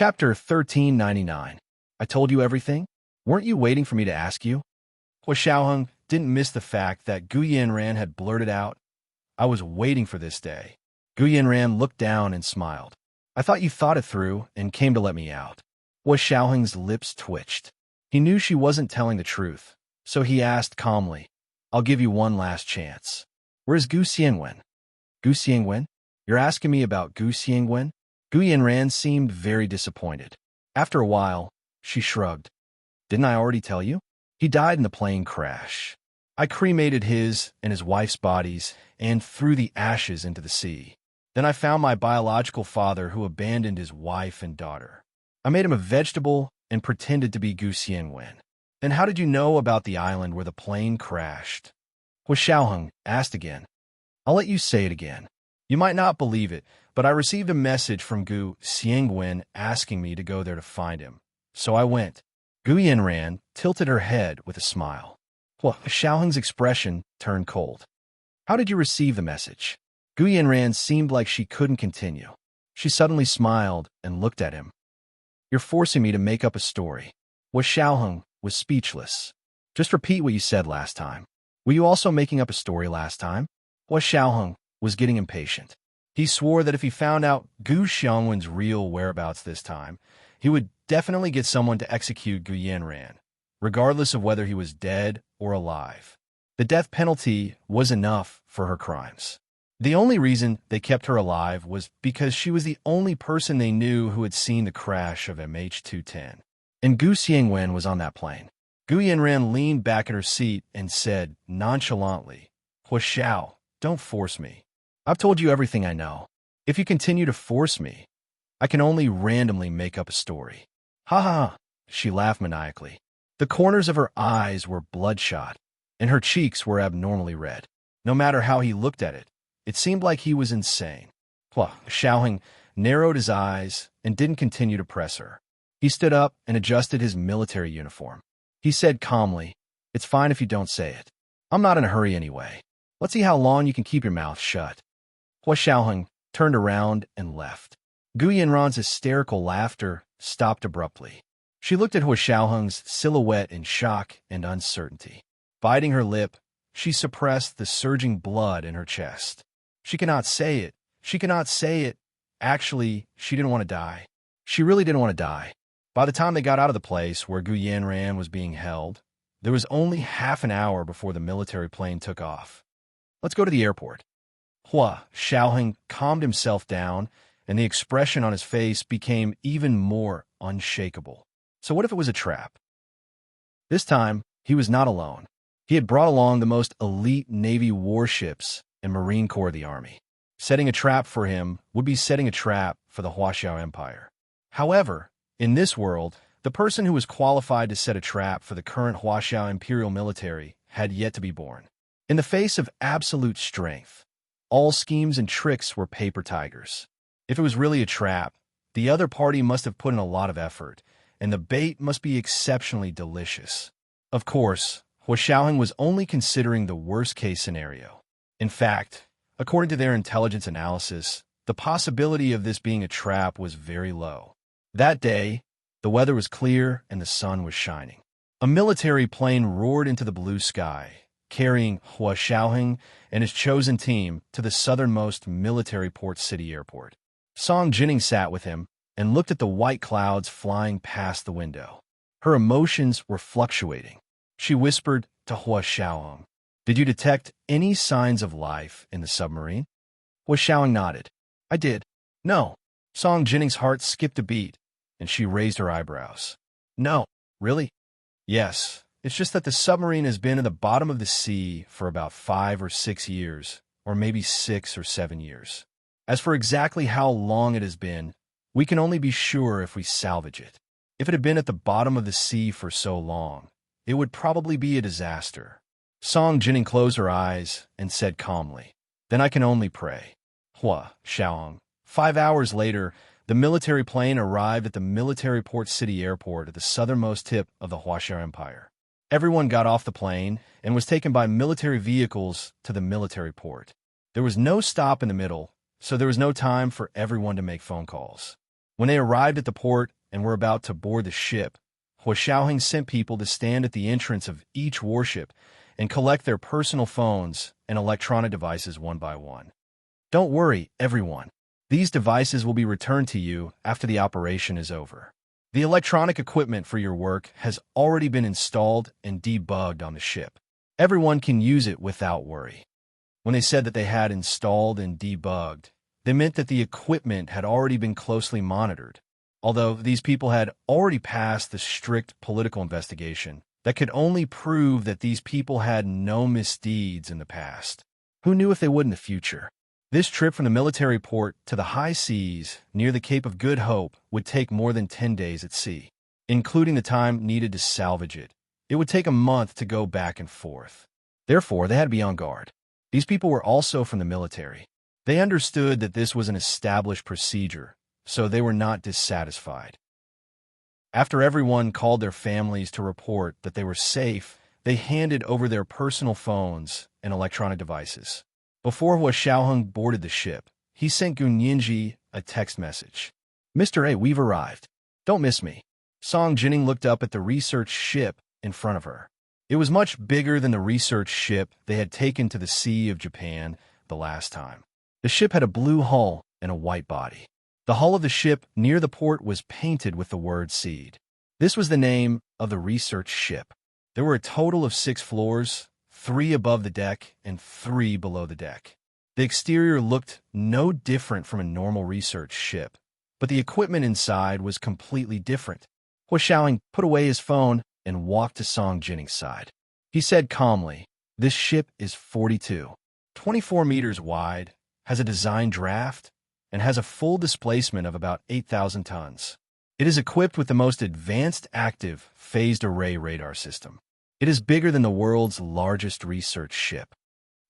Chapter 1399. I told you everything? Weren't you waiting for me to ask you? Hua Xiaoheng didn't miss the fact that Gu Yanran had blurted out, I was waiting for this day. Gu Yanran looked down and smiled. I thought you thought it through and came to let me out. Hua Xiaoheng's lips twitched. He knew she wasn't telling the truth, so he asked calmly, I'll give you one last chance. Where's Gu Xiangwen? Gu Xiangwen? You're asking me about Gu Xiangwen? Gu Yanran seemed very disappointed. After a while, she shrugged. Didn't I already tell you? He died in the plane crash. I cremated his and his wife's bodies and threw the ashes into the sea. Then I found my biological father who abandoned his wife and daughter. I made him a vegetable and pretended to be Gu Xiangwen. Then how did you know about the island where the plane crashed? Hua Xiaoheng asked again. I'll let you say it again. You might not believe it, but I received a message from Gu Xiangwen asking me to go there to find him. So I went. Gu Yanran tilted her head with a smile. Hua Xiaoheng's expression turned cold. How did you receive the message? Gu Yanran seemed like she couldn't continue. She suddenly smiled and looked at him. You're forcing me to make up a story. Hua Xiaoheng was speechless. Just repeat what you said last time. Were you also making up a story last time? Hua Xiaoheng was getting impatient. He swore that if he found out Gu Xiangwen's real whereabouts this time, he would definitely get someone to execute Gu Yanran, regardless of whether he was dead or alive. The death penalty was enough for her crimes. The only reason they kept her alive was because she was the only person they knew who had seen the crash of MH210. And Gu Xiangwen was on that plane. Gu Yanran leaned back in her seat and said nonchalantly, Hua Xiao, don't force me. I've told you everything I know. If you continue to force me, I can only randomly make up a story. Ha ha ha, she laughed maniacally. The corners of her eyes were bloodshot, and her cheeks were abnormally red. No matter how he looked at it, it seemed like he was insane. Hua Xiaoheng narrowed his eyes and didn't continue to press her. He stood up and adjusted his military uniform. He said calmly, It's fine if you don't say it. I'm not in a hurry anyway. Let's see how long you can keep your mouth shut. Hua Xiaoheng turned around and left. Gu Yanran's hysterical laughter stopped abruptly. She looked at Hua Xiaoheng's silhouette in shock and uncertainty. Biting her lip, she suppressed the surging blood in her chest. She cannot say it. She cannot say it. Actually, she didn't want to die. She really didn't want to die. By the time they got out of the place where Gu Yanran was being held, there was only half an hour before the military plane took off. Let's go to the airport. Hua Xiaoheng calmed himself down, and the expression on his face became even more unshakable. So what if it was a trap? This time, he was not alone. He had brought along the most elite Navy warships and Marine Corps of the Army. Setting a trap for him would be setting a trap for the Huaxiao Empire. However, in this world, the person who was qualified to set a trap for the current Huaxiao Imperial military had yet to be born. In the face of absolute strength, all schemes and tricks were paper tigers. If it was really a trap, the other party must have put in a lot of effort, and the bait must be exceptionally delicious. Of course, Hua Xiaoheng was only considering the worst-case scenario. In fact, according to their intelligence analysis, the possibility of this being a trap was very low. That day, the weather was clear and the sun was shining. A military plane roared into the blue sky, carrying Hua Xiaoheng and his chosen team to the southernmost military port city airport. Song Jining sat with him and looked at the white clouds flying past the window. Her emotions were fluctuating. She whispered to Hua Xiaoheng, Did you detect any signs of life in the submarine? Hua Xiaoheng nodded. I did. No. Song Jinning's heart skipped a beat, and she raised her eyebrows. No, really? Yes. It's just that the submarine has been in the bottom of the sea for about 5 or 6 years, or maybe 6 or 7 years. As for exactly how long it has been, we can only be sure if we salvage it. If it had been at the bottom of the sea for so long, it would probably be a disaster. Song Jinning closed her eyes and said calmly, Then I can only pray. Hua Xiaoheng. 5 hours later, the military plane arrived at the military port city airport at the southernmost tip of the Huaxiao Empire. Everyone got off the plane and was taken by military vehicles to the military port. There was no stop in the middle, so there was no time for everyone to make phone calls. When they arrived at the port and were about to board the ship, Hua Xiaoheng sent people to stand at the entrance of each warship and collect their personal phones and electronic devices one by one. Don't worry, everyone. These devices will be returned to you after the operation is over. The electronic equipment for your work has already been installed and debugged on the ship. Everyone can use it without worry. When they said that they had installed and debugged, they meant that the equipment had already been closely monitored, although these people had already passed the strict political investigation that could only prove that these people had no misdeeds in the past. Who knew if they would in the future? This trip from the military port to the high seas near the Cape of Good Hope would take more than 10 days at sea, including the time needed to salvage it. It would take a month to go back and forth. Therefore, they had to be on guard. These people were also from the military. They understood that this was an established procedure, so they were not dissatisfied. After everyone called their families to report that they were safe, they handed over their personal phones and electronic devices. Before Hua Xiaoheng boarded the ship, he sent Gu Nianji a text message. "Mr. A, we've arrived. Don't miss me." Song Jining looked up at the research ship in front of her. It was much bigger than the research ship they had taken to the Sea of Japan the last time. The ship had a blue hull and a white body. The hull of the ship near the port was painted with the word Seed. This was the name of the research ship. There were a total of 6 floors, 3 above the deck and 3 below the deck. The exterior looked no different from a normal research ship, but the equipment inside was completely different. Hua Xiaoheng put away his phone and walked to Song Jinning's side. He said calmly, "This ship is 24 meters wide, has a design draft, and has a full displacement of about 8,000 tons. It is equipped with the most advanced active phased array radar system. It is bigger than the world's largest research ship."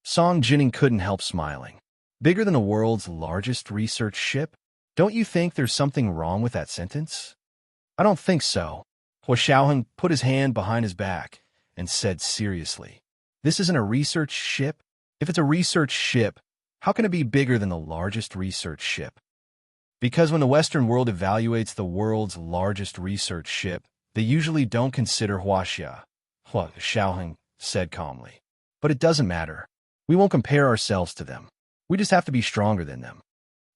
Song Jinning couldn't help smiling. Bigger than the world's largest research ship? Don't you think there's something wrong with that sentence? I don't think so. Hua Xiaoheng put his hand behind his back and said seriously, "This isn't a research ship? If it's a research ship, how can it be bigger than the largest research ship?" Because when the Western world evaluates the world's largest research ship, they usually don't consider Huaxia, Hua Xiaoheng said calmly. "But it doesn't matter. We won't compare ourselves to them. We just have to be stronger than them."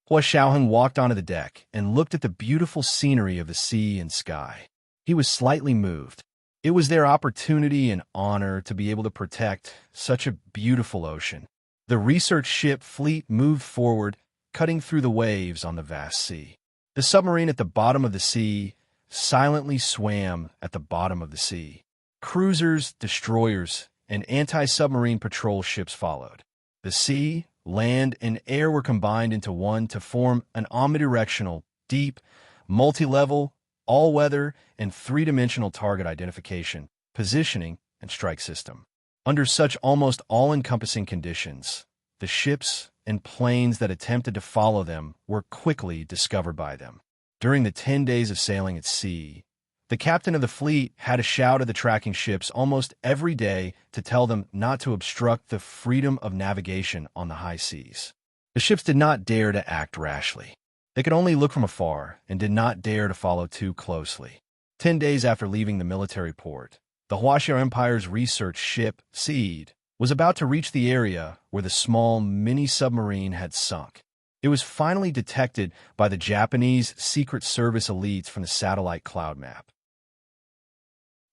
Hua Xiaoheng walked onto the deck and looked at the beautiful scenery of the sea and sky. He was slightly moved. It was their opportunity and honor to be able to protect such a beautiful ocean. The research ship fleet moved forward, cutting through the waves on the vast sea. The submarine at the bottom of the sea silently swam at the bottom of the sea. Cruisers, destroyers, and anti-submarine patrol ships followed. The sea, land, and air were combined into one to form an omnidirectional, deep, multi-level, all-weather, and 3-dimensional target identification, positioning, and strike system. Under such almost all-encompassing conditions, the ships and planes that attempted to follow them were quickly discovered by them. During the 10 days of sailing at sea, the captain of the fleet had to shout at the tracking ships almost every day to tell them not to obstruct the freedom of navigation on the high seas. The ships did not dare to act rashly. They could only look from afar and did not dare to follow too closely. 10 days after leaving the military port, the Huaxia Empire's research ship, Seed, was about to reach the area where the small mini-submarine had sunk. It was finally detected by the Japanese Secret Service elites from the satellite cloud map.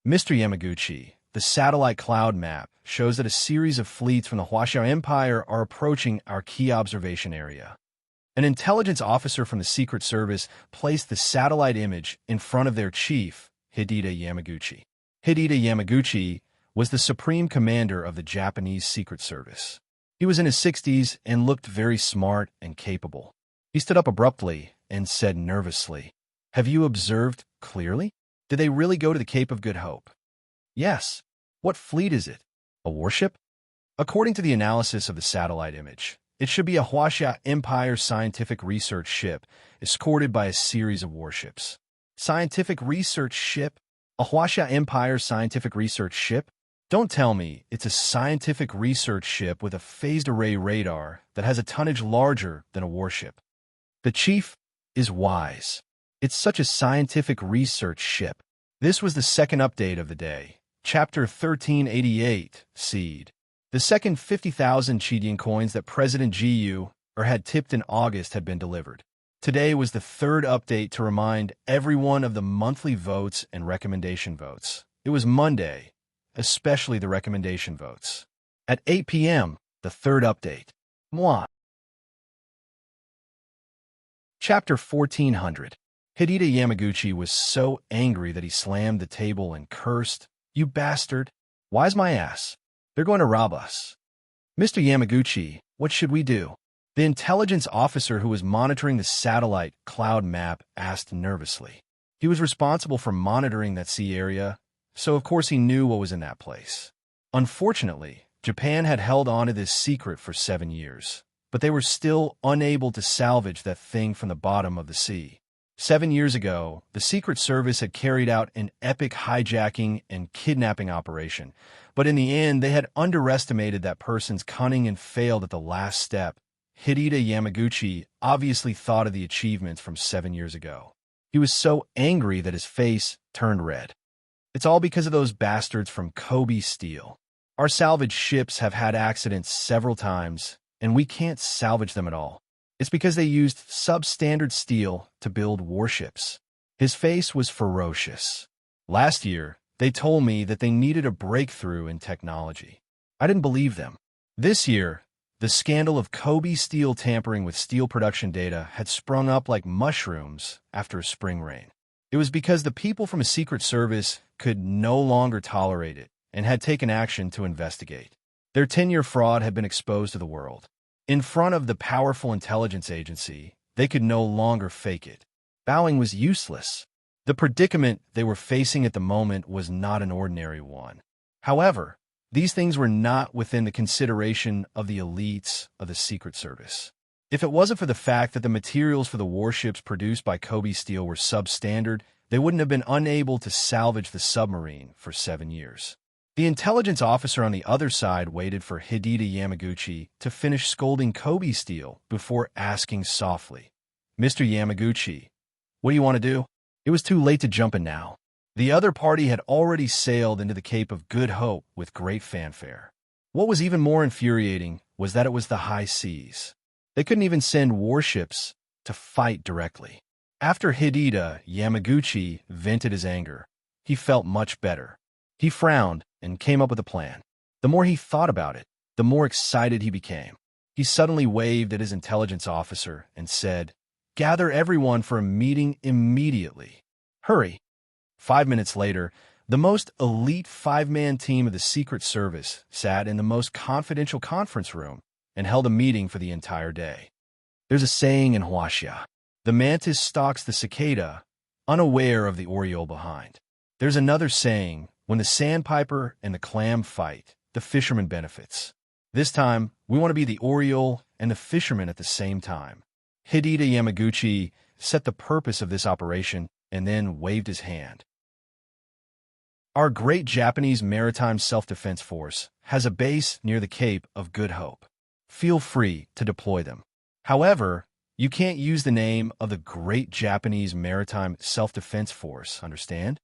Mr. Yamaguchi, the satellite cloud map shows that a series of fleets from the Huaxia Empire are approaching our key observation area. An intelligence officer from the Secret Service placed the satellite image in front of their chief, Hideta Yamaguchi. Hideta Yamaguchi was the supreme commander of the Japanese Secret Service. He was in his 60s and looked very smart and capable. He stood up abruptly and said nervously, "Have you observed clearly? Did they really go to the Cape of Good Hope?" "Yes." "What fleet is it? A warship?" According to the analysis of the satellite image, it should be a Huaxia Empire scientific research ship escorted by a series of warships. Scientific research ship? A Huaxia Empire scientific research ship? Don't tell me it's a scientific research ship with a phased array radar that has a tonnage larger than a warship. The chief is wise. It's such a scientific research ship. This was the second update of the day. Chapter 1388, Seed. The second 50,000 Chidian coins that President Gu had tipped in August had been delivered. Today was the third update to remind everyone of the monthly votes and recommendation votes. It was Monday, especially the recommendation votes. At 8 p.m., the third update. Moi. Chapter 1400. Hideta Yamaguchi was so angry that he slammed the table and cursed, "You bastard! Why's my ass? They're going to rob us." "Mr. Yamaguchi, what should we do?" The intelligence officer who was monitoring the satellite cloud map asked nervously. He was responsible for monitoring that sea area, so of course he knew what was in that place. Unfortunately, Japan had held on to this secret for 7 years, but they were still unable to salvage that thing from the bottom of the sea. 7 years ago, the Secret Service had carried out an epic hijacking and kidnapping operation, but in the end they had underestimated that person's cunning and failed at the last step. Hideta Yamaguchi obviously thought of the achievements from 7 years ago. He was so angry that his face turned red. "It's all because of those bastards from Kobe Steel. Our salvage ships have had accidents several times, and we can't salvage them at all. It's because they used substandard steel to build warships." His face was ferocious. "Last year, they told me that they needed a breakthrough in technology. I didn't believe them. This year, the scandal of Kobe Steel tampering with steel production data had sprung up like mushrooms after a spring rain. It was because the people from a Secret Service could no longer tolerate it and had taken action to investigate. Their 10-year fraud had been exposed to the world. In front of the powerful intelligence agency, they could no longer fake it. Bowing was useless. The predicament they were facing at the moment was not an ordinary one. However, these things were not within the consideration of the elites of the Secret Service. If it wasn't for the fact that the materials for the warships produced by Kobe Steel were substandard, they wouldn't have been unable to salvage the submarine for 7 years. The intelligence officer on the other side waited for Hideta Yamaguchi to finish scolding Kobe Steel before asking softly, "Mr. Yamaguchi, what do you want to do?" It was too late to jump in now. The other party had already sailed into the Cape of Good Hope with great fanfare. What was even more infuriating was that it was the high seas. They couldn't even send warships to fight directly. After Hideta Yamaguchi vented his anger, he felt much better. He frowned and came up with a plan. The more he thought about it, the more excited he became. He suddenly waved at his intelligence officer and said, "Gather everyone for a meeting immediately. Hurry." 5 minutes later, the most elite 5-man team of the Secret Service sat in the most confidential conference room and held a meeting for the entire day. There's a saying in Huaxia: the mantis stalks the cicada, unaware of the oriole behind. There's another saying: when the sandpiper and the clam fight, the fisherman benefits. This time, we want to be the oriole and the fisherman at the same time. Hideta Yamaguchi set the purpose of this operation and then waved his hand. Our great Japanese Maritime Self-Defense Force has a base near the Cape of Good Hope. Feel free to deploy them. However, you can't use the name of the Great Japanese Maritime Self-Defense Force, understand?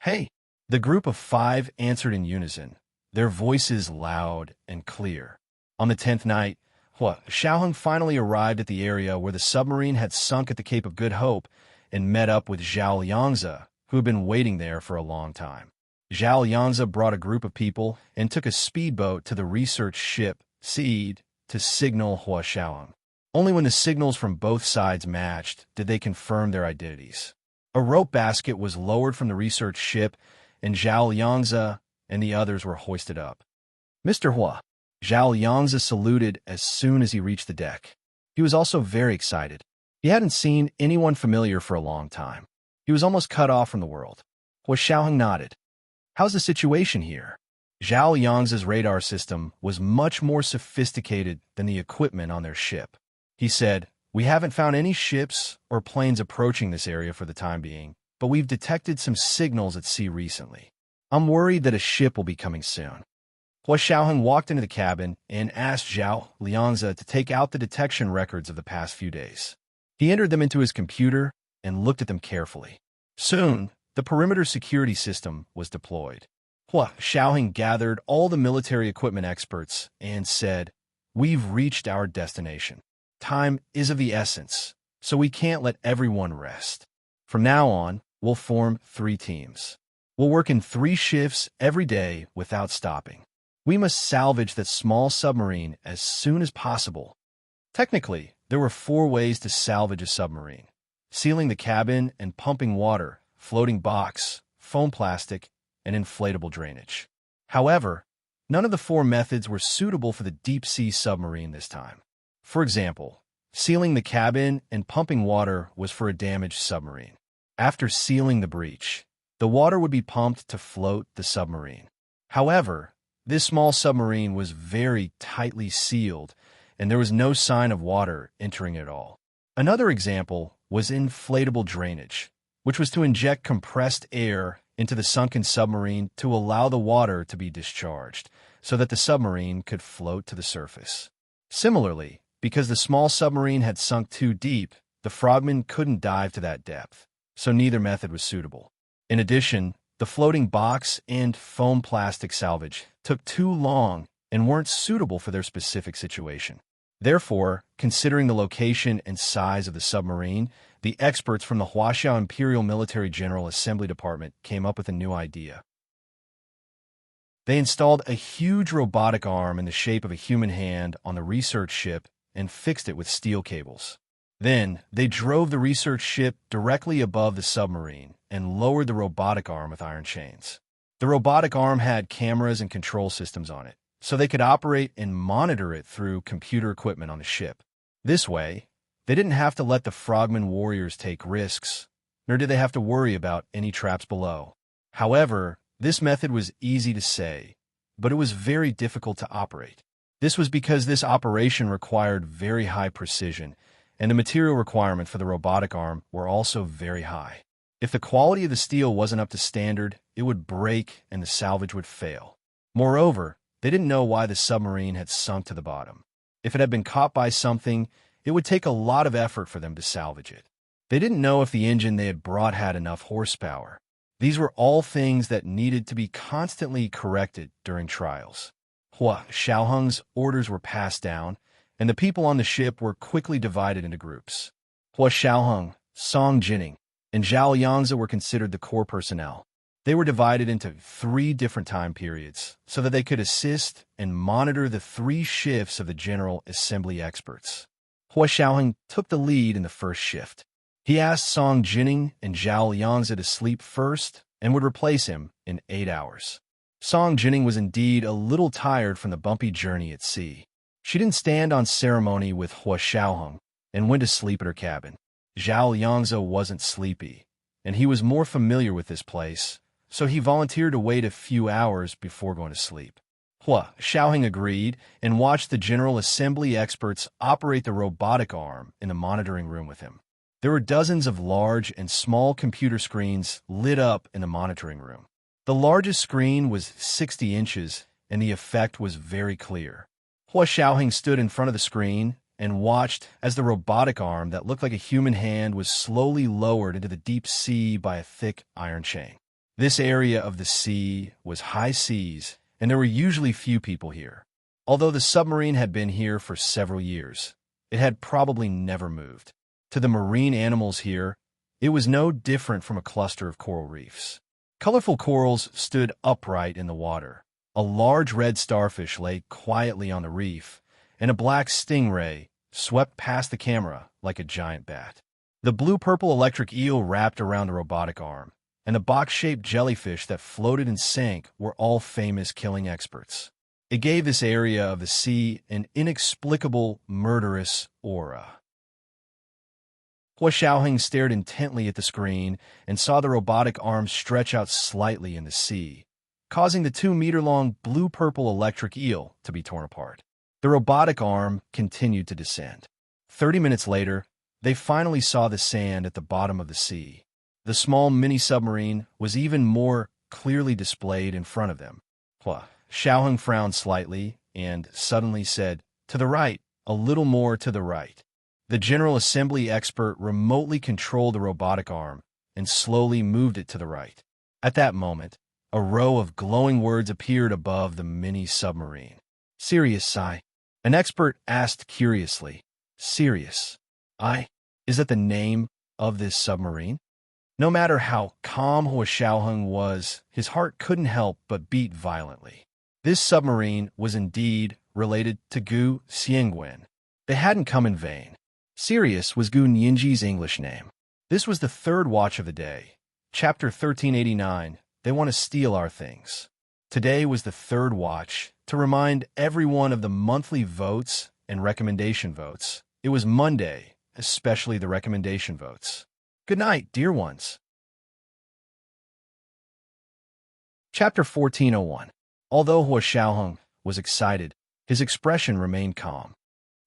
"Hey!" The group of 5 answered in unison, their voices loud and clear. On the 10th night, Xiaoheng finally arrived at the area where the submarine had sunk at the Cape of Good Hope and met up with Zhao Liangzi, who had been waiting there for a long time. Zhao Liangzi brought a group of people and took a speedboat to the research ship Seed to signal Hua Xiaoheng. Only when the signals from both sides matched did they confirm their identities. A rope basket was lowered from the research ship, and Zhao Liangzi and the others were hoisted up. "Mr. Hua." Zhao Liangzi saluted as soon as he reached the deck. He was also very excited. He hadn't seen anyone familiar for a long time. He was almost cut off from the world. Hua Xiaoheng nodded. "How's the situation here?" Zhao Liangzi's radar system was much more sophisticated than the equipment on their ship. He said, "We haven't found any ships or planes approaching this area for the time being, but we've detected some signals at sea recently. I'm worried that a ship will be coming soon." Hua Xiaoheng walked into the cabin and asked Zhao Liangzi to take out the detection records of the past few days. He entered them into his computer and looked at them carefully. Soon, the perimeter security system was deployed. Hua Xiaoheng gathered all the military equipment experts and said, "We've reached our destination. Time is of the essence, so we can't let everyone rest. From now on, we'll form 3 teams. We'll work in 3 shifts every day without stopping. We must salvage that small submarine as soon as possible." Technically, there were 4 ways to salvage a submarine: sealing the cabin and pumping water, floating box, foam plastic, and inflatable drainage. However, none of the 4 methods were suitable for the deep-sea submarine this time. For example, sealing the cabin and pumping water was for a damaged submarine. After sealing the breach, the water would be pumped to float the submarine. However, this small submarine was very tightly sealed, and there was no sign of water entering it at all. Another example was inflatable drainage, which was to inject compressed air into the sunken submarine to allow the water to be discharged, so that the submarine could float to the surface. Similarly, because the small submarine had sunk too deep, the frogmen couldn't dive to that depth, so neither method was suitable. In addition, the floating box and foam plastic salvage took too long and weren't suitable for their specific situation. Therefore, considering the location and size of the submarine, the experts from the Huaxiao Imperial Military General Assembly Department came up with a new idea. They installed a huge robotic arm in the shape of a human hand on the research ship and fixed it with steel cables. Then, they drove the research ship directly above the submarine and lowered the robotic arm with iron chains. The robotic arm had cameras and control systems on it, so they could operate and monitor it through computer equipment on the ship. This way, they didn't have to let the frogmen warriors take risks, nor did they have to worry about any traps below. However, this method was easy to say, but it was very difficult to operate. This was because this operation required very high precision, and the material requirement for the robotic arm were also very high. If the quality of the steel wasn't up to standard, it would break and the salvage would fail. Moreover, they didn't know why the submarine had sunk to the bottom. If it had been caught by something, it would take a lot of effort for them to salvage it. They didn't know if the engine they had brought had enough horsepower. These were all things that needed to be constantly corrected during trials. Hua Xiaoheng's orders were passed down, and the people on the ship were quickly divided into groups. Hua Xiaoheng, Song Jining, and Zhao Yangzi were considered the core personnel. They were divided into 3 different time periods so that they could assist and monitor the 3 shifts of the General Assembly experts. Hua Xiaoheng took the lead in the first shift. He asked Song Jining and Zhao Yangzi to sleep first and would replace him in 8 hours. Song Jining was indeed a little tired from the bumpy journey at sea. She didn't stand on ceremony with Hua Xiaoheng and went to sleep at her cabin. Zhao Yangzi wasn't sleepy, and he was more familiar with this place, so he volunteered to wait a few hours before going to sleep. Hua Xiaoheng agreed and watched the General Assembly experts operate the robotic arm in the monitoring room with him. There were dozens of large and small computer screens lit up in the monitoring room. The largest screen was 60 inches, and the effect was very clear. Hua Xiaoheng stood in front of the screen and watched as the robotic arm that looked like a human hand was slowly lowered into the deep sea by a thick iron chain. This area of the sea was high seas, and there were usually few people here. Although the submarine had been here for several years, it had probably never moved. To the marine animals here, it was no different from a cluster of coral reefs. Colorful corals stood upright in the water. A large red starfish lay quietly on the reef, and a black stingray swept past the camera like a giant bat. The blue-purple electric eel wrapped around the robotic arm, and the box-shaped jellyfish that floated and sank were all famous killing experts. It gave this area of the sea an inexplicable, murderous aura. Hua Xiaoheng stared intently at the screen and saw the robotic arm stretch out slightly in the sea, causing the 2-meter-long blue-purple electric eel to be torn apart. The robotic arm continued to descend. 30 minutes later, they finally saw the sand at the bottom of the sea. The small mini-submarine was even more clearly displayed in front of them. Hua Xiaoheng frowned slightly and suddenly said, "To the right, a little more to the right." The General Assembly expert remotely controlled the robotic arm and slowly moved it to the right. At that moment, a row of glowing words appeared above the mini-submarine. "Sirius, Sai?" An expert asked curiously. "Sirius? Is that the name of this submarine?" No matter how calm Hua Xiaoheng was, his heart couldn't help but beat violently. This submarine was indeed related to Gu Xiangwen. They hadn't come in vain. Sirius was Gu Nianji's English name. This was the third watch of the day. Chapter 1389, They Want to Steal Our Things. Today was the third watch, to remind everyone of the monthly votes and recommendation votes. It was Monday, especially the recommendation votes. Good night, dear ones. Chapter 1401. Although Hua Xiaoheng was excited, his expression remained calm.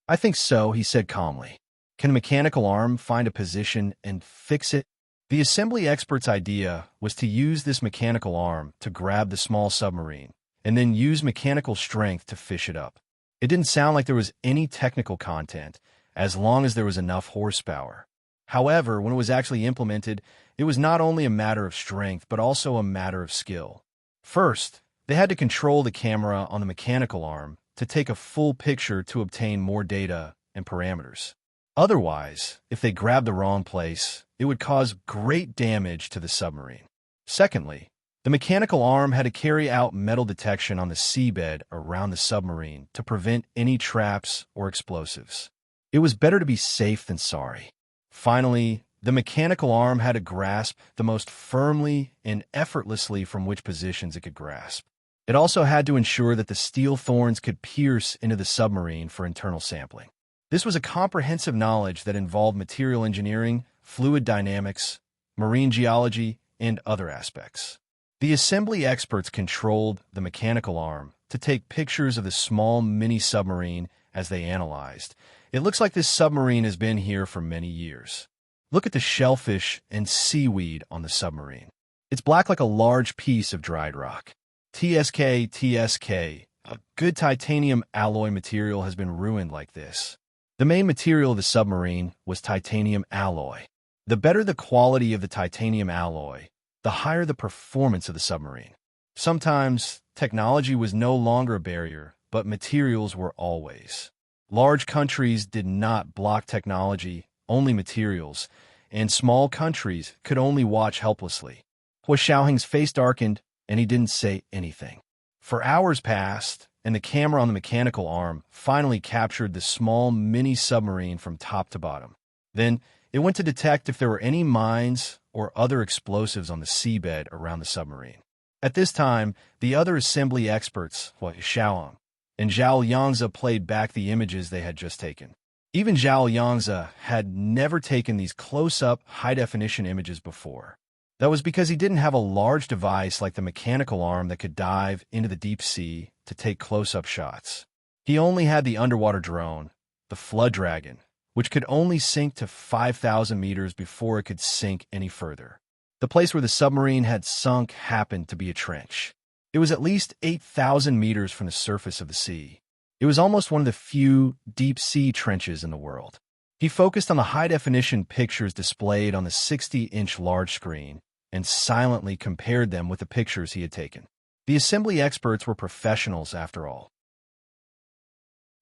"I think so," he said calmly. "Can a mechanical arm find a position and fix it?" The assembly expert's idea was to use this mechanical arm to grab the small submarine, and then use mechanical strength to fish it up. It didn't sound like there was any technical content, as long as there was enough horsepower. However, when it was actually implemented, it was not only a matter of strength, but also a matter of skill. First, they had to control the camera on the mechanical arm to take a full picture to obtain more data and parameters. Otherwise, if they grabbed the wrong place, it would cause great damage to the submarine. Secondly, the mechanical arm had to carry out metal detection on the seabed around the submarine to prevent any traps or explosives. It was better to be safe than sorry. Finally, the mechanical arm had to grasp the most firmly and effortlessly from which positions it could grasp. It also had to ensure that the steel thorns could pierce into the submarine for internal sampling. This was a comprehensive knowledge that involved material engineering, fluid dynamics, marine geology, and other aspects. The assembly experts controlled the mechanical arm to take pictures of the small mini-submarine as they analyzed. "It looks like this submarine has been here for many years. Look at the shellfish and seaweed on the submarine. It's black like a large piece of dried rock. TSK, a good titanium alloy material has been ruined like this." The main material of the submarine was titanium alloy. The better the quality of the titanium alloy, the higher the performance of the submarine. Sometimes, technology was no longer a barrier, but materials were always. Large countries did not block technology, only materials, and small countries could only watch helplessly. Hua Xiaoheng's face darkened, and he didn't say anything. For hours passed, and the camera on the mechanical arm finally captured the small mini-submarine from top to bottom. Then, it went to detect if there were any mines or other explosives on the seabed around the submarine. At this time, the other assembly experts, Hua Xiaoheng and Zhao Yangzi, played back the images they had just taken. Even Zhao Yangzi had never taken these close-up, high-definition images before. That was because he didn't have a large device like the mechanical arm that could dive into the deep sea to take close-up shots. He only had the underwater drone, the Flood Dragon, which could only sink to 5,000 meters before it could sink any further. The place where the submarine had sunk happened to be a trench. It was at least 8,000 meters from the surface of the sea. It was almost one of the few deep-sea trenches in the world. He focused on the high-definition pictures displayed on the 60-inch large screen and silently compared them with the pictures he had taken. The assembly experts were professionals, after all.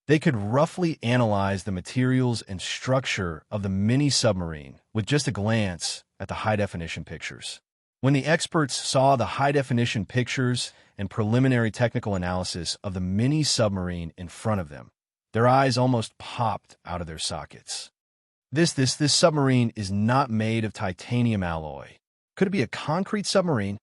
They could roughly analyze the materials and structure of the mini-submarine with just a glance at the high-definition pictures. When the experts saw the high-definition pictures and preliminary technical analysis of the mini-submarine in front of them, their eyes almost popped out of their sockets. This submarine is not made of titanium alloy. Could it be a concrete submarine?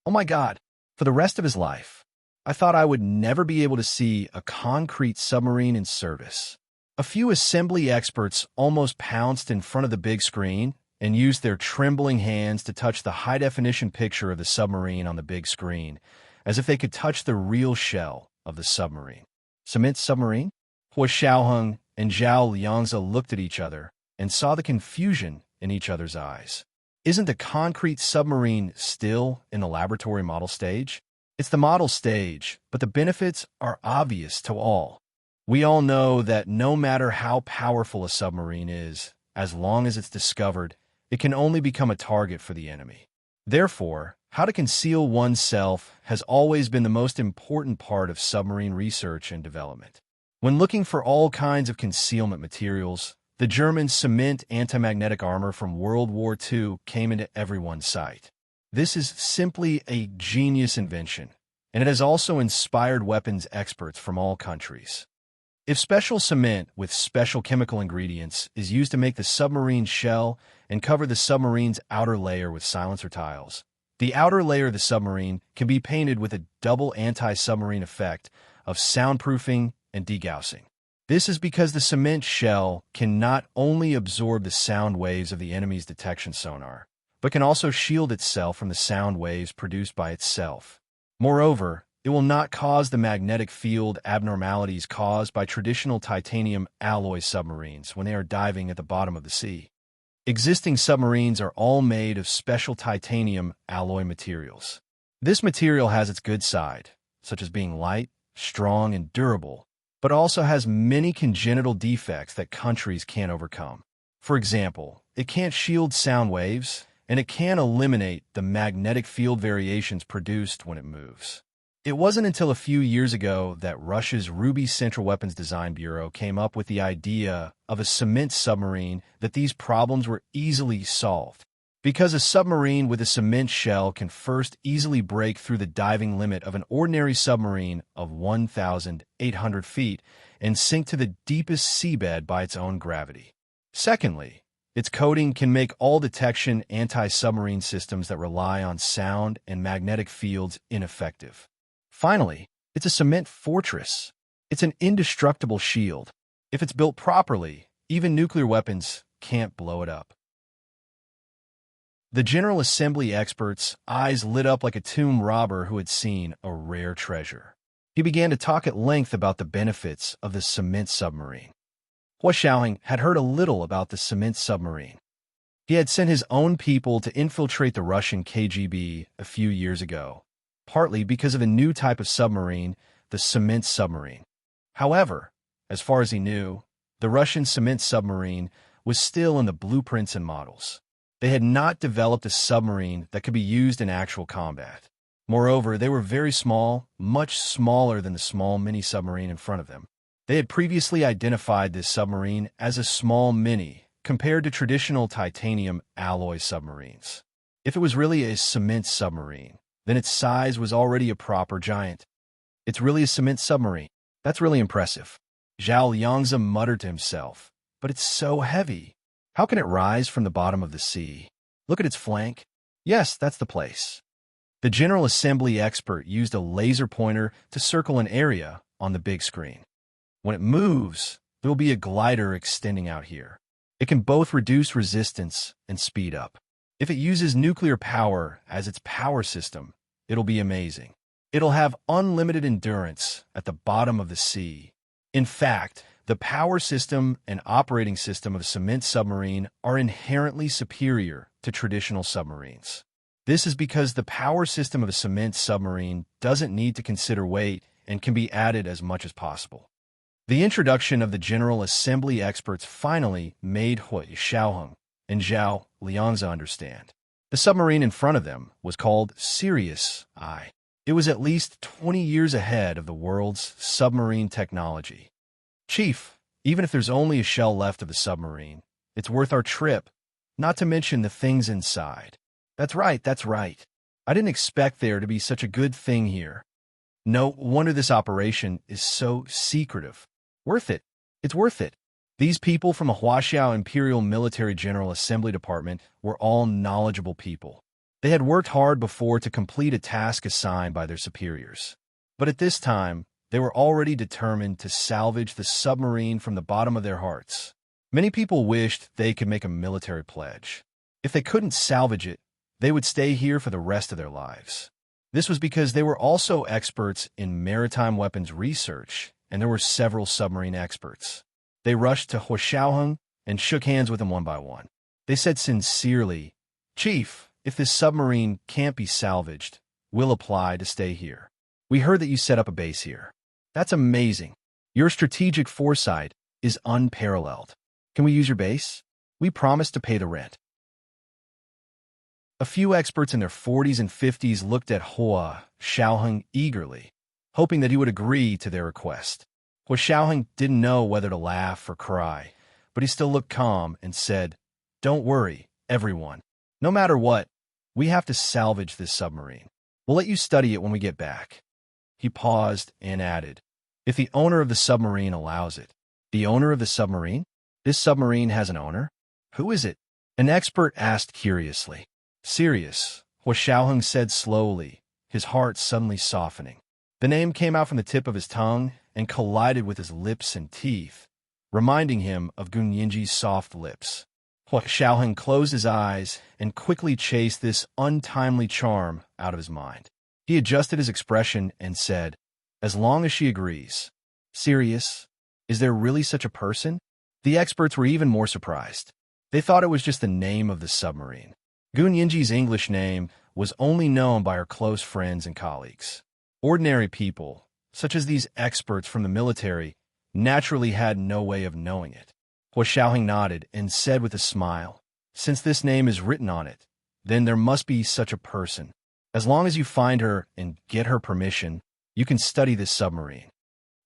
Oh my God, for the rest of his life, I thought I would never be able to see a concrete submarine in service. A few assembly experts almost pounced in front of the big screen and used their trembling hands to touch the high-definition picture of the submarine on the big screen, as if they could touch the real shell of the submarine. Cement submarine? Hua Xiaoheng and Zhao Yangzi looked at each other and saw the confusion in each other's eyes. Isn't the concrete submarine still in the laboratory model stage? It's the model stage, but the benefits are obvious to all. We all know that no matter how powerful a submarine is, as long as it's discovered, it can only become a target for the enemy. Therefore, how to conceal oneself has always been the most important part of submarine research and development. When looking for all kinds of concealment materials, the German cement anti-magnetic armor from World War II came into everyone's sight. This is simply a genius invention, and it has also inspired weapons experts from all countries. If special cement with special chemical ingredients is used to make the submarine's shell and cover the submarine's outer layer with silencer tiles, the outer layer of the submarine can be painted with a double anti-submarine effect of soundproofing and degaussing. This is because the cement shell can not only absorb the sound waves of the enemy's detection sonar, but can also shield itself from the sound waves produced by itself. Moreover, it will not cause the magnetic field abnormalities caused by traditional titanium alloy submarines when they are diving at the bottom of the sea. Existing submarines are all made of special titanium alloy materials. This material has its good side, such as being light, strong, and durable, but also has many congenital defects that countries can't overcome. For example, it can't shield sound waves, and it can't eliminate the magnetic field variations produced when it moves. It wasn't until a few years ago that Russia's Ruby Central Weapons Design Bureau came up with the idea of a cement submarine that these problems were easily solved. Because a submarine with a cement shell can first easily break through the diving limit of an ordinary submarine of 1,800 feet and sink to the deepest seabed by its own gravity. Secondly, its coating can make all detection anti-submarine systems that rely on sound and magnetic fields ineffective. Finally, it's a cement fortress. It's an indestructible shield. If it's built properly, even nuclear weapons can't blow it up. The General Assembly expert's eyes lit up like a tomb robber who had seen a rare treasure. He began to talk at length about the benefits of the cement submarine. Hua Xiaoheng had heard a little about the cement submarine. He had sent his own people to infiltrate the Russian KGB a few years ago, partly because of a new type of submarine, the cement submarine. However, as far as he knew, the Russian cement submarine was still in the blueprints and models. They had not developed a submarine that could be used in actual combat. Moreover, they were very small, much smaller than the small mini-submarine in front of them. They had previously identified this submarine as a small mini compared to traditional titanium alloy submarines. If it was really a cement submarine, then its size was already a proper giant. It's really a cement submarine. That's really impressive. Zhao Liangzi muttered to himself. But it's so heavy. How can it rise from the bottom of the sea? Look at its flank. Yes, that's the place. The General Assembly expert used a laser pointer to circle an area on the big screen. When it moves, there will be a glider extending out here. It can both reduce resistance and speed up. If it uses nuclear power as its power system, it'll be amazing. It'll have unlimited endurance at the bottom of the sea. In fact, the power system and operating system of a cement submarine are inherently superior to traditional submarines. This is because the power system of a cement submarine doesn't need to consider weight and can be added as much as possible. The introduction of the General Assembly experts finally made Hua Xiaoheng and Zhao Liangzi understand. The submarine in front of them was called Sirius I. It was at least 20 years ahead of the world's submarine technology. Chief, even if there's only a shell left of the submarine, it's worth our trip, not to mention the things inside. That's right. I didn't expect there to be such a good thing here. No wonder this operation is so secretive. Worth it. It's worth it. These people from the Huaxiao Imperial Military General Assembly Department were all knowledgeable people. They had worked hard before to complete a task assigned by their superiors. But at this time, they were already determined to salvage the submarine from the bottom of their hearts. Many people wished they could make a military pledge. If they couldn't salvage it, they would stay here for the rest of their lives. This was because they were also experts in maritime weapons research, and there were several submarine experts. They rushed to Hua Xiaoheng and shook hands with him one by one. They said sincerely, "Chief, if this submarine can't be salvaged, we'll apply to stay here. We heard that you set up a base here. That's amazing. Your strategic foresight is unparalleled. Can we use your base? We promise to pay the rent. A few experts in their 40s and 50s looked at Hua Xiaoheng eagerly, hoping that he would agree to their request. Hua Xiaoheng didn't know whether to laugh or cry, but he still looked calm and said, "Don't worry, everyone. No matter what, we have to salvage this submarine. We'll let you study it when we get back." He paused and added, "If the owner of the submarine allows it." The owner of the submarine? This submarine has an owner? Who is it? An expert asked curiously. Sirius, Hua Xiaoheng said slowly, his heart suddenly softening. The name came out from the tip of his tongue and collided with his lips and teeth, reminding him of Gun Yinji's soft lips. Hua Xiaoheng closed his eyes and quickly chased this untimely charm out of his mind. He adjusted his expression and said, "As long as she agrees." "Sirius, is there really such a person?" The experts were even more surprised. They thought it was just the name of the submarine. Gun Yinji's English name was only known by her close friends and colleagues. Ordinary people, such as these experts from the military, naturally had no way of knowing it. Hua Xiaoheng nodded and said with a smile, "Since this name is written on it, then there must be such a person. As long as you find her and get her permission, you can study this submarine."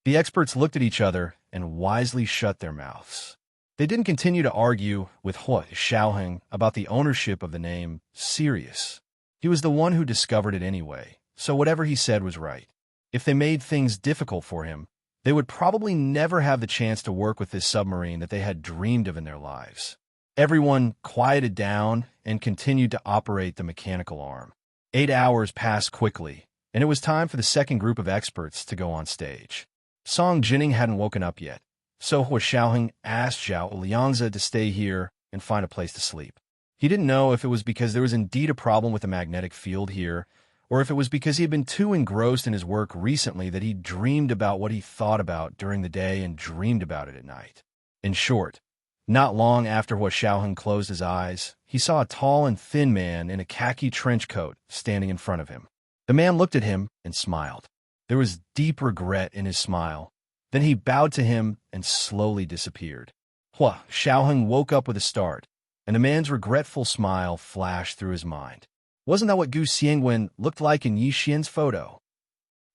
The experts looked at each other and wisely shut their mouths. They didn't continue to argue with Hua Xiaoheng about the ownership of the name Sirius. He was the one who discovered it anyway, so whatever he said was right. If they made things difficult for him, they would probably never have the chance to work with this submarine that they had dreamed of in their lives. Everyone quieted down and continued to operate the mechanical arm. 8 hours passed quickly, and it was time for the second group of experts to go on stage. Song Jining hadn't woken up yet, so Hua Xiaoheng asked Zhao Liangzi to stay here and find a place to sleep. He didn't know if it was because there was indeed a problem with the magnetic field here, or if it was because he had been too engrossed in his work recently that he dreamed about what he thought about during the day and dreamed about it at night. In short, not long after Hua Xiaoheng closed his eyes, he saw a tall and thin man in a khaki trench coat standing in front of him. The man looked at him and smiled. There was deep regret in his smile. Then he bowed to him and slowly disappeared. Hua Xiaoheng woke up with a start, and the man's regretful smile flashed through his mind. Wasn't that what Gu Xiangwen looked like in Yi Xian's photo?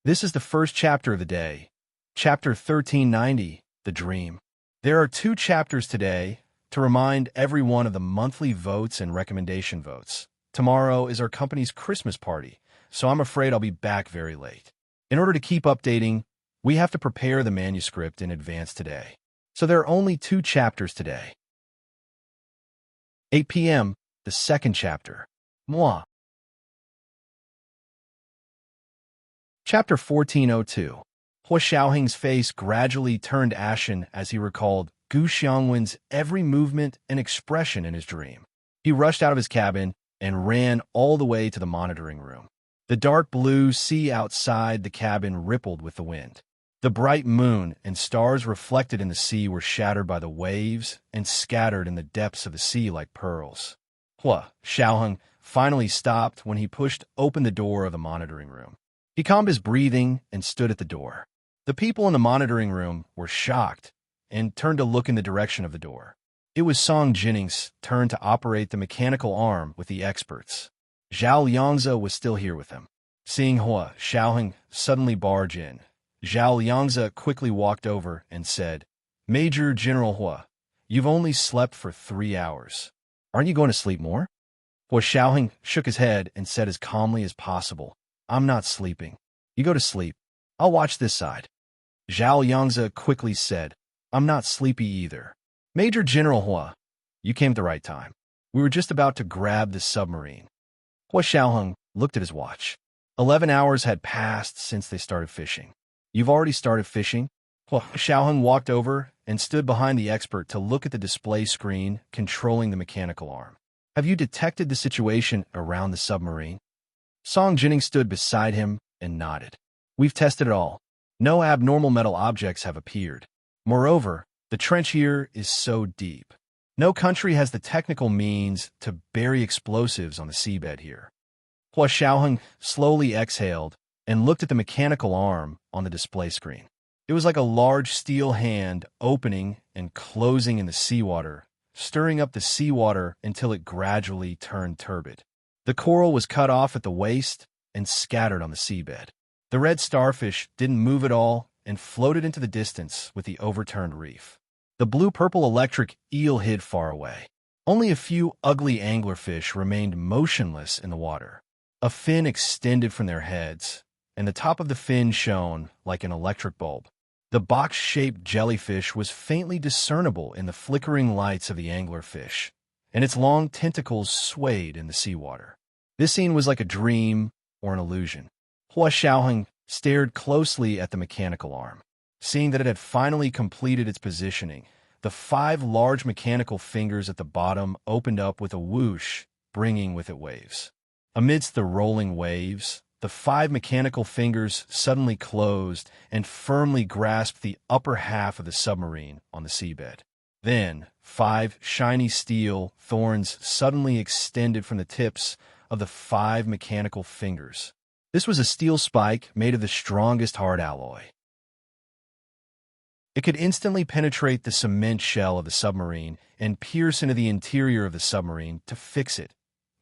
This is the first chapter of the day, Chapter 1390, The Dream. There are 2 chapters today to remind everyone of the monthly votes and recommendation votes. Tomorrow is our company's Christmas party, so I'm afraid I'll be back very late. In order to keep updating, we have to prepare the manuscript in advance today. So there are only 2 chapters today. 8 p.m., the second chapter. Moi. Chapter 1402. Hua Xiaoheng's face gradually turned ashen as he recalled Gu Xiangwen's every movement and expression in his dream. He rushed out of his cabin and ran all the way to the monitoring room. The dark blue sea outside the cabin rippled with the wind. The bright moon and stars reflected in the sea were shattered by the waves and scattered in the depths of the sea like pearls. Hua Xiaoheng finally stopped when he pushed open the door of the monitoring room. He calmed his breathing and stood at the door. The people in the monitoring room were shocked and turned to look in the direction of the door. It was Song Jinning's turn to operate the mechanical arm with the experts. Zhao Liangzi was still here with them. Seeing Hua Xiaoheng suddenly barge in, Zhao Liangzi quickly walked over and said, "Major General Hua, you've only slept for 3 hours. Aren't you going to sleep more?" Hua Xiaoheng shook his head and said as calmly as possible, "I'm not sleeping. You go to sleep. I'll watch this side." Zhao Liangzi quickly said, "I'm not sleepy either. Major General Hua, you came at the right time. We were just about to grab the submarine." Hua Xiaoheng looked at his watch. 11 hours had passed since they started fishing. "You've already started fishing?" Hua Xiaoheng walked over and stood behind the expert to look at the display screen controlling the mechanical arm. "Have you detected the situation around the submarine?" Song Jining stood beside him and nodded. "We've tested it all. No abnormal metal objects have appeared. Moreover, the trench here is so deep. No country has the technical means to bury explosives on the seabed here." Hua Xiaoheng slowly exhaled and looked at the mechanical arm on the display screen. It was like a large steel hand opening and closing in the seawater, stirring up the seawater until it gradually turned turbid. The coral was cut off at the waist and scattered on the seabed. The red starfish didn't move at all and floated into the distance with the overturned reef. The blue-purple electric eel hid far away. Only a few ugly anglerfish remained motionless in the water. A fin extended from their heads, and the top of the fin shone like an electric bulb. The box-shaped jellyfish was faintly discernible in the flickering lights of the anglerfish, and its long tentacles swayed in the seawater. This scene was like a dream or an illusion. Hua Xiaoheng stared closely at the mechanical arm. Seeing that it had finally completed its positioning, the 5 large mechanical fingers at the bottom opened up with a whoosh, bringing with it waves. Amidst the rolling waves, the 5 mechanical fingers suddenly closed and firmly grasped the upper half of the submarine on the seabed. Then, 5 shiny steel thorns suddenly extended from the tips of the 5 mechanical fingers. This was a steel spike made of the strongest hard alloy. It could instantly penetrate the cement shell of the submarine and pierce into the interior of the submarine to fix it,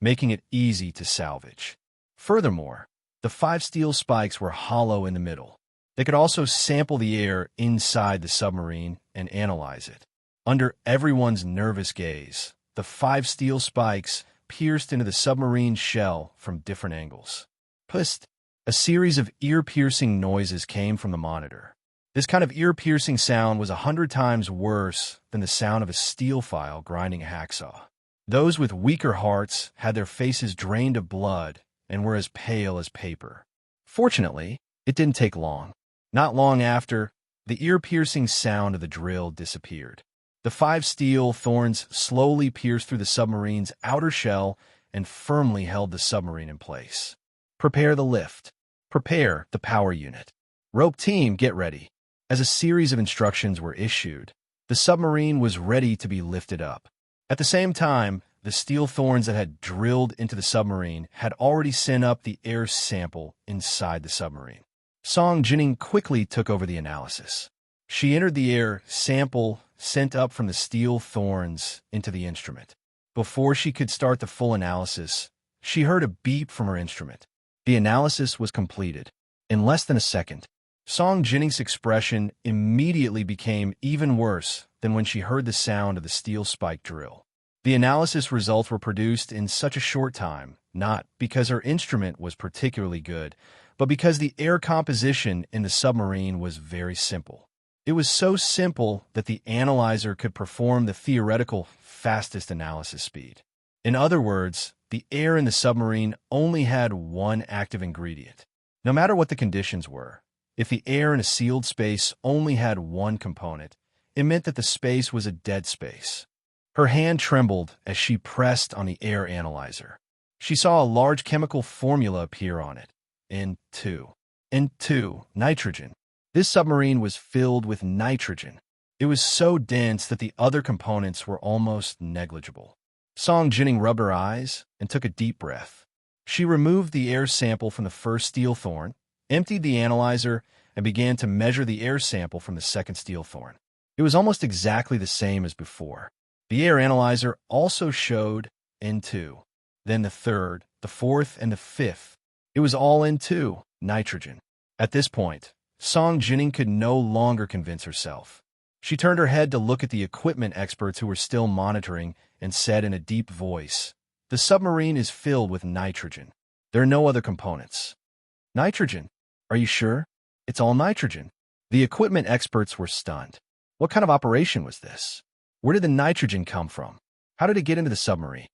making it easy to salvage. Furthermore, the 5 steel spikes were hollow in the middle. They could also sample the air inside the submarine and analyze it. Under everyone's nervous gaze, the 5 steel spikes pierced into the submarine's shell from different angles. Pust! A series of ear-piercing noises came from the monitor. This kind of ear-piercing sound was 100 times worse than the sound of a steel file grinding a hacksaw. Those with weaker hearts had their faces drained of blood and were as pale as paper. Fortunately, it didn't take long. Not long after, the ear-piercing sound of the drill disappeared. The 5 steel thorns slowly pierced through the submarine's outer shell and firmly held the submarine in place. Prepare the lift. Prepare the power unit. Rope team, get ready. As a series of instructions were issued, the submarine was ready to be lifted up. At the same time, the steel thorns that had drilled into the submarine had already sent up the air sample inside the submarine. Song Jining quickly took over the analysis. She entered the air sample sent up from the steel thorns into the instrument. Before she could start the full analysis, she heard a beep from her instrument. The analysis was completed. In less than a second, Song Jinning's expression immediately became even worse than when she heard the sound of the steel spike drill. The analysis results were produced in such a short time, not because her instrument was particularly good, but because the air composition in the submarine was very simple. It was so simple that the analyzer could perform the theoretical fastest analysis speed. In other words, the air in the submarine only had one active ingredient. No matter what the conditions were, if the air in a sealed space only had one component, it meant that the space was a dead space. Her hand trembled as she pressed on the air analyzer. She saw a large chemical formula appear on it. N2. N2, nitrogen. This submarine was filled with nitrogen. It was so dense that the other components were almost negligible. Song Jining rubbed her eyes and took a deep breath. She removed the air sample from the first steel thorn, emptied the analyzer, and began to measure the air sample from the second steel thorn. It was almost exactly the same as before. The air analyzer also showed N2, then the third, the fourth, and the fifth. It was all N2, nitrogen. At this point, Song Jining could no longer convince herself. She turned her head to look at the equipment experts who were still monitoring and said in a deep voice, "The submarine is filled with nitrogen. There are no other components." "Nitrogen? Are you sure? It's all nitrogen." The equipment experts were stunned. What kind of operation was this? Where did the nitrogen come from? How did it get into the submarine?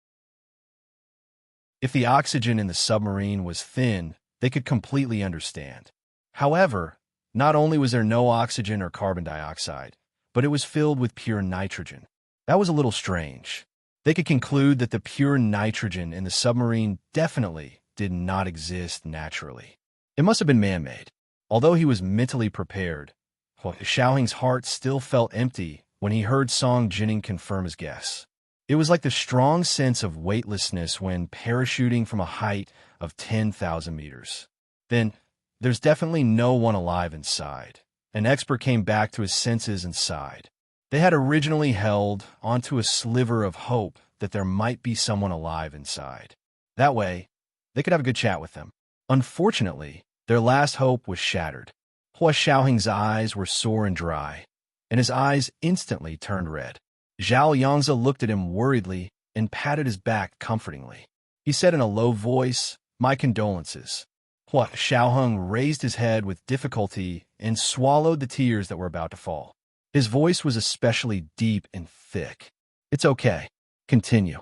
If the oxygen in the submarine was thin, they could completely understand. However, not only was there no oxygen or carbon dioxide, but it was filled with pure nitrogen. That was a little strange. They could conclude that the pure nitrogen in the submarine definitely did not exist naturally. It must have been man-made. Although he was mentally prepared, Xiaoheng's heart still felt empty when he heard Song Jining confirm his guess. It was like the strong sense of weightlessness when parachuting from a height of 10,000 meters. Then, there's definitely no one alive inside. an expert came back to his senses and sighed. They had originally held onto a sliver of hope that there might be someone alive inside. That way, they could have a good chat with them. Unfortunately, their last hope was shattered. Hua Xiaoheng's eyes were sore and dry, and his eyes instantly turned red. Zhao Yangzi looked at him worriedly and patted his back comfortingly. He said in a low voice, "My condolences." Hua Xiaoheng raised his head with difficulty and swallowed the tears that were about to fall. His voice was especially deep and thick. "It's okay. Continue."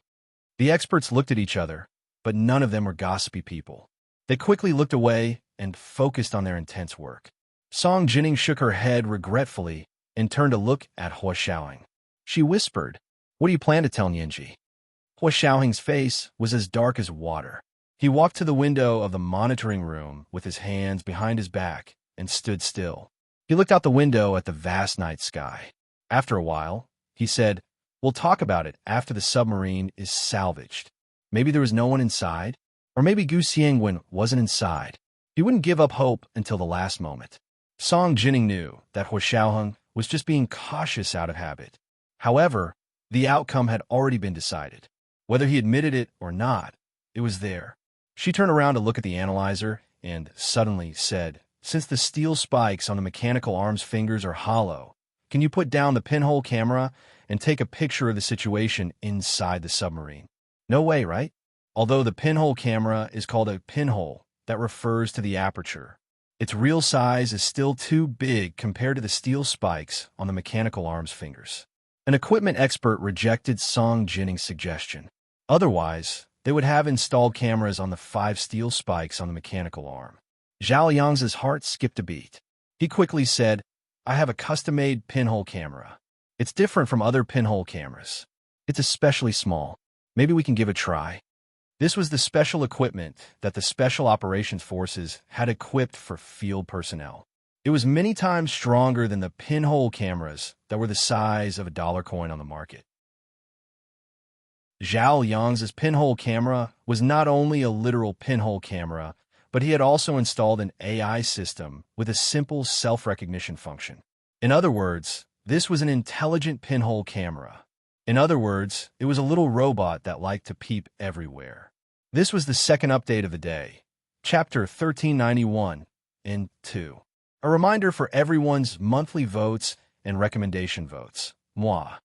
The experts looked at each other, but none of them were gossipy people. They quickly looked away and focused on their intense work. Song Jining shook her head regretfully and turned to look at Hua Xiaoheng. She whispered, "What do you plan to tell Nianji?" Hua Xiaoheng's face was as dark as water. He walked to the window of the monitoring room with his hands behind his back and stood still. He looked out the window at the vast night sky. After a while, he said, "We'll talk about it after the submarine is salvaged." Maybe there was no one inside, or maybe Gu Xiangwen wasn't inside. He wouldn't give up hope until the last moment. Song Jining knew that Hua Xiaoheng was just being cautious out of habit. However, the outcome had already been decided. Whether he admitted it or not, it was there. She turned around to look at the analyzer and suddenly said, "Since the steel spikes on the mechanical arm's fingers are hollow, can you put down the pinhole camera and take a picture of the situation inside the submarine?" No way, right? Although the pinhole camera is called a pinhole, that refers to the aperture. Its real size is still too big compared to the steel spikes on the mechanical arm's fingers. An equipment expert rejected Song Jining's suggestion. Otherwise, they would have installed cameras on the 5 steel spikes on the mechanical arm. Zhao Yangzi's heart skipped a beat. He quickly said, "I have a custom-made pinhole camera. It's different from other pinhole cameras. It's especially small. Maybe we can give it a try." This was the special equipment that the Special Operations Forces had equipped for field personnel. It was many times stronger than the pinhole cameras that were the size of a dollar coin on the market. Zhao Yangzi's pinhole camera was not only a literal pinhole camera, but he had also installed an AI system with a simple self-recognition function. In other words, this was an intelligent pinhole camera. In other words, it was a little robot that liked to peep everywhere. This was the second update of the day, Chapter 1391 and 2. A reminder for everyone's monthly votes and recommendation votes. Moi.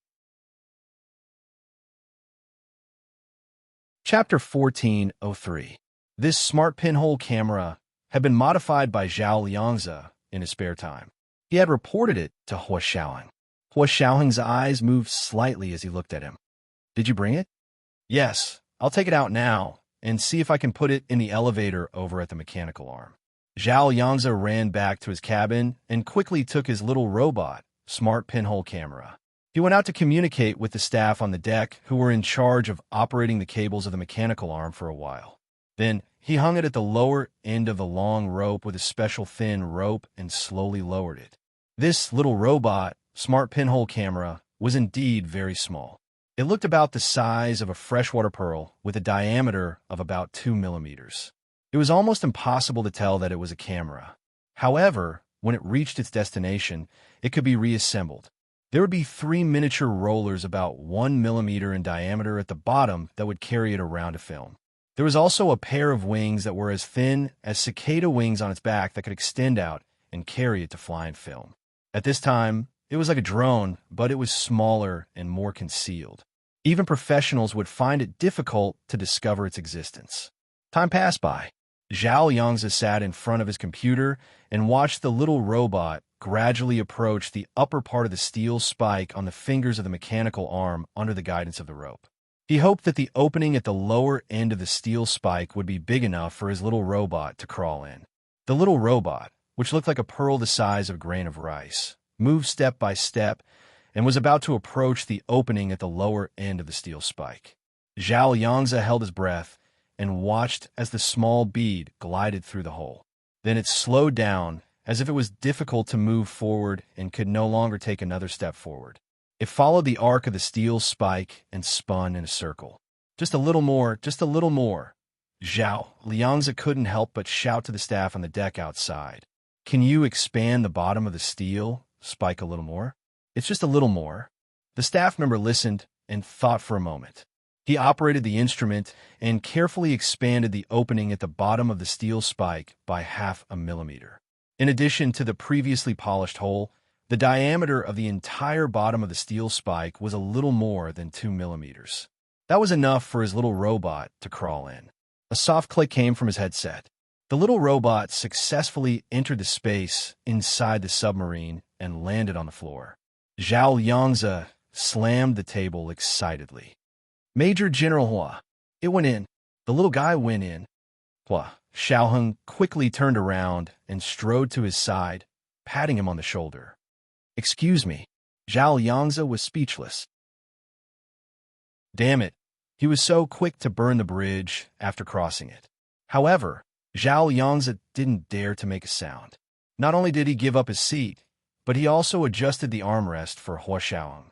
Chapter 1403. This smart pinhole camera had been modified by Zhao Liangzi in his spare time. He had reported it to Hua Xiaoheng. Hua Xiaoheng's eyes moved slightly as he looked at him. "Did you bring it?" "Yes, I'll take it out now and see if I can put it in the elevator over at the mechanical arm." Zhao Yangzi ran back to his cabin and quickly took his little robot, smart pinhole camera. He went out to communicate with the staff on the deck who were in charge of operating the cables of the mechanical arm for a while. Then he hung it at the lower end of the long rope with a special thin rope and slowly lowered it. This little robot, smart pinhole camera, was indeed very small. It looked about the size of a freshwater pearl with a diameter of about 2 millimeters. It was almost impossible to tell that it was a camera. However, when it reached its destination, it could be reassembled. There would be 3 miniature rollers about 1 millimeter in diameter at the bottom that would carry it around to film. There was also a pair of wings that were as thin as cicada wings on its back that could extend out and carry it to fly and film. At this time, it was like a drone, but it was smaller and more concealed. Even professionals would find it difficult to discover its existence. Time passed by. Zhao Yangzi sat in front of his computer and watched the little robot gradually approach the upper part of the steel spike on the fingers of the mechanical arm under the guidance of the rope. He hoped that the opening at the lower end of the steel spike would be big enough for his little robot to crawl in. The little robot, which looked like a pearl the size of a grain of rice, moved step by step and was about to approach the opening at the lower end of the steel spike. Zhao Yangzi held his breath and watched as the small bead glided through the hole. Then it slowed down as if it was difficult to move forward and could no longer take another step forward. It followed the arc of the steel spike and spun in a circle. "Just a little more, just a little more." Zhao Liangzi couldn't help but shout to the staff on the deck outside. Can you expand the bottom of the steel spike a little more? It's just a little more. The staff member listened and thought for a moment. He operated the instrument and carefully expanded the opening at the bottom of the steel spike by 0.5 millimeter. In addition to the previously polished hole, the diameter of the entire bottom of the steel spike was a little more than 2 millimeters. That was enough for his little robot to crawl in. A soft click came from his headset. The little robot successfully entered the space inside the submarine and landed on the floor. Zhao Yangzi slammed the table excitedly. Major General Hua. It went in. The little guy went in. Hua. Xiaoheng quickly turned around and strode to his side, patting him on the shoulder. Excuse me. Zhao Yangzi was speechless. Damn it. He was so quick to burn the bridge after crossing it. However, Zhao Yangzi didn't dare to make a sound. Not only did he give up his seat, but he also adjusted the armrest for Hua Xiaoheng.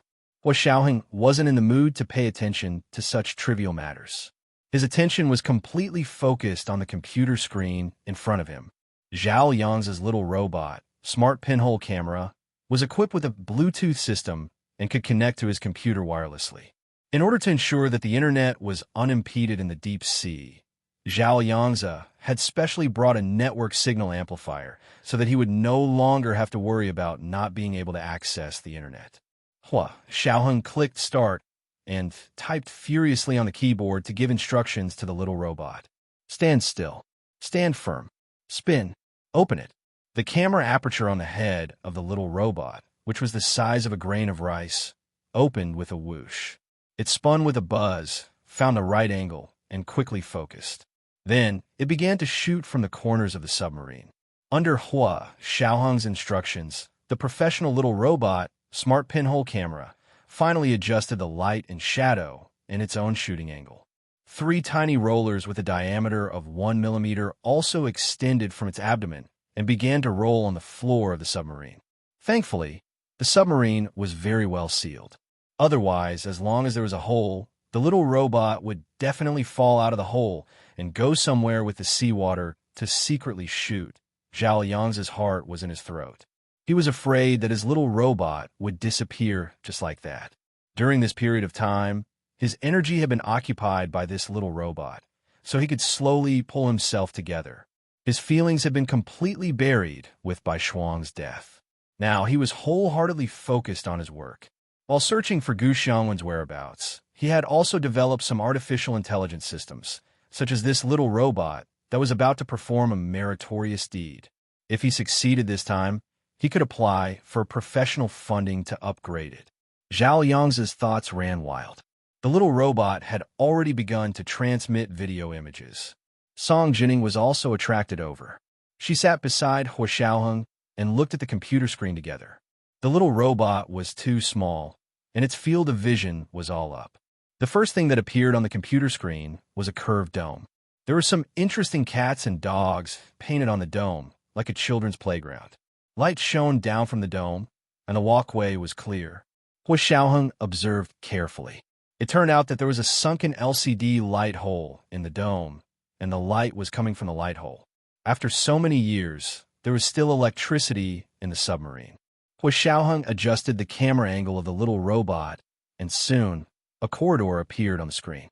Hua Xiaoheng wasn't in the mood to pay attention to such trivial matters. His attention was completely focused on the computer screen in front of him. Zhao Yangzi's little robot, smart pinhole camera, was equipped with a Bluetooth system and could connect to his computer wirelessly. In order to ensure that the internet was unimpeded in the deep sea, Zhao Yangzi had specially brought a network signal amplifier so that he would no longer have to worry about not being able to access the internet. Hua Xiaoheng clicked start and typed furiously on the keyboard to give instructions to the little robot. Stand still. Stand firm. Spin. Open it. The camera aperture on the head of the little robot, which was the size of a grain of rice, opened with a whoosh. It spun with a buzz, found the right angle, and quickly focused. Then, it began to shoot from the corners of the submarine. Under Hua Xiaoheng's instructions, the professional little robot, smart pinhole camera, finally adjusted the light and shadow in its own shooting angle. 3 tiny rollers with a diameter of 1 millimeter also extended from its abdomen and began to roll on the floor of the submarine. Thankfully, the submarine was very well sealed. Otherwise, as long as there was a hole, the little robot would definitely fall out of the hole and go somewhere with the seawater to secretly shoot. Zhao Yangzi's heart was in his throat. He was afraid that his little robot would disappear just like that. During this period of time, his energy had been occupied by this little robot, so he could slowly pull himself together. His feelings had been completely buried with Bai Shuang's death. Now he was wholeheartedly focused on his work. While searching for Gu Xiangwen's whereabouts, he had also developed some artificial intelligence systems, such as this little robot that was about to perform a meritorious deed. If he succeeded this time, he could apply for professional funding to upgrade it. Zhao Yangzi's thoughts ran wild. The little robot had already begun to transmit video images. Song Jining was also attracted over. She sat beside Hua Xiaoheng and looked at the computer screen together. The little robot was too small, and its field of vision was all up. The first thing that appeared on the computer screen was a curved dome. There were some interesting cats and dogs painted on the dome, like a children's playground. Light shone down from the dome, and the walkway was clear. Hua Xiaoheng observed carefully. It turned out that there was a sunken LCD light hole in the dome, and the light was coming from the light hole. After so many years, there was still electricity in the submarine. Hua Xiaoheng adjusted the camera angle of the little robot, and soon, a corridor appeared on the screen.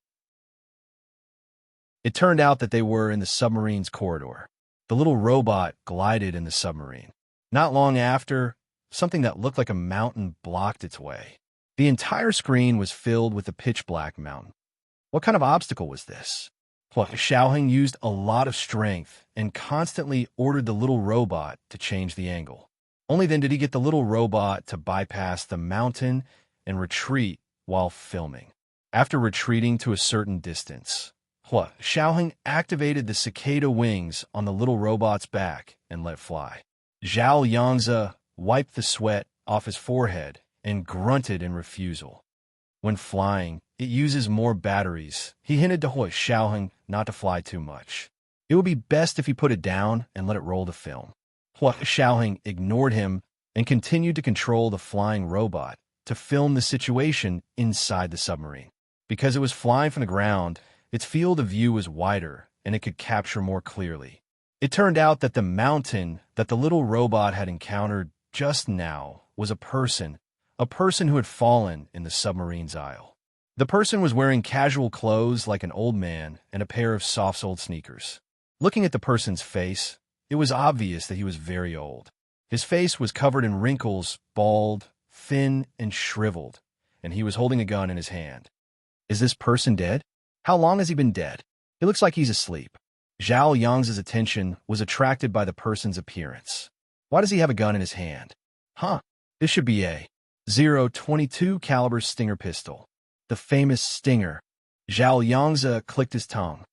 It turned out that they were in the submarine's corridor. The little robot glided in the submarine. Not long after, something that looked like a mountain blocked its way. The entire screen was filled with a pitch-black mountain. What kind of obstacle was this? Hua Xiaoheng used a lot of strength and constantly ordered the little robot to change the angle. Only then did he get the little robot to bypass the mountain and retreat while filming. After retreating to a certain distance, Hua Xiaoheng activated the cicada wings on the little robot's back and let fly. Zhao Yangzi wiped the sweat off his forehead and grunted in refusal. When flying, it uses more batteries. He hinted to Hua Xiaoheng not to fly too much. It would be best if he put it down and let it roll to film. Hua Xiaoheng ignored him and continued to control the flying robot to film the situation inside the submarine. Because it was flying from the ground, its field of view was wider and it could capture more clearly. It turned out that the mountain that the little robot had encountered just now was a person who had fallen in the submarine's aisle. The person was wearing casual clothes like an old man and a pair of soft-soled sneakers. Looking at the person's face, it was obvious that he was very old. His face was covered in wrinkles, bald, thin, and shriveled, and he was holding a gun in his hand. Is this person dead? How long has he been dead? It looks like he's asleep. Zhao Yang's attention was attracted by the person's appearance. Why does he have a gun in his hand? This should be a .22 caliber Stinger pistol. The famous Stinger. Zhao Yangza clicked his tongue.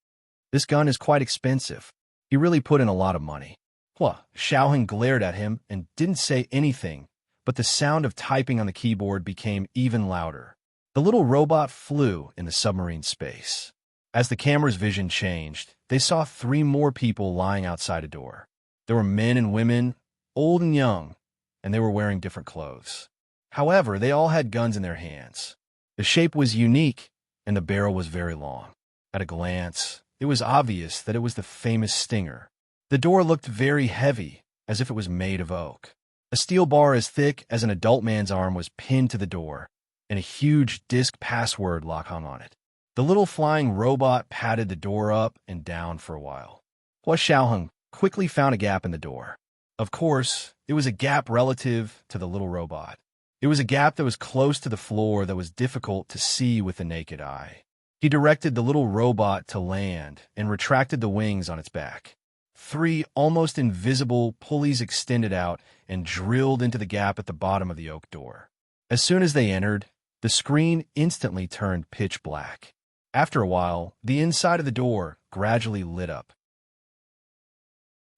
This gun is quite expensive. He really put in a lot of money. Xiaoheng glared at him and didn't say anything, but the sound of typing on the keyboard became even louder. The little robot flew in the submarine space. As the camera's vision changed, they saw 3 more people lying outside a door. There were men and women, old and young, and they were wearing different clothes. However, they all had guns in their hands. The shape was unique, and the barrel was very long. At a glance, it was obvious that it was the famous Stinger. The door looked very heavy, as if it was made of oak. A steel bar as thick as an adult man's arm was pinned to the door, and a huge disk password lock hung on it. The little flying robot patted the door up and down for a while. Hua Xiaoheng quickly found a gap in the door. Of course, it was a gap relative to the little robot. It was a gap that was close to the floor that was difficult to see with the naked eye. He directed the little robot to land and retracted the wings on its back. 3 almost invisible pulleys extended out and drilled into the gap at the bottom of the oak door. As soon as they entered, the screen instantly turned pitch black. After a while, the inside of the door gradually lit up.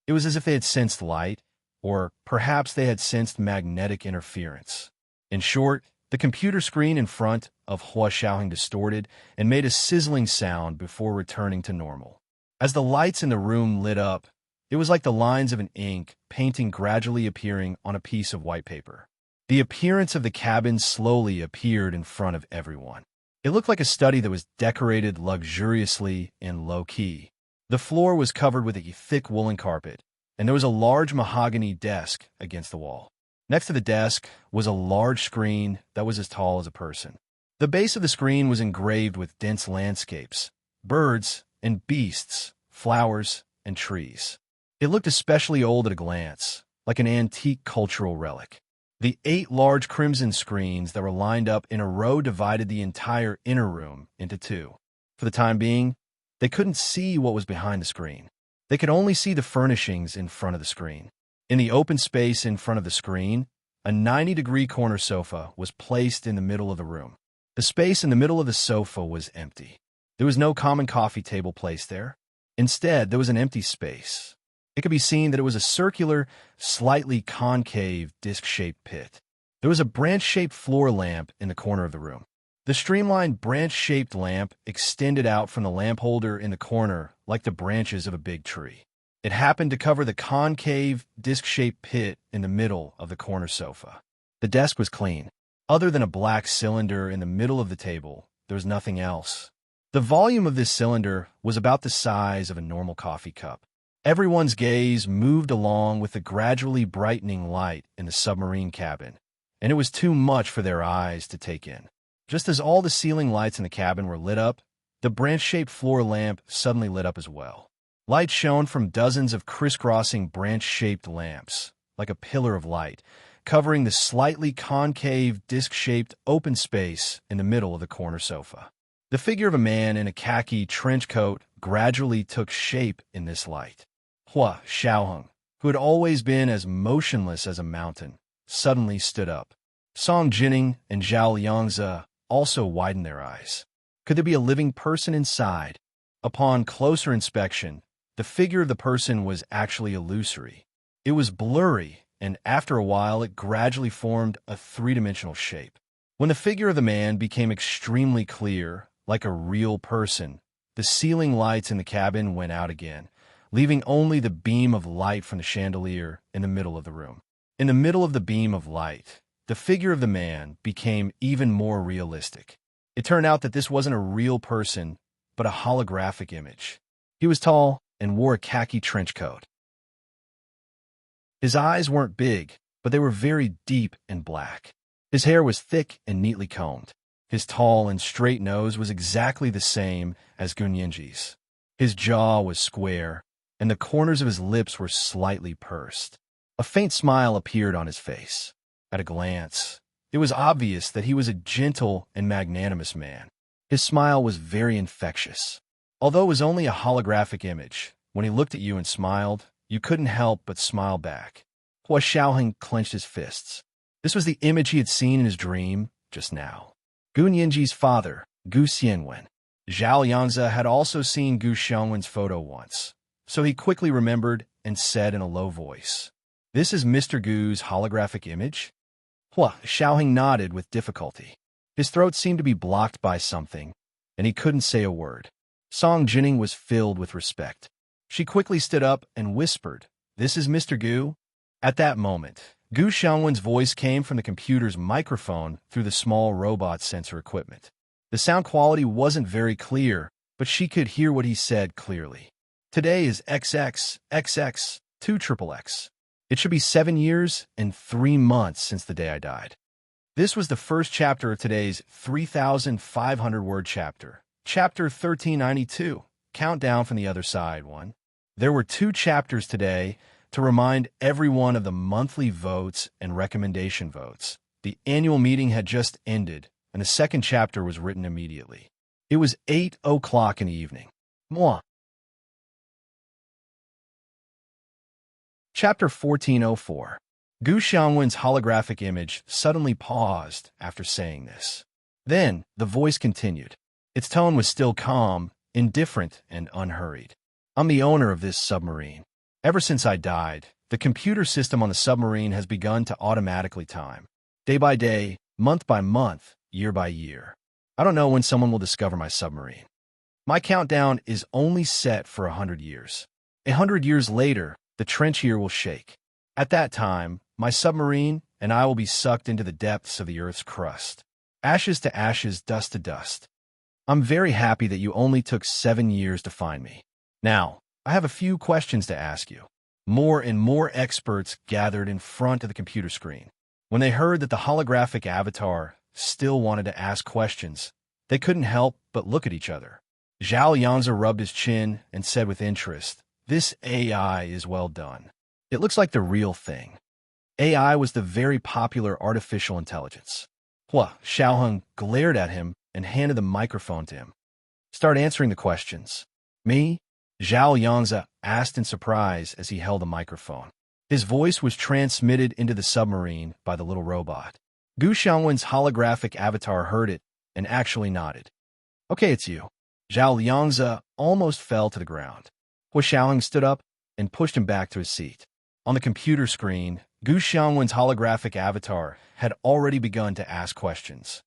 It was as if they had sensed light, or perhaps they had sensed magnetic interference. In short, the computer screen in front of Hua Xiaoheng distorted and made a sizzling sound before returning to normal. As the lights in the room lit up, it was like the lines of an ink painting gradually appearing on a piece of white paper. The appearance of the cabin slowly appeared in front of everyone. It looked like a study that was decorated luxuriously and low-key. The floor was covered with a thick woolen carpet, and there was a large mahogany desk against the wall. Next to the desk was a large screen that was as tall as a person. The base of the screen was engraved with dense landscapes, birds and beasts, flowers and trees. It looked especially old at a glance, like an antique cultural relic. The 8 large crimson screens that were lined up in a row divided the entire inner room into 2. For the time being, they couldn't see what was behind the screen. They could only see the furnishings in front of the screen. In the open space in front of the screen, a 90-degree corner sofa was placed in the middle of the room. The space in the middle of the sofa was empty. There was no common coffee table placed there. Instead, there was an empty space. It could be seen that it was a circular, slightly concave, disc-shaped pit. There was a branch-shaped floor lamp in the corner of the room. The streamlined branch-shaped lamp extended out from the lamp holder in the corner like the branches of a big tree. It happened to cover the concave, disc-shaped pit in the middle of the corner sofa. The desk was clean. Other than a black cylinder in the middle of the table, there was nothing else. The volume of this cylinder was about the size of a normal coffee cup. Everyone's gaze moved along with the gradually brightening light in the submarine cabin, and it was too much for their eyes to take in. Just as all the ceiling lights in the cabin were lit up, the branch-shaped floor lamp suddenly lit up as well. Light shone from dozens of crisscrossing branch-shaped lamps, like a pillar of light, covering the slightly concave, disc-shaped open space in the middle of the corner sofa. The figure of a man in a khaki trench coat gradually took shape in this light. Hua Xiaoheng, who had always been as motionless as a mountain, suddenly stood up. Song Jining and Zhao Yangze also widened their eyes. Could there be a living person inside? Upon closer inspection, the figure of the person was actually illusory. It was blurry, and after a while it gradually formed a 3-dimensional shape. When the figure of the man became extremely clear, like a real person, the ceiling lights in the cabin went out again, leaving only the beam of light from the chandelier in the middle of the room. In the middle of the beam of light, the figure of the man became even more realistic. It turned out that this wasn't a real person, but a holographic image. He was tall and wore a khaki trench coat. His eyes weren't big, but they were very deep and black. His hair was thick and neatly combed. His tall and straight nose was exactly the same as Gunyenji's. His jaw was square, and the corners of his lips were slightly pursed. A faint smile appeared on his face. At a glance, it was obvious that he was a gentle and magnanimous man. His smile was very infectious. Although it was only a holographic image, when he looked at you and smiled, you couldn't help but smile back. Hua Xiaoheng clenched his fists. This was the image he had seen in his dream just now. Gu Nianji's father, Gu Xianwen. Zhao Yangzi had also seen Gu Xianwen's photo once, so he quickly remembered and said in a low voice, "This is Mr. Gu's holographic image?" Hua Xiaoheng nodded with difficulty. His throat seemed to be blocked by something, and he couldn't say a word. Song Jining was filled with respect. She quickly stood up and whispered, "This is Mr. Gu?" At that moment, Gu Xianwen's voice came from the computer's microphone through the small robot sensor equipment. The sound quality wasn't very clear, but she could hear what he said clearly. "Today is XX 2XXX. It should be 7 years and 3 months since the day I died." This was the first chapter of today's 3,500-word chapter. Chapter 1392, Countdown from the Other Side 1. There were 2 chapters today to remind everyone of the monthly votes and recommendation votes. The annual meeting had just ended, and the second chapter was written immediately. It was 8 o'clock in the evening. Moi. Chapter 1404. Gu Xianwen's holographic image suddenly paused after saying this. Then, the voice continued. Its tone was still calm, indifferent, and unhurried. "I'm the owner of this submarine. Ever since I died, the computer system on the submarine has begun to automatically time. Day by day, month by month, year by year. I don't know when someone will discover my submarine. My countdown is only set for 100 years. 100 years later, the trench here will shake. At that time, my submarine and I will be sucked into the depths of the Earth's crust. Ashes to ashes, dust to dust. I'm very happy that you only took 7 years to find me. Now, I have a few questions to ask you." More and more experts gathered in front of the computer screen. When they heard that the holographic avatar still wanted to ask questions, they couldn't help but look at each other. Zhao Yangzi rubbed his chin and said with interest, "This AI is well done. It looks like the real thing." AI was the very popular artificial intelligence. Hua Xiaoheng glared at him and handed the microphone to him. "Start answering the questions." "Me?" Zhao Yangzi asked in surprise as he held the microphone. His voice was transmitted into the submarine by the little robot. Gu Xianwen's holographic avatar heard it and actually nodded. "Okay, it's you." Zhao Yangzi almost fell to the ground. Hua Xiaoheng stood up and pushed him back to his seat. On the computer screen, Gu Xianwen's holographic avatar had already begun to ask questions.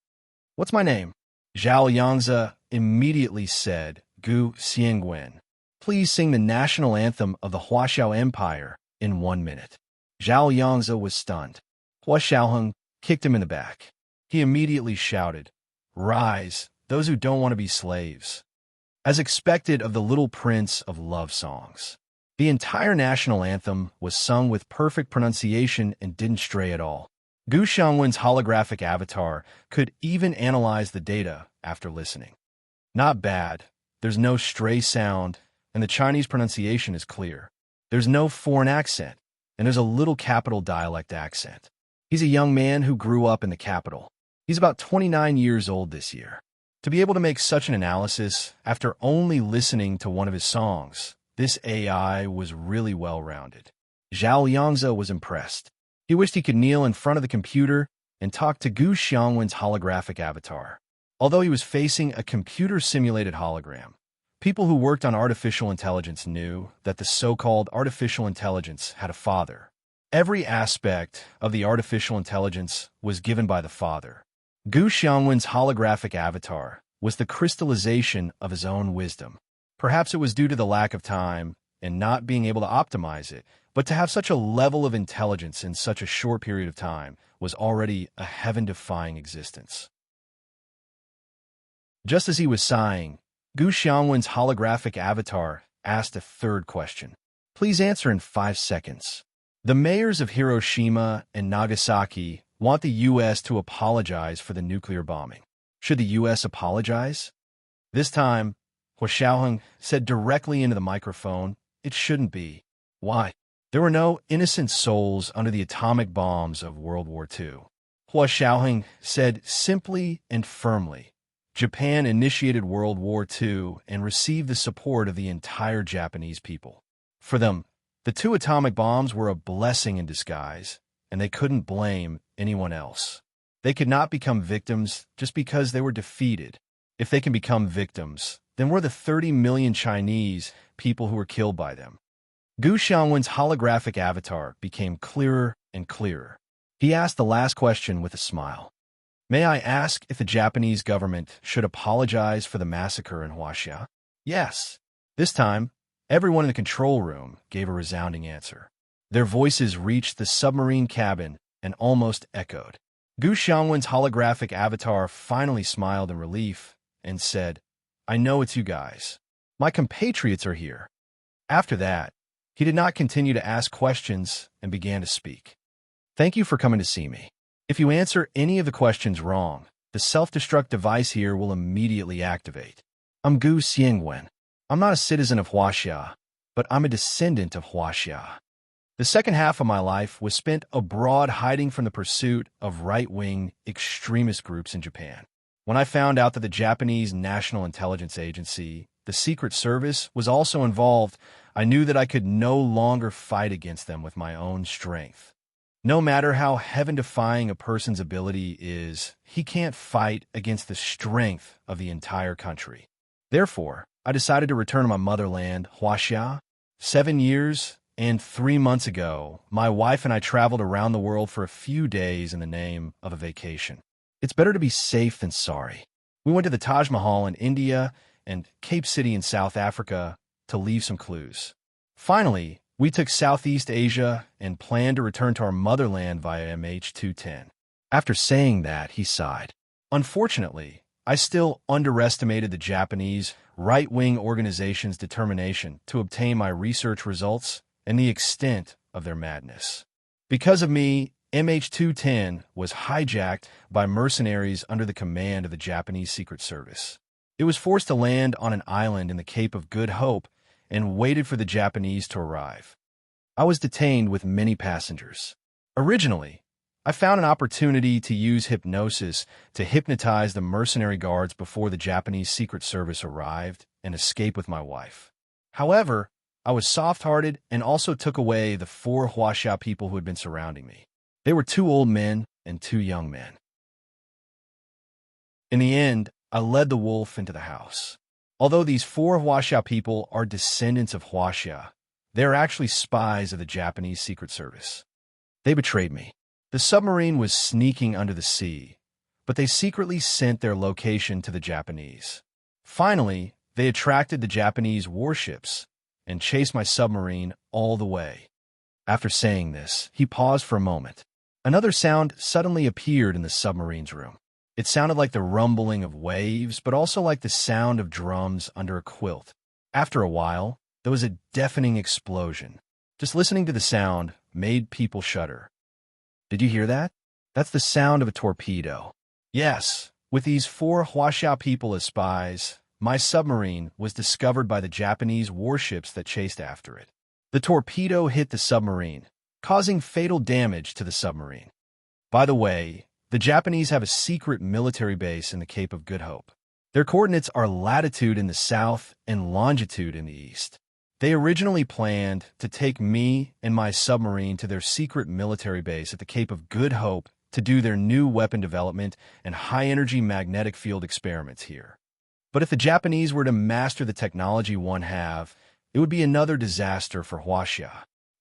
"What's my name?" Zhao Yangzi immediately said, "Gu Xiangwen. Please sing the national anthem of the Huaxiao Empire in 1 minute." Zhao Yangzi was stunned. Hua Xiaoheng kicked him in the back. He immediately shouted, "Rise, those who don't want to be slaves." As expected of the little prince of love songs, the entire national anthem was sung with perfect pronunciation and didn't stray at all. Gu Xianwen's holographic avatar could even analyze the data after listening. Not bad. There's no stray sound, and the Chinese pronunciation is clear. There's no foreign accent, and there's a little capital dialect accent. He's a young man who grew up in the capital. He's about 29 years old this year. To be able to make such an analysis after only listening to one of his songs, this AI was really well-rounded. Zhao Yangzi was impressed. He wished he could kneel in front of the computer and talk to Gu Xianwen's holographic avatar. Although he was facing a computer-simulated hologram, people who worked on artificial intelligence knew that the so-called artificial intelligence had a father. Every aspect of the artificial intelligence was given by the father. Gu Xianwen's holographic avatar was the crystallization of his own wisdom. Perhaps it was due to the lack of time and not being able to optimize it, but to have such a level of intelligence in such a short period of time was already a heaven-defying existence. Just as he was sighing, Gu Xianwen's holographic avatar asked a third question. "Please answer in 5 seconds." The mayors of Hiroshima and Nagasaki want the U.S. to apologize for the nuclear bombing. Should the U.S. apologize? This time, Hua Xiaoheng said directly into the microphone, it shouldn't be. Why? There were no innocent souls under the atomic bombs of World War II. Hua Xiaoheng said simply and firmly, Japan initiated World War II and received the support of the entire Japanese people. For them, the 2 atomic bombs were a blessing in disguise, and they couldn't blame anyone else. They could not become victims just because they were defeated. If they can become victims, then we're the 30 million Chinese people who were killed by them. Gu Xiangwen's holographic avatar became clearer and clearer. He asked the last question with a smile. May I ask if the Japanese government should apologize for the massacre in Huaxia? Yes. This time, everyone in the control room gave a resounding answer. Their voices reached the submarine cabin and almost echoed. Gu Xiangwen's holographic avatar finally smiled in relief and said, I know it's you guys. My compatriots are here. After that, he did not continue to ask questions and began to speak. Thank you for coming to see me. If you answer any of the questions wrong, the self-destruct device here will immediately activate. I'm Gu Xiangwen. I'm not a citizen of Huaxia, but I'm a descendant of Huaxia. The second half of my life was spent abroad hiding from the pursuit of right-wing extremist groups in Japan. When I found out that the Japanese National Intelligence Agency, the Secret Service, was also involved, I knew that I could no longer fight against them with my own strength. No matter how heaven-defying a person's ability is, he can't fight against the strength of the entire country. Therefore, I decided to return to my motherland, Huaxia. 7 years and 3 months ago, my wife and I traveled around the world for a few days in the name of a vacation. It's better to be safe than sorry. We went to the Taj Mahal in India and Cape City in South Africa to leave some clues. Finally, we took Southeast Asia and planned to return to our motherland via MH210. After saying that, he sighed. Unfortunately, I still underestimated the Japanese right-wing organization's determination to obtain my research results and the extent of their madness. Because of me, MH210 was hijacked by mercenaries under the command of the Japanese Secret Service. It was forced to land on an island in the Cape of Good Hope and waited for the Japanese to arrive. I was detained with many passengers. Originally, I found an opportunity to use hypnosis to hypnotize the mercenary guards before the Japanese Secret Service arrived and escape with my wife. However, I was soft-hearted and also took away the 4 Huaxia people who had been surrounding me. They were 2 old men and 2 young men. In the end, I led the wolf into the house. Although these 4 Huaxia people are descendants of Huaxia, they are actually spies of the Japanese Secret Service. They betrayed me. The submarine was sneaking under the sea, but they secretly sent their location to the Japanese. Finally, they attracted the Japanese warships and chased my submarine all the way. After saying this, he paused for a moment. Another sound suddenly appeared in the submarine's room. It sounded like the rumbling of waves, but also like the sound of drums under a quilt. After a while, there was a deafening explosion. Just listening to the sound made people shudder. Did you hear that? That's the sound of a torpedo. Yes, with these 4 Huaxia people as spies, my submarine was discovered by the Japanese warships that chased after it. The torpedo hit the submarine, causing fatal damage to the submarine. By the way, the Japanese have a secret military base in the Cape of Good Hope. Their coordinates are latitude in the south and longitude in the east. They originally planned to take me and my submarine to their secret military base at the Cape of Good Hope to do their new weapon development and high-energy magnetic field experiments here. But if the Japanese were to master the technology one have, it would be another disaster for Huaxia.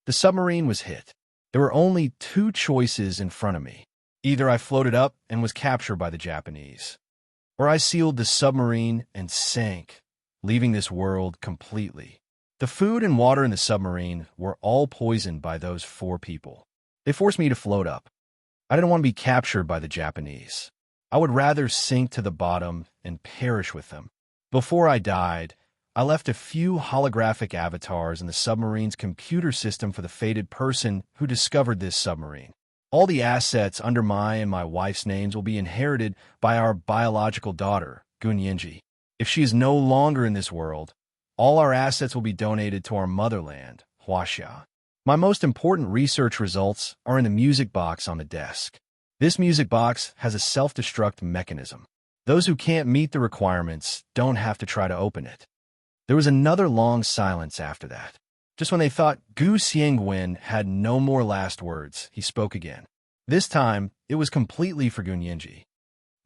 The submarine was hit. There were only 2 choices in front of me. Either I floated up and was captured by the Japanese, or I sealed the submarine and sank, leaving this world completely. The food and water in the submarine were all poisoned by those 4 people. They forced me to float up. I didn't want to be captured by the Japanese. I would rather sink to the bottom and perish with them. Before I died, I left a few holographic avatars in the submarine's computer system for the fated person who discovered this submarine. All the assets under my and my wife's names will be inherited by our biological daughter, Gunyinji. If she is no longer in this world, all our assets will be donated to our motherland, Huaxia. My most important research results are in the music box on the desk. This music box has a self-destruct mechanism. Those who can't meet the requirements don't have to try to open it. There was another long silence after that. Just when they thought Gu Xiangwen had no more last words, he spoke again. This time, it was completely for Gunyinji.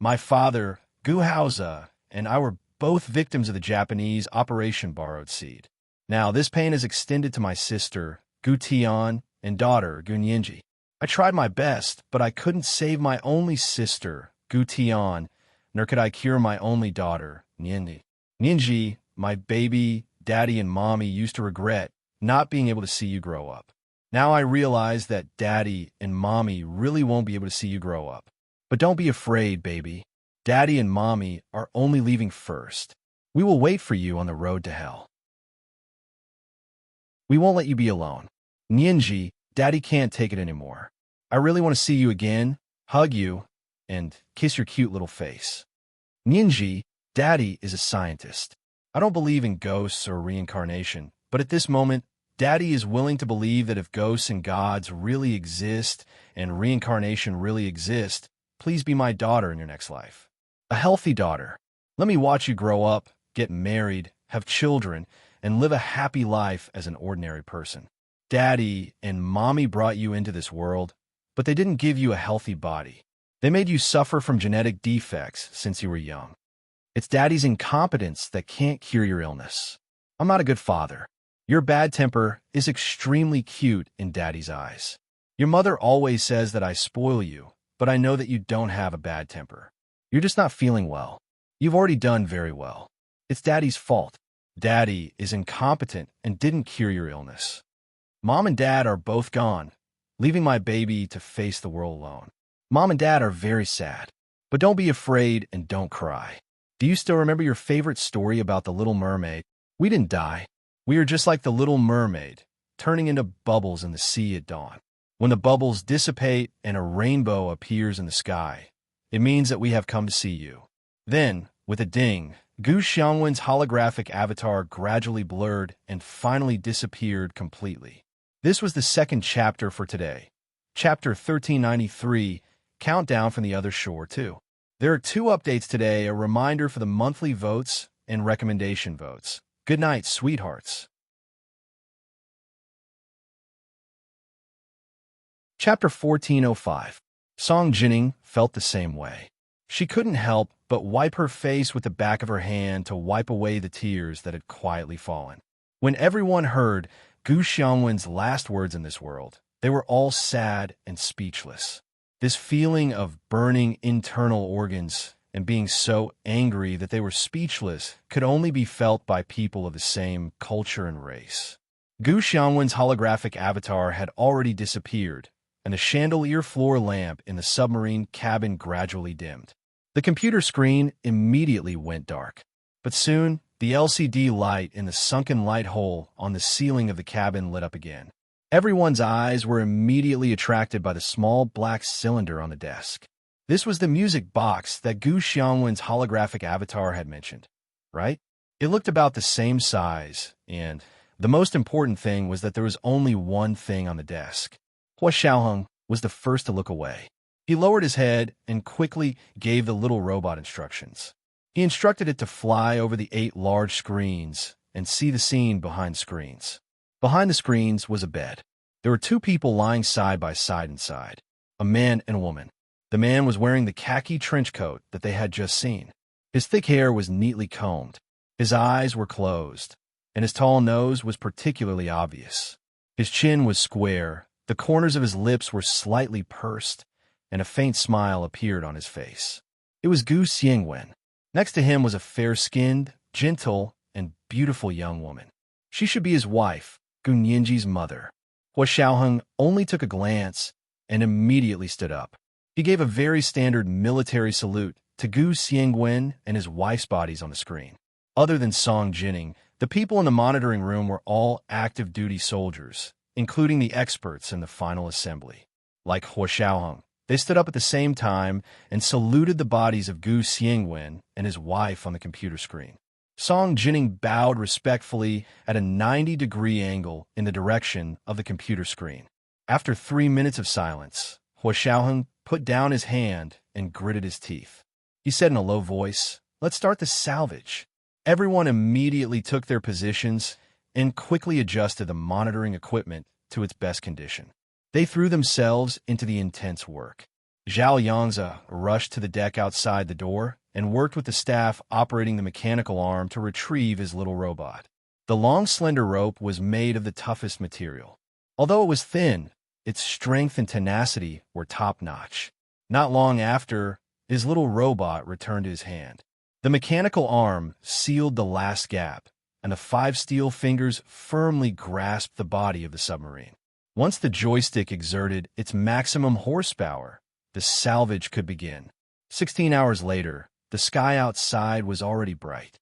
My father, Gu Haoza, and I were both victims of the Japanese Operation Borrowed Seed. Now, this pain is extended to my sister, Gu Tian, and daughter, Gunyinji. I tried my best, but I couldn't save my only sister, Gu Tian, nor could I cure my only daughter, Nianji. Nianji, my baby, daddy, and mommy used to regret not being able to see you grow up. Now I realize that daddy and mommy really won't be able to see you grow up. But don't be afraid, baby. Daddy and mommy are only leaving first. We will wait for you on the road to hell. We won't let you be alone. Nianji, daddy can't take it anymore. I really want to see you again, hug you, and kiss your cute little face. Nianji, daddy is a scientist. I don't believe in ghosts or reincarnation, but at this moment, daddy is willing to believe that if ghosts and gods really exist and reincarnation really exist, please be my daughter in your next life. A healthy daughter. Let me watch you grow up, get married, have children, and live a happy life as an ordinary person. Daddy and mommy brought you into this world, but they didn't give you a healthy body. They made you suffer from genetic defects since you were young. It's daddy's incompetence that can't cure your illness. I'm not a good father. Your bad temper is extremely cute in daddy's eyes. Your mother always says that I spoil you, but I know that you don't have a bad temper. You're just not feeling well. You've already done very well. It's daddy's fault. Daddy is incompetent and didn't cure your illness. Mom and dad are both gone, leaving my baby to face the world alone. Mom and dad are very sad, but don't be afraid and don't cry. Do you still remember your favorite story about the Little Mermaid? We didn't die. We are just like the Little Mermaid, turning into bubbles in the sea at dawn. When the bubbles dissipate and a rainbow appears in the sky, it means that we have come to see you. Then, with a ding, Gu Xiangwen's holographic avatar gradually blurred and finally disappeared completely. This was the second chapter for today. Chapter 1393, Countdown from the Other Shore 2. There are 2 updates today, a reminder for the monthly votes and recommendation votes. Good night, sweethearts. Chapter 1405. Song Jining felt the same way. She couldn't help but wipe her face with the back of her hand to wipe away the tears that had quietly fallen. When everyone heard Gu Xiangwen's last words in this world, they were all sad and speechless. This feeling of burning internal organs and being so angry that they were speechless could only be felt by people of the same culture and race. Gu Xiangwen's holographic avatar had already disappeared, and the chandelier floor lamp in the submarine cabin gradually dimmed. The computer screen immediately went dark, but soon the LCD light in the sunken light hole on the ceiling of the cabin lit up again. Everyone's eyes were immediately attracted by the small black cylinder on the desk. This was the music box that Gu Xiangwen's holographic avatar had mentioned, right? It looked about the same size, and the most important thing was that there was only one thing on the desk. Hua Xiaoheng was the first to look away. He lowered his head and quickly gave the little robot instructions. He instructed it to fly over the 8 large screens and see the scene behind screens. Behind the screens was a bed. There were 2 people lying side by side inside, a man and a woman. The man was wearing the khaki trench coat that they had just seen. His thick hair was neatly combed. His eyes were closed, and his tall nose was particularly obvious. His chin was square, the corners of his lips were slightly pursed, and a faint smile appeared on his face. It was Gu Xiangwen. Next to him was a fair-skinned, gentle, and beautiful young woman. She should be his wife, Gu Nianji's mother. Hua Xiaoheng only took a glance and immediately stood up. He gave a very standard military salute to Gu Xiangwen and his wife's bodies on the screen. Other than Song Jining, The people in the monitoring room were all active-duty soldiers, including the experts in the final assembly. Like Hua Xiaoheng, they stood up at the same time and saluted the bodies of Gu Xiangwen and his wife on the computer screen. Song Jining bowed respectfully at a 90-degree angle in the direction of the computer screen. After 3 minutes of silence, Hua Xiaoheng put down his hand and gritted his teeth. He said in a low voice, "Let's start the salvage." Everyone immediately took their positions and quickly adjusted the monitoring equipment to its best condition. They threw themselves into the intense work. Zhao Yangzi rushed to the deck outside the door and worked with the staff operating the mechanical arm to retrieve his little robot. The long, slender rope was made of the toughest material. Although it was thin, its strength and tenacity were top-notch. Not long after, his little robot returned to his hand. The mechanical arm sealed the last gap, and the 5 steel fingers firmly grasped the body of the submarine. Once the joystick exerted its maximum horsepower, the salvage could begin. 16 hours later, the sky outside was already bright.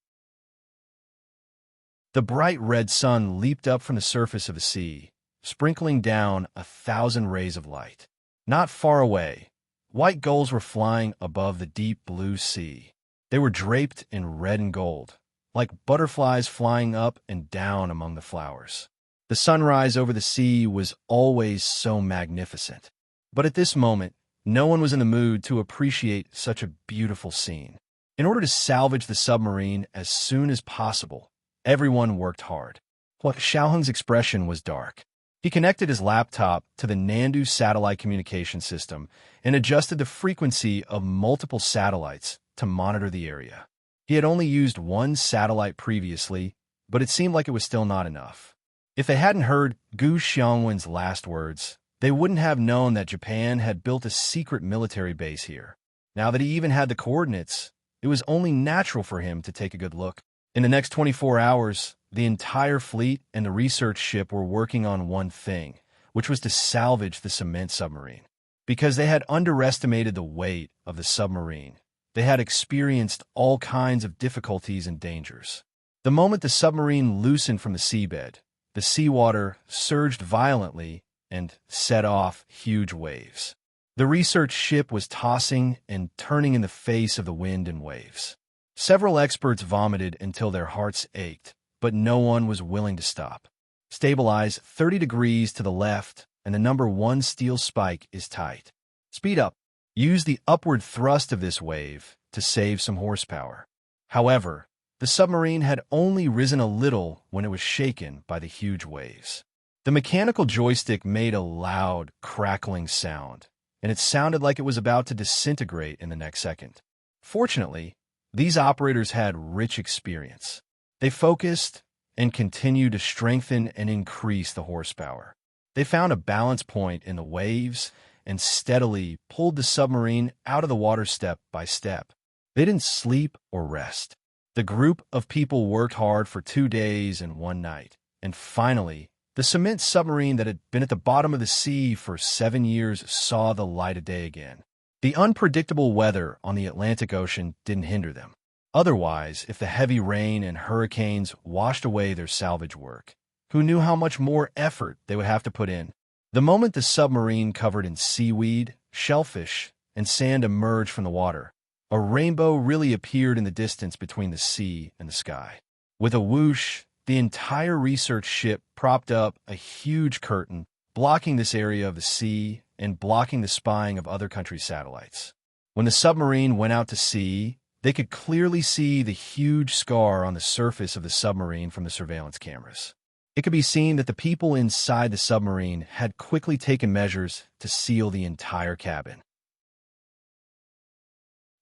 The bright red sun leaped up from the surface of the sea, sprinkling down 1,000 rays of light. Not far away, white gulls were flying above the deep blue sea. They were draped in red and gold, like butterflies flying up and down among the flowers. The sunrise over the sea was always so magnificent. But at this moment, no one was in the mood to appreciate such a beautiful scene. In order to salvage the submarine as soon as possible, everyone worked hard. Hua Xiaoheng's expression was dark. He connected his laptop to the Nandu satellite communication system and adjusted the frequency of multiple satellites to monitor the area. He had only used one satellite previously, but it seemed like it was still not enough. If they hadn't heard Gu Xiangwen's last words, they wouldn't have known that Japan had built a secret military base here. Now that he even had the coordinates, it was only natural for him to take a good look. In the next 24 hours, the entire fleet and the research ship were working on one thing, which was to salvage the cement submarine. Because they had underestimated the weight of the submarine, they had experienced all kinds of difficulties and dangers. The moment the submarine loosened from the seabed, the seawater surged violently and set off huge waves. The research ship was tossing and turning in the face of the wind and waves. Several experts vomited until their hearts ached, but no one was willing to stop. Stabilize 30 degrees to the left, and the number 1 steel spike is tight. Speed up. Use the upward thrust of this wave to save some horsepower. However, the submarine had only risen a little when it was shaken by the huge waves. The mechanical joystick made a loud, crackling sound, and it sounded like it was about to disintegrate in the next second. Fortunately, these operators had rich experience. They focused and continued to strengthen and increase the horsepower. They found a balance point in the waves and steadily pulled the submarine out of the water step by step. They didn't sleep or rest. The group of people worked hard for 2 days and 1 night, and finally, the cement submarine that had been at the bottom of the sea for 7 years saw the light of day again. The unpredictable weather on the Atlantic Ocean didn't hinder them. Otherwise, if the heavy rain and hurricanes washed away their salvage work, who knew how much more effort they would have to put in? The moment the submarine covered in seaweed, shellfish, and sand emerged from the water, a rainbow really appeared in the distance between the sea and the sky. With a whoosh, the entire research ship propped up a huge curtain, blocking this area of the sea and blocking the spying of other countries' satellites. When the submarine went out to sea, they could clearly see the huge scar on the surface of the submarine from the surveillance cameras. It could be seen that the people inside the submarine had quickly taken measures to seal the entire cabin.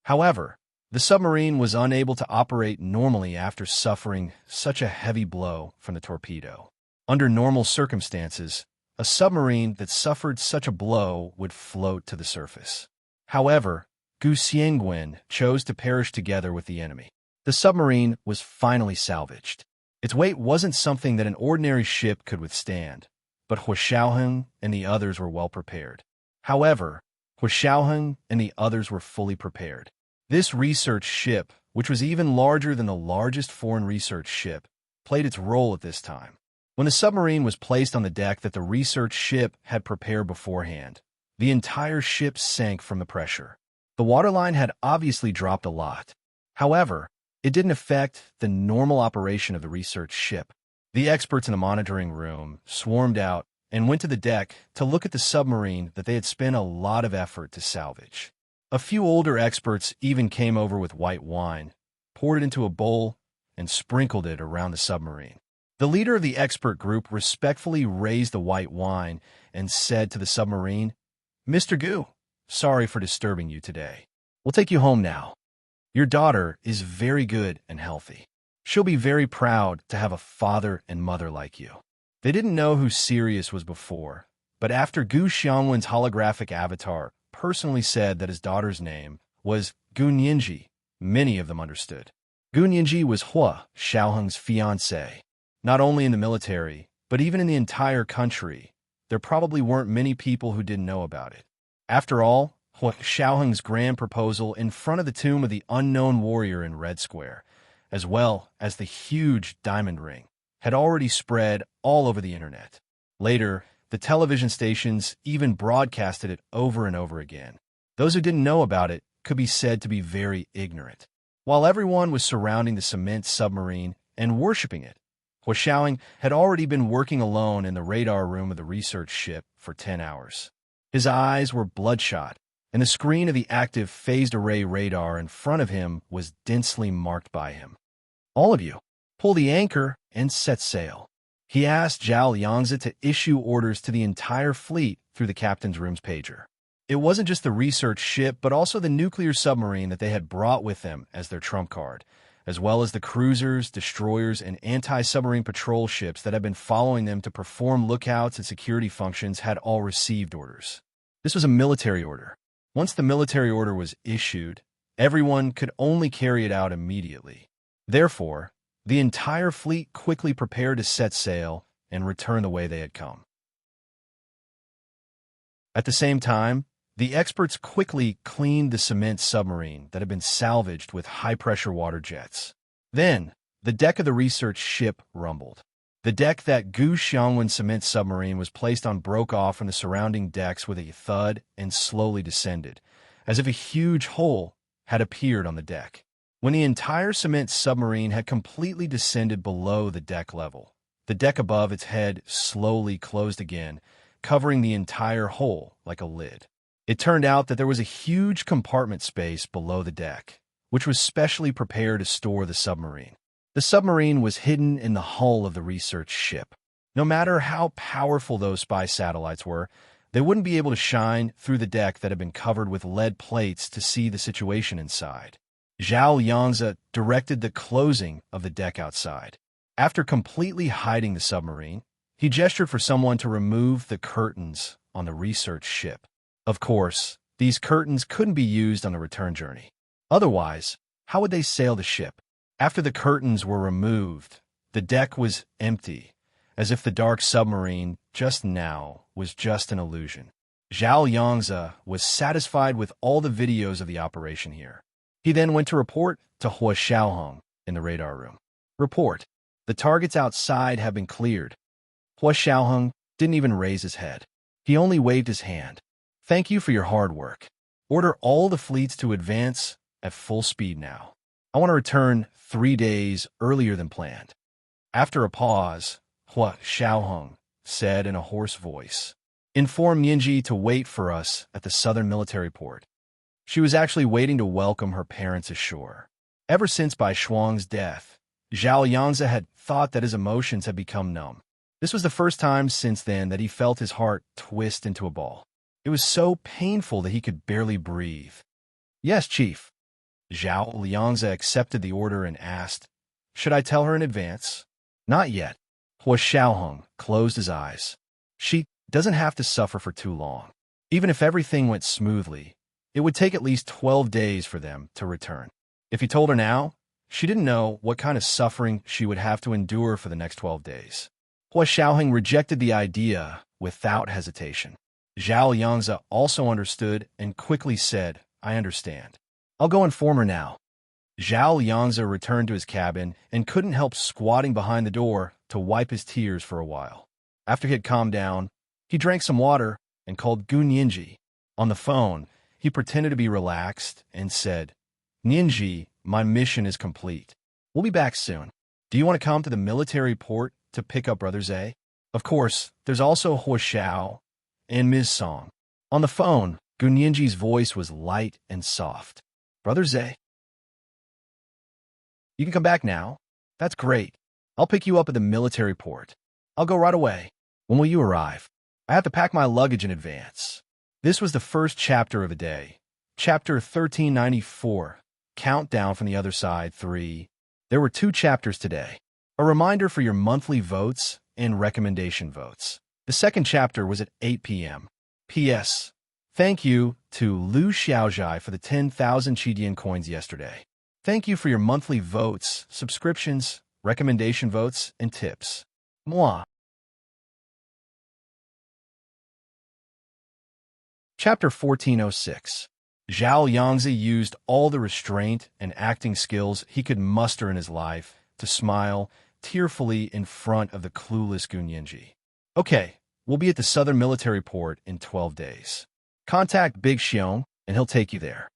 However, the submarine was unable to operate normally after suffering such a heavy blow from the torpedo. Under normal circumstances, a submarine that suffered such a blow would float to the surface. However, Gu Xiangwen chose to perish together with the enemy. The submarine was finally salvaged. Its weight wasn't something that an ordinary ship could withstand, but Hua Xiaoheng and the others were well prepared. However, Hua Xiaoheng and the others were fully prepared. This research ship, which was even larger than the largest foreign research ship, played its role at this time. When the submarine was placed on the deck that the research ship had prepared beforehand, the entire ship sank from the pressure. The waterline had obviously dropped a lot. However, it didn't affect the normal operation of the research ship. The experts in the monitoring room swarmed out and went to the deck to look at the submarine that they had spent a lot of effort to salvage. A few older experts even came over with white wine, poured it into a bowl, and sprinkled it around the submarine. The leader of the expert group respectfully raised the white wine and said to the submarine, "Mr. Gu, sorry for disturbing you today. We'll take you home now. Your daughter is very good and healthy. She'll be very proud to have a father and mother like you." They didn't know who Sirius was before, but after Gu Xiangwen's holographic avatar personally said that his daughter's name was Gu Nianji, many of them understood. Gu Nianji was Hua Xiaoheng's fiancée. Not only in the military, but even in the entire country, there probably weren't many people who didn't know about it. After all, Hua Xiaoheng's grand proposal in front of the tomb of the unknown warrior in Red Square, as well as the huge diamond ring, had already spread all over the internet. Later, the television stations even broadcasted it over and over again. Those who didn't know about it could be said to be very ignorant. While everyone was surrounding the cement submarine and worshipping it, Hua Xiaoheng had already been working alone in the radar room of the research ship for 10 hours. His eyes were bloodshot, and the screen of the active phased array radar in front of him was densely marked by him. "All of you, pull the anchor and set sail." He asked Zhao Yangzi to issue orders to the entire fleet through the captain's room's pager. It wasn't just the research ship, but also the nuclear submarine that they had brought with them as their trump card, as well as the cruisers, destroyers, and anti-submarine patrol ships that had been following them to perform lookouts and security functions had all received orders. This was a military order. Once the military order was issued, everyone could only carry it out immediately. Therefore, the entire fleet quickly prepared to set sail and return the way they had come. At the same time, the experts quickly cleaned the cement submarine that had been salvaged with high-pressure water jets. Then, the deck of the research ship rumbled. The deck that Gu Xiangwen's cement submarine was placed on broke off from the surrounding decks with a thud and slowly descended, as if a huge hole had appeared on the deck. When the entire cement submarine had completely descended below the deck level, the deck above its head slowly closed again, covering the entire hole like a lid. It turned out that there was a huge compartment space below the deck, which was specially prepared to store the submarine. The submarine was hidden in the hull of the research ship. No matter how powerful those spy satellites were, they wouldn't be able to shine through the deck that had been covered with lead plates to see the situation inside. Zhao Yangzi directed the closing of the deck outside. After completely hiding the submarine, he gestured for someone to remove the curtains on the research ship. Of course, these curtains couldn't be used on the return journey. Otherwise, how would they sail the ship? After the curtains were removed, the deck was empty, as if the dark submarine just now was just an illusion. Zhao Yangzi was satisfied with all the videos of the operation here. He then went to report to Hua Xiaoheng in the radar room. "Report. The targets outside have been cleared." Hua Xiaoheng didn't even raise his head. He only waved his hand. "Thank you for your hard work. Order all the fleets to advance at full speed now. I want to return 3 days earlier than planned." After a pause, Hua Xiaoheng said in a hoarse voice, "Inform Nianji to wait for us at the southern military port." She was actually waiting to welcome her parents ashore. Ever since Bai Shuang's death, Zhao Yangzi had thought that his emotions had become numb. This was the first time since then that he felt his heart twist into a ball. It was so painful that he could barely breathe. "Yes, Chief." Zhao Yangzi accepted the order and asked, "Should I tell her in advance?" "Not yet." Hua Xiaoheng closed his eyes. She doesn't have to suffer for too long. Even if everything went smoothly, it would take at least 12 days for them to return. If he told her now, she didn't know what kind of suffering she would have to endure for the next 12 days. Hua Xiaoheng rejected the idea without hesitation. Zhao Yangzi also understood and quickly said, "I understand. I'll go inform her now." Zhao Yangzi returned to his cabin and couldn't help squatting behind the door to wipe his tears for a while. After he had calmed down, he drank some water and called Gu Nianji. On the phone, he pretended to be relaxed and said, "Nianji, my mission is complete. We'll be back soon. Do you want to come to the military port to pick up Brother Zhe? Of course, there's also Huo Xiao and Ms. Song." On the phone, Gu Nianji's voice was light and soft. "Brother Zhe, you can come back now? That's great. I'll pick you up at the military port. I'll go right away. When will you arrive? I have to pack my luggage in advance." This was the first chapter of the day. Chapter 1394, Countdown from the Other Side 3. There were 2 chapters today. A reminder for your monthly votes and recommendation votes. The second chapter was at 8 p.m. P.S. Thank you to Lu Xiaozhai for the 10,000 Qidian coins yesterday. Thank you for your monthly votes, subscriptions, recommendation votes, and tips. Moi. Chapter 1406. Zhao Yangzi used all the restraint and acting skills he could muster in his life to smile tearfully in front of the clueless Gu Nianji. "Okay, we'll be at the southern military port in 12 days. Contact Big Xiong, and he'll take you there."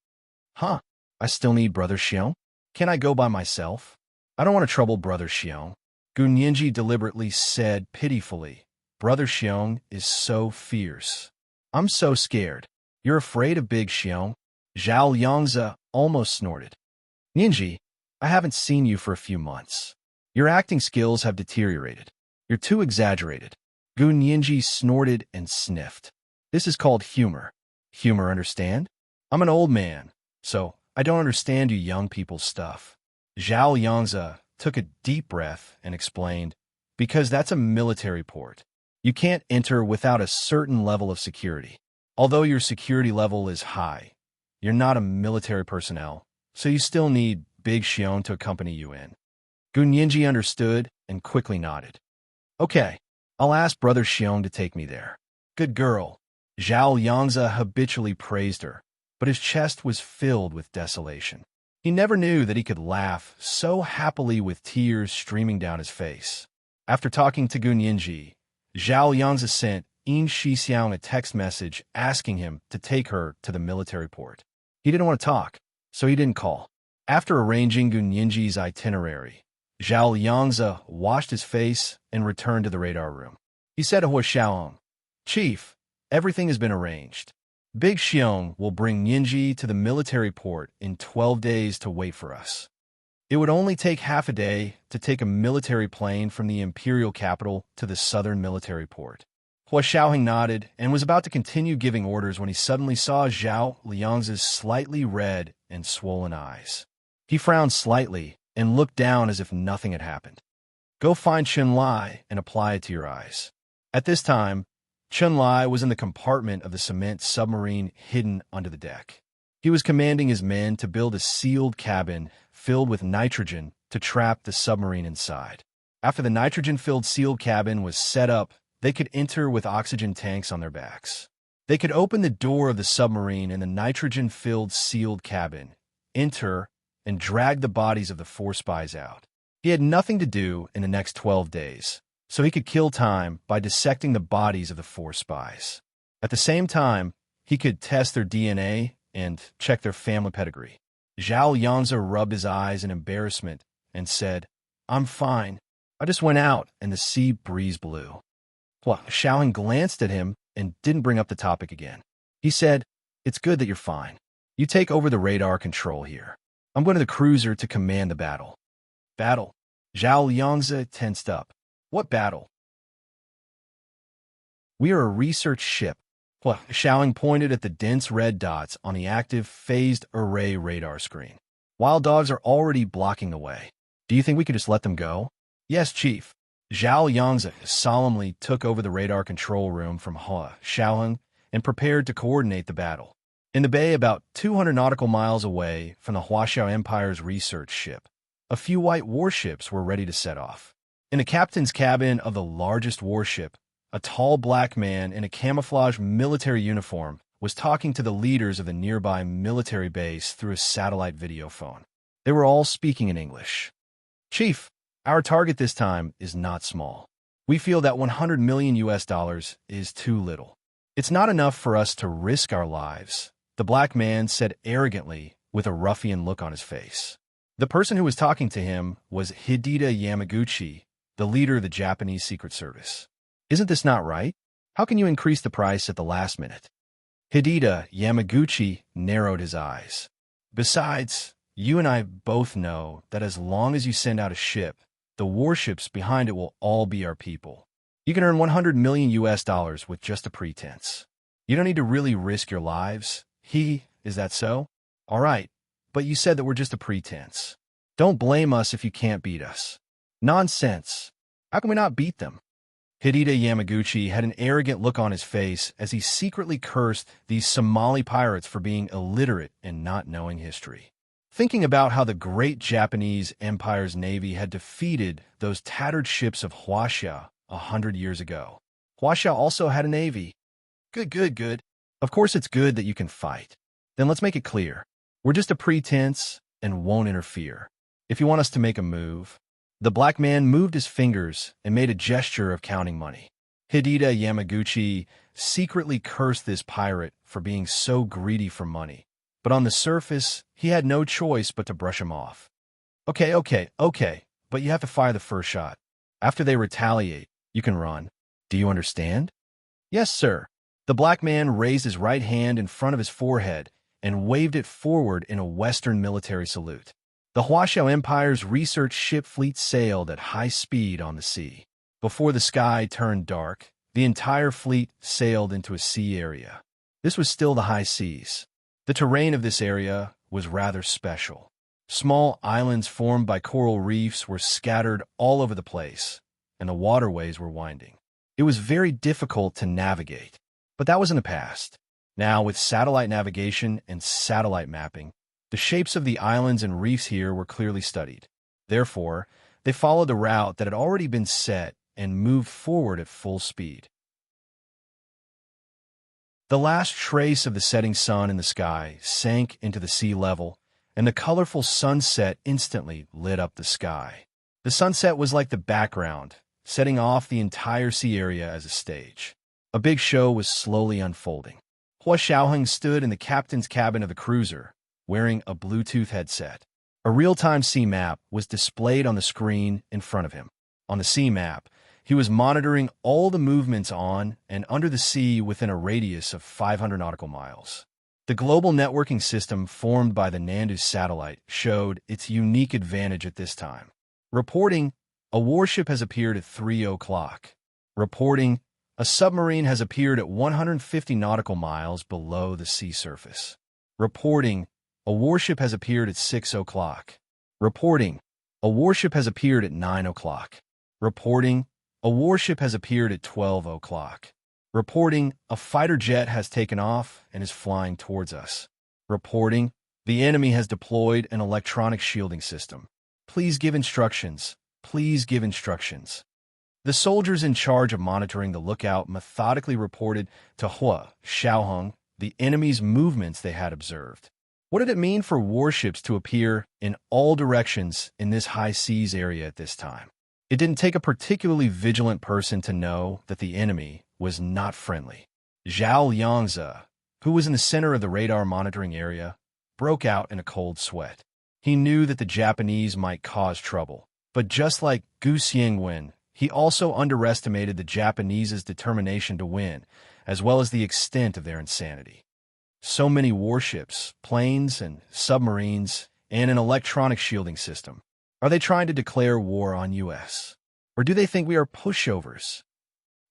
"Huh? I still need Brother Xiong? Can I go by myself?" "I don't want to trouble Brother Xiong." Gu Nianji deliberately said pitifully, "Brother Xiong is so fierce. I'm so scared." "You're afraid of Big Xiong?" Zhao Yangzi almost snorted. "Nianji, I haven't seen you for a few months. Your acting skills have deteriorated. You're too exaggerated." Gu Nianji snorted and sniffed. "This is called humor. Humor, understand? I'm an old man, so I don't understand you young people's stuff." Zhao Yangzi took a deep breath and explained, "Because that's a military port. You can't enter without a certain level of security. Although your security level is high, you're not a military personnel, so you still need Big Xiong to accompany you in." Gu Nianji understood and quickly nodded. "Okay, I'll ask Brother Xiong to take me there." "Good girl." Zhao Yangzi habitually praised her, but his chest was filled with desolation. He never knew that he could laugh so happily with tears streaming down his face. After talking to Gu Nianji, Zhao Yangzi sent Yin Shixiang a text message asking him to take her to the military port. He didn't want to talk, so he didn't call. After arranging Gu Nianji's itinerary, Zhao Yangzi washed his face and returned to the radar room. He said to Huo Xiaong, "Chief, everything has been arranged. Big Xiong will bring Nianji to the military port in 12 days to wait for us. It would only take half a day to take a military plane from the imperial capital to the southern military port." Huo Xiaoheng nodded and was about to continue giving orders when he suddenly saw Zhao Liangzi's slightly red and swollen eyes. He frowned slightly and looked down as if nothing had happened. "Go find Chen Lai and apply it to your eyes." At this time, Chen Lai was in the compartment of the cement submarine hidden under the deck. He was commanding his men to build a sealed cabin filled with nitrogen to trap the submarine inside. After the nitrogen-filled sealed cabin was set up, they could enter with oxygen tanks on their backs. They could open the door of the submarine in the nitrogen-filled sealed cabin, enter, and drag the bodies of the 4 spies out. He had nothing to do in the next 12 days, so he could kill time by dissecting the bodies of the 4 spies. At the same time, he could test their DNA and check their family pedigree. Zhao Yangzi rubbed his eyes in embarrassment and said, "I'm fine. I just went out and the sea breeze blew." Huo Xiaoheng glanced at him and didn't bring up the topic again. He said, "It's good that you're fine. You take over the radar control here. I'm going to the cruiser to command the battle." "Battle?" Zhao Yangzi tensed up. "What battle?" "We are a research ship." Huo Xiaoheng pointed at the dense red dots on the active phased array radar screen. "Wild dogs are already blocking the way. Do you think we could just let them go?" "Yes, Chief." Zhao Yangzi solemnly took over the radar control room from Huo Xiaoheng and prepared to coordinate the battle. In the bay about 200 nautical miles away from the Huaxiao Empire's research ship, a few white warships were ready to set off. In the captain's cabin of the largest warship, a tall black man in a camouflage military uniform was talking to the leaders of the nearby military base through a satellite video phone. They were all speaking in English. Chief, our target this time is not small. We feel that 100 million US dollars is too little. It's not enough for us to risk our lives, the black man said arrogantly with a ruffian look on his face. The person who was talking to him was Hideta Yamaguchi, the leader of the Japanese Secret Service. Isn't this not right? How can you increase the price at the last minute? Hideta Yamaguchi narrowed his eyes. Besides, you and I both know that as long as you send out a ship, the warships behind it will all be our people. You can earn 100 million US dollars with just a pretense. You don't need to really risk your lives. Is that so? All right, but you said that we're just a pretense. Don't blame us if you can't beat us. Nonsense. How can we not beat them? Hideta Yamaguchi had an arrogant look on his face as he secretly cursed these Somali pirates for being illiterate and not knowing history. Thinking about how the great Japanese Empire's navy had defeated those tattered ships of Huaxia 100 years ago. Huaxia also had a navy. Good. Of course it's good that you can fight. Then let's make it clear. We're just a pretense and won't interfere. If you want us to make a move. The black man moved his fingers and made a gesture of counting money. Hideta Yamaguchi secretly cursed this pirate for being so greedy for money. But on the surface, he had no choice but to brush him off. Okay, but you have to fire the first shot. After they retaliate, you can run. Do you understand? Yes, sir. The black man raised his right hand in front of his forehead and waved it forward in a Western military salute. The Huaxiao Empire's research ship fleet sailed at high speed on the sea. Before the sky turned dark, the entire fleet sailed into a sea area. This was still the high seas. The terrain of this area was rather special. Small islands formed by coral reefs were scattered all over the place, and the waterways were winding. It was very difficult to navigate, but that was in the past. Now, with satellite navigation and satellite mapping, the shapes of the islands and reefs here were clearly studied. Therefore, they followed the route that had already been set and moved forward at full speed. The last trace of the setting sun in the sky sank into the sea level, and the colorful sunset instantly lit up the sky. The sunset was like the background, setting off the entire sea area as a stage. A big show was slowly unfolding. Hua Xiaoheng stood in the captain's cabin of the cruiser, wearing a Bluetooth headset. A real-time sea map was displayed on the screen in front of him. On the sea map, he was monitoring all the movements on and under the sea within a radius of 500 nautical miles. The global networking system formed by the Nandu satellite showed its unique advantage at this time. Reporting, a warship has appeared at 3 o'clock. Reporting, a submarine has appeared at 150 nautical miles below the sea surface. Reporting, a warship has appeared at 6 o'clock. Reporting, a warship has appeared at 9 o'clock. Reporting, a warship has appeared at 12 o'clock. Reporting, a fighter jet has taken off and is flying towards us. Reporting, the enemy has deployed an electronic shielding system. Please give instructions. Please give instructions. The soldiers in charge of monitoring the lookout methodically reported to Hua Xiaoheng the enemy's movements they had observed. What did it mean for warships to appear in all directions in this high seas area at this time? It didn't take a particularly vigilant person to know that the enemy was not friendly. Zhao Liangzi, who was in the center of the radar monitoring area, broke out in a cold sweat. He knew that the Japanese might cause trouble, but just like Gu Xiangwen, he also underestimated the Japanese's determination to win, as well as the extent of their insanity. So many warships, planes, and submarines, and an electronic shielding system. Are they trying to declare war on US? Or do they think we are pushovers?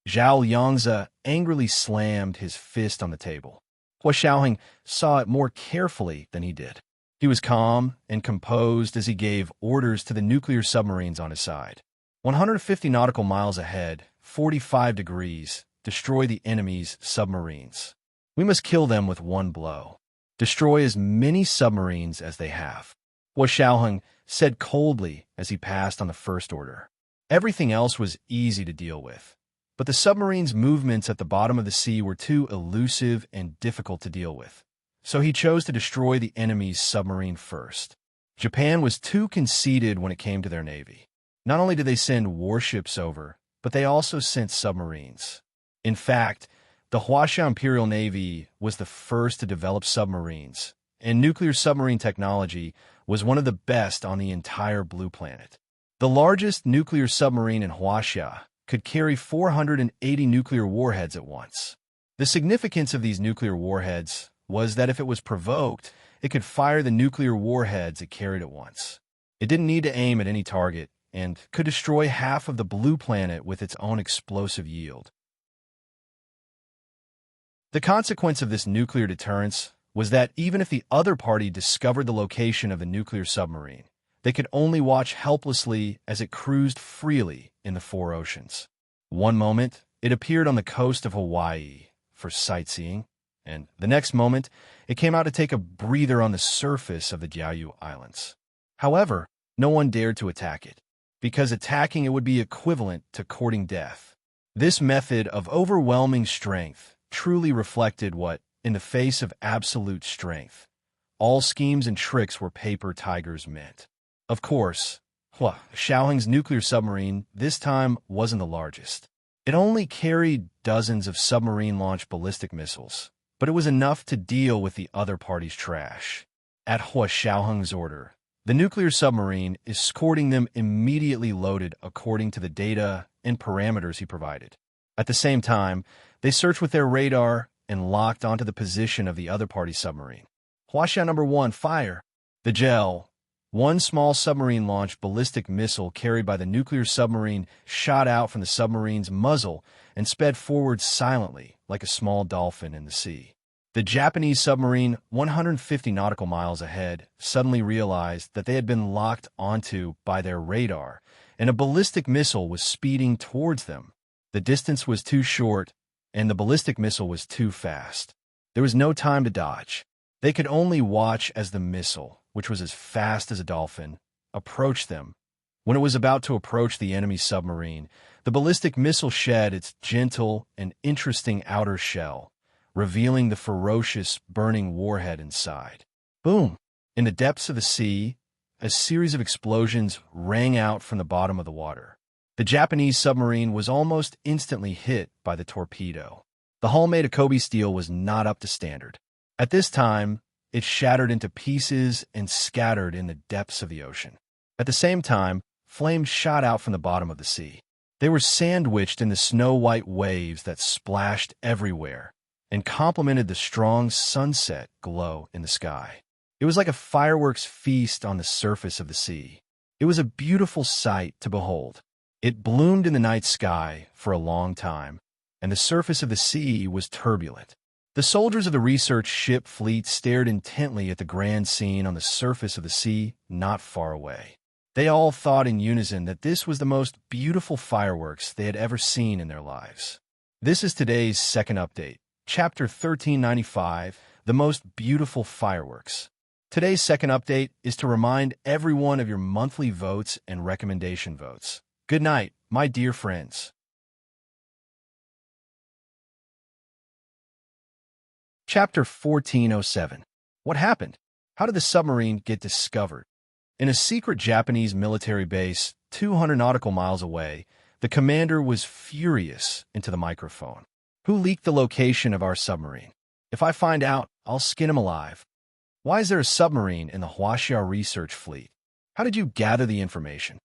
Zhao Liangzi angrily slammed his fist on the table. Hua Xiaoheng saw it more carefully than he did. He was calm and composed as he gave orders to the nuclear submarines on his side. 150 nautical miles ahead, 45 degrees, destroy the enemy's submarines. We must kill them with one blow. Destroy as many submarines as they have. Hua Xiaoheng said coldly as he passed on the first order. Everything else was easy to deal with, but the submarine's movements at the bottom of the sea were too elusive and difficult to deal with. So he chose to destroy the enemy's submarine first. Japan was too conceited when it came to their navy. Not only did they send warships over, but they also sent submarines. In fact, the Huaxia Imperial Navy was the first to develop submarines, and nuclear submarine technology was one of the best on the entire Blue Planet. The largest nuclear submarine in Huaxia could carry 480 nuclear warheads at once. The significance of these nuclear warheads was that if it was provoked, it could fire the nuclear warheads it carried at once. It didn't need to aim at any target and could destroy half of the Blue Planet with its own explosive yield. The consequence of this nuclear deterrence was that even if the other party discovered the location of the nuclear submarine, they could only watch helplessly as it cruised freely in the four oceans. One moment, it appeared on the coast of Hawaii for sightseeing, and the next moment, it came out to take a breather on the surface of the Diaoyu Islands. However, no one dared to attack it, because attacking it would be equivalent to courting death. This method of overwhelming strength truly reflected what, in the face of absolute strength, all schemes and tricks were paper tigers meant. Of course, Xiaoheng's nuclear submarine this time wasn't the largest. It only carried dozens of submarine-launched ballistic missiles, but it was enough to deal with the other party's trash. At Hua Xiaoheng's order, the nuclear submarine escorting them immediately loaded according to the data and parameters he provided. At the same time, they searched with their radar and locked onto the position of the other party's submarine. Huaxia No. 1, fire! The gel, one small submarine-launched ballistic missile carried by the nuclear submarine, shot out from the submarine's muzzle and sped forward silently like a small dolphin in the sea. The Japanese submarine, 150 nautical miles ahead, suddenly realized that they had been locked onto by their radar, and a ballistic missile was speeding towards them. The distance was too short, and the ballistic missile was too fast. There was no time to dodge. They could only watch as the missile, which was as fast as a dolphin, approached them. When it was about to approach the enemy submarine, the ballistic missile shed its gentle and interesting outer shell, revealing the ferocious, burning warhead inside. Boom! In the depths of the sea, a series of explosions rang out from the bottom of the water. The Japanese submarine was almost instantly hit by the torpedo. The hull made of Kobe steel was not up to standard. At this time, it shattered into pieces and scattered in the depths of the ocean. At the same time, flames shot out from the bottom of the sea. They were sandwiched in the snow-white waves that splashed everywhere and complemented the strong sunset glow in the sky. It was like a fireworks feast on the surface of the sea. It was a beautiful sight to behold. It bloomed in the night sky for a long time, and the surface of the sea was turbulent. The soldiers of the research ship fleet stared intently at the grand scene on the surface of the sea not far away. They all thought in unison that this was the most beautiful fireworks they had ever seen in their lives. This is today's second update, Chapter 1395, The Most Beautiful Fireworks. Today's second update is to remind everyone of your monthly votes and recommendation votes. Good night, my dear friends. Chapter 1407. What happened? How did the submarine get discovered? In a secret Japanese military base 200 nautical miles away, the commander was furious into the microphone. Who leaked the location of our submarine? If I find out, I'll skin him alive. Why is there a submarine in the Huaxia research fleet? How did you gather the information?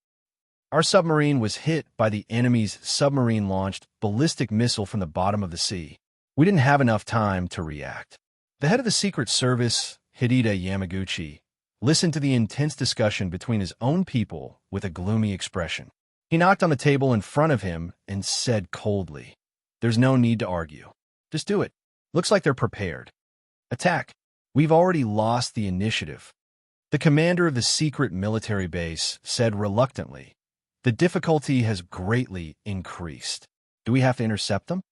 Our submarine was hit by the enemy's submarine-launched ballistic missile from the bottom of the sea. We didn't have enough time to react. The head of the Secret Service, Hideta Yamaguchi, listened to the intense discussion between his own people with a gloomy expression. He knocked on the table in front of him and said coldly, "There's no need to argue. Just do it. Looks like they're prepared. Attack. We've already lost the initiative." The commander of the secret military base said reluctantly, "The difficulty has greatly increased. Do we have to intercept them?"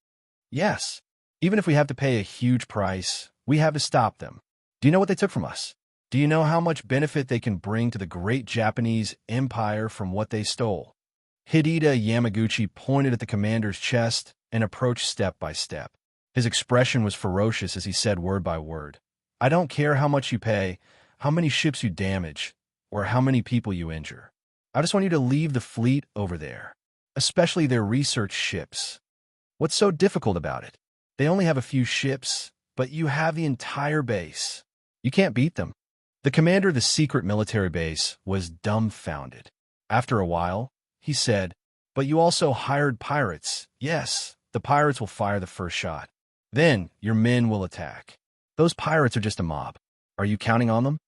"Yes. Even if we have to pay a huge price, we have to stop them. Do you know what they took from us? Do you know how much benefit they can bring to the great Japanese empire from what they stole?" Hideta Yamaguchi pointed at the commander's chest and approached step by step. His expression was ferocious as he said word by word, "I don't care how much you pay, how many ships you damage. or how many people you injure. I just want you to leave the fleet over there, especially their research ships. What's so difficult about it? They only have a few ships, but you have the entire base. You can't beat them." The commander of the secret military base was dumbfounded. After a while, he said, "But you also hired pirates. Yes, the pirates will fire the first shot. Then your men will attack. Those pirates are just a mob. Are you counting on them?"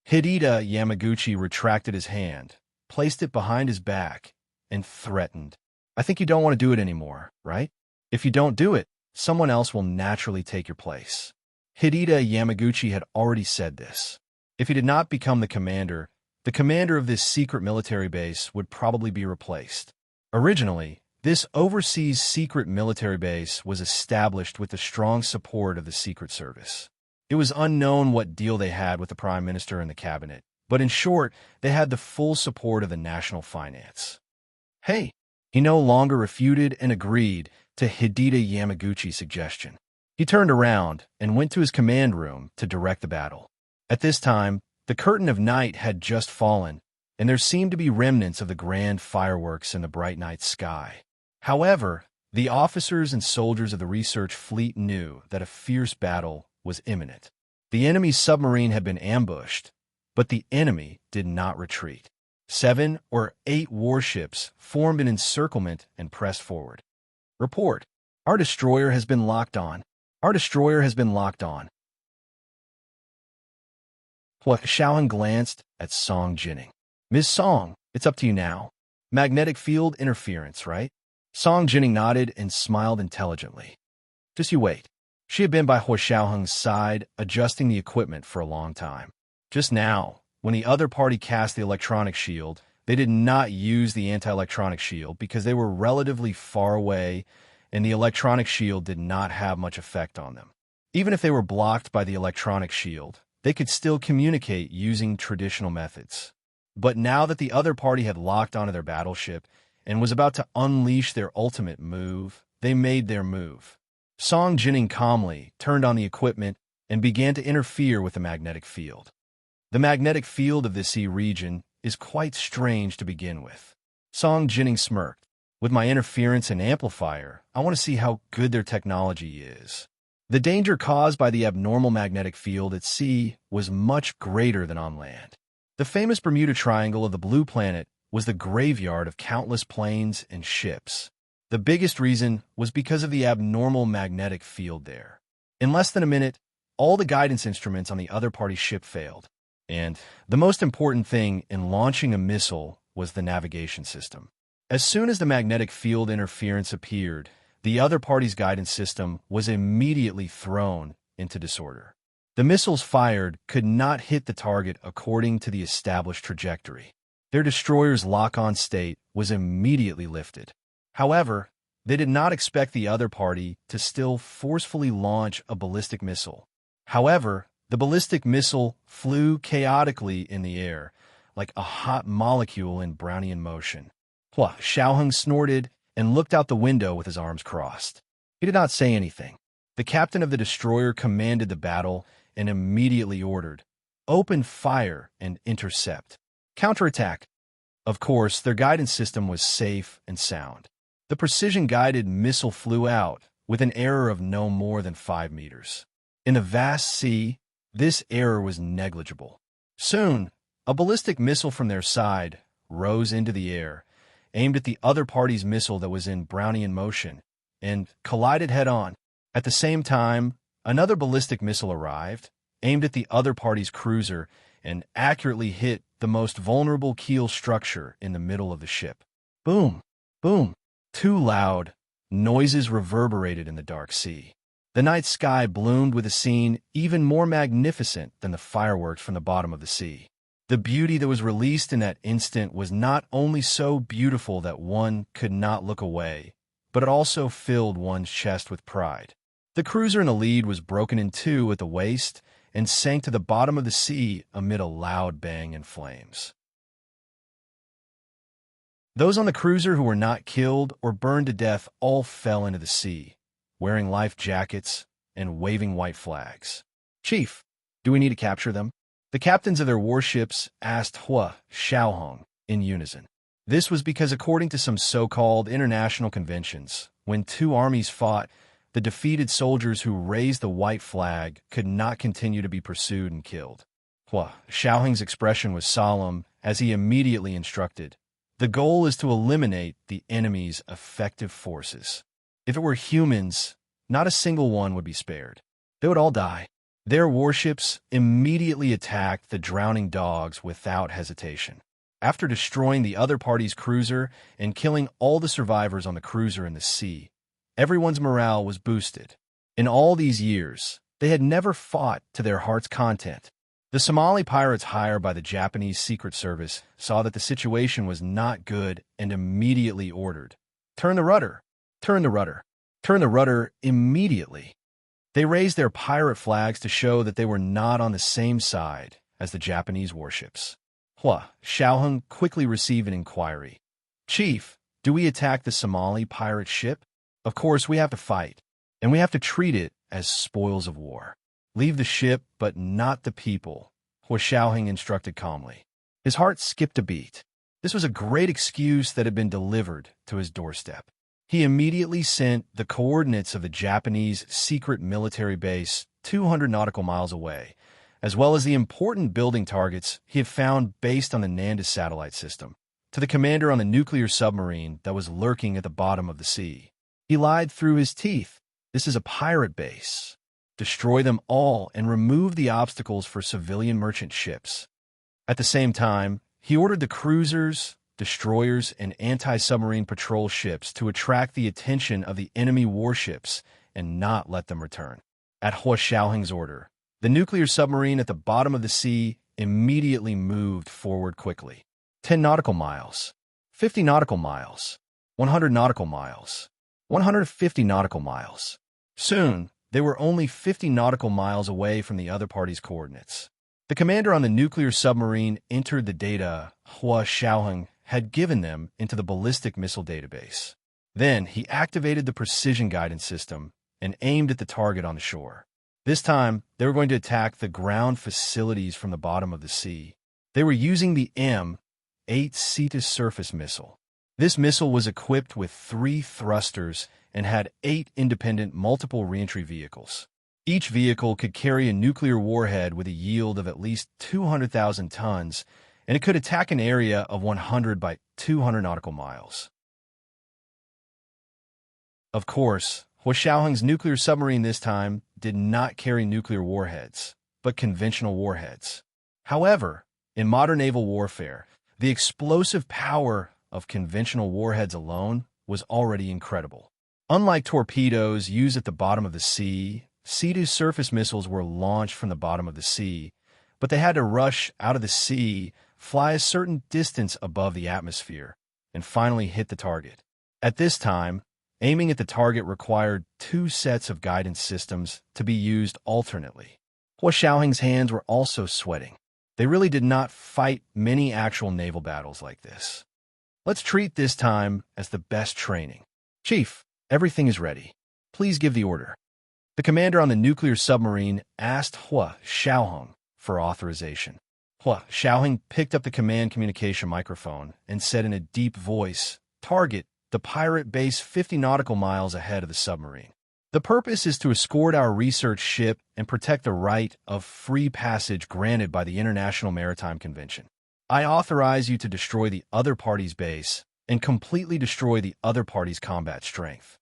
Hideta Yamaguchi retracted his hand, placed it behind his back, and threatened, "I think you don't want to do it anymore, right? If you don't do it, someone else will naturally take your place." Hideta Yamaguchi had already said this. If he did not become the commander of this secret military base would probably be replaced. Originally, this overseas secret military base was established with the strong support of the Secret Service. It was unknown what deal they had with the Prime Minister and the cabinet, but in short, they had the full support of the national finance. Hey, he no longer refuted and agreed to Hideta Yamaguchi's suggestion. He turned around and went to his command room to direct the battle. At this time, the curtain of night had just fallen, and there seemed to be remnants of the grand fireworks in the bright night sky. However, the officers and soldiers of the research fleet knew that a fierce battle was imminent. The enemy's submarine had been ambushed, but the enemy did not retreat. 7 or 8 warships formed an encirclement and pressed forward. "Report. Our destroyer has been locked on. Our destroyer has been locked on." Xiaoheng glanced at Song Jining. "Ms. Song, it's up to you now. Magnetic field interference, right?" Song Jining nodded and smiled intelligently. "Just you wait." She had been by Hua Xiaoheng's side, adjusting the equipment for a long time. Just now, when the other party cast the electronic shield, they did not use the anti-electronic shield because they were relatively far away and the electronic shield did not have much effect on them. Even if they were blocked by the electronic shield, they could still communicate using traditional methods. But now that the other party had locked onto their battleship and was about to unleash their ultimate move, they made their move. Song Jining calmly turned on the equipment and began to interfere with the magnetic field. The magnetic field of this sea region is quite strange to begin with. Song Jining smirked. "With my interference and amplifier, I want to see how good their technology is." The danger caused by the abnormal magnetic field at sea was much greater than on land. The famous Bermuda Triangle of the Blue Planet was the graveyard of countless planes and ships. The biggest reason was because of the abnormal magnetic field there. In less than a minute, all the guidance instruments on the other party's ship failed. And the most important thing in launching a missile was the navigation system. As soon as the magnetic field interference appeared, the other party's guidance system was immediately thrown into disorder. The missiles fired could not hit the target according to the established trajectory. Their destroyer's lock-on state was immediately lifted. However, they did not expect the other party to still forcefully launch a ballistic missile. However, the ballistic missile flew chaotically in the air, like a hot molecule in Brownian motion. Hua Xiaoheng snorted and looked out the window with his arms crossed. He did not say anything. The captain of the destroyer commanded the battle and immediately ordered, "Open fire and intercept. Counterattack." Of course, their guidance system was safe and sound. The precision-guided missile flew out with an error of no more than 5 meters. In the vast sea, this error was negligible. Soon, a ballistic missile from their side rose into the air, aimed at the other party's missile that was in Brownian motion, and collided head-on. At the same time, another ballistic missile arrived, aimed at the other party's cruiser, and accurately hit the most vulnerable keel structure in the middle of the ship. Boom! Boom! 2 loud noises reverberated in the dark sea. The night sky bloomed with a scene even more magnificent than the fireworks from the bottom of the sea. The beauty that was released in that instant was not only so beautiful that one could not look away, but it also filled one's chest with pride. The cruiser in the lead was broken in 2 at the waist and sank to the bottom of the sea amid a loud bang and flames. Those on the cruiser who were not killed or burned to death all fell into the sea, wearing life jackets and waving white flags. "Chief, do we need to capture them?" The captains of their warships asked Hua Xiaohong in unison. This was because, according to some so-called international conventions, when two armies fought, the defeated soldiers who raised the white flag could not continue to be pursued and killed. Hua Xiaohong's expression was solemn as he immediately instructed, "The goal is to eliminate the enemy's effective forces. If it were humans, not a single one would be spared. They would all die." Their warships immediately attacked the drowning dogs without hesitation. After destroying the other party's cruiser and killing all the survivors on the cruiser in the sea, everyone's morale was boosted. In all these years, they had never fought to their heart's content. The Somali pirates hired by the Japanese Secret Service saw that the situation was not good and immediately ordered, "Turn the rudder! Turn the rudder! Turn the rudder immediately!" They raised their pirate flags to show that they were not on the same side as the Japanese warships. Hua Xiaohong quickly received an inquiry. "Chief, do we attack the Somali pirate ship? Of course, we have to fight, and we have to treat it as spoils of war. Leave the ship, but not the people," Hua Xiaohong instructed calmly. His heart skipped a beat. This was a great excuse that had been delivered to his doorstep. He immediately sent the coordinates of the Japanese secret military base 200 nautical miles away, as well as the important building targets he had found based on the Nanda satellite system, to the commander on the nuclear submarine that was lurking at the bottom of the sea. He lied through his teeth. "This is a pirate base. Destroy them all and remove the obstacles for civilian merchant ships." At the same time, he ordered the cruisers, destroyers, and anti-submarine patrol ships to attract the attention of the enemy warships and not let them return. At Hua Xiaohong's order, the nuclear submarine at the bottom of the sea immediately moved forward quickly. 10 nautical miles, 50 nautical miles, 100 nautical miles, 150 nautical miles. Soon, they were only 50 nautical miles away from the other party's coordinates. The commander on the nuclear submarine entered the data Hua Xiaohong had given them into the ballistic missile database. Then he activated the precision guidance system and aimed at the target on the shore. This time, they were going to attack the ground facilities from the bottom of the sea. They were using the M8 sea-to-surface missile. This missile was equipped with 3 thrusters and had 8 independent multiple reentry vehicles. Each vehicle could carry a nuclear warhead with a yield of at least 200,000 tons, and it could attack an area of 100 by 200 nautical miles. Of course, Hua Xiaohong's nuclear submarine this time did not carry nuclear warheads, but conventional warheads. However, in modern naval warfare, the explosive power of conventional warheads alone was already incredible. Unlike torpedoes used at the bottom of the sea-to-surface missiles were launched from the bottom of the sea, but they had to rush out of the sea, fly a certain distance above the atmosphere, and finally hit the target. At this time, aiming at the target required 2 sets of guidance systems to be used alternately. Hua Xiaohong's hands were also sweating. They really did not fight many actual naval battles like this. "Let's treat this time as the best training. Chief, everything is ready. Please give the order." The commander on the nuclear submarine asked Hua Xiaohong for authorization. Hua Xiaohong picked up the command communication microphone and said in a deep voice, "Target the pirate base 50 nautical miles ahead of the submarine. The purpose is to escort our research ship and protect the right of free passage granted by the International Maritime Convention. I authorize you to destroy the other party's base and completely destroy the other party's combat strength."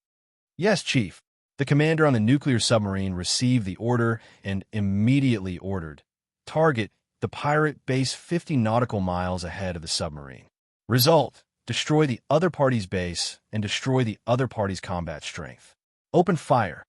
"Yes, Chief." The commander on the nuclear submarine received the order and immediately ordered, "Target the pirate base 50 nautical miles ahead of the submarine. Result, destroy the other party's base and destroy the other party's combat strength. Open fire."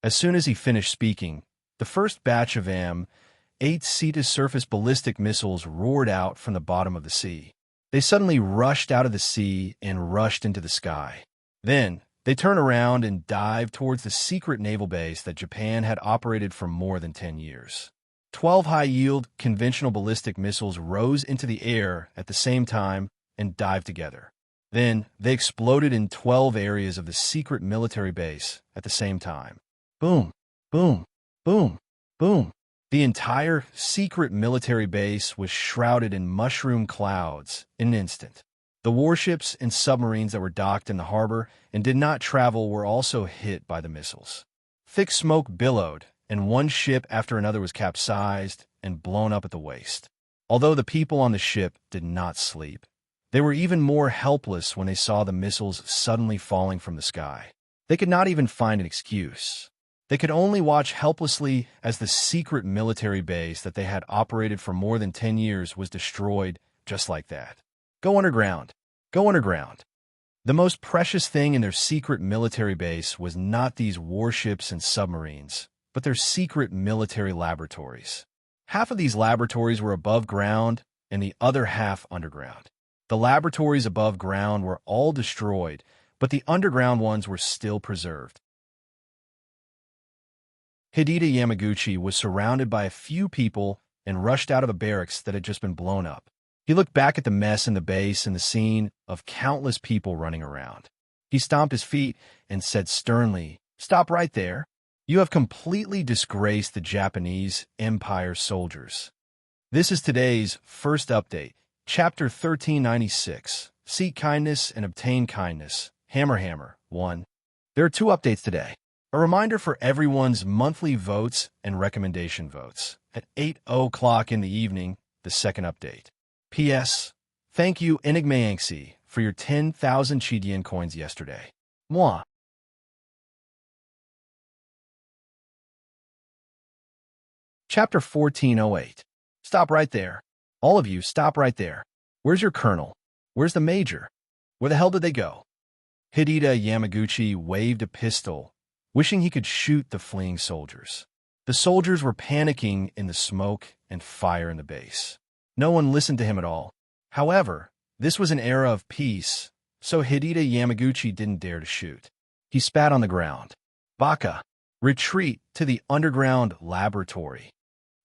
As soon as he finished speaking, the first batch of M8 sea-to-surface ballistic missiles roared out from the bottom of the sea. They suddenly rushed out of the sea and rushed into the sky. Then, they turned around and dived towards the secret naval base that Japan had operated for more than 10 years. 12 high-yield conventional ballistic missiles rose into the air at the same time and dived together. Then, they exploded in 12 areas of the secret military base at the same time. Boom, boom, boom, boom. The entire secret military base was shrouded in mushroom clouds in an instant. The warships and submarines that were docked in the harbor and did not travel were also hit by the missiles. Thick smoke billowed, and one ship after another was capsized and blown up at the waist. Although the people on the ship did not sleep, they were even more helpless when they saw the missiles suddenly falling from the sky. They could not even find an excuse. They could only watch helplessly as the secret military base that they had operated for more than 10 years was destroyed just like that. Go underground. Go underground. The most precious thing in their secret military base was not these warships and submarines, but their secret military laboratories. Half of these laboratories were above ground and the other half underground. The laboratories above ground were all destroyed, but the underground ones were still preserved. Hideta Yamaguchi was surrounded by a few people and rushed out of a barracks that had just been blown up. He looked back at the mess in the base and the scene of countless people running around. He stomped his feet and said sternly, "Stop right there. You have completely disgraced the Japanese Empire soldiers." This is today's first update, Chapter 1396, Seek Kindness and Obtain Kindness, Hammer 1. There are 2 updates today. A reminder for everyone's monthly votes and recommendation votes. At 8 o'clock in the evening, the second update. P.S. Thank you, Enigma Yangxi, for your 10,000 Chidian coins yesterday. Moi. Chapter 1408. Stop right there. All of you, stop right there. Where's your colonel? Where's the major? Where the hell did they go? Hideta Yamaguchi waved a pistol, wishing he could shoot the fleeing soldiers. The soldiers were panicking in the smoke and fire in the base. No one listened to him at all. However, this was an era of peace, so Hideta Yamaguchi didn't dare to shoot. He spat on the ground. Baka, retreat to the underground laboratory.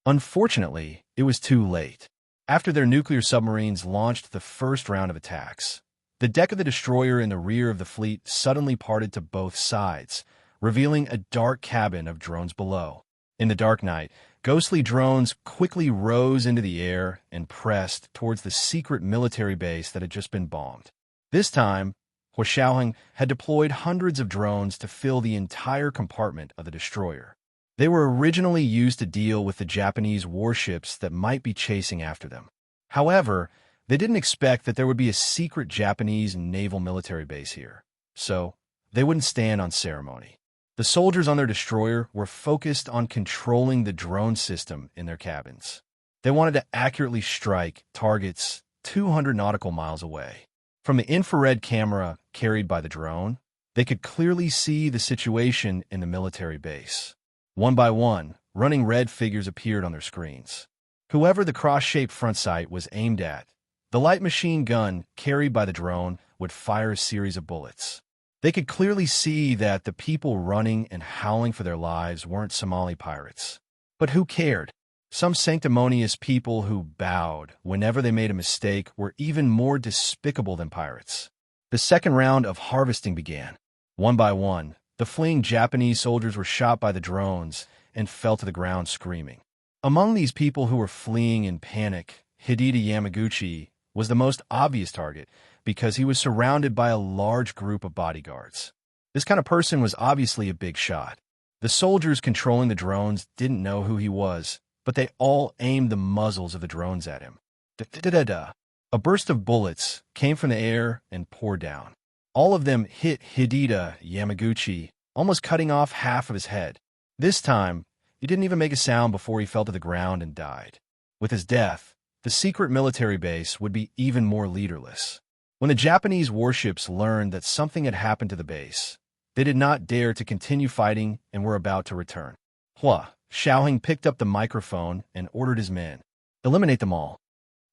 Unfortunately, it was too late. After their nuclear submarines launched the first round of attacks, the deck of the destroyer in the rear of the fleet suddenly parted to both sides, revealing a dark cabin of drones below. In the dark night, ghostly drones quickly rose into the air and pressed towards the secret military base that had just been bombed. This time, Hua Xiaoheng had deployed hundreds of drones to fill the entire compartment of the destroyer. They were originally used to deal with the Japanese warships that might be chasing after them. However, they didn't expect that there would be a secret Japanese naval military base here, so they wouldn't stand on ceremony. The soldiers on their destroyer were focused on controlling the drone system in their cabins. They wanted to accurately strike targets 200 nautical miles away. From the infrared camera carried by the drone, they could clearly see the situation in the military base. One by one, running red figures appeared on their screens. Whoever the cross-shaped front sight was aimed at, the light machine gun carried by the drone would fire a series of bullets. They could clearly see that the people running and howling for their lives weren't Somali pirates. But who cared? Some sanctimonious people who bowed whenever they made a mistake were even more despicable than pirates. The second round of harvesting began. One by one, the fleeing Japanese soldiers were shot by the drones and fell to the ground screaming. Among these people who were fleeing in panic, Hideta Yamaguchi was the most obvious target because he was surrounded by a large group of bodyguards. This kind of person was obviously a big shot. The soldiers controlling the drones didn't know who he was, but they all aimed the muzzles of the drones at him. Da-da-da-da. A burst of bullets came from the air and poured down. All of them hit Hideta Yamaguchi, almost cutting off half of his head. This time, he didn't even make a sound before he fell to the ground and died. With his death, the secret military base would be even more leaderless. When the Japanese warships learned that something had happened to the base, they did not dare to continue fighting and were about to return. Hua Xiaoheng picked up the microphone and ordered his men, "Eliminate them all."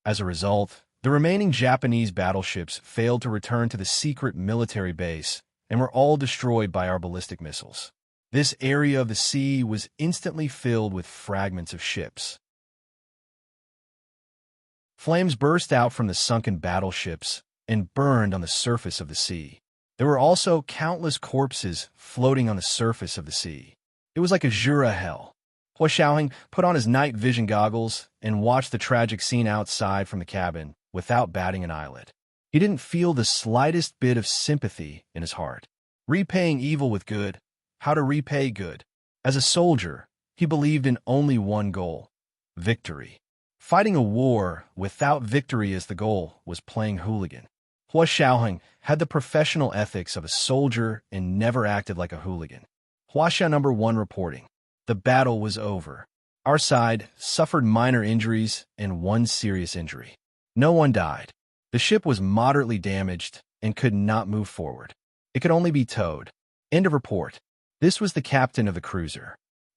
As a result, the remaining Japanese battleships failed to return to the secret military base and were all destroyed by our ballistic missiles. This area of the sea was instantly filled with fragments of ships. Flames burst out from the sunken battleships and burned on the surface of the sea. There were also countless corpses floating on the surface of the sea. It was like a Jura hell. Hua Xiaoheng put on his night vision goggles and watched the tragic scene outside from the cabin without batting an eyelid. He didn't feel the slightest bit of sympathy in his heart. Repaying evil with good. How to repay good. As a soldier, he believed in only one goal: victory. Fighting a war without victory as the goal was playing hooligan. Hua Xiaoheng had the professional ethics of a soldier and never acted like a hooligan. Huaxia number 1 reporting. The battle was over. Our side suffered minor injuries and one serious injury. No one died. The ship was moderately damaged and could not move forward. It could only be towed. End of report. This was the captain of the cruiser.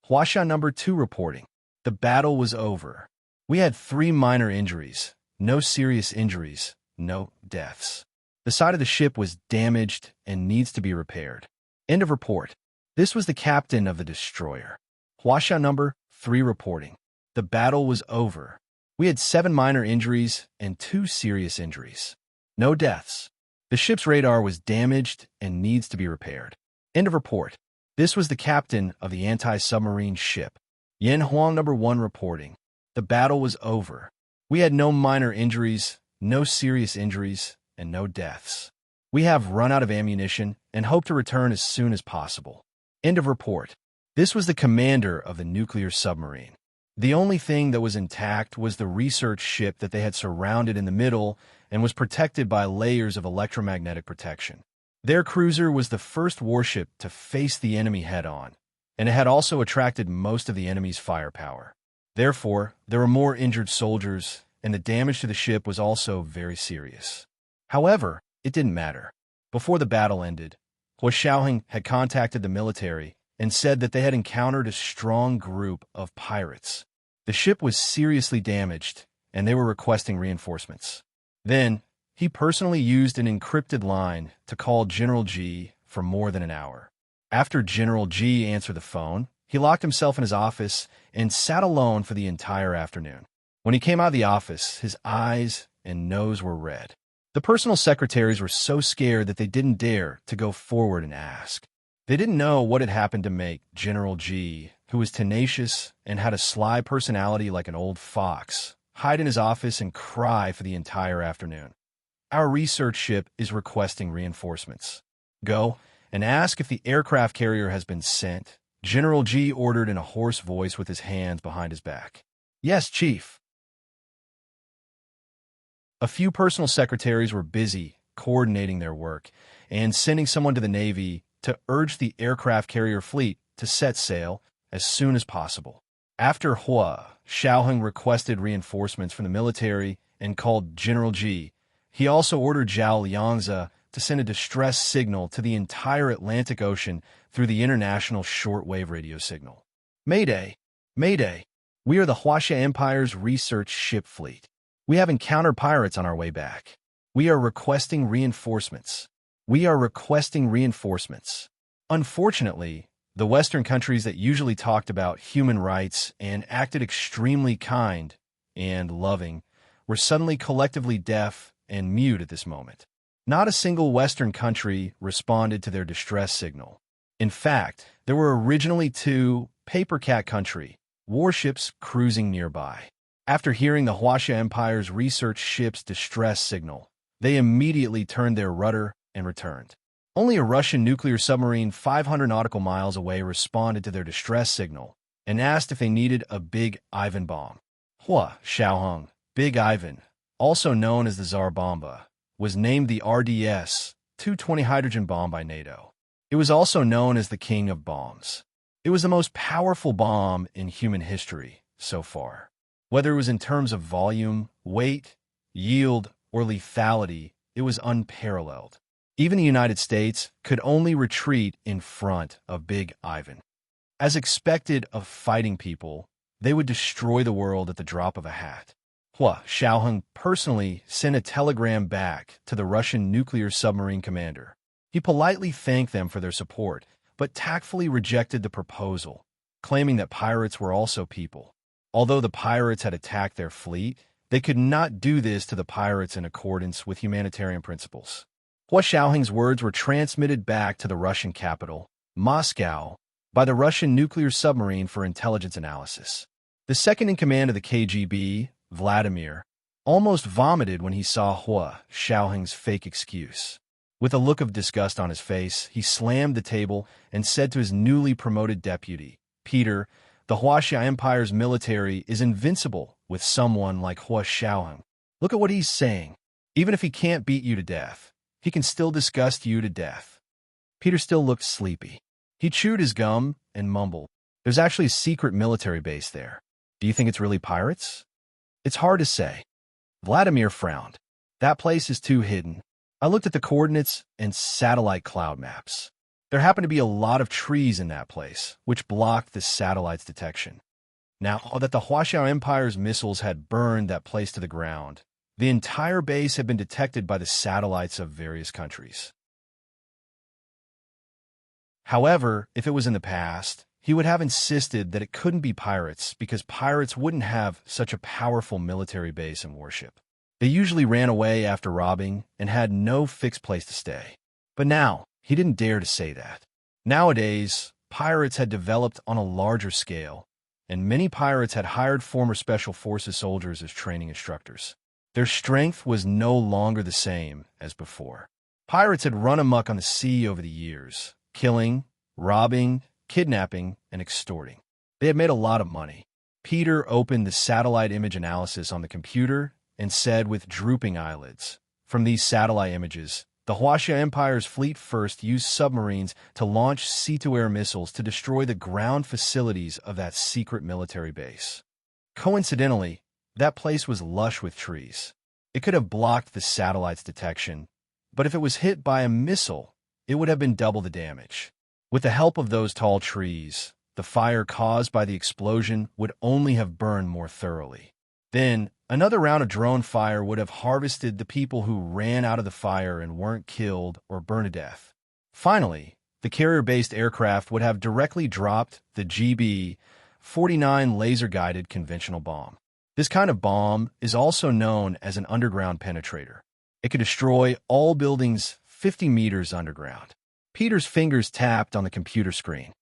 Huaxia number 2 reporting. The battle was over. We had 3 minor injuries, no serious injuries, no deaths. The side of the ship was damaged and needs to be repaired. End of report. This was the captain of the destroyer. Huaxia number 3 reporting. The battle was over. We had 7 minor injuries and 2 serious injuries. No deaths. The ship's radar was damaged and needs to be repaired. End of report. This was the captain of the anti-submarine ship. Yan Huang number 1 reporting. The battle was over. We had no minor injuries, no serious injuries, and no deaths. We have run out of ammunition and hope to return as soon as possible. End of report. This was the commander of the nuclear submarine. The only thing that was intact was the research ship that they had surrounded in the middle and was protected by layers of electromagnetic protection. Their cruiser was the first warship to face the enemy head-on, and it had also attracted most of the enemy's firepower. Therefore, there were more injured soldiers, and the damage to the ship was also very serious. However, it didn't matter. Before the battle ended, Hua Xiaoheng had contacted the military and said that they had encountered a strong group of pirates. The ship was seriously damaged, and they were requesting reinforcements. Then, he personally used an encrypted line to call General G for more than an hour. After General G answered the phone, he locked himself in his office and sat alone for the entire afternoon. When he came out of the office, his eyes and nose were red. The personal secretaries were so scared that they didn't dare to go forward and ask. They didn't know what had happened to make General G, who was tenacious and had a sly personality like an old fox, hide in his office and cry for the entire afternoon. Our research ship is requesting reinforcements. Go and ask if the aircraft carrier has been sent, General G ordered in a hoarse voice with his hands behind his back. Yes, Chief. A few personal secretaries were busy coordinating their work and sending someone to the Navy to urge the aircraft carrier fleet to set sail as soon as possible. After Hua Xiaoheng requested reinforcements from the military and called General G, he also ordered Zhao Liangzi to send a distress signal to the entire Atlantic Ocean through the international shortwave radio signal. Mayday! Mayday! We are the Huaxia Empire's research ship fleet. We have encountered pirates on our way back. We are requesting reinforcements. We are requesting reinforcements. Unfortunately, the Western countries that usually talked about human rights and acted extremely kind and loving were suddenly collectively deaf and mute at this moment. Not a single Western country responded to their distress signal. In fact, there were originally 2 paper cat country warships cruising nearby. After hearing the Huaxia Empire's research ship's distress signal, they immediately turned their rudder and returned. Only a Russian nuclear submarine 500 nautical miles away responded to their distress signal and asked if they needed a Big Ivan bomb. Hua Xiaoheng, Big Ivan, also known as the Tsar Bomba, was named the RDS-220 hydrogen bomb by NATO. It was also known as the King of Bombs. It was the most powerful bomb in human history so far. Whether it was in terms of volume, weight, yield, or lethality, it was unparalleled. Even the United States could only retreat in front of Big Ivan. As expected of fighting people, they would destroy the world at the drop of a hat. Hua Xiaoheng personally sent a telegram back to the Russian nuclear submarine commander. He politely thanked them for their support, but tactfully rejected the proposal, claiming that pirates were also people. Although the pirates had attacked their fleet, they could not do this to the pirates in accordance with humanitarian principles. Hua Xiaoheng's words were transmitted back to the Russian capital, Moscow, by the Russian nuclear submarine for intelligence analysis. The second in command of the KGB, Vladimir, almost vomited when he saw Hua Xiaoheng's fake excuse. With a look of disgust on his face, he slammed the table and said to his newly promoted deputy, Peter, the Huaxia Empire's military is invincible with someone like Hua Xiaoheng. Look at what he's saying. Even if he can't beat you to death, he can still disgust you to death. Peter still looked sleepy. He chewed his gum and mumbled, There's actually a secret military base there. Do you think it's really pirates? It's hard to say. Vladimir frowned. That place is too hidden. I looked at the coordinates and satellite cloud maps. There happened to be a lot of trees in that place, which blocked the satellite's detection. Now that the Huaxiao Empire's missiles had burned that place to the ground, the entire base had been detected by the satellites of various countries. However, if it was in the past, he would have insisted that it couldn't be pirates because pirates wouldn't have such a powerful military base and warship. They usually ran away after robbing and had no fixed place to stay. But now, he didn't dare to say that. Nowadays, pirates had developed on a larger scale, and many pirates had hired former Special Forces soldiers as training instructors. Their strength was no longer the same as before. Pirates had run amok on the sea over the years, killing, robbing, kidnapping, and extorting. They had made a lot of money. Peter opened the satellite image analysis on the computer and said with drooping eyelids, From these satellite images, the Huaxia Empire's fleet first used submarines to launch sea-to-air missiles to destroy the ground facilities of that secret military base. Coincidentally, that place was lush with trees. It could have blocked the satellite's detection, but if it was hit by a missile, it would have been double the damage. With the help of those tall trees, the fire caused by the explosion would only have burned more thoroughly. Then, another round of drone fire would have harvested the people who ran out of the fire and weren't killed or burned to death. Finally, the carrier-based aircraft would have directly dropped the GB-49 laser-guided conventional bomb. This kind of bomb is also known as an underground penetrator. It could destroy all buildings 50 meters underground. Peter's fingers tapped on the computer screen.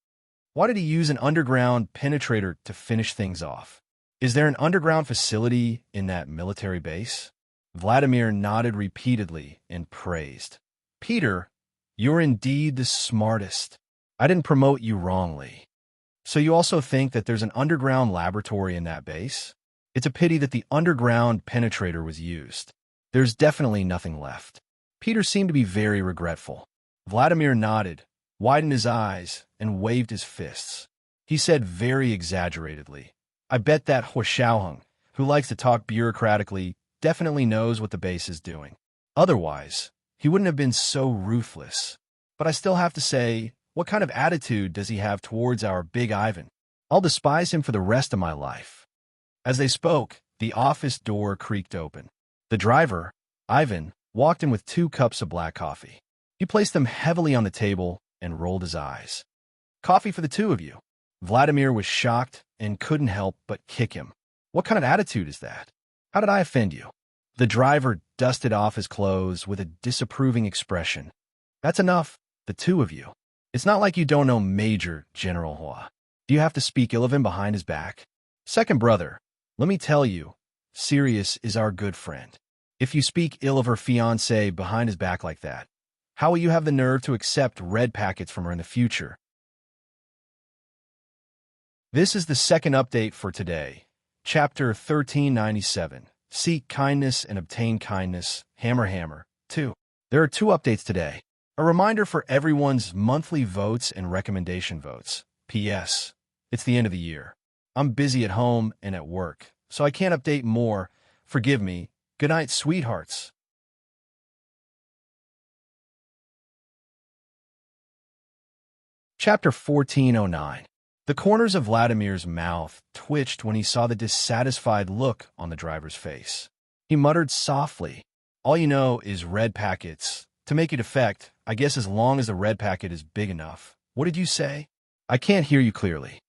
Why did he use an underground penetrator to finish things off? Is there an underground facility in that military base? Vladimir nodded repeatedly and praised. Peter, you're indeed the smartest. I didn't promote you wrongly. So you also think that there's an underground laboratory in that base? It's a pity that the underground penetrator was used. There's definitely nothing left. Peter seemed to be very regretful. Vladimir nodded, widened his eyes, and waved his fists. He said very exaggeratedly, I bet that Hua Xiaoheng, who likes to talk bureaucratically, definitely knows what the base is doing. Otherwise, he wouldn't have been so ruthless. But I still have to say, what kind of attitude does he have towards our big Ivan? I'll despise him for the rest of my life. As they spoke, the office door creaked open. The driver, Ivan, walked in with 2 cups of black coffee. He placed them heavily on the table and rolled his eyes. Coffee for the 2 of you. Vladimir was shocked and couldn't help but kick him. What kind of attitude is that? How did I offend you? The driver dusted off his clothes with a disapproving expression. That's enough, the 2 of you. It's not like you don't know Major General Hua. Do you have to speak ill of him behind his back? Second brother, let me tell you, Sirius is our good friend. If you speak ill of her fiancé behind his back like that, how will you have the nerve to accept red packets from her in the future? This is the second update for today. Chapter 1397. Seek kindness and obtain kindness. Hammer Hammer 2. There are 2 updates today. A reminder for everyone's monthly votes and recommendation votes. P.S. It's the end of the year. I'm busy at home and at work, so I can't update more. Forgive me. Good night, sweethearts. Chapter 1409. The corners of Vladimir's mouth twitched when he saw the dissatisfied look on the driver's face. He muttered softly, All you know is red packets. To make it effect, I guess as long as the red packet is big enough. What did you say? I can't hear you clearly.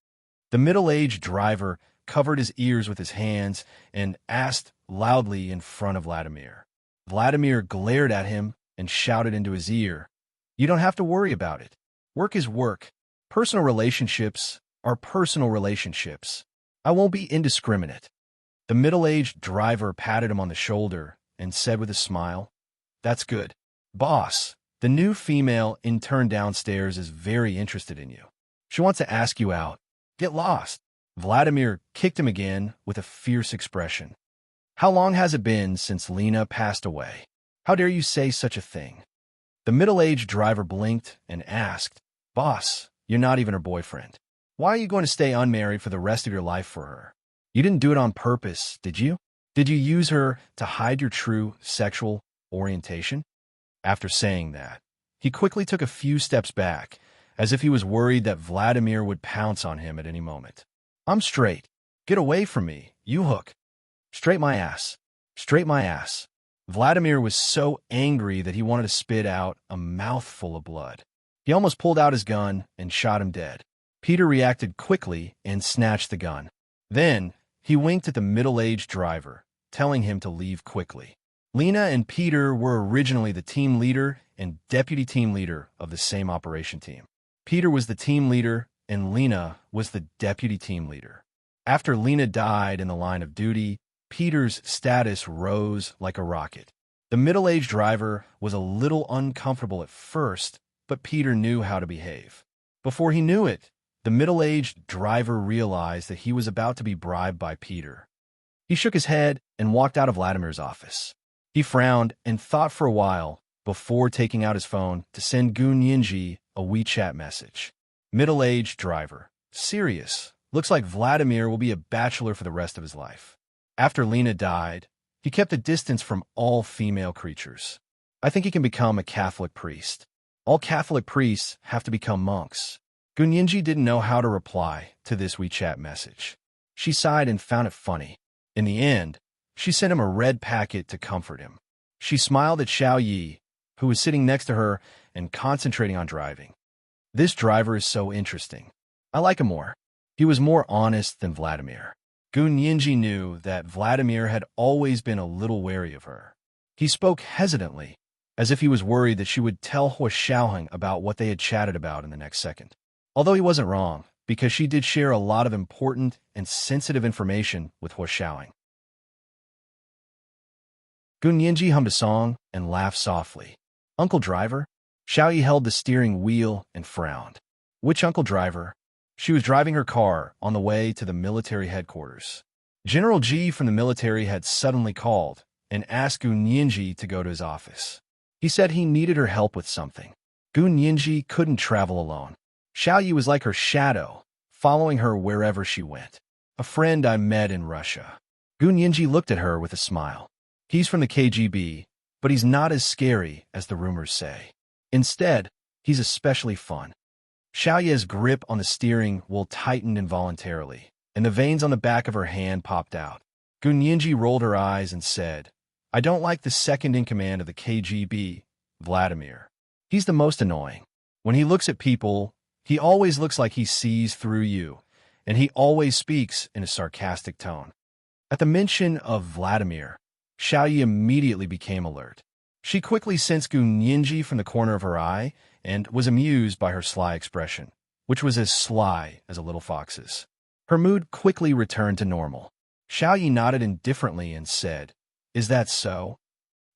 The middle-aged driver covered his ears with his hands and asked loudly in front of Vladimir. Vladimir glared at him and shouted into his ear, You don't have to worry about it. Work is work. Personal relationships are personal relationships. I won't be indiscriminate. The middle-aged driver patted him on the shoulder and said with a smile, "That's good. Boss, the new female intern downstairs is very interested in you. She wants to ask you out. Get lost." Vladimir kicked him again with a fierce expression. "How long has it been since Lena passed away? How dare you say such a thing?" The middle-aged driver blinked and asked, "Boss, you're not even her boyfriend. Why are you going to stay unmarried for the rest of your life for her? You didn't do it on purpose, did you? Did you use her to hide your true sexual orientation?" After saying that, he quickly took a few steps back, as if he was worried that Vladimir would pounce on him at any moment. "I'm straight. Get away from me, you hook. Straight my ass. Straight my ass." Vladimir was so angry that he wanted to spit out a mouthful of blood. He almost pulled out his gun and shot him dead. Peter reacted quickly and snatched the gun. Then, he winked at the middle-aged driver, telling him to leave quickly. Lena and Peter were originally the team leader and deputy team leader of the same operation team. Peter was the team leader and Lena was the deputy team leader. After Lena died in the line of duty, Peter's status rose like a rocket. The middle-aged driver was a little uncomfortable at first, but Peter knew how to behave. Before he knew it, the middle-aged driver realized that he was about to be bribed by Peter. He shook his head and walked out of Vladimir's office. He frowned and thought for a while before taking out his phone to send Gu Ninji a WeChat message. Middle-aged driver. Serious. Looks like Vladimir will be a bachelor for the rest of his life. After Lena died, he kept a distance from all female creatures. I think he can become a Catholic priest. All Catholic priests have to become monks. Gu Ninji didn't know how to reply to this WeChat message. She sighed and found it funny. In the end, she sent him a red packet to comfort him. She smiled at Xiao Yi, who was sitting next to her and concentrating on driving. "This driver is so interesting. I like him more. He was more honest than Vladimir." Gu Ninji knew that Vladimir had always been a little wary of her. He spoke hesitantly, as if he was worried that she would tell Hua Xiaoheng about what they had chatted about in the next second. Although he wasn't wrong, because she did share a lot of important and sensitive information with Hua Xiaoheng. Gu Ninji hummed a song and laughed softly. "Uncle Driver?" Xiao Yi held the steering wheel and frowned. "Which Uncle Driver?" She was driving her car on the way to the military headquarters. General Ji from the military had suddenly called and asked Gu Ninji to go to his office. He said he needed her help with something. Gu Ninji couldn't travel alone. Xiao Yi was like her shadow, following her wherever she went. "A friend I met in Russia." Gu Ninji looked at her with a smile. "He's from the KGB, but he's not as scary as the rumors say. Instead, he's especially fun." Xiao Yi's grip on the steering wheel tightened involuntarily, and the veins on the back of her hand popped out. Gu Ninji rolled her eyes and said, "I don't like the second in command of the KGB, Vladimir. He's the most annoying. When he looks at people, he always looks like he sees through you, and he always speaks in a sarcastic tone." At the mention of Vladimir, Xiao Yi immediately became alert. She quickly sensed Gu Ninji from the corner of her eye and was amused by her sly expression, which was as sly as a little fox's. Her mood quickly returned to normal. Xiao Yi nodded indifferently and said, "Is that so?"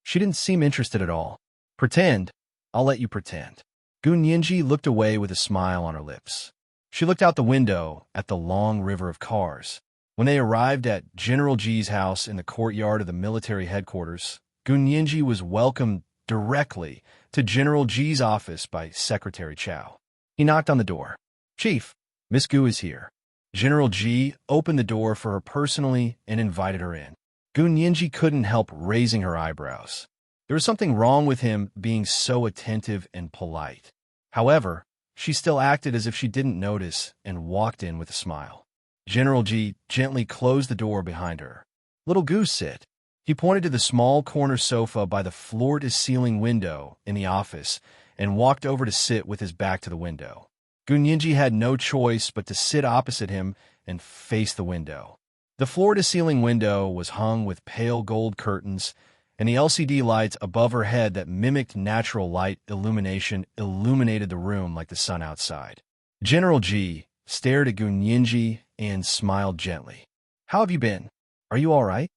She didn't seem interested at all. "Pretend. I'll let you pretend." Gu Ninji looked away with a smile on her lips. She looked out the window at the long river of cars. When they arrived at General Ji's house in the courtyard of the military headquarters, Gu Ninji was welcomed directly to General Ji's office by Secretary Chow. He knocked on the door. "Chief, Miss Gu is here." General Ji opened the door for her personally and invited her in. Gu Ninji couldn't help raising her eyebrows. There was something wrong with him being so attentive and polite. However, she still acted as if she didn't notice and walked in with a smile. General Ji gently closed the door behind her. "Little Gu, sit." He pointed to the small corner sofa by the floor-to-ceiling window in the office and walked over to sit with his back to the window. Gu Ninji had no choice but to sit opposite him and face the window. The floor-to-ceiling window was hung with pale gold curtains, and the LCD lights above her head that mimicked natural light illumination illuminated the room like the sun outside. General G stared at Gunyinji and smiled gently. How have you been? Are you all right?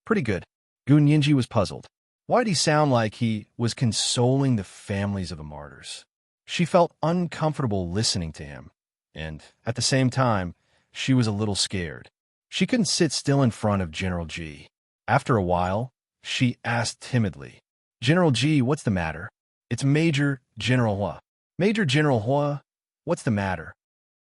Pretty good. Gunyinji was puzzled. Why did he sound like he was consoling the families of the martyrs? She felt uncomfortable listening to him, and at the same time, she was a little scared. She couldn't sit still in front of General G. After a while, she asked timidly, General G, what's the matter? It's Major General Hua. Major General Hua, what's the matter?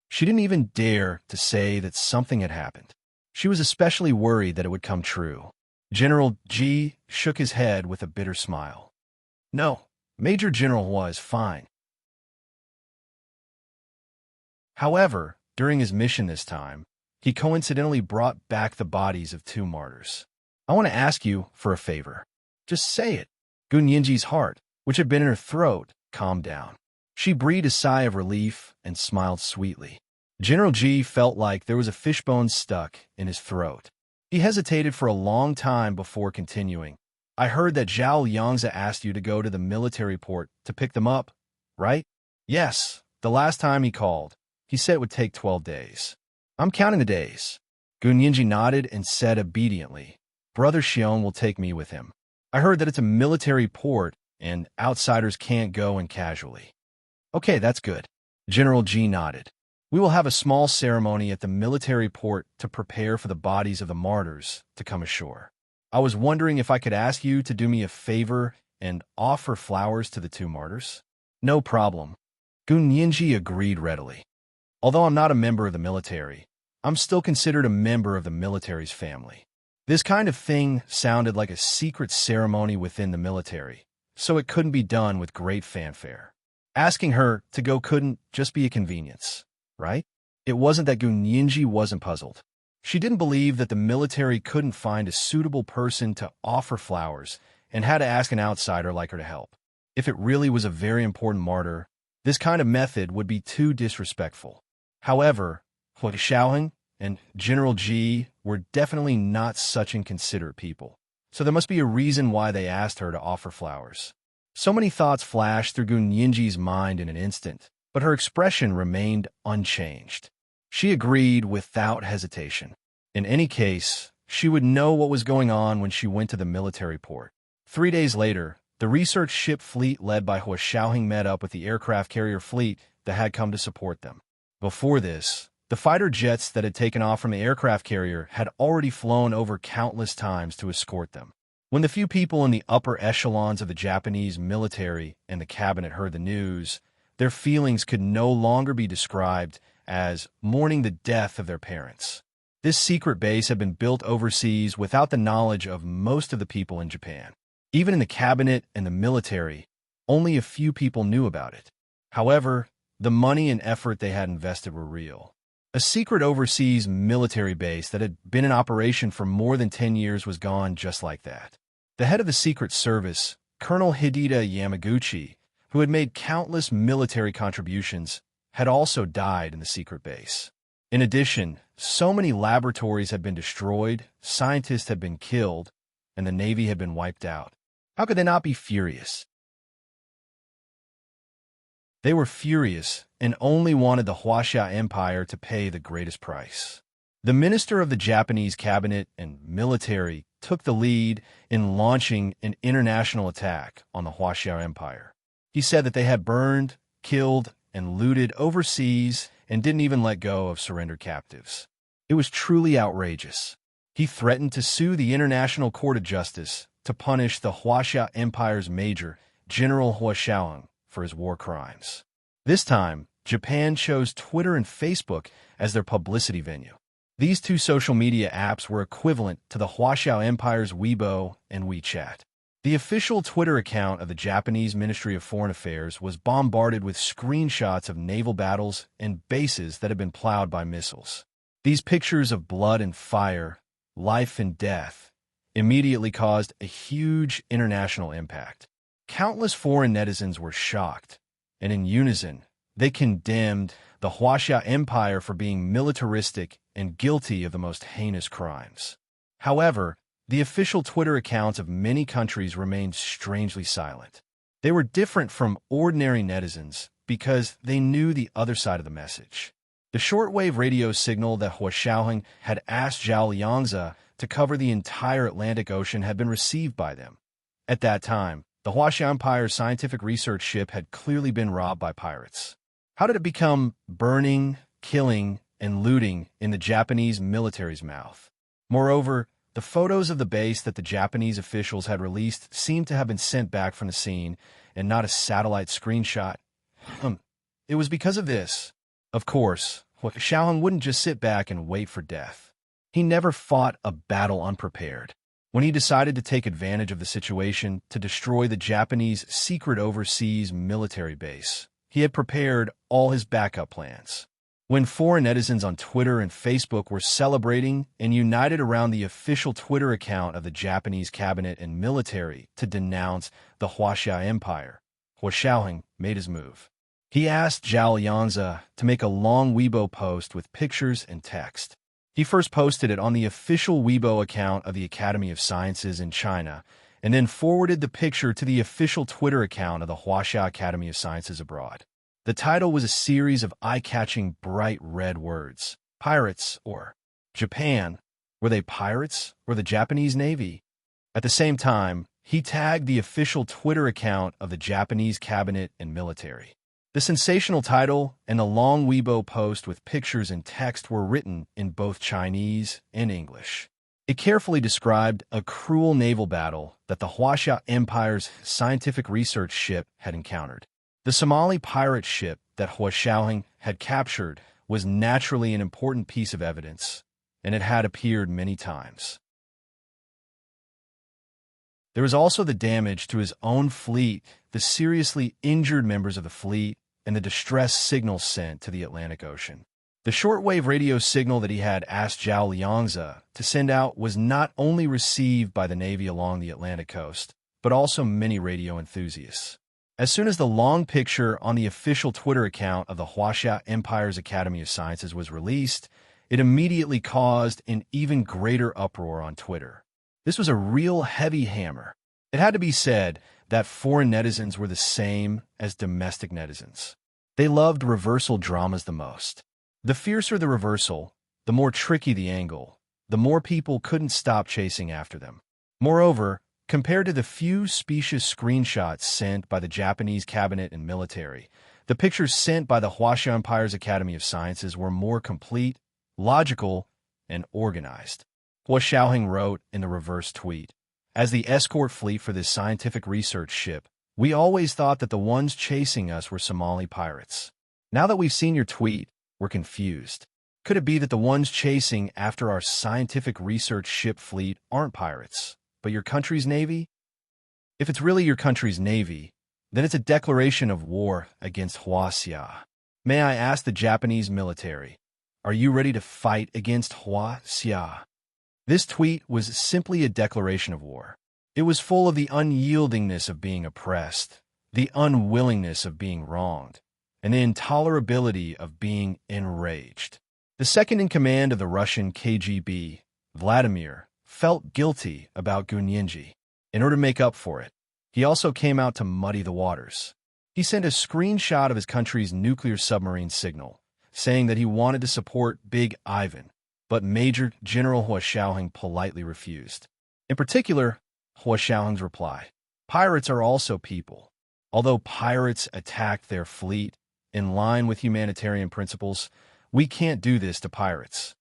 She didn't even dare to say that something had happened. She was especially worried that it would come true. General G shook his head with a bitter smile. No, Major General Hua is fine. However, during his mission this time, he coincidentally brought back the bodies of 2 martyrs. I want to ask you for a favor. Just say it. Gunyinji's heart, which had been in her throat, calmed down. She breathed a sigh of relief and smiled sweetly. General G felt like there was a fishbone stuck in his throat. He hesitated for a long time before continuing. I heard that Zhao Yangza asked you to go to the military port to pick them up, right? Yes, the last time he called. He said it would take 12 days. I'm counting the days. Gunyinji nodded and said obediently, Brother Xiong will take me with him. I heard that it's a military port and outsiders can't go in casually. Okay, that's good. General G nodded. We will have a small ceremony at the military port to prepare for the bodies of the martyrs to come ashore. I was wondering if I could ask you to do me a favor and offer flowers to the 2 martyrs? No problem. Gunyinji agreed readily. Although I'm not a member of the military, I'm still considered a member of the military's family. This kind of thing sounded like a secret ceremony within the military, so it couldn't be done with great fanfare. Asking her to go couldn't just be a convenience, right? It wasn't that Gunyinji wasn't puzzled. She didn't believe that the military couldn't find a suitable person to offer flowers and had to ask an outsider like her to help. If it really was a very important martyr, this kind of method would be too disrespectful. However, Hui Xiaoheng and General G were definitely not such inconsiderate people, so there must be a reason why they asked her to offer flowers. So many thoughts flashed through Gunyinji's mind in an instant, but her expression remained unchanged. She agreed without hesitation. In any case, she would know what was going on when she went to the military port. 3 days later, the research ship fleet led by Hui Xiaoheng met up with the aircraft carrier fleet that had come to support them. Before this, the fighter jets that had taken off from the aircraft carrier had already flown over countless times to escort them. When the few people in the upper echelons of the Japanese military and the cabinet heard the news, their feelings could no longer be described as mourning the death of their parents. This secret base had been built overseas without the knowledge of most of the people in Japan. Even in the cabinet and the military, only a few people knew about it. However, the money and effort they had invested were real. A secret overseas military base that had been in operation for more than 10 years was gone just like that. The head of the Secret Service, Colonel Hideta Yamaguchi, who had made countless military contributions, had also died in the secret base. In addition, so many laboratories had been destroyed, scientists had been killed, and the Navy had been wiped out. How could they not be furious? They were furious and only wanted the Huaxia Empire to pay the greatest price. The minister of the Japanese cabinet and military took the lead in launching an international attack on the Huaxia Empire. He said that they had burned, killed, and looted overseas and didn't even let go of surrendered captives. It was truly outrageous. He threatened to sue the International Court of Justice to punish the Huaxia Empire's major, General Hui Xiaoheng, for his war crimes. This time, Japan chose Twitter and Facebook as their publicity venue. These 2 social media apps were equivalent to the Huaxia Empire's Weibo and WeChat. The official Twitter account of the Japanese Ministry of Foreign Affairs was bombarded with screenshots of naval battles and bases that had been plowed by missiles. These pictures of blood and fire, life and death, immediately caused a huge international impact. Countless foreign netizens were shocked, and in unison, they condemned the Huaxia Empire for being militaristic and guilty of the most heinous crimes. However, the official Twitter accounts of many countries remained strangely silent. They were different from ordinary netizens because they knew the other side of the message. The shortwave radio signal that Hua Xiaoheng had asked Zhao Liangzi to cover the entire Atlantic Ocean had been received by them. At that time, the Huaxia Empire's scientific research ship had clearly been robbed by pirates. How did it become burning, killing, and looting in the Japanese military's mouth? Moreover, the photos of the base that the Japanese officials had released seemed to have been sent back from the scene and not a satellite screenshot. It was because of this. Of course, Hua Xiaoheng wouldn't just sit back and wait for death. He never fought a battle unprepared. When he decided to take advantage of the situation to destroy the Japanese secret overseas military base, he had prepared all his backup plans. When foreign netizens on Twitter and Facebook were celebrating and united around the official Twitter account of the Japanese cabinet and military to denounce the Huaxia Empire, Hua Xiaoheng made his move. He asked Zhao Liangzi to make a long Weibo post with pictures and text. He first posted it on the official Weibo account of the Academy of Sciences in China, and then forwarded the picture to the official Twitter account of the Huaxia Academy of Sciences abroad. The title was a series of eye-catching bright red words. Pirates, or Japan. Were they pirates, or the Japanese Navy? At the same time, he tagged the official Twitter account of the Japanese cabinet and military. The sensational title and the long Weibo post with pictures and text were written in both Chinese and English. It carefully described a cruel naval battle that the Huaxia Empire's scientific research ship had encountered. The Somali pirate ship that Hua Xiaoheng had captured was naturally an important piece of evidence, and it had appeared many times. There was also the damage to his own fleet, the seriously injured members of the fleet, and the distress signals sent to the Atlantic Ocean. The shortwave radio signal that he had asked Zhao Liangzi to send out was not only received by the Navy along the Atlantic coast, but also many radio enthusiasts. As soon as the long picture on the official Twitter account of the Huaxia Empire's Academy of Sciences was released, it immediately caused an even greater uproar on Twitter. This was a real heavy hammer. It had to be said that foreign netizens were the same as domestic netizens. They loved reversal dramas the most. The fiercer the reversal, the more tricky the angle, the more people couldn't stop chasing after them. Moreover, compared to the few specious screenshots sent by the Japanese cabinet and military, the pictures sent by the Huaxia Empire's Academy of Sciences were more complete, logical, and organized. Hua Xiaoheng wrote in the reverse tweet, "As the escort fleet for this scientific research ship, we always thought that the ones chasing us were Somali pirates. Now that we've seen your tweet, we're confused. Could it be that the ones chasing after our scientific research ship fleet aren't pirates, but your country's navy? If it's really your country's navy, then it's a declaration of war against Huaxia. May I ask the Japanese military, are you ready to fight against Huaxia?" This tweet was simply a declaration of war. It was full of the unyieldingness of being oppressed, the unwillingness of being wronged, and the intolerability of being enraged. The second in command of the Russian KGB, Vladimir, felt guilty about Gunyinji. In order to make up for it, he also came out to muddy the waters. He sent a screenshot of his country's nuclear submarine signal, saying that he wanted to support Big Ivan, but Major General Hua Xiaoheng politely refused. In particular, Hua Xiaoheng's reply, "Pirates are also people. Although pirates attacked their fleet, in line with humanitarian principles, we can't do this to pirates."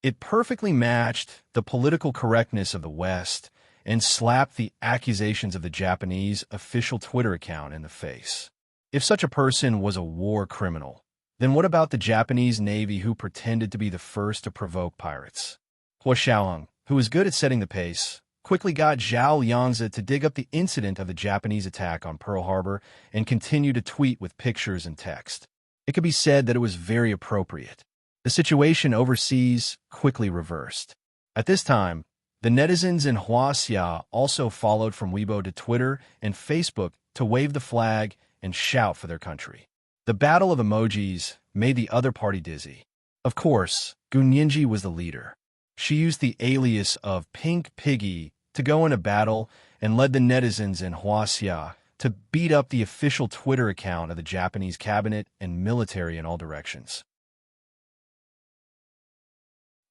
It perfectly matched the political correctness of the West and slapped the accusations of the Japanese official Twitter account in the face. If such a person was a war criminal, then what about the Japanese Navy who pretended to be the first to provoke pirates? Hua Xiaoheng, who was good at setting the pace, quickly got Zhao Liangzi to dig up the incident of the Japanese attack on Pearl Harbor and continue to tweet with pictures and text. It could be said that it was very appropriate. The situation overseas quickly reversed. At this time, the netizens in Huaxia also followed from Weibo to Twitter and Facebook to wave the flag and shout for their country. The battle of emojis made the other party dizzy. Of course, Gunyinji was the leader. She used the alias of Pink Piggy to go into battle and led the netizens in Huaxia to beat up the official Twitter account of the Japanese cabinet and military in all directions.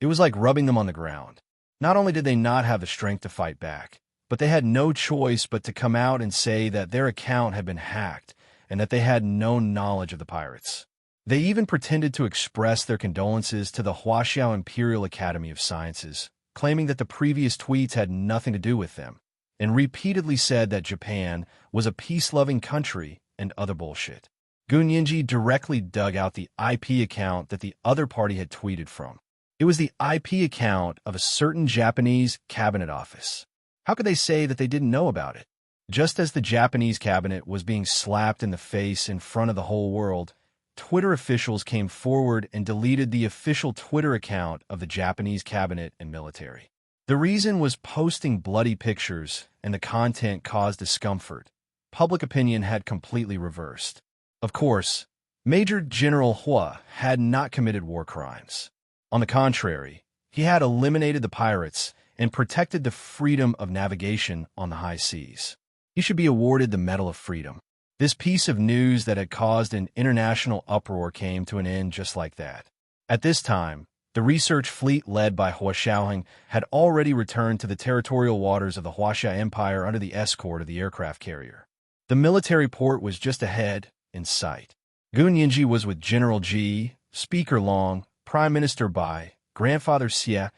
It was like rubbing them on the ground. Not only did they not have the strength to fight back, but they had no choice but to come out and say that their account had been hacked and that they had no knowledge of the pirates. They even pretended to express their condolences to the Huaxiao Imperial Academy of Sciences, claiming that the previous tweets had nothing to do with them, and repeatedly said that Japan was a peace-loving country and other bullshit. Gunyinji directly dug out the IP account that the other party had tweeted from. It was the IP account of a certain Japanese cabinet office. How could they say that they didn't know about it? Just as the Japanese cabinet was being slapped in the face in front of the whole world, Twitter officials came forward and deleted the official Twitter account of the Japanese cabinet and military. The reason was posting bloody pictures, and the content caused discomfort. Public opinion had completely reversed. Of course, Major General Hua had not committed war crimes. On the contrary, he had eliminated the pirates and protected the freedom of navigation on the high seas. He should be awarded the Medal of Freedom. This piece of news that had caused an international uproar came to an end just like that. At this time, the research fleet led by Hua Xiaoheng had already returned to the territorial waters of the Huaxia Empire under the escort of the aircraft carrier. The military port was just ahead, in sight. Gunyinji was with General Ji, Speaker Long, Prime Minister Bai, Grandfather Xie,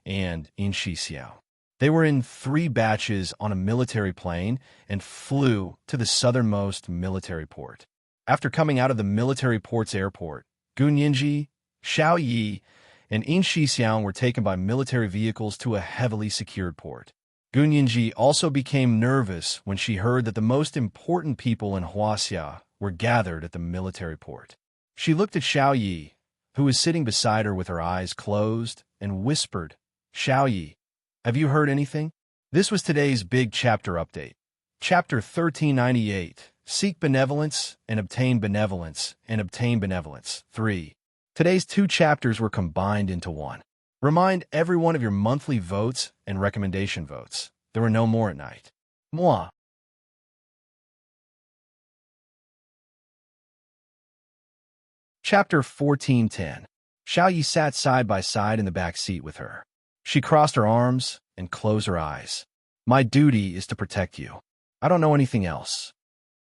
and Inshi Xiao. They were in 3 batches on a military plane and flew to the southernmost military port. After coming out of the military port's airport, Gunyinji, Xiao Yi, and Inshi Xiao were taken by military vehicles to a heavily secured port. Gunyinji also became nervous when she heard that the most important people in Huaxia were gathered at the military port. She looked at Xiao Yi, who was sitting beside her with her eyes closed, and whispered, "Xiao Yi, have you heard anything?" This was today's big chapter update. Chapter 1398, Seek Benevolence and Obtain Benevolence and Obtain Benevolence 3. Today's 2 chapters were combined into one. Remind everyone of your monthly votes and recommendation votes. There were no more at night. Moi. Chapter 1410. Xiao Yi sat side by side in the back seat with her. She crossed her arms and closed her eyes. My duty is to protect you. I don't know anything else.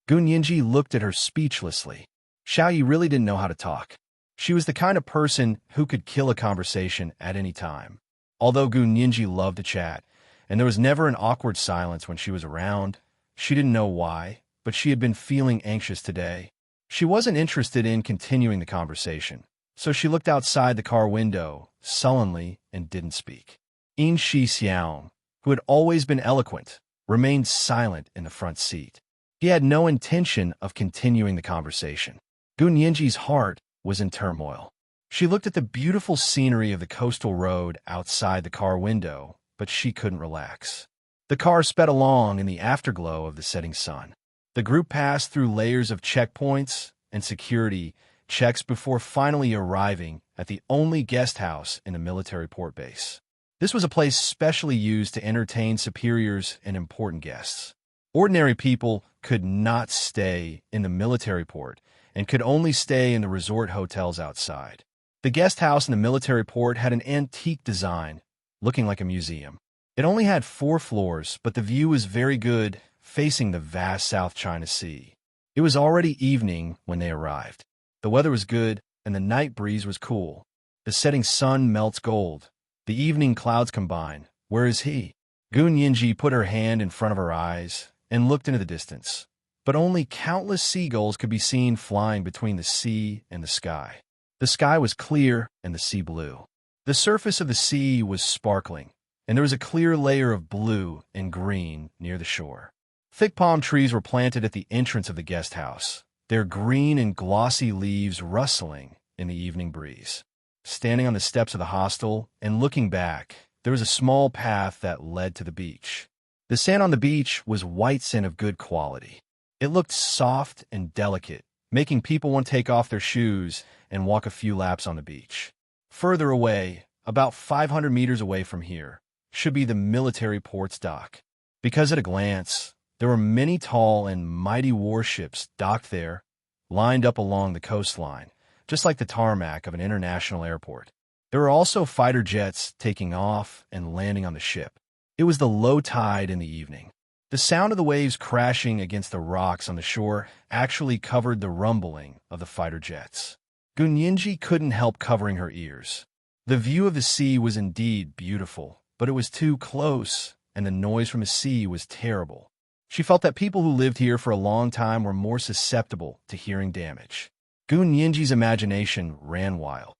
Gunyinji looked at her speechlessly. Xiao Yi really didn't know how to talk. She was the kind of person who could kill a conversation at any time. Although Gunyinji loved to chat, and there was never an awkward silence when she was around, she didn't know why, but she had been feeling anxious today. She wasn't interested in continuing the conversation, so she looked outside the car window, sullenly, and didn't speak. Inshi Xiao, who had always been eloquent, remained silent in the front seat. He had no intention of continuing the conversation. Gunyinji's heart was in turmoil. She looked at the beautiful scenery of the coastal road outside the car window, but she couldn't relax. The car sped along in the afterglow of the setting sun. The group passed through layers of checkpoints and security checks before finally arriving at the only guest house in the military port base. This was a place specially used to entertain superiors and important guests. Ordinary people could not stay in the military port and could only stay in the resort hotels outside. The guest house in the military port had an antique design, looking like a museum. It only had 4 floors, but the view was very good, facing the vast South China Sea. It was already evening when they arrived. The weather was good, and the night breeze was cool. The setting sun melts gold. The evening clouds combine. Where is he? Gunyinji put her hand in front of her eyes and looked into the distance. But only countless seagulls could be seen flying between the sea and the sky. The sky was clear and the sea blue. The surface of the sea was sparkling, and there was a clear layer of blue and green near the shore. Thick palm trees were planted at the entrance of the guest house, their green and glossy leaves rustling in the evening breeze. Standing on the steps of the hostel and looking back, there was a small path that led to the beach. The sand on the beach was white sand of good quality. It looked soft and delicate, making people want to take off their shoes and walk a few laps on the beach. Further away, about 500 meters away from here, should be the military port's dock. Because at a glance, There were many tall and mighty warships docked there, lined up along the coastline, just like the tarmac of an international airport. There were also fighter jets taking off and landing on the ship. It was the low tide in the evening. The sound of the waves crashing against the rocks on the shore actually covered the rumbling of the fighter jets. Gunyinji couldn't help covering her ears. The view of the sea was indeed beautiful, but it was too close, and the noise from the sea was terrible. She felt that people who lived here for a long time were more susceptible to hearing damage. Gunyinji's imagination ran wild.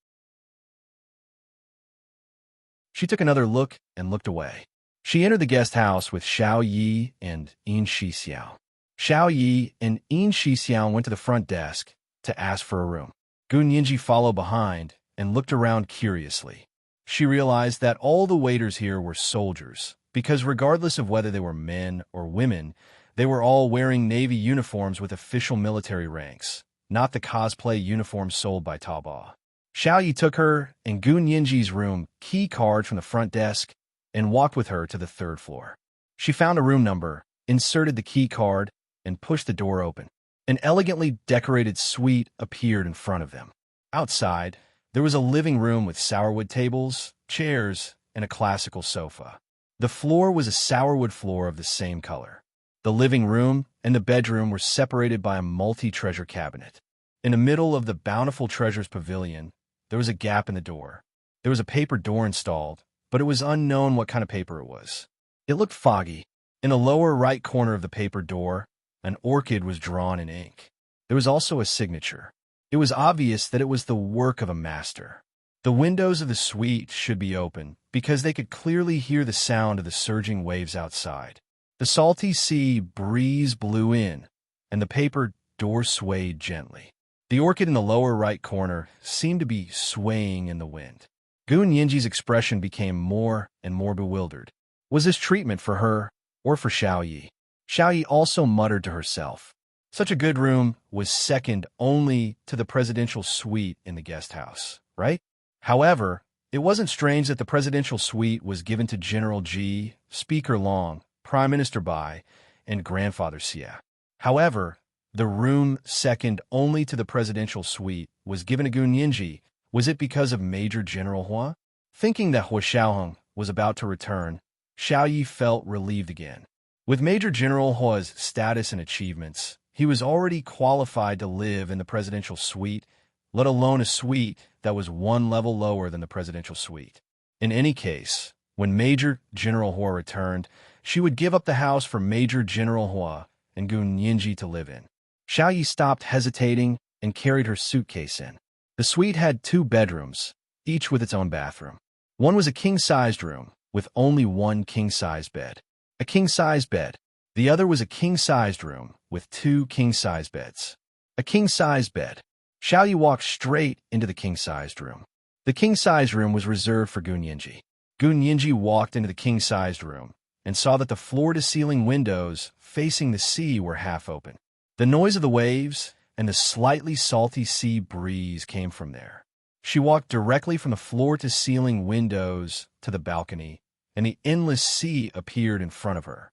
She took another look and looked away. She entered the guest house with Xiao Yi and Yin Shixiao. Xiao Yi and Yin Shixiao went to the front desk to ask for a room. Gunyinji followed behind and looked around curiously. She realized that all the waiters here were soldiers, because regardless of whether they were men or women, they were all wearing Navy uniforms with official military ranks, not the cosplay uniforms sold by Taobao. Xiao Yi took her and Gunyinji's room key card from the front desk and walked with her to the third floor. She found a room number, inserted the key card, and pushed the door open. An elegantly decorated suite appeared in front of them. Outside, there was a living room with sourwood tables, chairs, and a classical sofa. The floor was a sourwood floor of the same color. The living room and the bedroom were separated by a multi-treasure cabinet. In the middle of the bountiful treasures pavilion, there was a gap in the door. There was a paper door installed, but it was unknown what kind of paper it was. It looked foggy. In the lower right corner of the paper door, an orchid was drawn in ink. There was also a signature. It was obvious that it was the work of a master. The windows of the suite should be open, because they could clearly hear the sound of the surging waves outside. The salty sea breeze blew in, and the paper door swayed gently. The orchid in the lower right corner seemed to be swaying in the wind. Gunyinji's expression became more and more bewildered. Was this treatment for her or for Xiao Yi? Xiao Yi also muttered to herself. Such a good room was second only to the presidential suite in the guest house, right? However, it wasn't strange that the presidential suite was given to General Ji, Speaker Long, Prime Minister Bai, and Grandfather Xia. However, the room second only to the presidential suite was given to Gunyinji. Was it because of Major General Hua? Thinking that Hua Xiaoheng was about to return, Xiao Yi felt relieved again. With Major General Hua's status and achievements, he was already qualified to live in the presidential suite, let alone a suite that was one level lower than the presidential suite. In any case, when Major General Hua returned, she would give up the house for Major General Hua and Gunyinji to live in. Xiao Yi stopped hesitating and carried her suitcase in. The suite had 2 bedrooms, each with its own bathroom. One was a king-sized room, with only one king-sized bed. A king-sized bed. The other was a king-sized room, with 2 king-sized beds. A king-sized bed. Xiao Yi walked straight into the king-sized room. The king-sized room was reserved for Gunyinji. Gunyinji walked into the king-sized room and saw that the floor-to-ceiling windows facing the sea were half open. The noise of the waves and the slightly salty sea breeze came from there. She walked directly from the floor-to-ceiling windows to the balcony, and the endless sea appeared in front of her.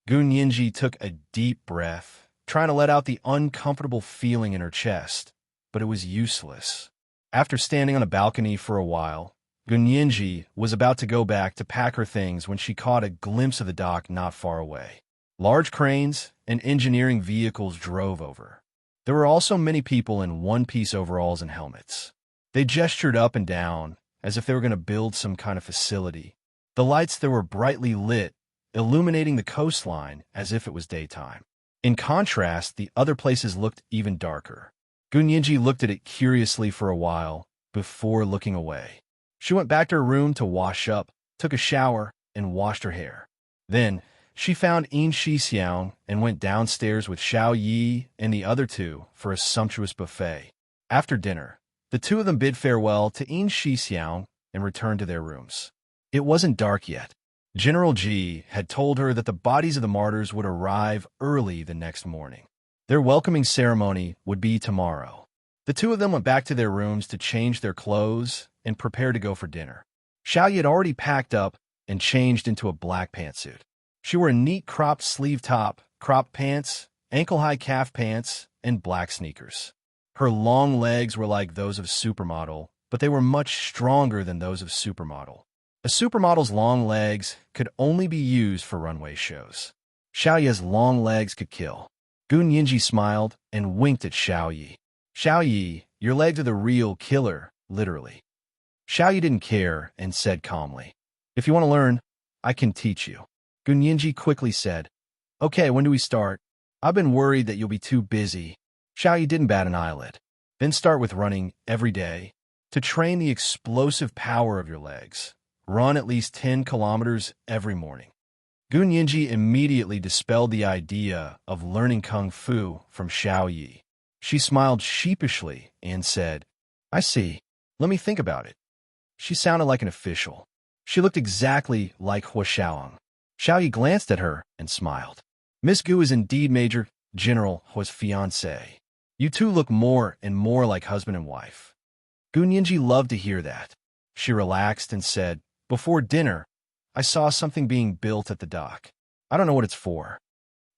Gunyinji took a deep breath, trying to let out the uncomfortable feeling in her chest, but it was useless. After standing on a balcony for a while, Gunyinji was about to go back to pack her things when she caught a glimpse of the dock not far away. Large cranes and engineering vehicles drove over. There were also many people in one-piece overalls and helmets. They gestured up and down as if they were going to build some kind of facility. The lights there were brightly lit, illuminating the coastline as if it was daytime. In contrast, the other places looked even darker. Gunyinji looked at it curiously for a while before looking away. She went back to her room to wash up, took a shower, and washed her hair. Then, she found Yin Shixiao and went downstairs with Xiao Yi and the other 2 for a sumptuous buffet. After dinner, the 2 of them bid farewell to Yin Shixiao and returned to their rooms. It wasn't dark yet. General Ji had told her that the bodies of the martyrs would arrive early the next morning. Their welcoming ceremony would be tomorrow. The 2 of them went back to their rooms to change their clothes and prepare to go for dinner. Xiao Yi had already packed up and changed into a black pantsuit. She wore a neat cropped sleeve top, cropped pants, ankle-high calf pants, and black sneakers. Her long legs were like those of a supermodel, but they were much stronger than those of a supermodel. A supermodel's long legs could only be used for runway shows. Xiaoyi's long legs could kill. Gun Yinji smiled and winked at Xiaoyi. Xiaoyi, your legs are the real killer, literally. Xiaoyi didn't care and said calmly, if you want to learn, I can teach you. Gun Yinji quickly said, okay, when do we start? I've been worried that you'll be too busy. Xiaoyi didn't bat an eyelid. Then start with running every day. To train the explosive power of your legs, run at least 10 kilometers every morning. Gun Yinji immediately dispelled the idea of learning kung fu from Xiaoyi. She smiled sheepishly and said, I see. Let me think about it. She sounded like an official. She looked exactly like Hua Xiaoheng. Xiaoyi glanced at her and smiled. Miss Gu is indeed Major General Hua's fiancée. You two look more and more like husband and wife. Gun Yinji loved to hear that. She relaxed and said, before dinner, I saw something being built at the dock. I don't know what it's for.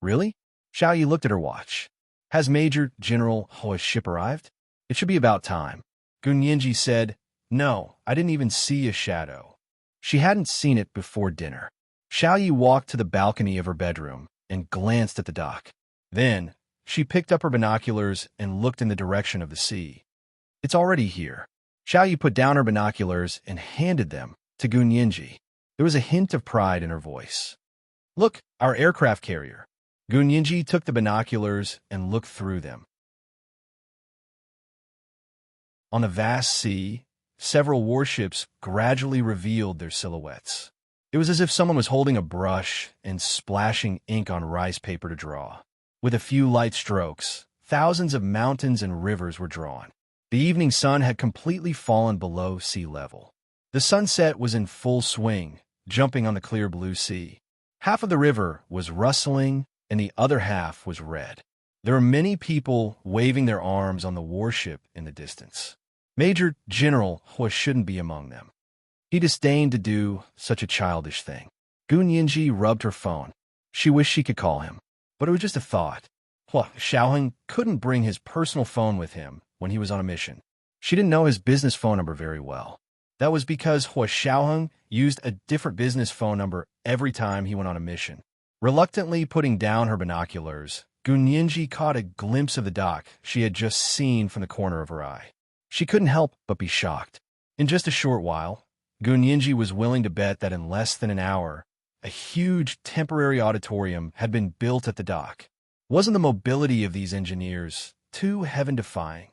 Really? Xiaoyi looked at her watch. Has Major General Hua's ship arrived? It should be about time. Gun Yinji said, no, I didn't even see a shadow. She hadn't seen it before dinner. Xiaoyi walked to the balcony of her bedroom and glanced at the dock. Then, she picked up her binoculars and looked in the direction of the sea. It's already here. Xiaoyi put down her binoculars and handed them to Gun Yinji. There was a hint of pride in her voice. Look, our aircraft carrier. Gun Yinji took the binoculars and looked through them. On the vast sea, several warships gradually revealed their silhouettes. It was as if someone was holding a brush and splashing ink on rice paper to draw. With a few light strokes, thousands of mountains and rivers were drawn. The evening sun had completely fallen below sea level. The sunset was in full swing, jumping on the clear blue sea. Half of the river was rustling, and the other half was red. There were many people waving their arms on the warship in the distance. Major General Hua shouldn't be among them. He disdained to do such a childish thing. Gun Yinji rubbed her phone. She wished she could call him, but it was just a thought. Hua Xiaoheng couldn't bring his personal phone with him when he was on a mission. She didn't know his business phone number very well. That was because Hua Xiaoheng used a different business phone number every time he went on a mission. Reluctantly putting down her binoculars, Gun Yinji caught a glimpse of the dock she had just seen from the corner of her eye. She couldn't help but be shocked. In just a short while, Gun Yinji was willing to bet that in less than an hour, a huge temporary auditorium had been built at the dock. Wasn't the mobility of these engineers too heaven-defying?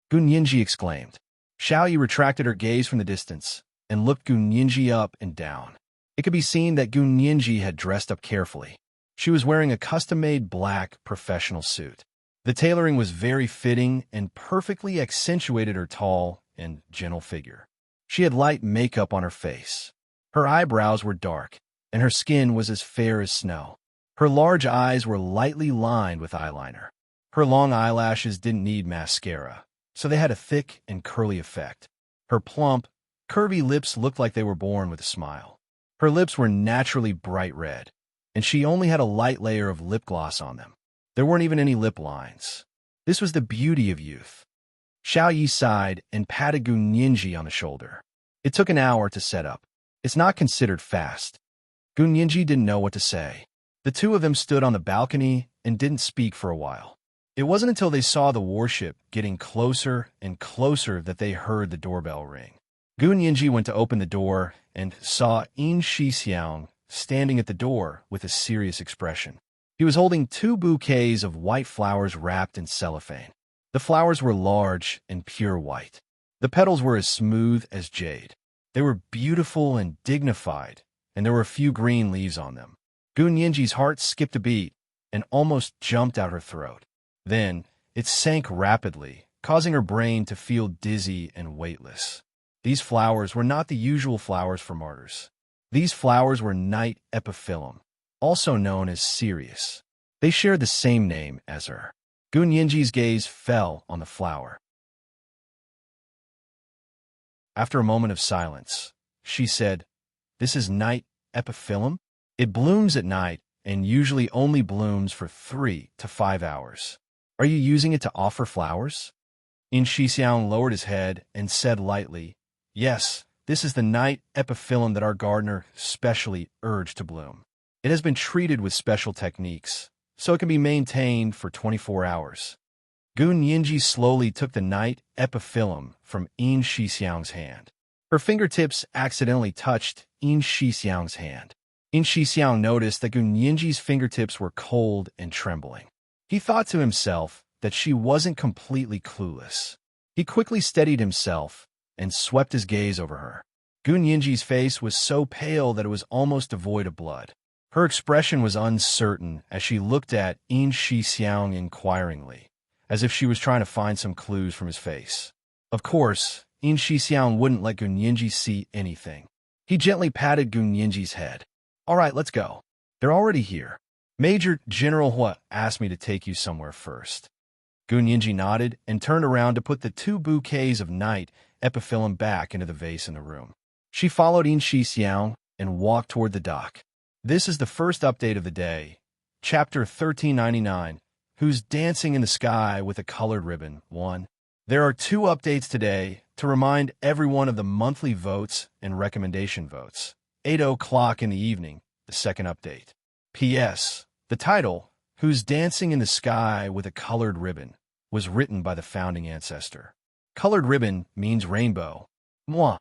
Gun Yinji exclaimed. Xiaoyi retracted her gaze from the distance and looked Gun Yinji up and down. It could be seen that Gun Yinji had dressed up carefully. She was wearing a custom-made black professional suit. The tailoring was very fitting and perfectly accentuated her tall and gentle figure. She had light makeup on her face. Her eyebrows were dark, and her skin was as fair as snow. Her large eyes were lightly lined with eyeliner. Her long eyelashes didn't need mascara, so they had a thick and curly effect. Her plump, curvy lips looked like they were born with a smile. Her lips were naturally bright red, and she only had a light layer of lip gloss on them. There weren't even any lip lines. This was the beauty of youth. Xiaoyi sighed and patted Gun Yinji on the shoulder. It took an hour to set up. It's not considered fast. Gun Yinji didn't know what to say. The two of them stood on the balcony and didn't speak for a while. It wasn't until they saw the warship getting closer and closer that they heard the doorbell ring. Gun Yinji went to open the door and saw In Shixiang standing at the door with a serious expression. He was holding 2 bouquets of white flowers wrapped in cellophane. The flowers were large and pure white. The petals were as smooth as jade. They were beautiful and dignified, and there were a few green leaves on them. Gun Yinji's heart skipped a beat and almost jumped out her throat. Then, it sank rapidly, causing her brain to feel dizzy and weightless. These flowers were not the usual flowers for martyrs. These flowers were night epiphyllum, also known as Sirius. They shared the same name as her. Gun Yinji's gaze fell on the flower. After a moment of silence, she said, This is night epiphyllum. It blooms at night and usually only blooms for 3 to 5 hours. Are you using it to offer flowers? In Shixiang lowered his head and said lightly, Yes, this is the night epiphyllum that our gardener specially urged to bloom. It has been treated with special techniques, so it can be maintained for 24 hours. Gun Yinji slowly took the night epiphyllum from In Shixiang's hand. Her fingertips accidentally touched In Shixiang's hand. In Shixiang noticed that Gun Yinji's fingertips were cold and trembling. He thought to himself that she wasn't completely clueless. He quickly steadied himself and swept his gaze over her. Gun Yinji's face was so pale that it was almost devoid of blood. Her expression was uncertain as she looked at In Shixiang inquiringly, as if she was trying to find some clues from his face. Of course, In Shixiang wouldn't let Gun Yinji see anything. He gently patted Gun Yinji's head. All right, let's go. They're already here. Major General Hua asked me to take you somewhere first. Gun Yinji nodded and turned around to put the 2 bouquets of night epiphyllum back into the vase in the room. She followed In Shixiang and walked toward the dock. This is the first update of the day. Chapter 1399, Who's Dancing in the Sky with a Colored Ribbon, 1. There are 2 updates today to remind everyone of the monthly votes and recommendation votes. 8 o'clock in the evening, the second update. P.S. The title, Who's Dancing in the Sky with a Colored Ribbon, was written by the founding ancestor. Colored ribbon means rainbow. Moi.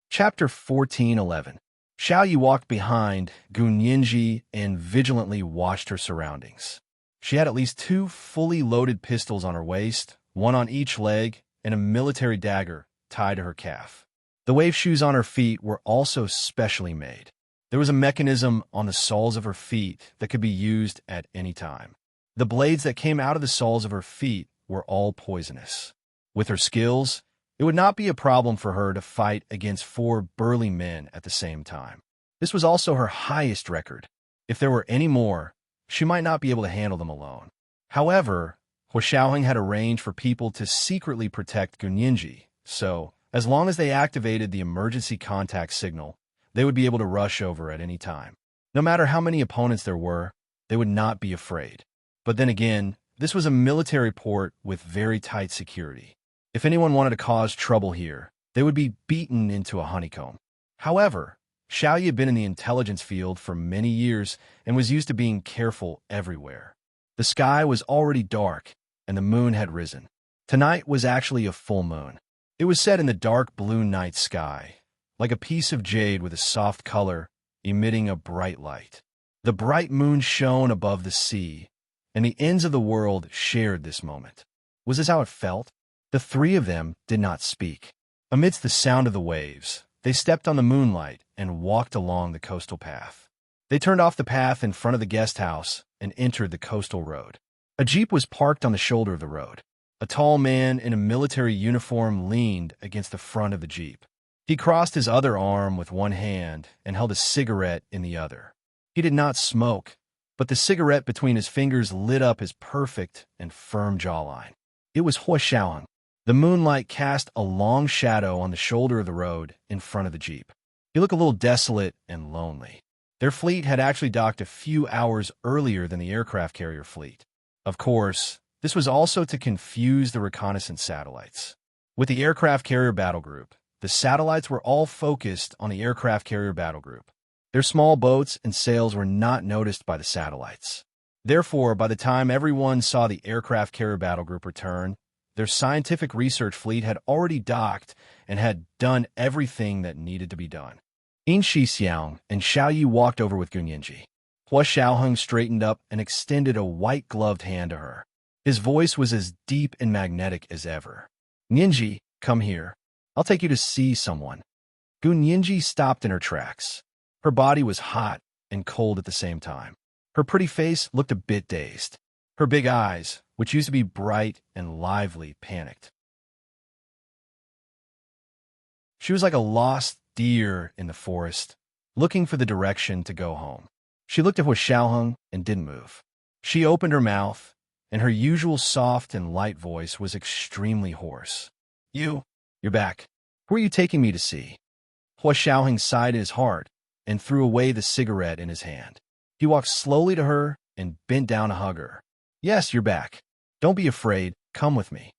Chapter 1411. Xiaoyi walked behind Gun Yinji and vigilantly watched her surroundings. She had at least 2 fully loaded pistols on her waist, 1 on each leg, and a military dagger tied to her calf. The wave shoes on her feet were also specially made. There was a mechanism on the soles of her feet that could be used at any time. The blades that came out of the soles of her feet were all poisonous. With her skills, it would not be a problem for her to fight against 4 burly men at the same time. This was also her highest record. If there were any more, she might not be able to handle them alone. However, Hua Xiaoheng had arranged for people to secretly protect Gun Yinji, so as long as they activated the emergency contact signal, they would be able to rush over at any time. No matter how many opponents there were, they would not be afraid. But then again, this was a military port with very tight security. If anyone wanted to cause trouble here, they would be beaten into a honeycomb. However, Xiaoyi had been in the intelligence field for many years and was used to being careful everywhere. The sky was already dark, and the moon had risen. Tonight was actually a full moon. It was set in the dark blue night sky, like a piece of jade with a soft color, emitting a bright light. The bright moon shone above the sea, and the ends of the world shared this moment. Was this how it felt? The 3 of them did not speak. Amidst the sound of the waves, they stepped on the moonlight and walked along the coastal path. They turned off the path in front of the guest house and entered the coastal road. A jeep was parked on the shoulder of the road. A tall man in a military uniform leaned against the front of the jeep. He crossed his other arm with one hand and held a cigarette in the other. He did not smoke, but the cigarette between his fingers lit up his perfect and firm jawline. It was Hua Xiaoheng. The moonlight cast a long shadow on the shoulder of the road in front of the jeep. He looked a little desolate and lonely. Their fleet had actually docked a few hours earlier than the aircraft carrier fleet. Of course, this was also to confuse the reconnaissance satellites. With the aircraft carrier battle group, the satellites were all focused on the aircraft carrier battle group. Their small boats and sails were not noticed by the satellites. Therefore, by the time everyone saw the aircraft carrier battle group return, their scientific research fleet had already docked and had done everything that needed to be done. In Shixiang and Xiaoyi walked over with Gun Yinji. Hua Xiaoheng straightened up and extended a white-gloved hand to her. His voice was as deep and magnetic as ever. Yinji, come here. I'll take you to see someone. Gun Yinji stopped in her tracks. Her body was hot and cold at the same time. Her pretty face looked a bit dazed. Her big eyes, which used to be bright and lively, panicked. She was like a lost deer in the forest, looking for the direction to go home. She looked at Hua Xiaoheng and didn't move. She opened her mouth, and her usual soft and light voice was extremely hoarse. You're back. Who are you taking me to see? Hua Xiaoheng sighed in his heart and threw away the cigarette in his hand. He walked slowly to her and bent down to hug her. Yes, you're back. Don't be afraid. Come with me.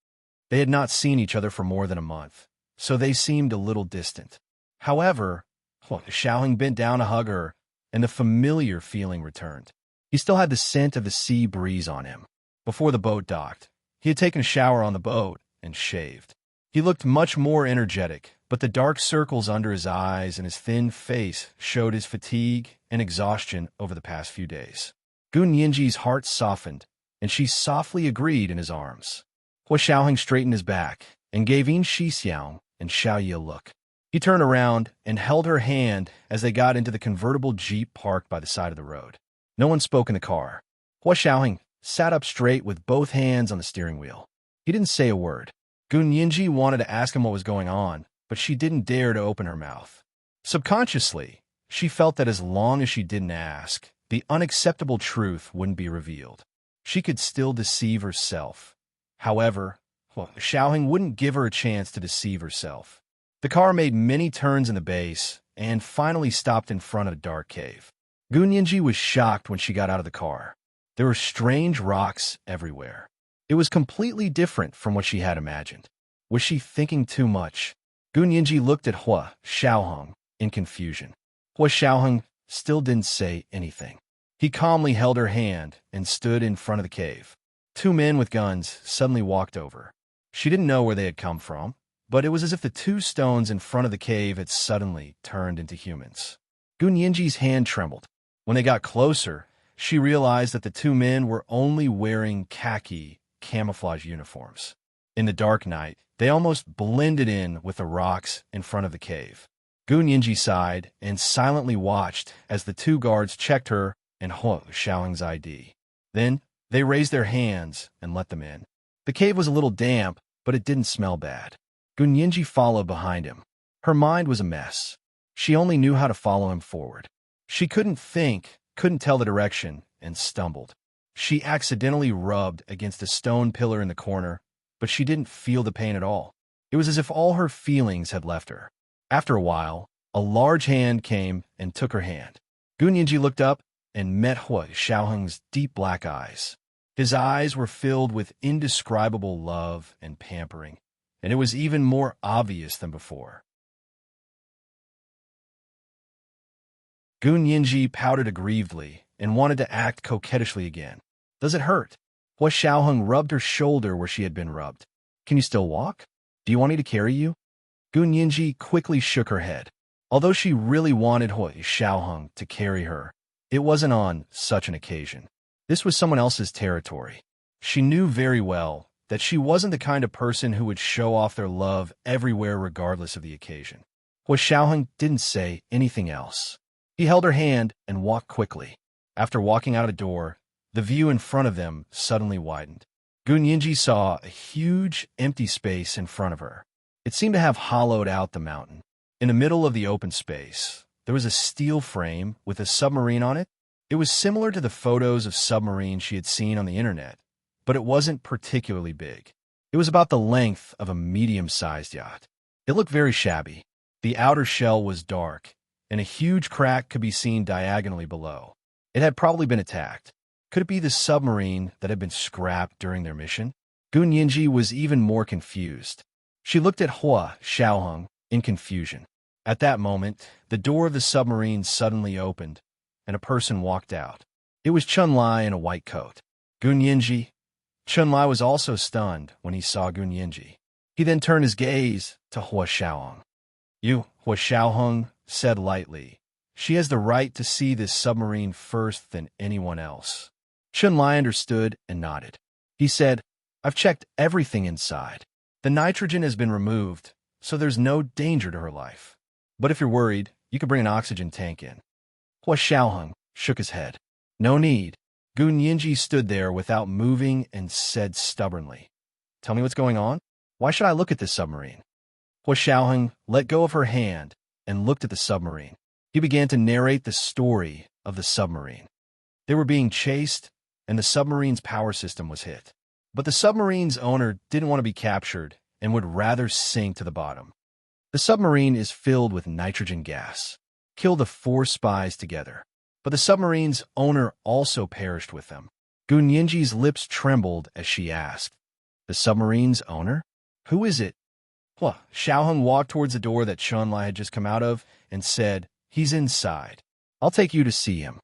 They had not seen each other for more than a month, so they seemed a little distant. However, Hua Xiaoheng bent down to hug her, and the familiar feeling returned. He still had the scent of the sea breeze on him. Before the boat docked, he had taken a shower on the boat and shaved. He looked much more energetic, but the dark circles under his eyes and his thin face showed his fatigue and exhaustion over the past few days. Gun Yinji's heart softened, and she softly agreed in his arms. Hua Xiaoheng straightened his back and gave Yin Shixiang and Xiao Yi a look. He turned around and held her hand as they got into the convertible jeep parked by the side of the road. No one spoke in the car. Hua Xiaoheng sat up straight with both hands on the steering wheel. He didn't say a word. Gun Yinji wanted to ask him what was going on, but she didn't dare to open her mouth. Subconsciously, she felt that as long as she didn't ask, the unacceptable truth wouldn't be revealed. She could still deceive herself. However, Xiaoheng wouldn't give her a chance to deceive herself. The car made many turns in the base and finally stopped in front of a dark cave. Gun Yinji was shocked when she got out of the car. There were strange rocks everywhere. It was completely different from what she had imagined. Was she thinking too much? Gun Yinji looked at Hua Xiaoheng in confusion. Hua Xiaoheng still didn't say anything. He calmly held her hand and stood in front of the cave. Two men with guns suddenly walked over. She didn't know where they had come from, but it was as if the two stones in front of the cave had suddenly turned into humans. Gun Yinji's hand trembled. When they got closer, she realized that the two men were only wearing khaki camouflage uniforms. In the dark night, they almost blended in with the rocks in front of the cave. Gun Yinji sighed and silently watched as the two guards checked her and Hua Xiaoheng's ID. Then, they raised their hands and let them in. The cave was a little damp, but it didn't smell bad. Gun Yinji followed behind him. Her mind was a mess. She only knew how to follow him forward. She couldn't think, couldn't tell the direction, and stumbled. She accidentally rubbed against a stone pillar in the corner, but she didn't feel the pain at all. It was as if all her feelings had left her. After a while, a large hand came and took her hand. Gun Yinji looked up and met Hua Xiaoheng's deep black eyes. His eyes were filled with indescribable love and pampering, and it was even more obvious than before. Gun Yinji pouted aggrievedly and wanted to act coquettishly again. Does it hurt? Hua Xiaoheng rubbed her shoulder where she had been rubbed. Can you still walk? Do you want me to carry you? Gun Yinji quickly shook her head. Although she really wanted Hua Xiaoheng to carry her, it wasn't on such an occasion. This was someone else's territory. She knew very well that she wasn't the kind of person who would show off their love everywhere regardless of the occasion. Hua Xiaoheng didn't say anything else. He held her hand and walked quickly. After walking out a door, the view in front of them suddenly widened. Gun Yinji saw a huge, empty space in front of her. It seemed to have hollowed out the mountain. In the middle of the open space, there was a steel frame with a submarine on it. It was similar to the photos of submarines she had seen on the internet, but it wasn't particularly big. It was about the length of a medium-sized yacht. It looked very shabby. The outer shell was dark, and a huge crack could be seen diagonally below. It had probably been attacked. Could it be the submarine that had been scrapped during their mission? Gun Yinji was even more confused. She looked at Hua Xiaoheng in confusion. At that moment, the door of the submarine suddenly opened, and a person walked out. It was Chunlai in a white coat. Gun Yinji. Chunlai was also stunned when he saw Gun Yinji. He then turned his gaze to Hua Xiaoheng. You, Hua Xiaoheng said lightly. She has the right to see this submarine first than anyone else. Chunlai understood and nodded. He said, I've checked everything inside. The nitrogen has been removed, so there's no danger to her life. But if you're worried, you could bring an oxygen tank in. Hua Xiaoheng shook his head. No need. Gun Yinji stood there without moving and said stubbornly, Tell me what's going on? Why should I look at this submarine? Hua Xiaoheng let go of her hand and looked at the submarine. He began to narrate the story of the submarine. They were being chased, and the submarine's power system was hit. But the submarine's owner didn't want to be captured, and would rather sink to the bottom. The submarine is filled with nitrogen gas. Kill the 4 spies together. But the submarine's owner also perished with them. Gu Nianji's lips trembled as she asked, "The submarine's owner? Who is it?" Xiaoheng walked towards the door that Chunlai had just come out of and said, "He's inside. I'll take you to see him."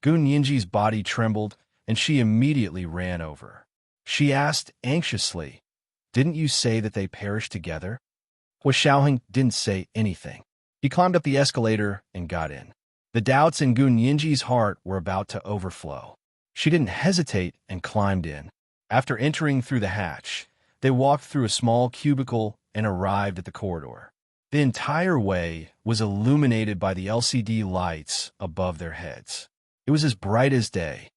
Gu Nianji's body trembled, and she immediately ran over. She asked anxiously, "Didn't you say that they perished together?" Xiaoheng didn't say anything. He climbed up the escalator and got in. The doubts in Gu Nianji's heart were about to overflow. She didn't hesitate and climbed in. After entering through the hatch, they walked through a small cubicle and arrived at the corridor. The entire way was illuminated by the LCD lights above their heads. It was as bright as day.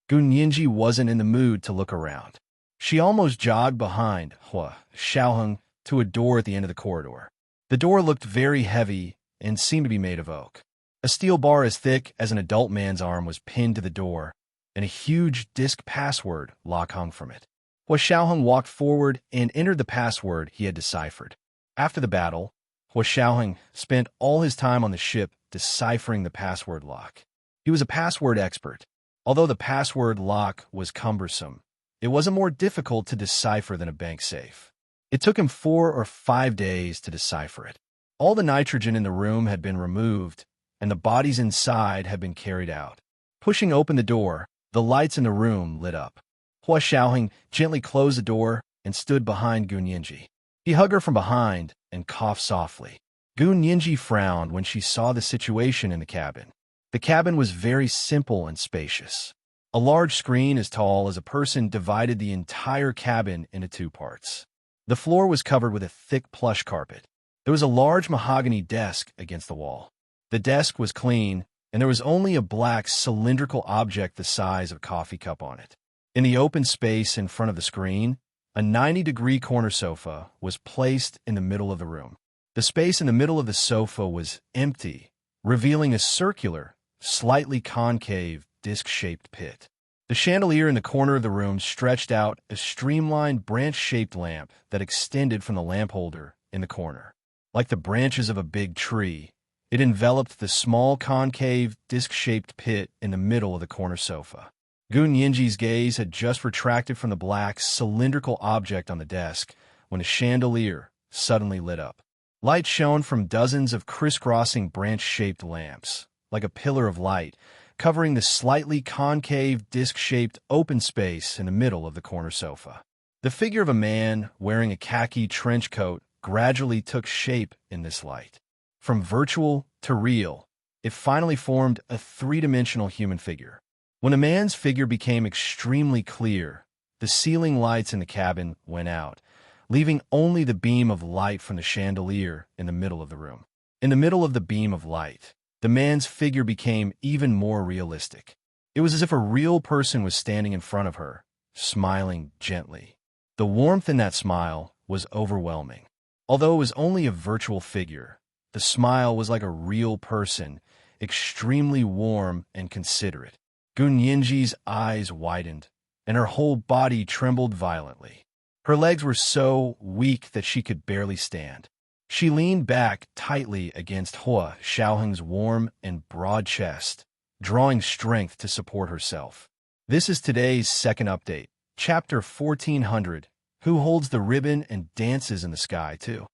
Gu Nianji wasn't in the mood to look around. She almost jogged behind Xiaoheng to a door at the end of the corridor. The door looked very heavy and seemed to be made of oak. A steel bar as thick as an adult man's arm was pinned to the door, and a huge disk password lock hung from it. Xiaoheng walked forward and entered the password he had deciphered. After the battle, Xiaoheng spent all his time on the ship deciphering the password lock. He was a password expert. Although the password lock was cumbersome, it wasn't more difficult to decipher than a bank safe. It took him 4 or 5 days to decipher it. All the nitrogen in the room had been removed, and the bodies inside had been carried out. Pushing open the door, the lights in the room lit up. Xiaoheng gently closed the door and stood behind Gu Nianji. He hugged her from behind and coughed softly. Gu Nianji frowned when she saw the situation in the cabin. The cabin was very simple and spacious. A large screen as tall as a person divided the entire cabin into 2 parts. The floor was covered with a thick plush carpet. There was a large mahogany desk against the wall. The desk was clean, and there was only a black cylindrical object the size of a coffee cup on it. In the open space in front of the screen, a 90-degree corner sofa was placed in the middle of the room. The space in the middle of the sofa was empty, revealing a circular, slightly concave, disc-shaped pit. The chandelier in the corner of the room stretched out a streamlined branch-shaped lamp that extended from the lamp holder in the corner. Like the branches of a big tree, it enveloped the small concave, disc-shaped pit in the middle of the corner sofa. Gu Nianji's gaze had just retracted from the black, cylindrical object on the desk when a chandelier suddenly lit up. Light shone from dozens of crisscrossing branch-shaped lamps, like a pillar of light, covering the slightly concave, disc-shaped open space in the middle of the corner sofa. The figure of a man wearing a khaki trench coat gradually took shape in this light. From virtual to real, it finally formed a 3-dimensional human figure. When the man's figure became extremely clear, the ceiling lights in the cabin went out, leaving only the beam of light from the chandelier in the middle of the room. In the middle of the beam of light, the man's figure became even more realistic. It was as if a real person was standing in front of her, smiling gently. The warmth in that smile was overwhelming. Although it was only a virtual figure, the smile was like a real person, extremely warm and considerate. Gu Nianji's eyes widened, and her whole body trembled violently. Her legs were so weak that she could barely stand. She leaned back tightly against Xiaoheng's warm and broad chest, drawing strength to support herself. This is today's second update, Chapter 1400, Who Holds the Ribbon and Dances in the Sky, Too?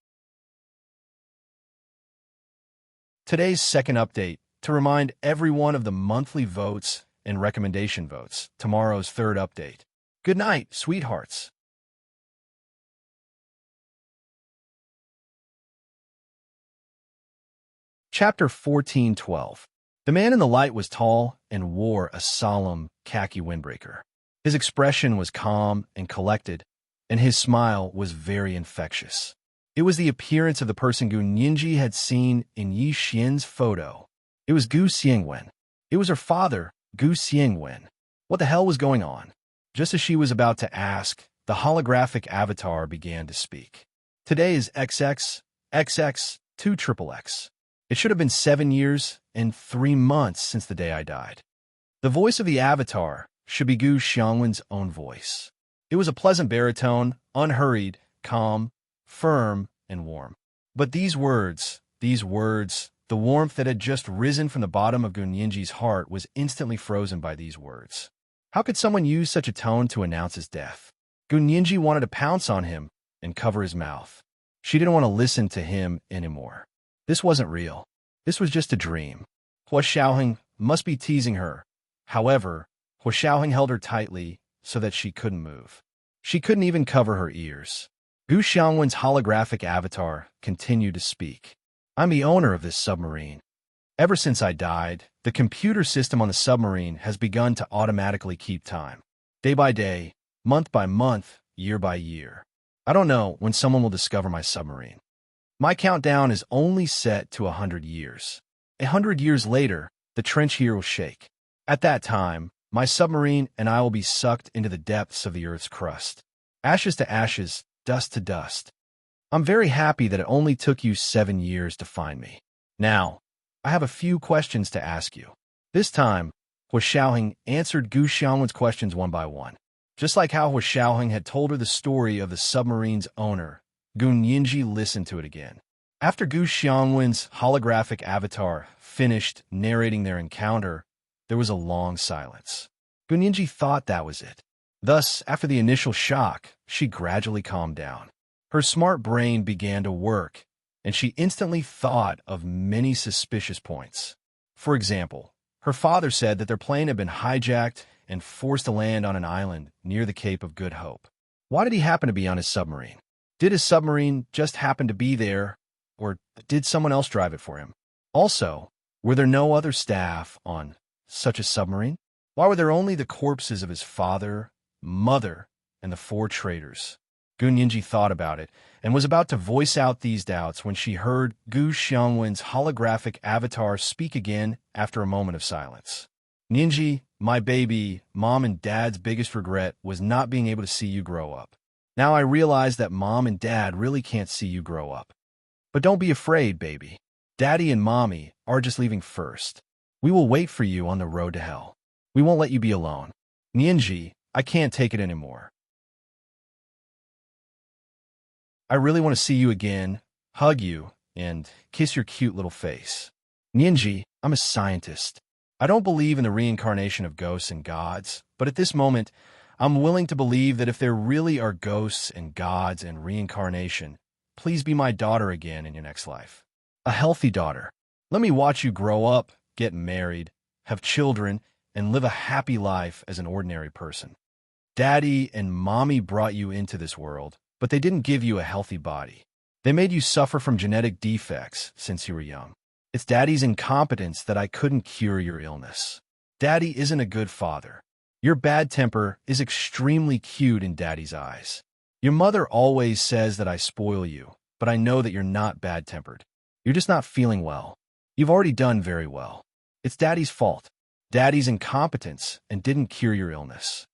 Today's second update, to remind everyone of the monthly votes and recommendation votes, tomorrow's third update. Good night, sweethearts. Chapter 1412. The man in the light was tall and wore a solemn khaki windbreaker. His expression was calm and collected, and his smile was very infectious. It was the appearance of the person Gu Nianji had seen in Yi Xian's photo. It was Gu Xiangwen. It was her father, Gu Xiangwen. What the hell was going on? Just as she was about to ask, the holographic avatar began to speak. Today is XX 2XXX. It should have been 7 years and 3 months since the day I died. The voice of the avatar should be Gu Xiangwen's own voice. It was a pleasant baritone, unhurried, calm, firm, and warm. But these words, the warmth that had just risen from the bottom of Gunyinji's heart was instantly frozen by these words. How could someone use such a tone to announce his death? Gunyinji wanted to pounce on him and cover his mouth. She didn't want to listen to him anymore. This wasn't real. This was just a dream. Hua Xiaoheng must be teasing her. However, Hua Xiaoheng held her tightly so that she couldn't move. She couldn't even cover her ears. Gu Xiangwen's holographic avatar continued to speak. I'm the owner of this submarine. Ever since I died, the computer system on the submarine has begun to automatically keep time. Day by day, month by month, year by year. I don't know when someone will discover my submarine. My countdown is only set to 100 years. 100 years later, the trench here will shake. At that time, my submarine and I will be sucked into the depths of the Earth's crust. Ashes to ashes, dust to dust. I'm very happy that it only took you 7 years to find me. Now, I have a few questions to ask you. This time, Hua Xiaoheng answered Gu Xiangwen's questions one by one. Just like how Hua Xiaoheng had told her the story of the submarine's owner, Gunyinji listened to it again. After Gu Xiangwen's holographic avatar finished narrating their encounter, there was a long silence. Gunyinji thought that was it. Thus, after the initial shock, she gradually calmed down. Her smart brain began to work, and she instantly thought of many suspicious points. For example, her father said that their plane had been hijacked and forced to land on an island near the Cape of Good Hope. Why did he happen to be on his submarine? Did his submarine just happen to be there, or did someone else drive it for him? Also, were there no other staff on such a submarine? Why were there only the corpses of his father, mother, and the 4 traitors? Gunyinji thought about it and was about to voice out these doubts when she heard Gu Xiangwen's holographic avatar speak again after a moment of silence. Ninji, my baby, Mom and Dad's biggest regret was not being able to see you grow up. Now I realize that Mom and Dad really can't see you grow up. But don't be afraid, baby. Daddy and Mommy are just leaving first. We will wait for you on the road to hell. We won't let you be alone. Ninji, I can't take it anymore. I really want to see you again, hug you, and kiss your cute little face. Ninji, I'm a scientist. I don't believe in the reincarnation of ghosts and gods, but at this moment, I'm willing to believe that if there really are ghosts and gods and reincarnation, please be my daughter again in your next life. A healthy daughter. Let me watch you grow up, get married, have children, and live a happy life as an ordinary person. Daddy and Mommy brought you into this world, but they didn't give you a healthy body. They made you suffer from genetic defects since you were young. It's Daddy's incompetence that I couldn't cure your illness. Daddy isn't a good father. Your bad temper is extremely cute in Daddy's eyes. Your mother always says that I spoil you, but I know that you're not bad-tempered. You're just not feeling well. You've already done very well. It's Daddy's fault. Daddy's incompetence and didn't cure your illness.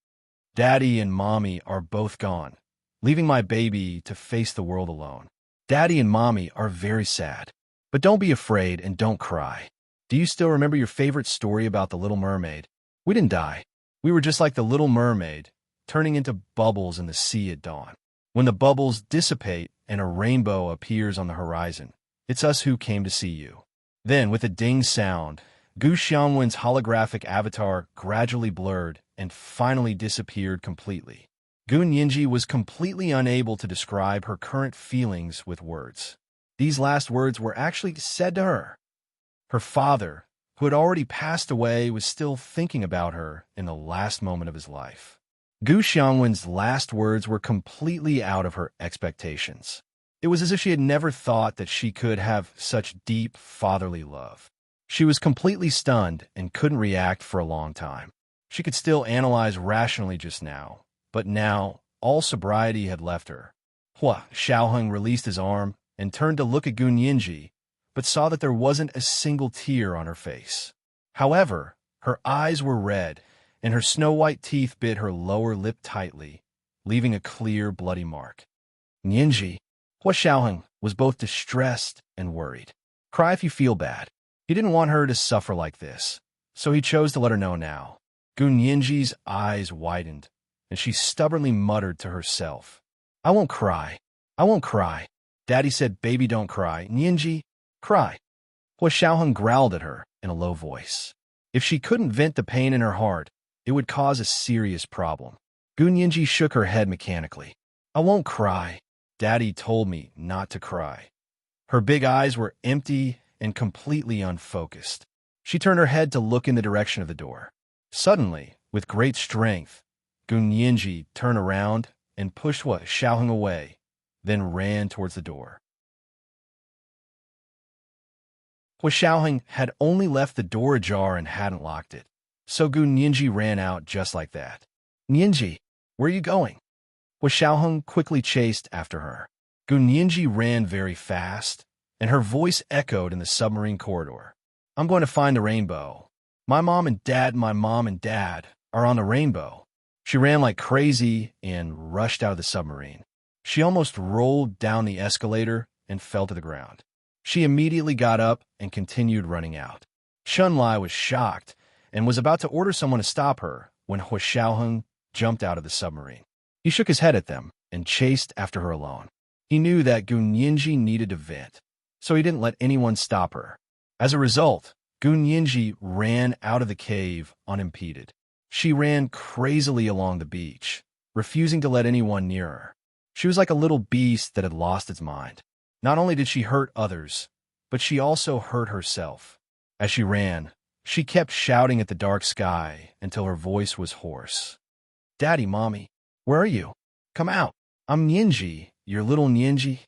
Daddy and Mommy are both gone, leaving my baby to face the world alone. Daddy and Mommy are very sad. But don't be afraid and don't cry. Do you still remember your favorite story about the Little Mermaid? We didn't die. We were just like the Little Mermaid, turning into bubbles in the sea at dawn. When the bubbles dissipate and a rainbow appears on the horizon, it's us who came to see you. Then, with a ding sound, Gu Xiangwen's holographic avatar gradually blurred and finally disappeared completely. Gunyinji was completely unable to describe her current feelings with words. These last words were actually said to her. Her father, who had already passed away, was still thinking about her in the last moment of his life. Gu Xiangwen's last words were completely out of her expectations. It was as if she had never thought that she could have such deep fatherly love. She was completely stunned and couldn't react for a long time. She could still analyze rationally just now, but now all sobriety had left her. Hua Xiaoheng released his arm and turned to look at Gunyinji, but saw that there wasn't a single tear on her face. However, her eyes were red, and her snow-white teeth bit her lower lip tightly, leaving a clear, bloody mark. Ninji, Hua Xiaoheng was both distressed and worried. Cry if you feel bad. He didn't want her to suffer like this, so he chose to let her know now. Gunyinji's eyes widened, and she stubbornly muttered to herself, "I won't cry. I won't cry." Daddy said, "Baby, don't cry. Nianji, cry." Hua Xiaoheng growled at her in a low voice. If she couldn't vent the pain in her heart, it would cause a serious problem. Gu Nianji shook her head mechanically. "I won't cry. Daddy told me not to cry." Her big eyes were empty and completely unfocused. She turned her head to look in the direction of the door. Suddenly, with great strength, Gu Nianji turned around and pushed Hua Xiaoheng away, then ran towards the door. Hua Xiaoheng had only left the door ajar and hadn't locked it, so Gu Nianji ran out just like that. "Nianji, where are you going?" Hua Xiaoheng quickly chased after her. Gu Nianji ran very fast, and her voice echoed in the submarine corridor. "I'm going to find the rainbow. My mom and dad are on the rainbow." She ran like crazy and rushed out of the submarine. She almost rolled down the escalator and fell to the ground. She immediately got up and continued running out. Chun-Li was shocked and was about to order someone to stop her when Hua Xiaoheng jumped out of the submarine. He shook his head at them and chased after her alone. He knew that Gu Nianji needed to vent, so he didn't let anyone stop her. As a result, Gu Nianji ran out of the cave unimpeded. She ran crazily along the beach, refusing to let anyone near her. She was like a little beast that had lost its mind. Not only did she hurt others, but she also hurt herself. As she ran, she kept shouting at the dark sky until her voice was hoarse. "Daddy, Mommy, where are you? Come out. I'm Nianji, your little Nianji.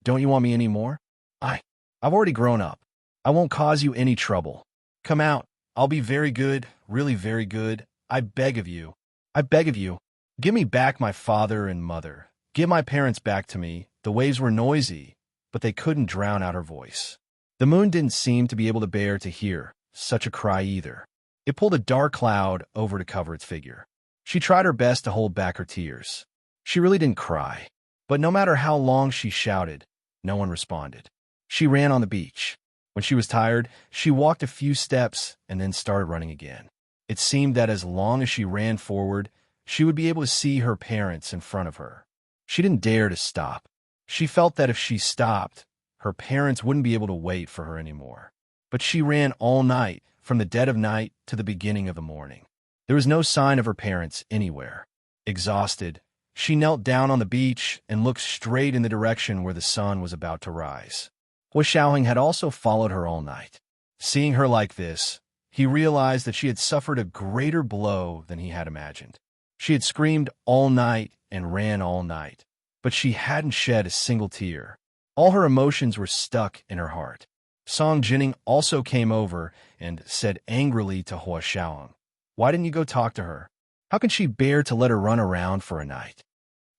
Don't you want me anymore? I've already grown up. I won't cause you any trouble. Come out. I'll be very good, really very good. I beg of you. I beg of you. Give me back my father and mother. Give my parents back to me." The waves were noisy, but they couldn't drown out her voice. The moon didn't seem to be able to bear to hear such a cry either. It pulled a dark cloud over to cover its figure. She tried her best to hold back her tears. She really didn't cry, but no matter how long she shouted, no one responded. She ran on the beach. When she was tired, she walked a few steps and then started running again. It seemed that as long as she ran forward, she would be able to see her parents in front of her. She didn't dare to stop. She felt that if she stopped, her parents wouldn't be able to wait for her anymore. But she ran all night, from the dead of night to the beginning of the morning. There was no sign of her parents anywhere. Exhausted, she knelt down on the beach and looked straight in the direction where the sun was about to rise. Hua Xiaoheng had also followed her all night. Seeing her like this, he realized that she had suffered a greater blow than he had imagined. She had screamed all night and ran all night, but she hadn't shed a single tear. All her emotions were stuck in her heart. Song Jining also came over and said angrily to Hua Xiaoheng, "Why didn't you go talk to her? How can she bear to let her run around for a night?"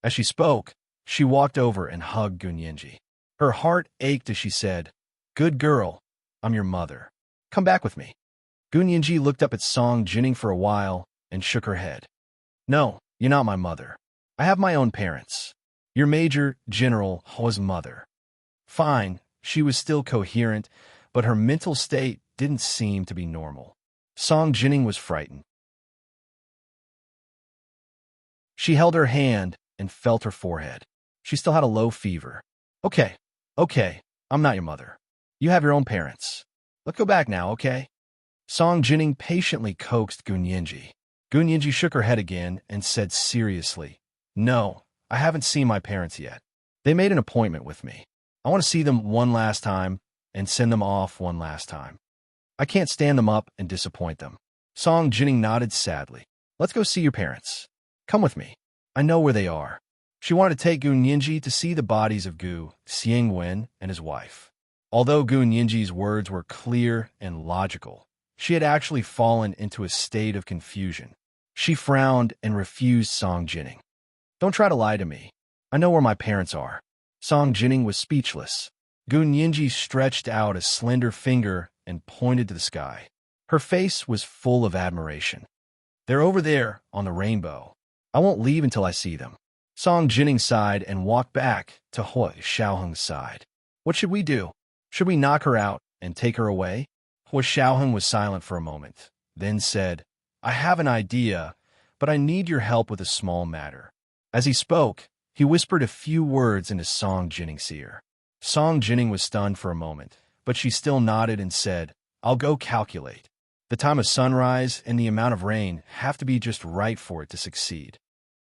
As she spoke, she walked over and hugged Gu Nianji. Her heart ached as she said, "Good girl, I'm your mother. Come back with me." Gu Nianji looked up at Song Jining for a while and shook her head. "No, you're not my mother. I have my own parents. You're Major General Hua's mother." Fine, she was still coherent, but her mental state didn't seem to be normal. Song Jining was frightened. She held her hand and felt her forehead. She still had a low fever. Okay, I'm not your mother. You have your own parents. Let's go back now, okay?" Song Jining patiently coaxed Gu Nianji. Gu Nianji shook her head again and said seriously, "No, I haven't seen my parents yet. They made an appointment with me. I want to see them one last time and send them off one last time. I can't stand them up and disappoint them." Song Jining nodded sadly. "Let's go see your parents. Come with me. I know where they are." She wanted to take Gu Nianji to see the bodies of Gu Xiangwen and his wife. Although Gu Nianji's words were clear and logical, she had actually fallen into a state of confusion. She frowned and refused Song Jining. "Don't try to lie to me. I know where my parents are." Song Jining was speechless. Gu Nianji stretched out a slender finger and pointed to the sky. Her face was full of admiration. "They're over there on the rainbow. I won't leave until I see them." Song Jining sighed and walked back to Hua Xiaoheng's side. "What should we do? Should we knock her out and take her away?" Hua Xiaoheng was silent for a moment, then said, "I have an idea, but I need your help with a small matter." As he spoke, he whispered a few words into Song Jinning's ear. Song Jinning was stunned for a moment, but she still nodded and said, "I'll go calculate. The time of sunrise and the amount of rain have to be just right for it to succeed."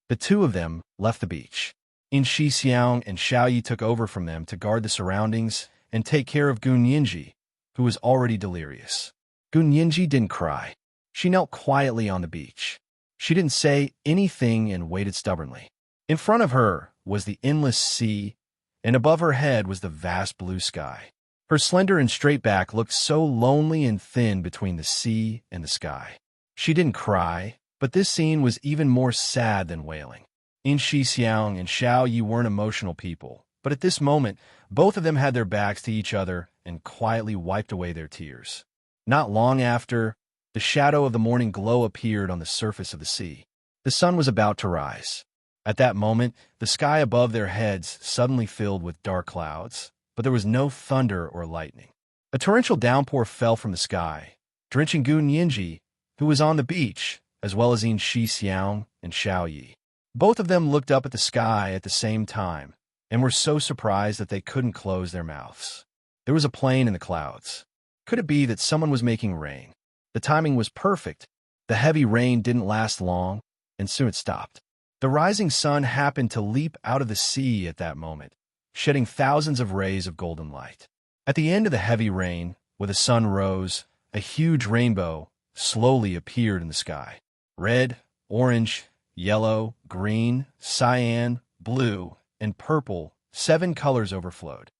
The two of them left the beach. In Shi Xiang and Xiao Yi took over from them to guard the surroundings and take care of Gun Yinji, who was already delirious. Gun Yinji didn't cry. She knelt quietly on the beach. She didn't say anything and waited stubbornly. In front of her was the endless sea, and above her head was the vast blue sky. Her slender and straight back looked so lonely and thin between the sea and the sky. She didn't cry, but this scene was even more sad than wailing. In Shi Xiang and Xiao Yi weren't emotional people, but at this moment, both of them had their backs to each other and quietly wiped away their tears. Not long after, the shadow of the morning glow appeared on the surface of the sea. The sun was about to rise. At that moment, the sky above their heads suddenly filled with dark clouds, but there was no thunder or lightning. A torrential downpour fell from the sky, drenching Gun Yinji, who was on the beach, as well as In Shi Xiang and Xiao Yi. Both of them looked up at the sky at the same time and were so surprised that they couldn't close their mouths. There was a plane in the clouds. Could it be that someone was making rain? The timing was perfect. The heavy rain didn't last long, and soon it stopped. The rising sun happened to leap out of the sea at that moment, shedding thousands of rays of golden light. At the end of the heavy rain, where the sun rose, a huge rainbow slowly appeared in the sky. Red, orange, yellow, green, cyan, blue, and purple, 7 colors overflowed.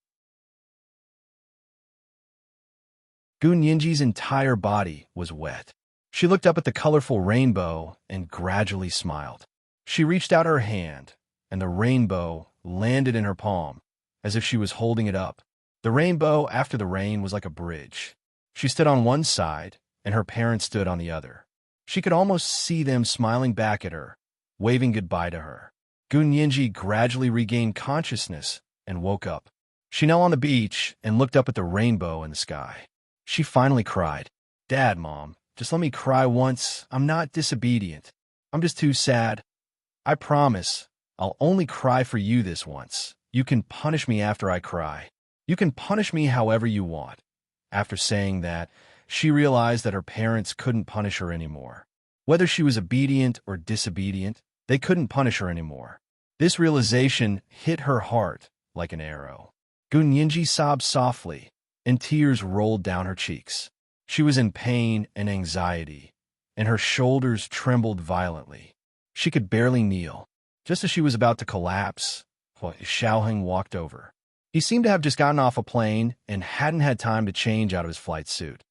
Gun Yinji's entire body was wet. She looked up at the colorful rainbow and gradually smiled. She reached out her hand, and the rainbow landed in her palm, as if she was holding it up. The rainbow after the rain was like a bridge. She stood on one side, and her parents stood on the other. She could almost see them smiling back at her, waving goodbye to her. Gun Yinji gradually regained consciousness and woke up. She knelt on the beach and looked up at the rainbow in the sky. She finally cried, "Dad, Mom, just let me cry once. I'm not disobedient. I'm just too sad. I promise, I'll only cry for you this once. You can punish me after I cry. You can punish me however you want." After saying that, she realized that her parents couldn't punish her anymore. Whether she was obedient or disobedient, they couldn't punish her anymore. This realization hit her heart like an arrow. Gun Yinji sobbed softly, and tears rolled down her cheeks. She was in pain and anxiety, and her shoulders trembled violently. She could barely kneel. Just as she was about to collapse, Xiaoheng walked over. He seemed to have just gotten off a plane and hadn't had time to change out of his flight suit.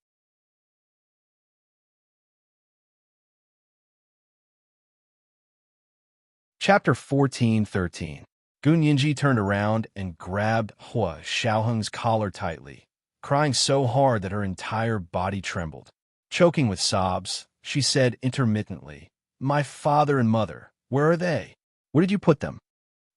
Chapter 14:13. Gun Yinji turned around and grabbed Hua Xiaoheng's collar tightly, crying so hard that her entire body trembled. Choking with sobs, she said intermittently, "My father and mother, where are they? Where did you put them?"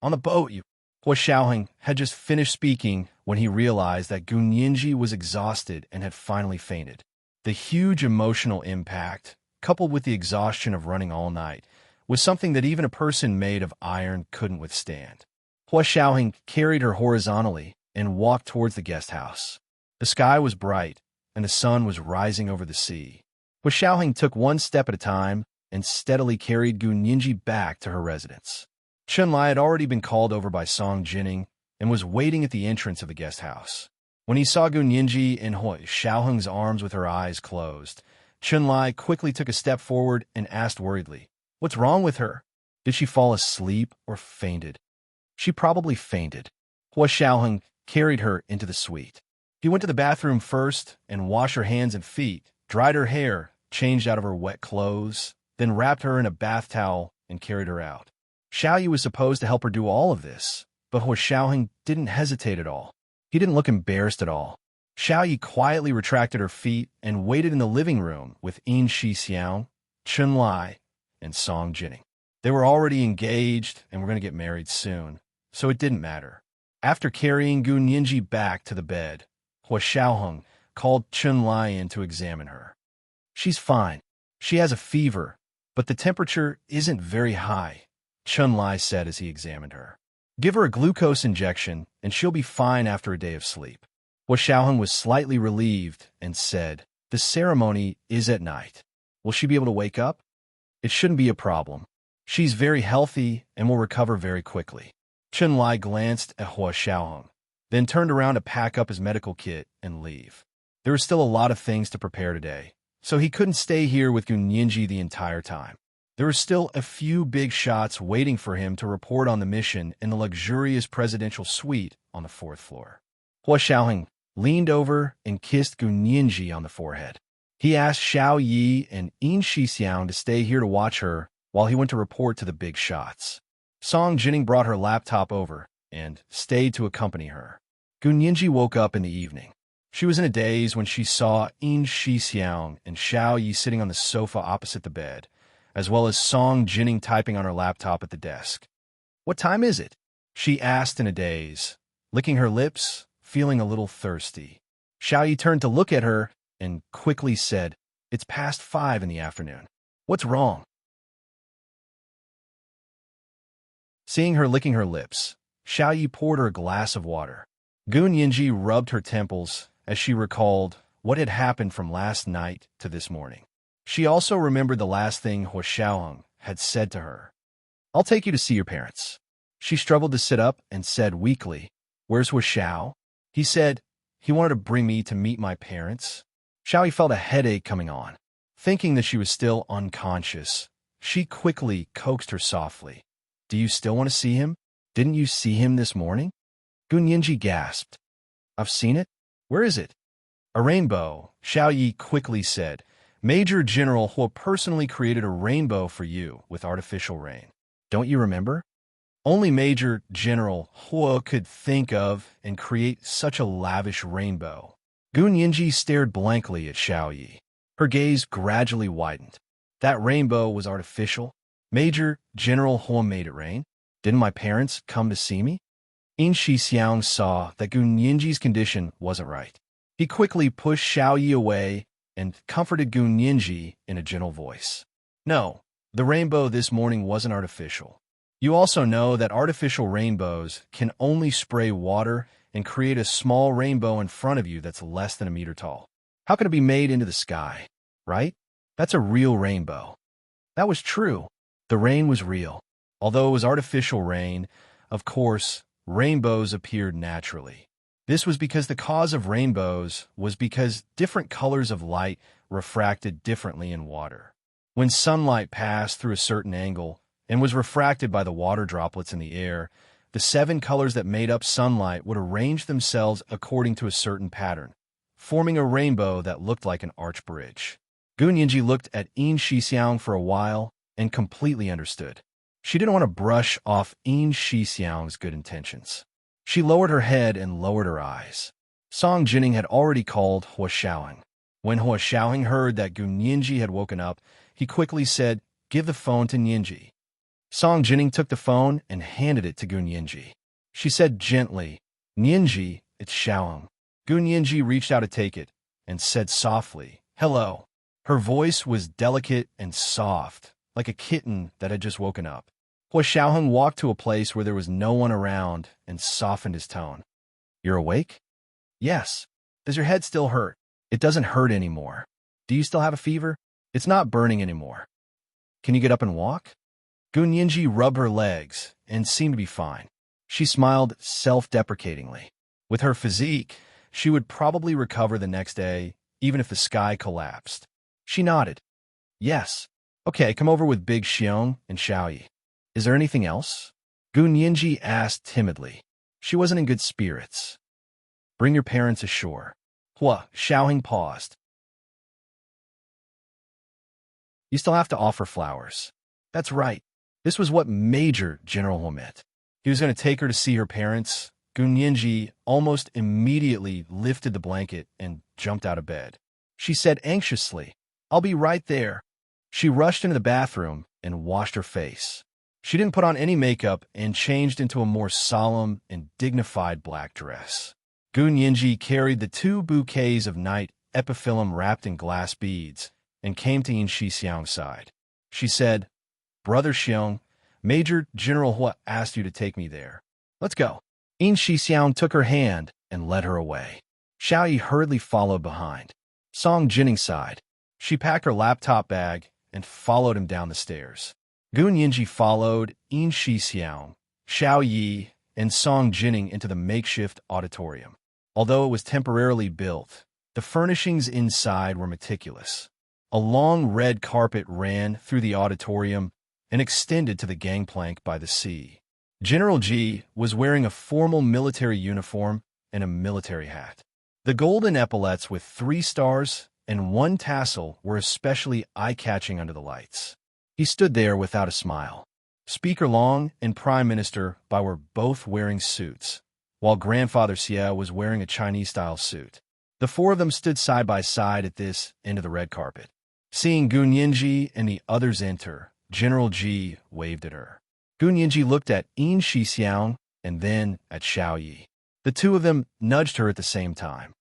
"On the boat, you..." Hua Xiaoheng had just finished speaking when he realized that Gun Yinji was exhausted and had finally fainted. The huge emotional impact, coupled with the exhaustion of running all night, was something that even a person made of iron couldn't withstand. Hua Xiaoheng carried her horizontally and walked towards the guest house. The sky was bright, and the sun was rising over the sea. Hua Xiaoheng took one step at a time and steadily carried Gun Yinji back to her residence. Chunlai had already been called over by Song Jinning and was waiting at the entrance of the guest house. When he saw Gun Yinji in Hua Xiaoheng's arms with her eyes closed, Chunlai quickly took a step forward and asked worriedly, "What's wrong with her? Did she fall asleep or fainted?" "She probably fainted." Hua Xiaoheng carried her into the suite. He went to the bathroom first and washed her hands and feet, dried her hair, changed out of her wet clothes, then wrapped her in a bath towel and carried her out. Xiao Yi was supposed to help her do all of this, but Hua Xiaoheng didn't hesitate at all. He didn't look embarrassed at all. Xiao Yi quietly retracted her feet and waited in the living room with In Shi Xiang, Chunlai, and Song Jinning. They were already engaged and were going to get married soon, so it didn't matter. After carrying Gun Yinji back to the bed, Hua Xiaoheng called Chunlai in to examine her. "She's fine. She has a fever, but the temperature isn't very high, Chun-Li said as he examined her. Give her a glucose injection, and she'll be fine after a day of sleep. Hua Xiaoheng was slightly relieved and said, the ceremony is at night. Will she be able to wake up? It shouldn't be a problem. She's very healthy and will recover very quickly. Chun-Li glanced at Hua Xiaoheng, then turned around to pack up his medical kit and leave. There were still a lot of things to prepare today, so he couldn't stay here with Gu Nianji the entire time. There were still a few big shots waiting for him to report on the mission in the luxurious presidential suite on the 4th floor. Hua Xiaoheng leaned over and kissed Gu Nianji on the forehead. He asked Xiao Yi and Yin Shixiang to stay here to watch her while he went to report to the big shots. Song Jining brought her laptop over and stayed to accompany her. Gu Nianji woke up in the evening. She was in a daze when she saw Yin Shixiang and Xiao Yi sitting on the sofa opposite the bed, as well as Song Jining typing on her laptop at the desk. What time is it? She asked in a daze, licking her lips, feeling a little thirsty. Xiao Yi turned to look at her and quickly said, it's past 5 in the afternoon. What's wrong? Seeing her licking her lips, Xiao Yi poured her a glass of water. Gu Nianji rubbed her temples as she recalled what had happened from last night to this morning. She also remembered the last thing Hua Xiaoheng had said to her. I'll take you to see your parents. She struggled to sit up and said weakly, where's Hua Xiao? He said he wanted to bring me to meet my parents. Xiao Yi felt a headache coming on. Thinking that she was still unconscious, she quickly coaxed her softly. Do you still want to see him? Didn't you see him this morning? Gu Nianji gasped. I've seen it? Where is it? A rainbow, Xiao Yi quickly said. Major General Hua personally created a rainbow for you with artificial rain. Don't you remember? Only Major General Hua could think of and create such a lavish rainbow. Gu Nianji stared blankly at Xiao Yi. Her gaze gradually widened. That rainbow was artificial? Major General Hua made it rain? Didn't my parents come to see me? Yin Shixiang saw that Gu Nianji's condition wasn't right. He quickly pushed Xiao Yi away and comforted Gu Nianji in a gentle voice. No, the rainbow this morning wasn't artificial. You also know that artificial rainbows can only spray water and create a small rainbow in front of you that's less than a meter tall. How can it be made into the sky, right? That's a real rainbow. That was true. The rain was real. Although it was artificial rain, of course, rainbows appeared naturally. This was because the cause of rainbows was because different colors of light refracted differently in water. When sunlight passed through a certain angle and was refracted by the water droplets in the air, the 7 colors that made up sunlight would arrange themselves according to a certain pattern, forming a rainbow that looked like an arch bridge. Gu Nianji looked at Yin Shixiang for a while and completely understood. She didn't want to brush off Yin Shixiang's good intentions. She lowered her head and lowered her eyes. Song Jining had already called Hua Xiaoheng. When Hua Xiaoheng heard that Gu Nianji had woken up, he quickly said, give the phone to Nianji. Song Jining took the phone and handed it to Gu Nianji. She said gently, Nianji, it's Xiaoheng. Gu Nianji reached out to take it and said softly, hello. Her voice was delicate and soft, like a kitten that had just woken up. Hua Xiaoheng walked to a place where there was no one around and softened his tone. You're awake? Yes. Does your head still hurt? It doesn't hurt anymore. Do you still have a fever? It's not burning anymore. Can you get up and walk? Gu Nianji rubbed her legs and seemed to be fine. She smiled self-deprecatingly. With her physique, she would probably recover the next day, even if the sky collapsed. She nodded. Yes. Okay, come over with Big Xiong and Xiao Yi. Is there anything else? Gu Nianji asked timidly. She wasn't in good spirits. Bring your parents ashore. Hua Xiaoheng paused. You still have to offer flowers. That's right. This was what Major General Hua meant. He was going to take her to see her parents. Gu Nianji almost immediately lifted the blanket and jumped out of bed. She said anxiously, I'll be right there. She rushed into the bathroom and washed her face. She didn't put on any makeup and changed into a more solemn and dignified black dress. Gu Nianji carried the 2 bouquets of night epiphyllum wrapped in glass beads and came to Yin Shixiang's side. She said, Brother Xiong, Major General Hua asked you to take me there. Let's go. In Shixiang took her hand and led her away. Xiao Yi hurriedly followed behind. Song Jining sighed. She packed her laptop bag and followed him down the stairs. Gun Yinji followed In Shixiang, Xiao Yi, and Song Jining into the makeshift auditorium. Although it was temporarily built, the furnishings inside were meticulous. A long red carpet ran through the auditorium and extended to the gangplank by the sea. General Ji was wearing a formal military uniform and a military hat. The golden epaulets with 3 stars and 1 tassel were especially eye-catching under the lights. He stood there without a smile. Speaker Long and Prime Minister Bai were both wearing suits, while Grandfather Xie was wearing a Chinese-style suit. The 4 of them stood side by side at this end of the red carpet. Seeing Gun Yinji and the others enter, General Ji waved at her. Gun Yinji looked at In Shixiang and then at Xiao Yi. The 2 of them nudged her at the same time.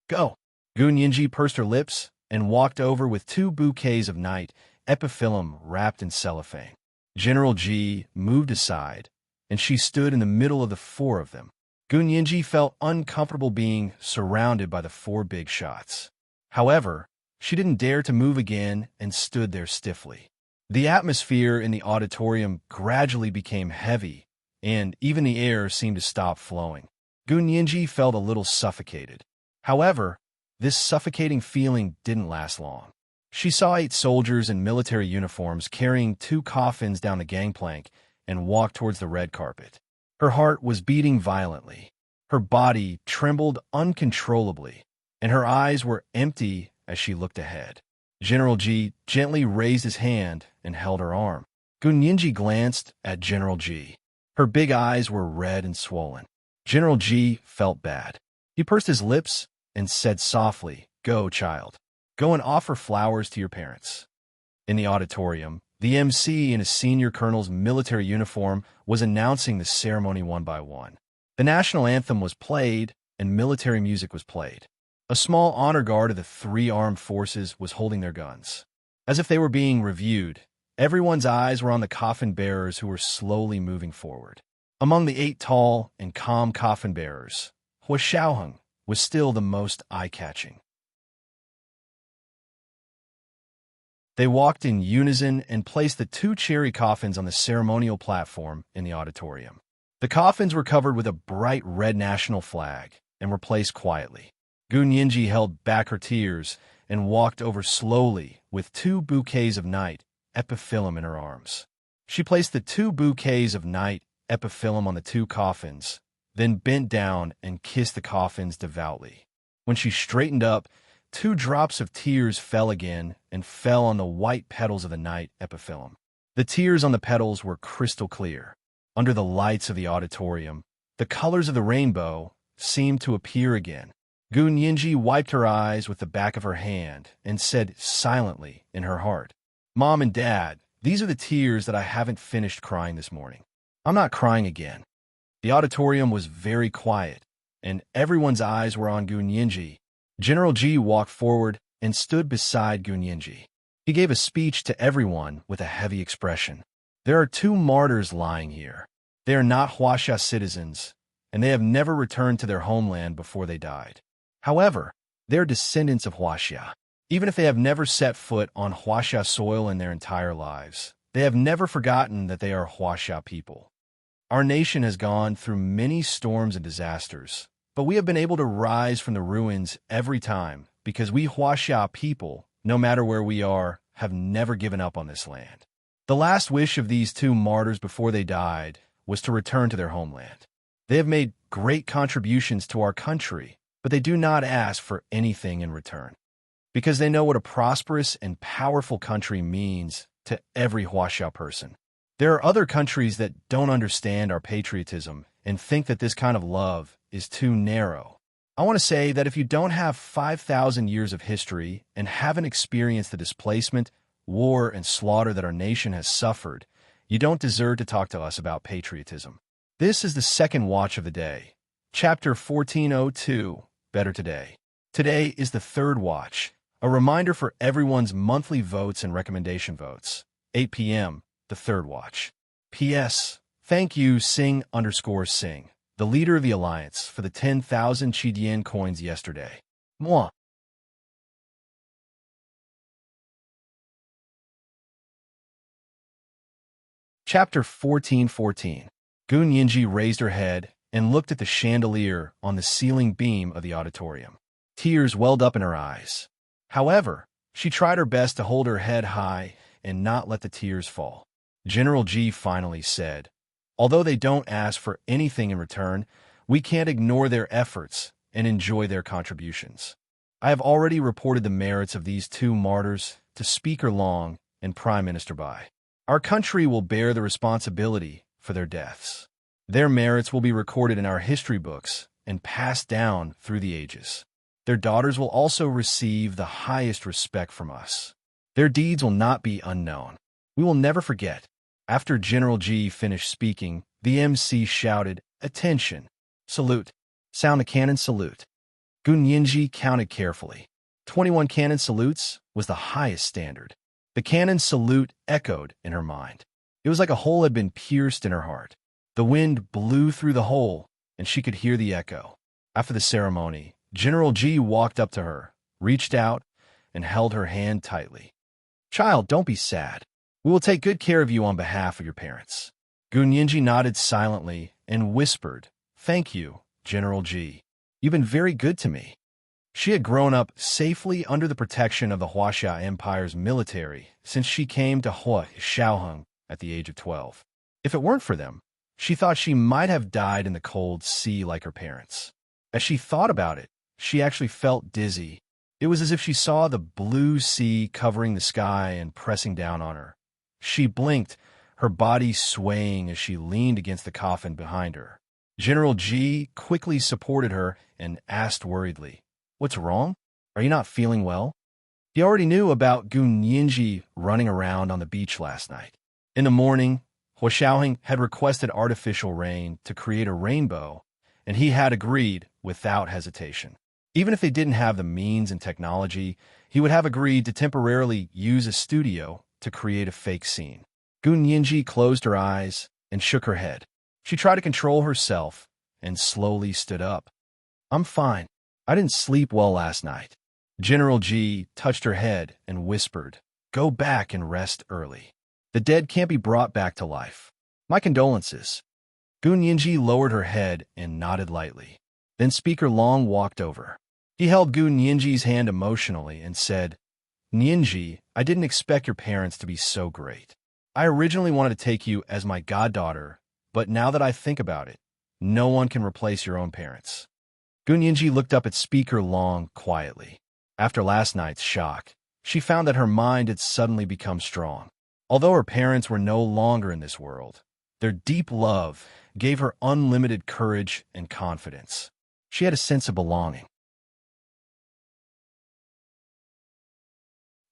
Go! Gun Yinji pursed her lips and walked over with 2 bouquets of night epiphyllum wrapped in cellophane. General Ji moved aside, and she stood in the middle of the 4 of them. Gun Yinji felt uncomfortable being surrounded by the 4 big shots. However, she didn't dare to move again and stood there stiffly. The atmosphere in the auditorium gradually became heavy, and even the air seemed to stop flowing. Gun Yinji felt a little suffocated. However, this suffocating feeling didn't last long. She saw 8 soldiers in military uniforms carrying 2 coffins down the gangplank and walk towards the red carpet. Her heart was beating violently. Her body trembled uncontrollably, and her eyes were empty as she looked ahead. General Ji gently raised his hand and held her arm. Gun Yinji glanced at General Ji. Her big eyes were red and swollen. General Ji felt bad. He pursed his lips and said softly, Go, child. Go and offer flowers to your parents. In the auditorium, the MC in a senior colonel's military uniform was announcing the ceremony one by one. The national anthem was played and military music was played. A small honor guard of the 3 armed forces was holding their guns. As if they were being reviewed, everyone's eyes were on the coffin bearers who were slowly moving forward. Among the 8 tall and calm coffin bearers, Hua Xiaoheng was still the most eye-catching. They walked in unison and placed the 2 cherry coffins on the ceremonial platform in the auditorium. The coffins were covered with a bright red national flag and were placed quietly. Gun Yinji held back her tears and walked over slowly with 2 bouquets of night epiphyllum in her arms. She placed the 2 bouquets of night epiphyllum on the 2 coffins, then bent down and kissed the coffins devoutly. When she straightened up, 2 drops of tears fell again and fell on the white petals of the night epiphyllum. The tears on the petals were crystal clear. Under the lights of the auditorium, the colors of the rainbow seemed to appear again. Gun Yinji wiped her eyes with the back of her hand and said silently in her heart, Mom and Dad, these are the tears that I haven't finished crying this morning. I'm not crying again. The auditorium was very quiet, and everyone's eyes were on Gun Yinji. General Ji walked forward and stood beside Gun Yinji. He gave a speech to everyone with a heavy expression. There are 2 martyrs lying here. They are not Huaxia citizens, and they have never returned to their homeland before they died. However, they are descendants of Huaxia. Even if they have never set foot on Huaxia soil in their entire lives, they have never forgotten that they are Huaxia people. Our nation has gone through many storms and disasters, but we have been able to rise from the ruins every time because we Huaxia people, no matter where we are, have never given up on this land. The last wish of these 2 martyrs before they died was to return to their homeland. They have made great contributions to our country, but they do not ask for anything in return, because they know what a prosperous and powerful country means to every Huaxia person. There are other countries that don't understand our patriotism and think that this kind of love is too narrow. I want to say that if you don't have 5,000 years of history and haven't experienced the displacement, war, and slaughter that our nation has suffered, you don't deserve to talk to us about patriotism. This is the second watch of the day. Chapter 1402, Better Today. Today is the third watch, a reminder for everyone's monthly votes and recommendation votes. 8 p.m., the third watch. P.S. Thank you, Sing_Sing, the leader of the Alliance, for the 10,000 Chidian coins yesterday. Moi. Chapter 14:14. Gun Yinji raised her head and looked at the chandelier on the ceiling beam of the auditorium. Tears welled up in her eyes. However, she tried her best to hold her head high and not let the tears fall. General G finally said, "Although they don't ask for anything in return, we can't ignore their efforts and enjoy their contributions. I have already reported the merits of these two martyrs to Speaker Long and Prime Minister Bai. Our country will bear the responsibility for their deaths. Their merits will be recorded in our history books and passed down through the ages. Their daughters will also receive the highest respect from us. Their deeds will not be unknown. We will never forget." After General G finished speaking, the MC shouted, "Attention! Salute! Sound the cannon salute." Gun Yinji counted carefully. 21 cannon salutes was the highest standard. The cannon salute echoed in her mind. It was like a hole had been pierced in her heart. The wind blew through the hole, and she could hear the echo. After the ceremony, General G walked up to her, reached out, and held her hand tightly. "Child, don't be sad. We will take good care of you on behalf of your parents." Gun Yinji nodded silently and whispered, "Thank you, General G. You've been very good to me." She had grown up safely under the protection of the Huaxia Empire's military since she came to Shaoheng at the age of 12. If it weren't for them, she thought she might have died in the cold sea like her parents. As she thought about it, she actually felt dizzy. It was as if she saw the blue sea covering the sky and pressing down on her. She blinked, her body swaying as she leaned against the coffin behind her. General G quickly supported her and asked worriedly, "What's wrong? Are you not feeling well?" He already knew about Gun Yinji running around on the beach last night. In the morning, Hua Xiaoheng had requested artificial rain to create a rainbow, and he had agreed without hesitation. Even if they didn't have the means and technology, he would have agreed to temporarily use a studio to create a fake scene. Gun Yinji closed her eyes and shook her head. She tried to control herself and slowly stood up. "I'm fine. I didn't sleep well last night." General G touched her head and whispered, "Go back and rest early. The dead can't be brought back to life. My condolences." Gun Yinji lowered her head and nodded lightly. Then Speaker Long walked over. He held Gun Yinji's hand emotionally and said, "Yinji, I didn't expect your parents to be so great. I originally wanted to take you as my goddaughter, but now that I think about it, no one can replace your own parents." Gun Yinji looked up at Speaker Long quietly. After last night's shock, she found that her mind had suddenly become strong. Although her parents were no longer in this world, their deep love gave her unlimited courage and confidence. She had a sense of belonging.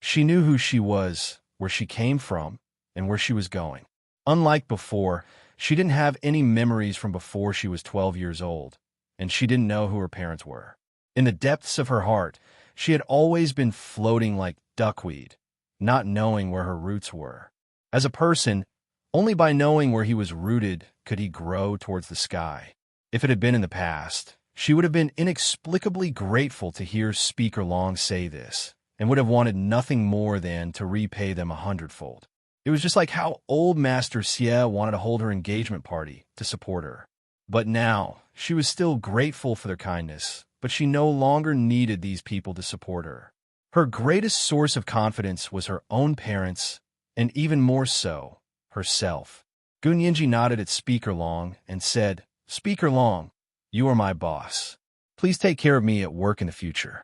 She knew who she was, where she came from, and where she was going. Unlike before, she didn't have any memories from before she was 12 years old, and she didn't know who her parents were. In the depths of her heart, she had always been floating like duckweed, not knowing where her roots were. As a person, only by knowing where he was rooted could he grow towards the sky. If it had been in the past, she would have been inexplicably grateful to hear Speaker Long say this, and would have wanted nothing more than to repay them 100-fold. It was just like how old Master Xie wanted to hold her engagement party to support her. But now, she was still grateful for their kindness, but she no longer needed these people to support her. Her greatest source of confidence was her own parents, and even more so, herself. Gun Yinji nodded at Speaker Long and said, "Speaker Long, you are my boss. Please take care of me at work in the future."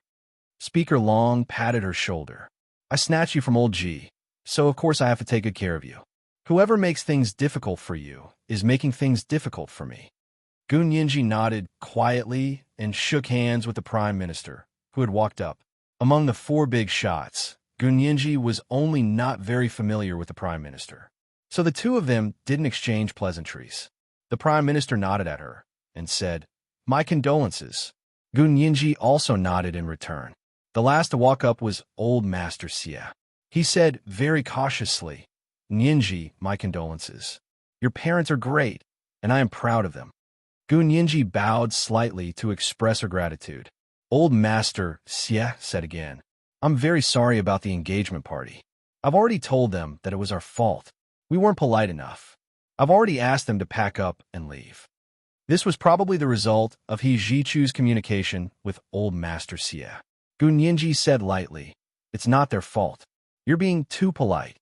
Speaker Long patted her shoulder. "I snatched you from old G, so of course I have to take good care of you. Whoever makes things difficult for you is making things difficult for me." Gun Yinji nodded quietly and shook hands with the Prime Minister, who had walked up. Among the four big shots, Gun Yinji was only not very familiar with the Prime Minister. So the two of them didn't exchange pleasantries. The Prime Minister nodded at her and said, "My condolences." Gun Yinji also nodded in return. The last to walk up was old Master Xie. He said very cautiously, Nianji, my condolences. Your parents are great, and I am proud of them. Gu Nianji bowed slightly to express her gratitude. Old Master Xie said again, I'm very sorry about the engagement party. I've already told them that it was our fault. We weren't polite enough. I've already asked them to pack up and leave. This was probably the result of He Jichu's communication with Old Master Xie. Gu Nianji said lightly, It's not their fault. You're being too polite.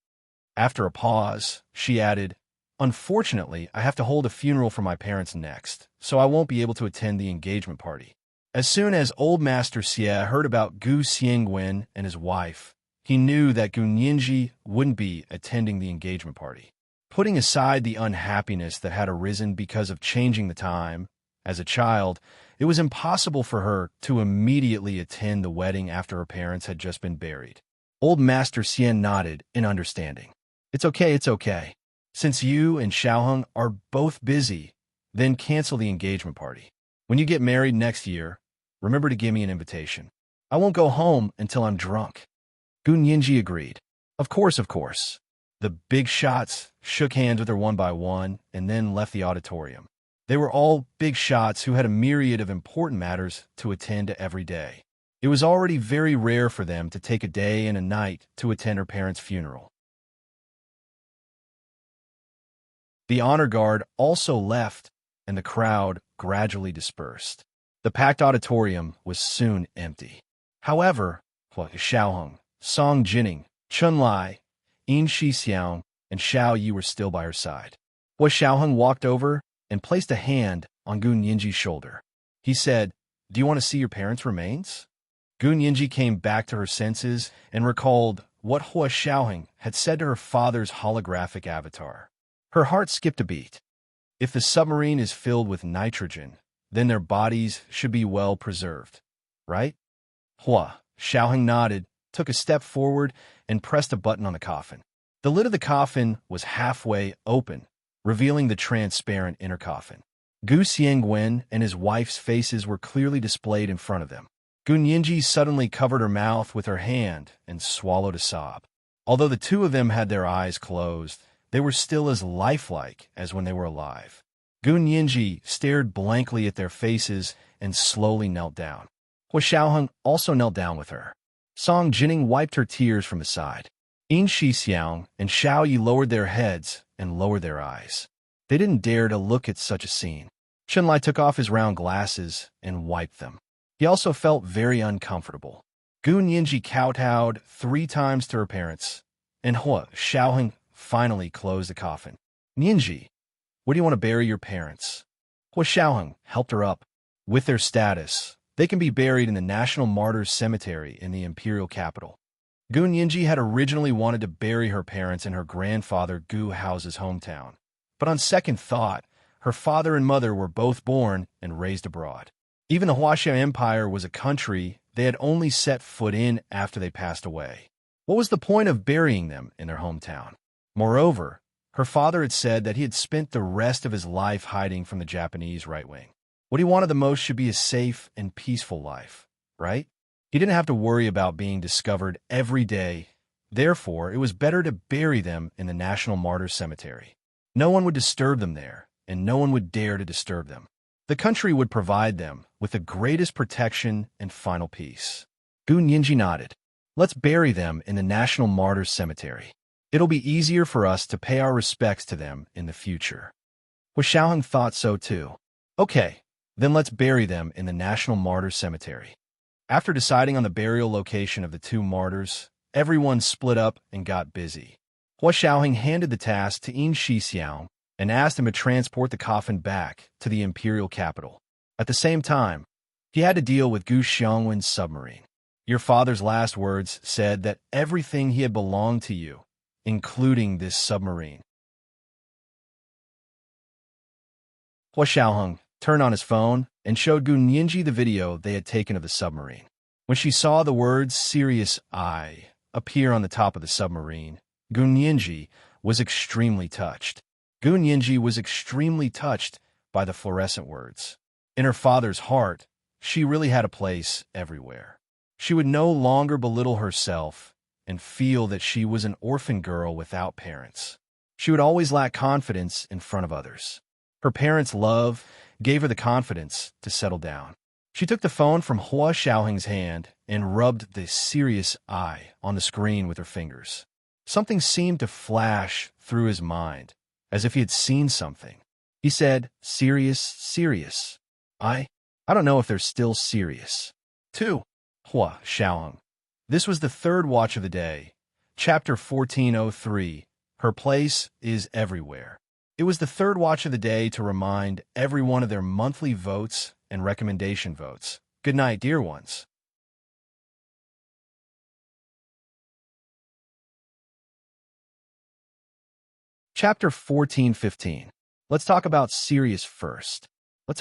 After a pause, she added, Unfortunately, I have to hold a funeral for my parents next, so I won't be able to attend the engagement party. As soon as Old Master Xie heard about Gu Xiangwen and his wife, he knew that Gu Nianji wouldn't be attending the engagement party. Putting aside the unhappiness that had arisen because of changing the time, as a child, it was impossible for her to immediately attend the wedding after her parents had just been buried. Old Master Xie nodded in understanding. It's okay. Since you and Xiaoheng are both busy, then cancel the engagement party. When you get married next year, remember to give me an invitation. I won't go home until I'm drunk. Gu Nianji agreed. Of course. The big shots shook hands with her one by one and then left the auditorium. They were all big shots who had a myriad of important matters to attend to every day. It was already very rare for them to take a day and a night to attend her parents' funeral. The honor guard also left, and the crowd gradually dispersed. The packed auditorium was soon empty. However, Hua Xiaoheng, Song Jining, Chun Lai, Yin Shixiang, and Xiao Yi were still by her side. Hua Xiaoheng walked over and placed a hand on Gu Nianji's shoulder. He said, Do you want to see your parents' remains? Gu Nianji came back to her senses and recalled what Hua Xiaoheng had said to her father's holographic avatar. Her heart skipped a beat. If the submarine is filled with nitrogen, then their bodies should be well preserved, right? Hua Xiaoheng nodded, took a step forward, and pressed a button on the coffin. The lid of the coffin was halfway open, revealing the transparent inner coffin. Gu Xiangwen and his wife's faces were clearly displayed in front of them. Gu Nianji suddenly covered her mouth with her hand and swallowed a sob. Although the two of them had their eyes closed, they were still as lifelike as when they were alive. Gu Nianji stared blankly at their faces and slowly knelt down. Hua Xiaoheng also knelt down with her. Song Jining wiped her tears from his side. Yin Shixiang and Xiao Yi lowered their heads and lowered their eyes. They didn't dare to look at such a scene. Chun Lai took off his round glasses and wiped them. He also felt very uncomfortable. Gu Nianji kowtowed 3 times to her parents, and Hua Xiaoheng finally closed the coffin. Nianji, where do you want to bury your parents? Hua Xiaoheng helped her up. With their status, they can be buried in the National Martyrs Cemetery in the imperial capital. Gu Nianji had originally wanted to bury her parents in her grandfather Gu Hao's hometown, but on second thought, her father and mother were both born and raised abroad. Even the Huaxia Empire was a country they had only set foot in after they passed away. What was the point of burying them in their hometown? Moreover, her father had said that he had spent the rest of his life hiding from the Japanese right wing. What he wanted the most should be a safe and peaceful life, right? He didn't have to worry about being discovered every day. Therefore, it was better to bury them in the National Martyrs Cemetery. No one would disturb them there, and no one would dare to disturb them. The country would provide them with the greatest protection and final peace. Gu Nianji nodded. Let's bury them in the National Martyrs Cemetery. It'll be easier for us to pay our respects to them in the future. Hua Xiaoheng thought so too. Okay, then let's bury them in the National Martyrs Cemetery. After deciding on the burial location of the 2 martyrs, everyone split up and got busy. Hua Xiaoheng handed the task to Yin Shixiang and asked him to transport the coffin back to the imperial capital. At the same time, he had to deal with Gu Xiangwen's submarine. Your father's last words said that everything he had belonged to you, including this submarine. Hua Xiaoheng turned on his phone and showed Gu Nianji the video they had taken of the submarine. When she saw the words "Serious I" appear on the top of the submarine, Gu Nianji was extremely touched. Gu Nianji was extremely touched by the fluorescent words. In her father's heart, she really had a place everywhere. She would no longer belittle herself and feel that she was an orphan girl without parents. She would always lack confidence in front of others. Her parents' love gave her the confidence to settle down. She took the phone from Hua Xiaoheng's hand and rubbed the serious eye on the screen with her fingers. Something seemed to flash through his mind, as if he had seen something. He said, "Serious, serious. I don't know if they're still serious." 2. Hua Xiaoheng. This was the third watch of the day. Chapter 1403. Her place is everywhere. It was the third watch of the day to remind everyone of their monthly votes and recommendation votes. Good night, dear ones. Chapter 1415. Let's talk about Sirius first. Hua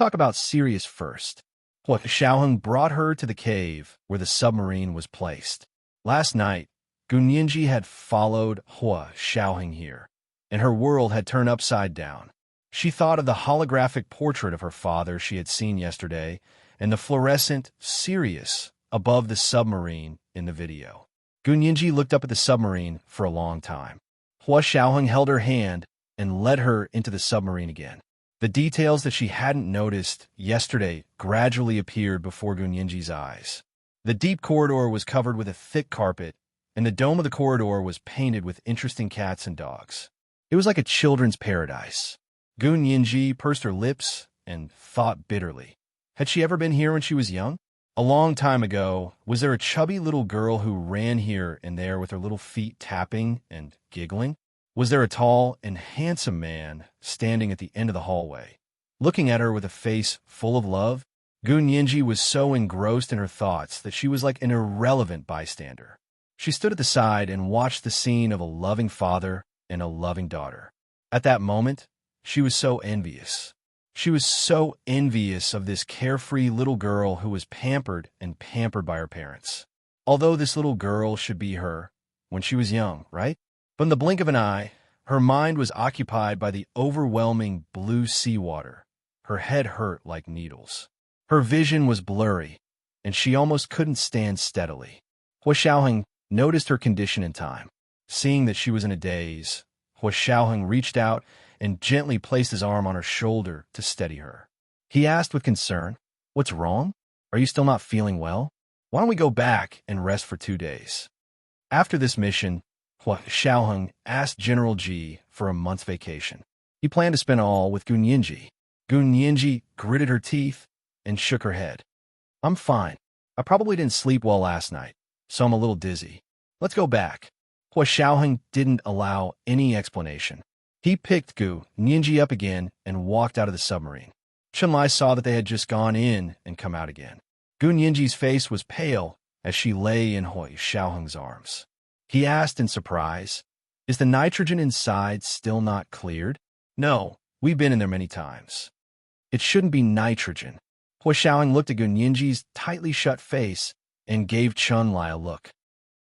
Xiaoheng brought her to the cave where the submarine was placed. Last night, Gunyinji had followed Hua Xiaoheng here, and her world had turned upside down. She thought of the holographic portrait of her father she had seen yesterday and the fluorescent Sirius above the submarine in the video. Gunyinji looked up at the submarine for a long time. Hua Xiaoheng held her hand and led her into the submarine again. The details that she hadn't noticed yesterday gradually appeared before Gunyinji's eyes. The deep corridor was covered with a thick carpet, and the dome of the corridor was painted with interesting cats and dogs. It was like a children's paradise. Gunyinji pursed her lips and thought bitterly. Had she ever been here when she was young? A long time ago, was there a chubby little girl who ran here and there with her little feet tapping and giggling? Was there a tall and handsome man standing at the end of the hallway, looking at her with a face full of love? Gunyinji was so engrossed in her thoughts that she was like an irrelevant bystander. She stood at the side and watched the scene of a loving father and a loving daughter. At that moment, she was so envious. She was so envious of this carefree little girl who was pampered by her parents. Although this little girl should be her when she was young, right? But in the blink of an eye, her mind was occupied by the overwhelming blue seawater. Her head hurt like needles. Her vision was blurry, and she almost couldn't stand steadily. Hua Xiaoheng noticed her condition in time. Seeing that she was in a daze, Hua Xiaoheng reached out and gently placed his arm on her shoulder to steady her. He asked with concern, "What's wrong? Are you still not feeling well? Why don't we go back and rest for 2 days?" After this mission, Hua Xiaoheng asked General Ji for a month's vacation. He planned to spend it all with Gunyinji. Gunyinji gritted her teeth and shook her head. "I'm fine. I probably didn't sleep well last night, so I'm a little dizzy. Let's go back." Hua Xiaoheng didn't allow any explanation. He picked Gunyinji up again and walked out of the submarine. Chunlai saw that they had just gone in and come out again. Gunyinji's face was pale as she lay in Hua Xiaoheng's arms. He asked in surprise, "Is the nitrogen inside still not cleared?" "No, we've been in there many times." "It shouldn't be nitrogen." Hua Xiaoheng looked at Gunyinji's tightly shut face and gave Chunlai a look.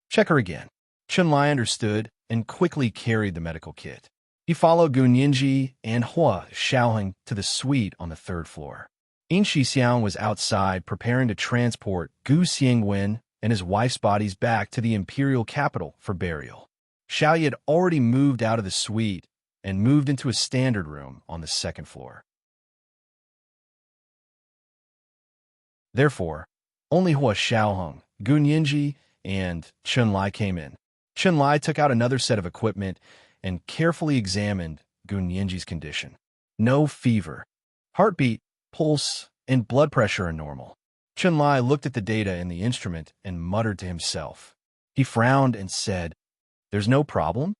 "Check her again." Chunlai understood and quickly carried the medical kit. He followed Gunyinji and Hua Xiaoheng to the suite on the 3rd floor. Yin Shixiang was outside preparing to transport Gu Xiangwen and his wife's bodies back to the imperial capital for burial. Xiaoyi had already moved out of the suite and moved into a standard room on the 2nd floor. Therefore, only Hua Xiaoheng, Gunyinji, and Chunlai came in. Chunlai took out another set of equipment and carefully examined Gunyinji's condition. No fever. Heartbeat, pulse, and blood pressure are normal. Chunlai looked at the data in the instrument and muttered to himself. He frowned and said, "There's no problem?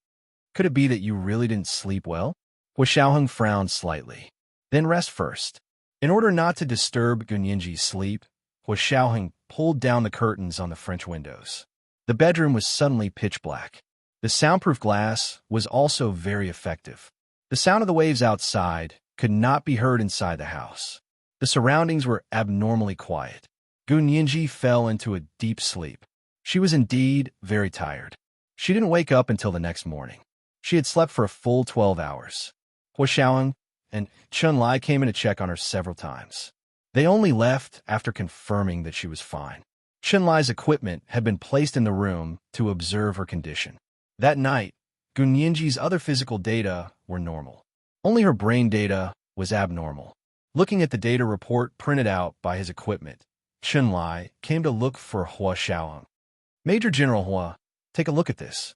Could it be that you really didn't sleep well?" Hua Xiaoheng frowned slightly. "Then rest first." In order not to disturb Gunyinji's sleep, Hua Xiaoheng pulled down the curtains on the French windows. The bedroom was suddenly pitch black. The soundproof glass was also very effective. The sound of the waves outside could not be heard inside the house. The surroundings were abnormally quiet. Gunyinji fell into a deep sleep. She was indeed very tired. She didn't wake up until the next morning. She had slept for a full 12 hours. Hua Xiaoheng and Chunlai came in to check on her several times. They only left after confirming that she was fine. Lai's equipment had been placed in the room to observe her condition. That night, Gunyinji's other physical data were normal. Only her brain data was abnormal. Looking at the data report printed out by his equipment, Lai came to look for Hua Xiaoheng. Major General Hua, take a look at this.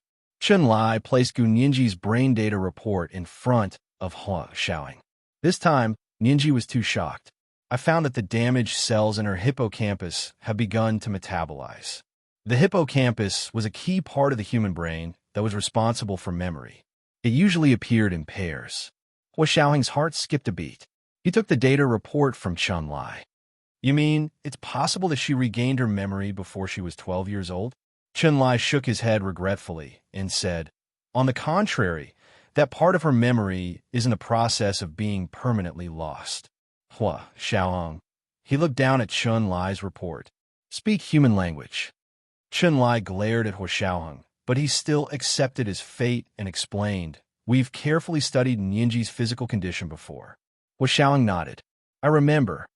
Lai placed Gunyinji's brain data report in front of Hua Xiaoheng. This time, Ninji was too shocked. I found that the damaged cells in her hippocampus have begun to metabolize. The hippocampus was a key part of the human brain that was responsible for memory. It usually appeared in pairs. Hua Xiaoheng's heart skipped a beat. He took the data report from Lai. You mean it's possible that she regained her memory before she was 12 years old? Lai shook his head regretfully and said, on the contrary, that part of her memory is in the process of being permanently lost. Hua Xiaoheng. He looked down at Lai's report. Speak human language. Lai glared at Hua Xiaoheng, but he still accepted his fate and explained, we've carefully studied Ninji's physical condition before. Hua Xiaoheng nodded. I remember.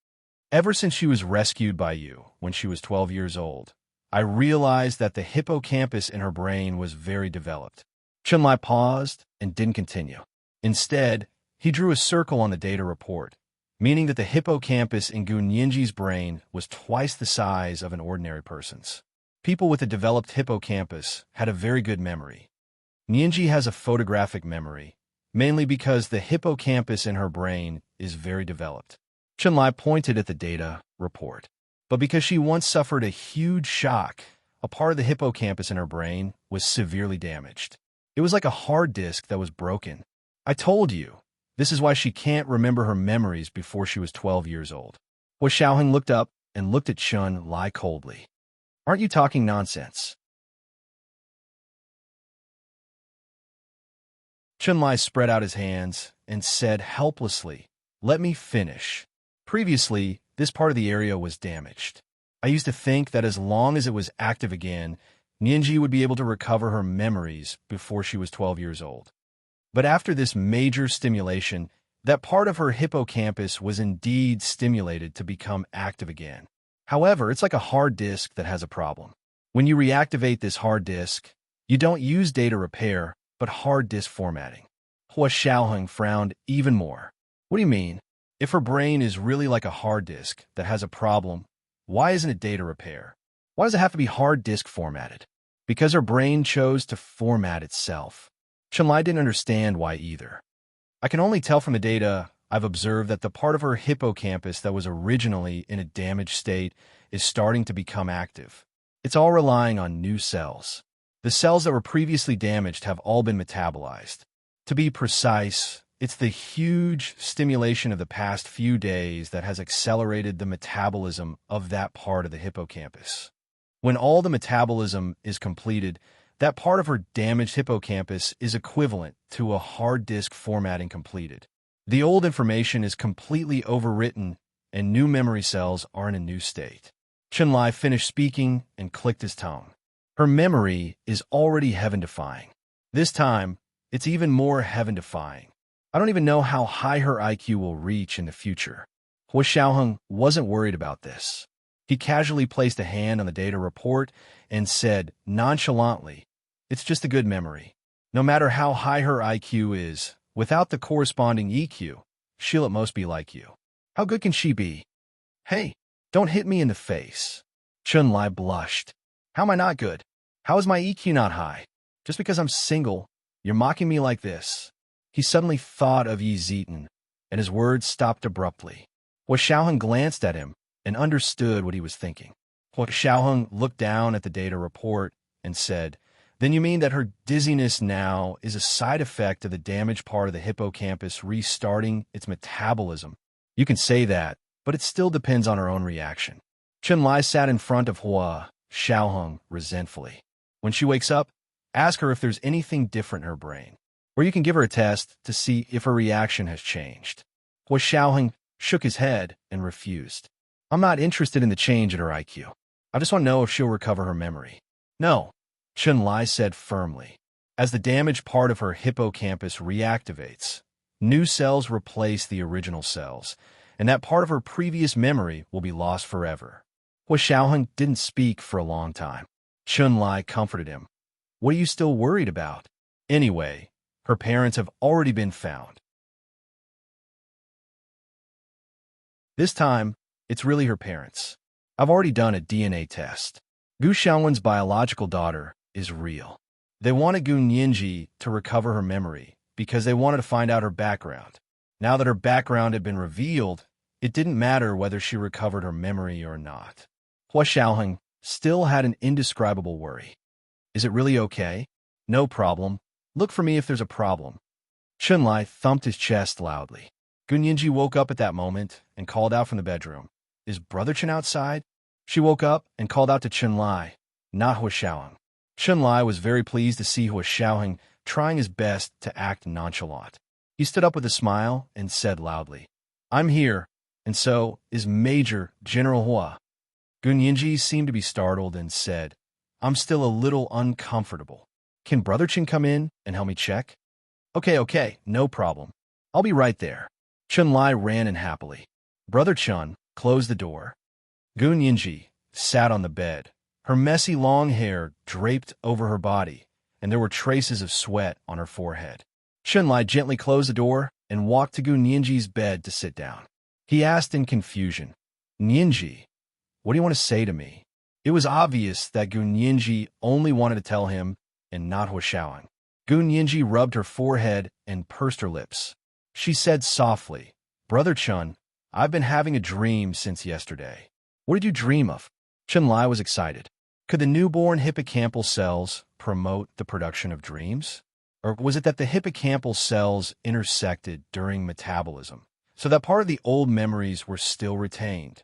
Ever since she was rescued by you when she was 12 years old, I realized that the hippocampus in her brain was very developed. Lai paused and didn't continue. Instead, he drew a circle on the data report, meaning that the hippocampus in Gunyinji's brain was twice the size of an ordinary person's. People with a developed hippocampus had a very good memory. Ninji has a photographic memory, mainly because the hippocampus in her brain is very developed. Lai pointed at the data report. But because she once suffered a huge shock, a part of the hippocampus in her brain was severely damaged. It was like a hard disk that was broken. I told you, this is why she can't remember her memories before she was 12 years old. Hua Xiaoheng looked up and looked at Lai coldly. Aren't you talking nonsense? Lai spread out his hands and said helplessly, let me finish. Previously, this part of the area was damaged. I used to think that as long as it was active again, Ninji would be able to recover her memories before she was 12 years old. But after this major stimulation, that part of her hippocampus was indeed stimulated to become active again. However, it's like a hard disk that has a problem. When you reactivate this hard disk, you don't use data repair, but hard disk formatting. Hua Xiaoheng frowned even more. What do you mean? If her brain is really like a hard disk that has a problem, why isn't it data repair? Why does it have to be hard disk formatted? Because her brain chose to format itself. Lai didn't understand why either. I can only tell from the data I've observed that the part of her hippocampus that was originally in a damaged state is starting to become active. It's all relying on new cells. The cells that were previously damaged have all been metabolized. To be precise, it's the huge stimulation of the past few days that has accelerated the metabolism of that part of the hippocampus. When all the metabolism is completed, that part of her damaged hippocampus is equivalent to a hard disk formatting completed. The old information is completely overwritten, and new memory cells are in a new state. Lai finished speaking and clicked his tongue. Her memory is already heaven-defying. This time, it's even more heaven-defying. I don't even know how high her IQ will reach in the future. Hua Xiaoheng wasn't worried about this. He casually placed a hand on the data report and said nonchalantly, it's just a good memory. No matter how high her IQ is, without the corresponding EQ, she'll at most be like you. How good can she be? Hey, don't hit me in the face. Lai blushed. How am I not good? How is my EQ not high? Just because I'm single, you're mocking me like this. He suddenly thought of Yi Zitan, and his words stopped abruptly. Hua Xiaoheng glanced at him and understood what he was thinking. Hua Xiaoheng looked down at the data report and said, then you mean that her dizziness now is a side effect of the damaged part of the hippocampus restarting its metabolism? You can say that, but it still depends on her own reaction. Lai sat in front of Hua Xiaoheng resentfully. When she wakes up, ask her if there's anything different in her brain. Or you can give her a test to see if her reaction has changed. Hua Xiaoheng shook his head and refused. I'm not interested in the change in her IQ. I just want to know if she'll recover her memory. No, Lai said firmly. As the damaged part of her hippocampus reactivates, new cells replace the original cells, and that part of her previous memory will be lost forever. Hua Xiaoheng didn't speak for a long time. Chun Lai comforted him. What are you still worried about? Anyway, her parents have already been found. This time, it's really her parents. I've already done a DNA test. Gu Xiaowen's biological daughter is real. They wanted Gu Nianji to recover her memory because they wanted to find out her background. Now that her background had been revealed, it didn't matter whether she recovered her memory or not. Hua Xiaoheng still had an indescribable worry. Is it really okay? No problem. Look for me if there's a problem. Chun Lai thumped his chest loudly. Gu Nianji woke up at that moment and called out from the bedroom. Is Brother Chen outside? She woke up and called out to Chun Lai, not Hua Xiaoheng. Chun Lai was very pleased to see Hua Xiaoheng trying his best to act nonchalant. He stood up with a smile and said loudly, I'm here, and so is Major General Hua. Gu Nianji seemed to be startled and said, I'm still a little uncomfortable. Can Brother Chen come in and help me check? Okay, no problem. I'll be right there. Chun Lai ran in happily. Brother Chun closed the door. Gu Nianji sat on the bed, her messy long hair draped over her body, and there were traces of sweat on her forehead. Chun Lai gently closed the door and walked to Gu Nianji's bed to sit down. He asked in confusion, Nianji, what do you want to say to me? It was obvious that Gu Nianji only wanted to tell him and not Hua Xiaoheng. Gu Nianji rubbed her forehead and pursed her lips. She said softly, Brother Chun, I've been having a dream since yesterday. What did you dream of? Chun Lai was excited. Could the newborn hippocampal cells promote the production of dreams? Or was it that the hippocampal cells intersected during metabolism, so that part of the old memories were still retained?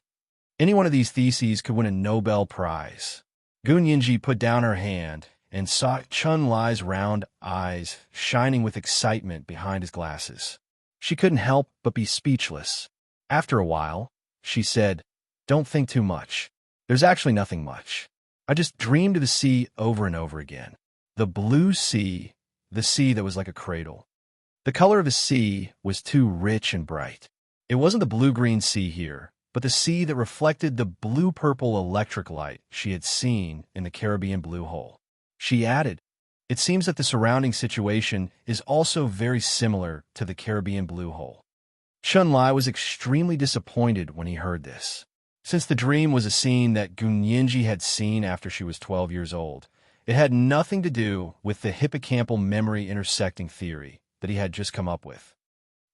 Any one of these theses could win a Nobel Prize. Gu Nianji put down her hand and saw Chun Lai's round eyes shining with excitement behind his glasses. She couldn't help but be speechless. After a while, she said, Don't think too much. There's actually nothing much. I just dreamed of the sea over and over again. The blue sea, the sea that was like a cradle. The color of the sea was too rich and bright. It wasn't the blue-green sea here, but the sea that reflected the blue-purple electric light she had seen in the Caribbean blue hole. She added, It seems that the surrounding situation is also very similar to the Caribbean blue hole. Chun Lai was extremely disappointed when he heard this. Since the dream was a scene that Gu Nianji had seen after she was 12 years old, it had nothing to do with the hippocampal memory intersecting theory that he had just come up with.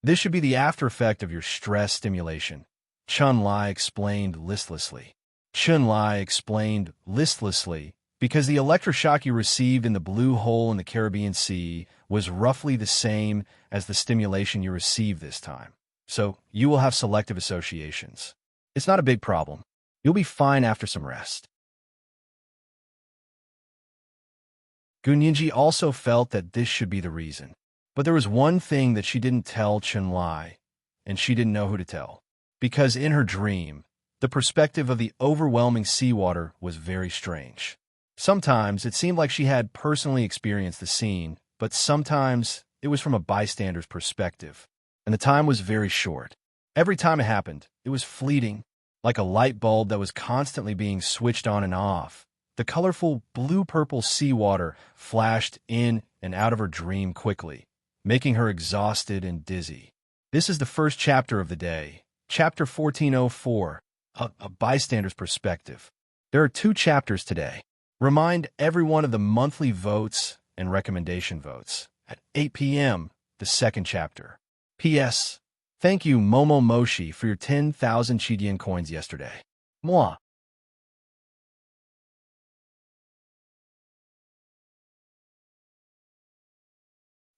This should be the after effect of your stress stimulation, Chun Lai explained listlessly. Chun Lai explained listlessly because the electroshock you received in the blue hole in the Caribbean Sea was roughly the same as the stimulation you received this time. So you will have selective associations. It's not a big problem. You'll be fine after some rest. Gu Nianji also felt that this should be the reason. But there was one thing that she didn't tell Chun Lai, and she didn't know who to tell. Because in her dream, the perspective of the overwhelming seawater was very strange. Sometimes it seemed like she had personally experienced the scene, but sometimes it was from a bystander's perspective, and the time was very short. Every time it happened, it was fleeting, like a light bulb that was constantly being switched on and off. The colorful blue-purple seawater flashed in and out of her dream quickly, making her exhausted and dizzy. This is the first chapter of the day, Chapter 1404, a bystander's perspective. There are 2 chapters today. Remind everyone of the monthly votes and recommendation votes. At 8 p.m., the second chapter. P.S. Thank you, Momo Moshi, for your 10,000 Chidian coins yesterday. Moi.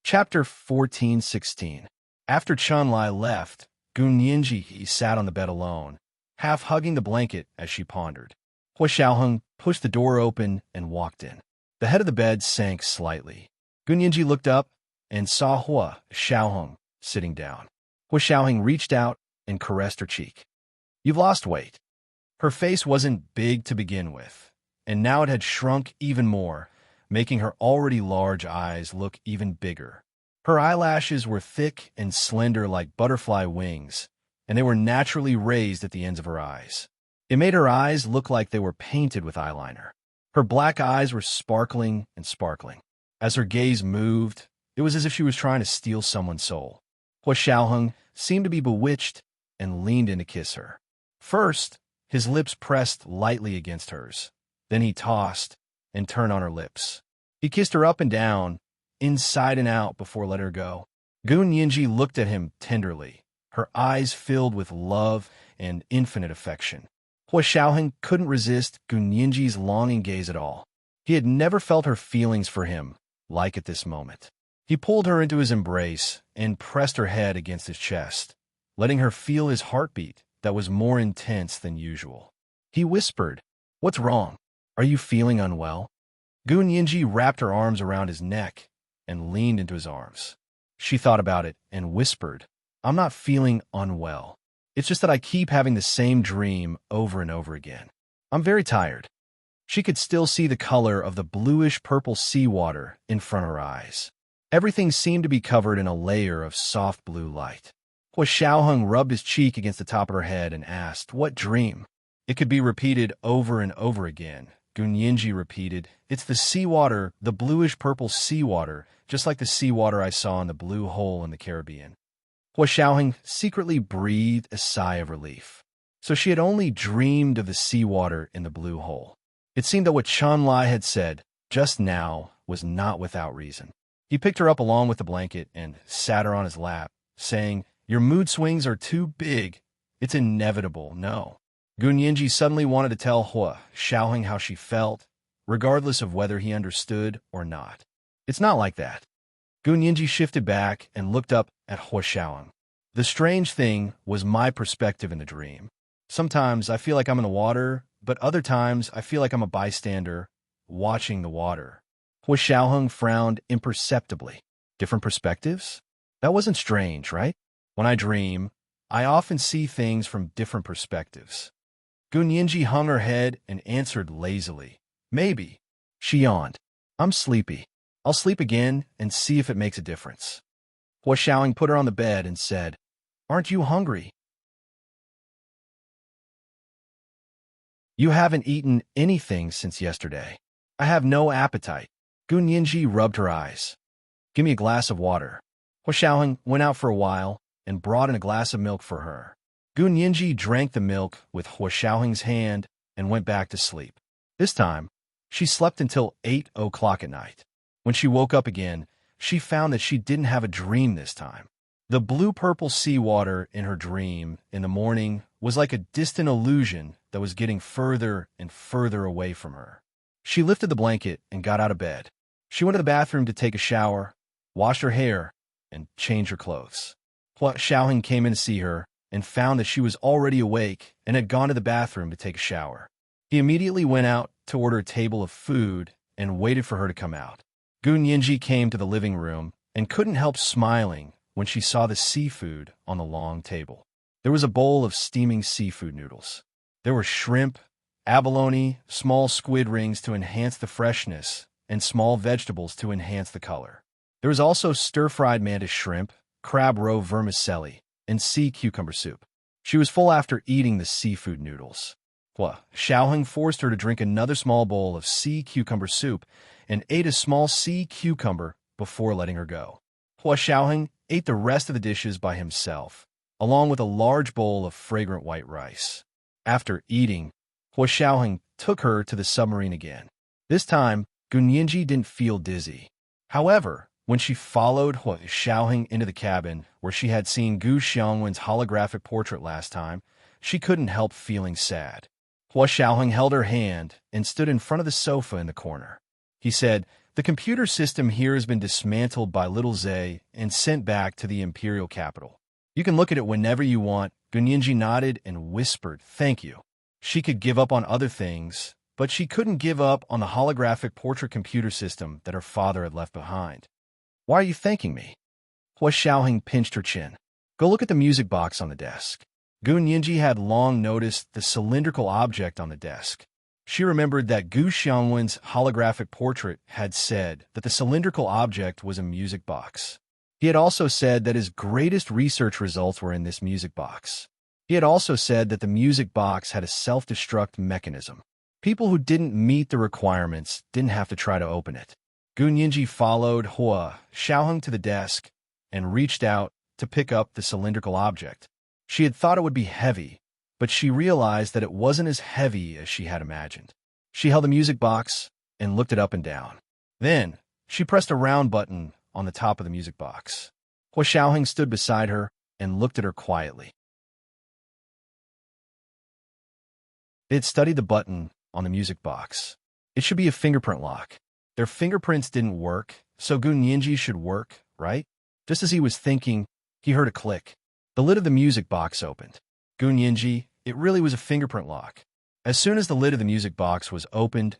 Chapter 1416. After Chun Lai left, Gu Nianji sat on the bed alone, half hugging the blanket as she pondered. Hua Xiaoheng pushed the door open and walked in. The head of the bed sank slightly. Gu Nianji looked up and saw Hua Xiaoheng sitting down. Hua Xiaoheng reached out and caressed her cheek. You've lost weight. Her face wasn't big to begin with, and now it had shrunk even more, making her already large eyes look even bigger. Her eyelashes were thick and slender like butterfly wings, and they were naturally raised at the ends of her eyes. It made her eyes look like they were painted with eyeliner. Her black eyes were sparkling and sparkling. As her gaze moved, it was as if she was trying to steal someone's soul. Hua Xiaoheng seemed to be bewitched and leaned in to kiss her. First, his lips pressed lightly against hers. Then he tossed and turned on her lips. He kissed her up and down, inside and out before letting her go. Gun Yinji looked at him tenderly, her eyes filled with love and infinite affection. Hua Xiaoheng couldn't resist Gun Yinji's longing gaze at all. He had never felt her feelings for him like at this moment. He pulled her into his embrace and pressed her head against his chest, letting her feel his heartbeat that was more intense than usual. He whispered, "What's wrong? Are you feeling unwell?" Gun Yinji wrapped her arms around his neck and leaned into his arms. She thought about it and whispered, "I'm not feeling unwell. It's just that I keep having the same dream over and over again. I'm very tired." She could still see the color of the bluish-purple seawater in front of her eyes. Everything seemed to be covered in a layer of soft blue light. Hua Xiaoheng rubbed his cheek against the top of her head and asked, "What dream?" It could be repeated over and over again. Gun Yinji repeated, "It's the seawater, the bluish-purple seawater, just like the seawater I saw in the blue hole in the Caribbean." Hua Xiaoheng secretly breathed a sigh of relief. So she had only dreamed of the seawater in the blue hole. It seemed that what Chen Lai had said just now was not without reason. He picked her up along with the blanket and sat her on his lap, saying, "Your mood swings are too big. It's inevitable, no." Gun Yinji suddenly wanted to tell Hua Xiaoheng how she felt, regardless of whether he understood or not. "It's not like that." Gun Yinji shifted back and looked up at Hua Xiaoheng. "The strange thing was my perspective in the dream. Sometimes I feel like I'm in the water, but other times I feel like I'm a bystander watching the water." Hua Xiaoheng frowned imperceptibly. Different perspectives? That wasn't strange, right? When I dream, I often see things from different perspectives. Gun Yinji hung her head and answered lazily, "Maybe." She yawned. "I'm sleepy. I'll sleep again and see if it makes a difference." Hua Xiaoheng put her on the bed and said, "Aren't you hungry?" "You haven't eaten anything since yesterday." "I have no appetite." Gun Yinji rubbed her eyes. "Give me a glass of water." Hua Xiaoheng went out for a while and brought in a glass of milk for her. Gun Yinji drank the milk with Hua Xiaoheng's hand and went back to sleep. This time, she slept until 8 o'clock at night. When she woke up again, she found that she didn't have a dream this time. The blue-purple seawater in her dream in the morning was like a distant illusion that was getting further and further away from her. She lifted the blanket and got out of bed. She went to the bathroom to take a shower, washed her hair, and change her clothes. Hua Xiaoheng came in to see her and found that she was already awake and had gone to the bathroom to take a shower. He immediately went out to order a table of food and waited for her to come out. Gun Yinji came to the living room and couldn't help smiling when she saw the seafood on the long table. There was a bowl of steaming seafood noodles. There were shrimp, abalone, small squid rings to enhance the freshness, and small vegetables to enhance the color. There was also stir-fried mantis shrimp, crab roe vermicelli, and sea cucumber soup. She was full after eating the seafood noodles. Hua Xiaoheng forced her to drink another small bowl of sea cucumber soup and ate a small sea cucumber before letting her go. Hua Xiaoheng ate the rest of the dishes by himself, along with a large bowl of fragrant white rice. After eating, Hua Xiaoheng took her to the submarine again. This time, Gun Yinji didn't feel dizzy. However, when she followed Hua Xiaoheng into the cabin where she had seen Gu Xiangwen's holographic portrait last time, she couldn't help feeling sad. Hua Xiaoheng held her hand and stood in front of the sofa in the corner. He said, "The computer system here has been dismantled by Little Zay and sent back to the imperial capital. You can look at it whenever you want." Gun Yinji nodded and whispered, "Thank you." She could give up on other things, but she couldn't give up on the holographic portrait computer system that her father had left behind. "Why are you thanking me?" Hua Xiaoheng pinched her chin. "Go look at the music box on the desk." Gun Yinji had long noticed the cylindrical object on the desk. She remembered that Gu Xiangwen's holographic portrait had said that the cylindrical object was a music box. He had also said that his greatest research results were in this music box. He had also said that the music box had a self-destruct mechanism. People who didn't meet the requirements didn't have to try to open it. Gun Yinji followed Hua Xiaoheng to the desk and reached out to pick up the cylindrical object. She had thought it would be heavy, but she realized that it wasn't as heavy as she had imagined. She held the music box and looked it up and down. Then, she pressed a round button on the top of the music box. Hua Xiaoheng stood beside her and looked at her quietly. They had studied the button on the music box. It should be a fingerprint lock. Their fingerprints didn't work, so Gun Yinji should work, right? Just as he was thinking, he heard a click. The lid of the music box opened. Gun Yinji, it really was a fingerprint lock. As soon as the lid of the music box was opened,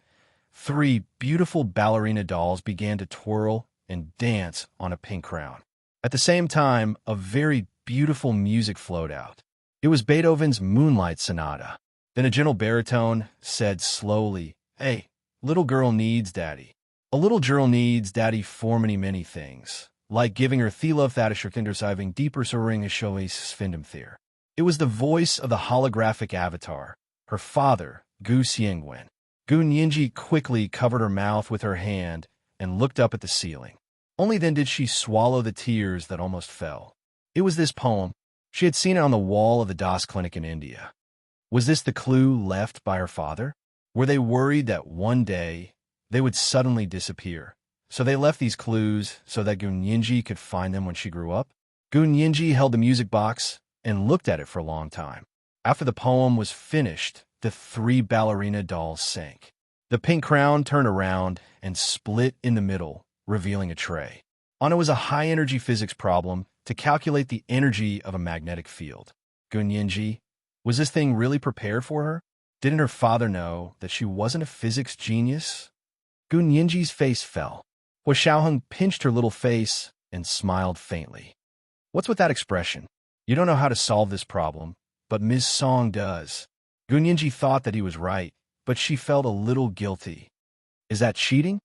3 beautiful ballerina dolls began to twirl and dance on a pink crown. At the same time, a very beautiful music flowed out. It was Beethoven's Moonlight Sonata. Then a gentle baritone said slowly, "Hey, little girl needs daddy. A little girl needs daddy for many things, like giving her love that is kindersiving deeper soaring is showing sfindum there." It was the voice of the holographic avatar, her father, Gu Xiangwen. Gun Yinji quickly covered her mouth with her hand and looked up at the ceiling. Only then did she swallow the tears that almost fell. It was this poem. She had seen it on the wall of the Das Clinic in India. Was this the clue left by her father? Were they worried that one day they would suddenly disappear? So they left these clues so that Gun Yinji could find them when she grew up? Gun Yinji held the music box and looked at it for a long time. After the poem was finished, the 3 ballerina dolls sank. The pink crown turned around and split in the middle, revealing a tray. On it was a high-energy physics problem to calculate the energy of a magnetic field. Gun Yinji, was this thing really prepared for her? Didn't her father know that she wasn't a physics genius? Gun Yinji's face fell. Hua Xiaoheng pinched her little face and smiled faintly. What's with that expression? You don't know how to solve this problem, but Ms. Song does. Gun Yinji thought that he was right, but she felt a little guilty. Is that cheating?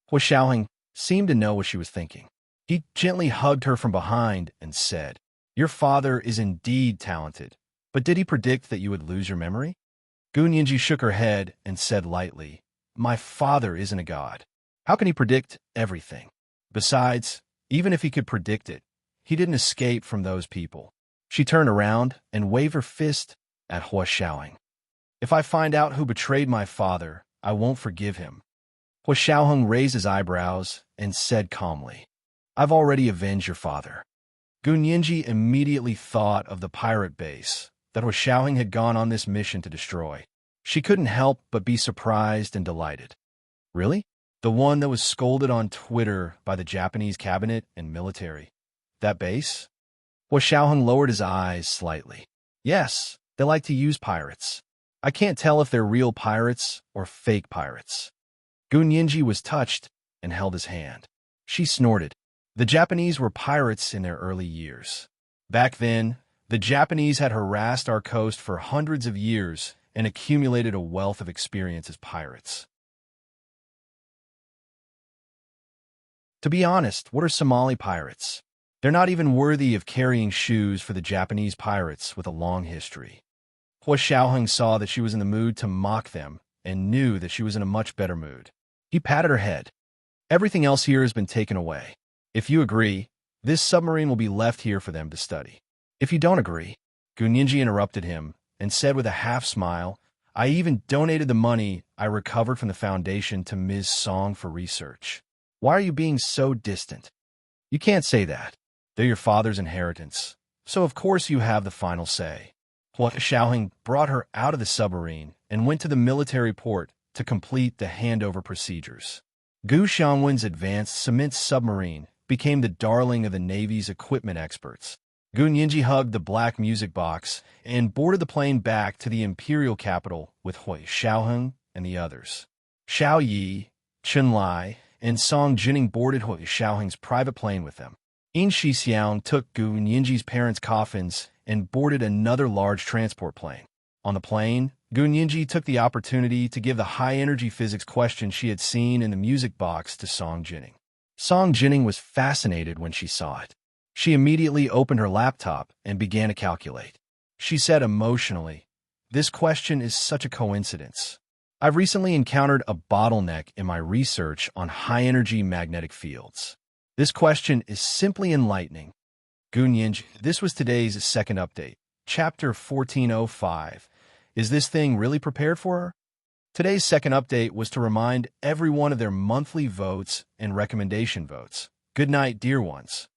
Hua Xiaoheng seemed to know what she was thinking. He gently hugged her from behind and said, "Your father is indeed talented, but did he predict that you would lose your memory?" Gun Yinji shook her head and said lightly, "My father isn't a god. How can he predict everything? Besides, even if he could predict it, he didn't escape from those people." She turned around and waved her fist at Hua Xiaoheng. "If I find out who betrayed my father, I won't forgive him." Hua Xiaoheng raised his eyebrows and said calmly, "I've already avenged your father." Gun Yinji immediately thought of the pirate base that Hua Xiaoheng had gone on this mission to destroy. She couldn't help but be surprised and delighted. Really? The one that was scolded on Twitter by the Japanese cabinet and military? That base? Hua Xiaoheng lowered his eyes slightly. Yes, they like to use pirates. I can't tell if they're real pirates or fake pirates. Gun Yinji was touched and held his hand. She snorted. The Japanese were pirates in their early years. Back then, the Japanese had harassed our coast for hundreds of years and accumulated a wealth of experience as pirates. To be honest, what are Somali pirates? They're not even worthy of carrying shoes for the Japanese pirates with a long history. Hua Xiaoheng saw that she was in the mood to mock them and knew that she was in a much better mood. He patted her head. "Everything else here has been taken away. If you agree, this submarine will be left here for them to study. If you don't agree," Gun Yinji interrupted him and said with a half-smile, "I even donated the money I recovered from the foundation to Ms. Song for research. Why are you being so distant? You can't say that. They're your father's inheritance, so of course you have the final say." Hua Xiaoheng brought her out of the submarine and went to the military port to complete the handover procedures. Gu Xiangwen's advanced cement submarine became the darling of the Navy's equipment experts. Gun Yinji hugged the black music box and boarded the plane back to the imperial capital with Hua Xiaoheng and the others. Xiao Yi, Chen Lai, and Song Jining boarded Hua Xiaoheng's private plane with them. In Shixiang took Gun Yinji's parents' coffins and boarded another large transport plane. On the plane, Gun Yinji took the opportunity to give the high-energy physics question she had seen in the music box to Song Jining. Song Jining was fascinated when she saw it. She immediately opened her laptop and began to calculate. She said emotionally, "This question is such a coincidence. I've recently encountered a bottleneck in my research on high-energy magnetic fields. This question is simply enlightening." Gunyinji, this was today's second update. Chapter 1405. Is this thing really prepared for her? Today's second update was to remind everyone of their monthly votes and recommendation votes. Good night, dear ones.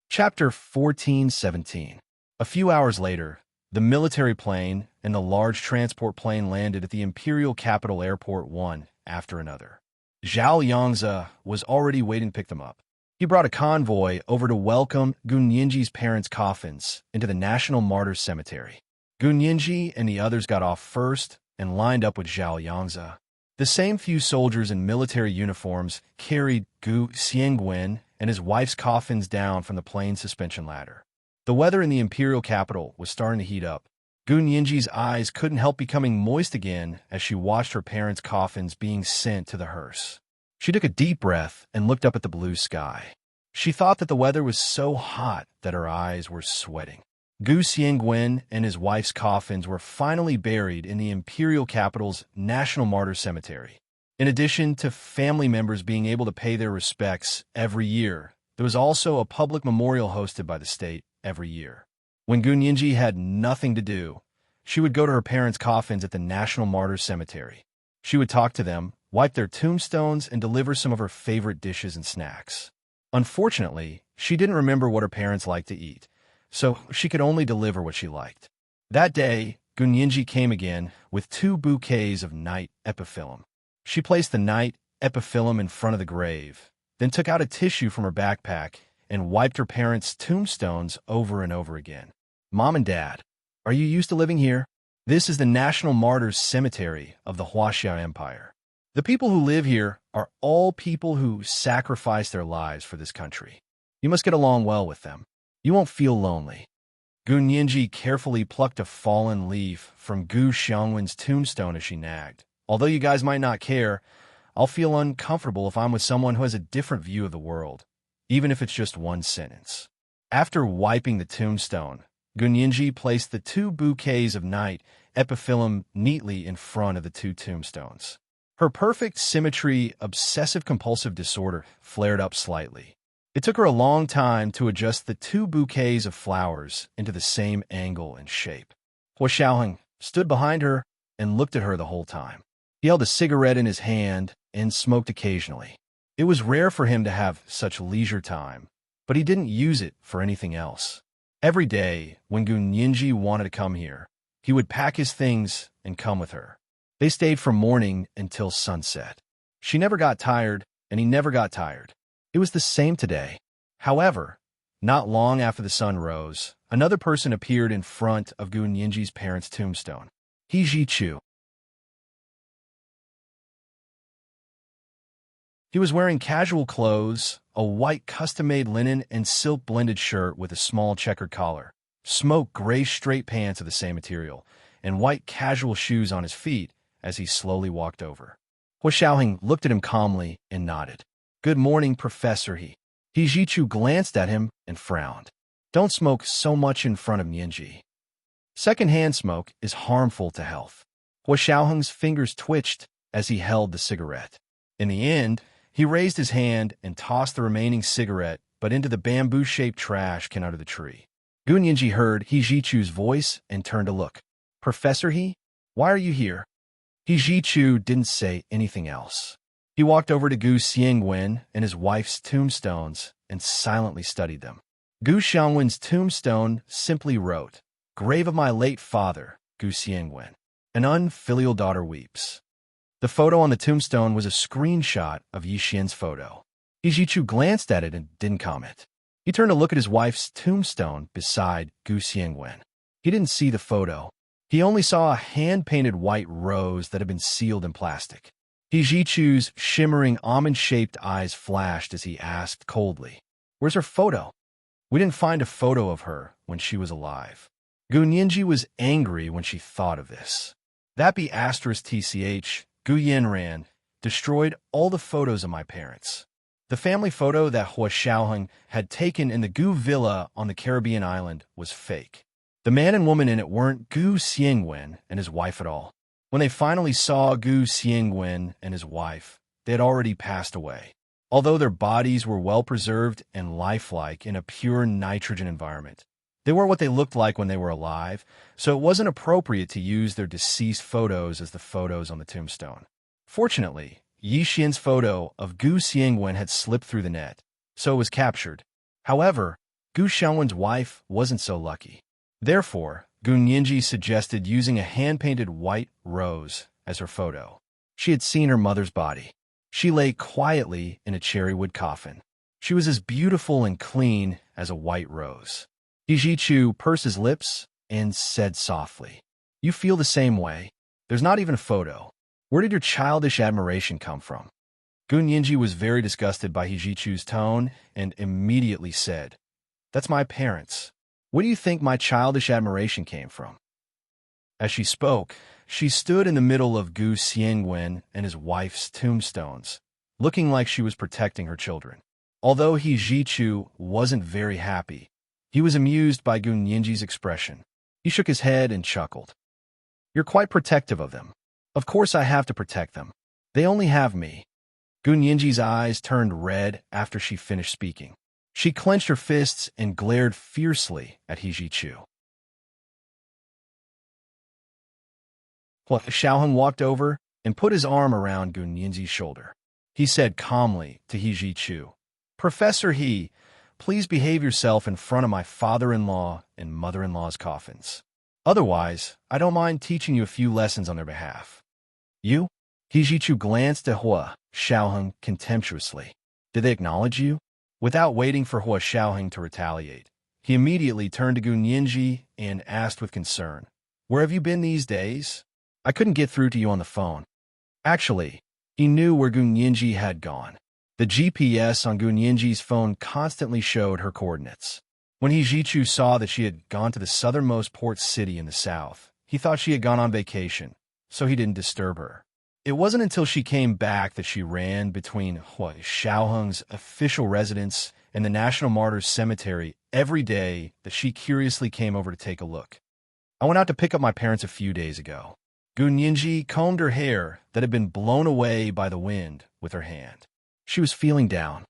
Chapter 1417. A few hours later, the military plane and the large transport plane landed at the Imperial Capital Airport one after another. Zhao Yangzi was already waiting to pick them up. He brought a convoy over to welcome Gunyinji's parents' coffins into the National Martyrs Cemetery. Gunyinji and the others got off first and lined up with Zhao Yangzi. The same few soldiers in military uniforms carried Gu Xiangwen and his wife's coffins down from the plane's suspension ladder. The weather in the imperial capital was starting to heat up. Gunyinji's eyes couldn't help becoming moist again as she watched her parents' coffins being sent to the hearse. She took a deep breath and looked up at the blue sky. She thought that the weather was so hot that her eyes were sweating. Gu Xiangwen and his wife's coffins were finally buried in the imperial capital's National Martyrs Cemetery. In addition to family members being able to pay their respects every year, there was also a public memorial hosted by the state every year. When Gunyinji had nothing to do, she would go to her parents' coffins at the National Martyrs Cemetery. She would talk to them, wipe their tombstones, and deliver some of her favorite dishes and snacks. Unfortunately, she didn't remember what her parents liked to eat, so she could only deliver what she liked. That day, Gunyinji came again with 2 bouquets of night epiphyllum. She placed the night epiphyllum in front of the grave, then took out a tissue from her backpack and wiped her parents' tombstones over and over again. "Mom and Dad, are you used to living here? This is the National Martyrs Cemetery of the Huaxia Empire. The people who live here are all people who sacrificed their lives for this country. You must get along well with them. You won't feel lonely." Gunyinji carefully plucked a fallen leaf from Gu Xiangwen's tombstone as she nagged. "Although you guys might not care, I'll feel uncomfortable if I'm with someone who has a different view of the world, even if it's just one sentence." After wiping the tombstone, Gunyinji placed the 2 bouquets of night epiphyllum neatly in front of the 2 tombstones. Her perfect symmetry obsessive-compulsive disorder flared up slightly. It took her a long time to adjust the 2 bouquets of flowers into the same angle and shape. Hua Xiaoheng stood behind her and looked at her the whole time. He held a cigarette in his hand and smoked occasionally. It was rare for him to have such leisure time, but he didn't use it for anything else. Every day, when Gunyinji wanted to come here, he would pack his things and come with her. They stayed from morning until sunset. She never got tired, and he never got tired. It was the same today. However, not long after the sun rose, another person appeared in front of Gunyinji's parents' tombstone. He Jichu. He was wearing casual clothes, a white custom-made linen and silk-blended shirt with a small checkered collar, smoke gray straight pants of the same material, and white casual shoes on his feet as he slowly walked over. Hua Xiaoheng looked at him calmly and nodded. "Good morning, Professor He." Jichu glanced at him and frowned. "Don't smoke so much in front of Nyinji. Second-hand smoke is harmful to health." Hua Xiaoheng's fingers twitched as he held the cigarette. In the end, he raised his hand and tossed the remaining cigarette but into the bamboo-shaped trash can under the tree. Gunyinji heard Jichu's voice and turned to look. "Professor He, why are you here?" Jichu didn't say anything else. He walked over to Gu Xiangwen and his wife's tombstones and silently studied them. Gu Xiangwen's tombstone simply wrote, "Grave of my late father, Gu Xiangwen. An unfilial daughter weeps." The photo on the tombstone was a screenshot of Yixian's photo. Jichu glanced at it and didn't comment. He turned to look at his wife's tombstone beside Gu Xiangwen. He didn't see the photo. He only saw a hand-painted white rose that had been sealed in plastic. Jichu's shimmering almond-shaped eyes flashed as he asked coldly, "Where's her photo? We didn't find a photo of her when she was alive." Gunyinji was angry when she thought of this. That be *TCH, Gu Yanran, destroyed all the photos of my parents. The family photo that Hua Xiaoheng had taken in the Gu villa on the Caribbean island was fake. The man and woman in it weren't Gu Xiangwen and his wife at all. When they finally saw Gu Xiangwen and his wife, they had already passed away. Although their bodies were well preserved and lifelike in a pure nitrogen environment, they were what they looked like when they were alive, so it wasn't appropriate to use their deceased photos as the photos on the tombstone. Fortunately, Yi Xian's photo of Gu Xiangwen had slipped through the net, so it was captured. However, Gu Xiangwen's wife wasn't so lucky. Therefore, Gu Nianji suggested using a hand-painted white rose as her photo. She had seen her mother's body. She lay quietly in a cherrywood coffin. She was as beautiful and clean as a white rose. Yijichu pursed his lips and said softly, "You feel the same way? There's not even a photo. Where did your childish admiration come from?" Gu Nianji was very disgusted by Yijichu's tone and immediately said, "That's my parents. Where do you think my childish admiration came from?" As she spoke, she stood in the middle of Gu Xiangwen and his wife's tombstones, looking like she was protecting her children. Although Yijichu wasn't very happy, he was amused by Gu Nianji's expression. He shook his head and chuckled. "You're quite protective of them. Of course I have to protect them. They only have me." Gu Nianji's eyes turned red after she finished speaking. She clenched her fists and glared fiercely at Yijichu. Hua Xiaoheng walked over and put his arm around Gu Nianji's shoulder. He said calmly to Yijichu, "Professor He, please behave yourself in front of my father-in-law and mother-in-law's coffins. Otherwise, I don't mind teaching you a few lessons on their behalf." "You?" Yijichu glanced at Hua Xiaoheng contemptuously. "Did they acknowledge you?" Without waiting for Hua Xiaoheng to retaliate, he immediately turned to Gu Nianji and asked with concern, "Where have you been these days? I couldn't get through to you on the phone." Actually, he knew where Gu Nianji had gone. The GPS on Gu Nianji's phone constantly showed her coordinates. When Yijichu saw that she had gone to the southernmost port city in the south, he thought she had gone on vacation, so he didn't disturb her. It wasn't until she came back that she ran between Hua Xiaoheng's official residence and the National Martyrs Cemetery every day that she curiously came over to take a look. "I went out to pick up my parents a few days ago." Gu Nianji combed her hair that had been blown away by the wind with her hand. She was feeling down.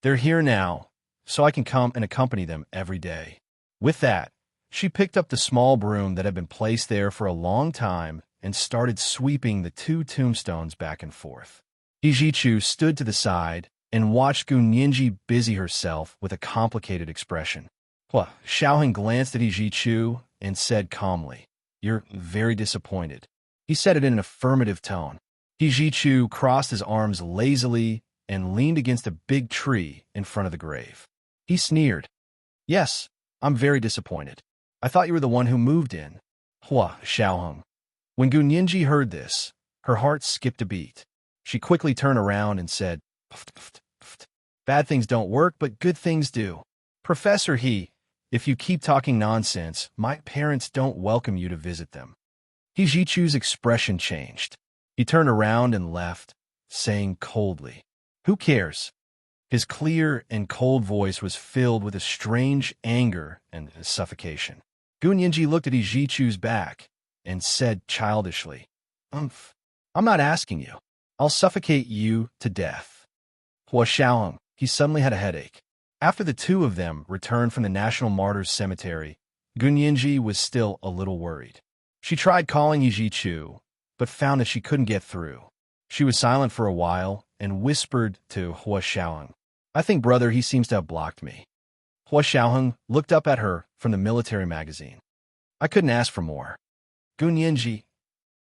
"They're here now, so I can come and accompany them every day." With that, she picked up the small broom that had been placed there for a long time and started sweeping the two tombstones back and forth. Yijichu stood to the side and watched Gu Nianji busy herself with a complicated expression. Hua Xiaoheng glanced at Yijichu and said calmly, "You're very disappointed." He said it in an affirmative tone. Yijichu crossed his arms lazily and leaned against a big tree in front of the grave. He sneered. "Yes, I'm very disappointed. I thought you were the one who moved in." Hua Xiaoheng. When Gu Nianji heard this, her heart skipped a beat. She quickly turned around and said, "Pft, pft, pft. Bad things don't work, but good things do. Professor He, if you keep talking nonsense, my parents don't welcome you to visit them." Yijichu's expression changed. He turned around and left, saying coldly, "Who cares?" His clear and cold voice was filled with a strange anger and suffocation. Gu Nianji looked at Yijichu's back and said childishly, "Umph, I'm not asking you. I'll suffocate you to death." Hua Xiaoheng, he suddenly had a headache. After the two of them returned from the National Martyrs Cemetery, Gu Nianji was still a little worried. She tried calling Yijichu, but found that she couldn't get through. She was silent for a while and whispered to Hua Xiaoheng, "I think, brother, he seems to have blocked me." Hua Xiaoheng looked up at her from the military magazine. "I couldn't ask for more." Gu Nianji.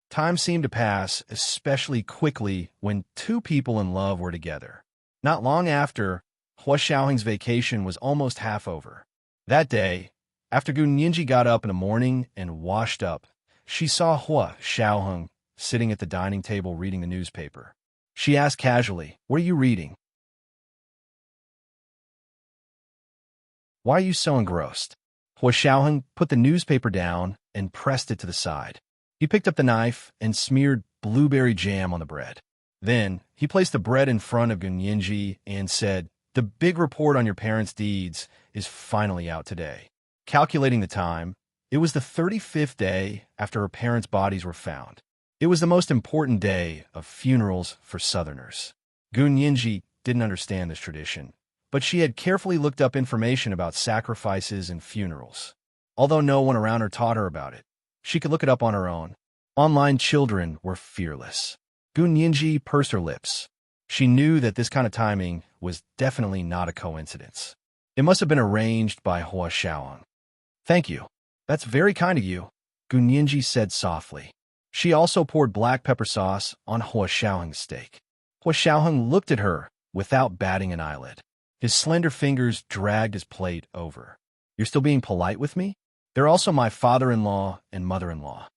Time seemed to pass especially quickly when two people in love were together. Not long after, Hua Xiaoheng's vacation was almost half over. That day, after Gu Nianji got up in the morning and washed up, she saw Hua Xiaoheng sitting at the dining table reading the newspaper. She asked casually, "What are you reading? Why are you so engrossed?" Hua Xiaoheng put the newspaper down and pressed it to the side. He picked up the knife and smeared blueberry jam on the bread. Then, he placed the bread in front of Gun Yinji and said, "The big report on your parents' deeds is finally out today." Calculating the time, it was the 35th day after her parents' bodies were found. It was the most important day of funerals for Southerners. Gun Yinji didn't understand this tradition, but she had carefully looked up information about sacrifices and funerals. Although no one around her taught her about it, she could look it up on her own. Online children were fearless. Gun Yinji pursed her lips. She knew that this kind of timing was definitely not a coincidence. It must have been arranged by Hua Xiaoheng. "Thank you. That's very kind of you," Gun Yinji said softly. She also poured black pepper sauce on Hua Xiaoheng's steak. Hua Xiaoheng looked at her without batting an eyelid. His slender fingers dragged his plate over. "You're still being polite with me? They're also my father-in-law and mother-in-law."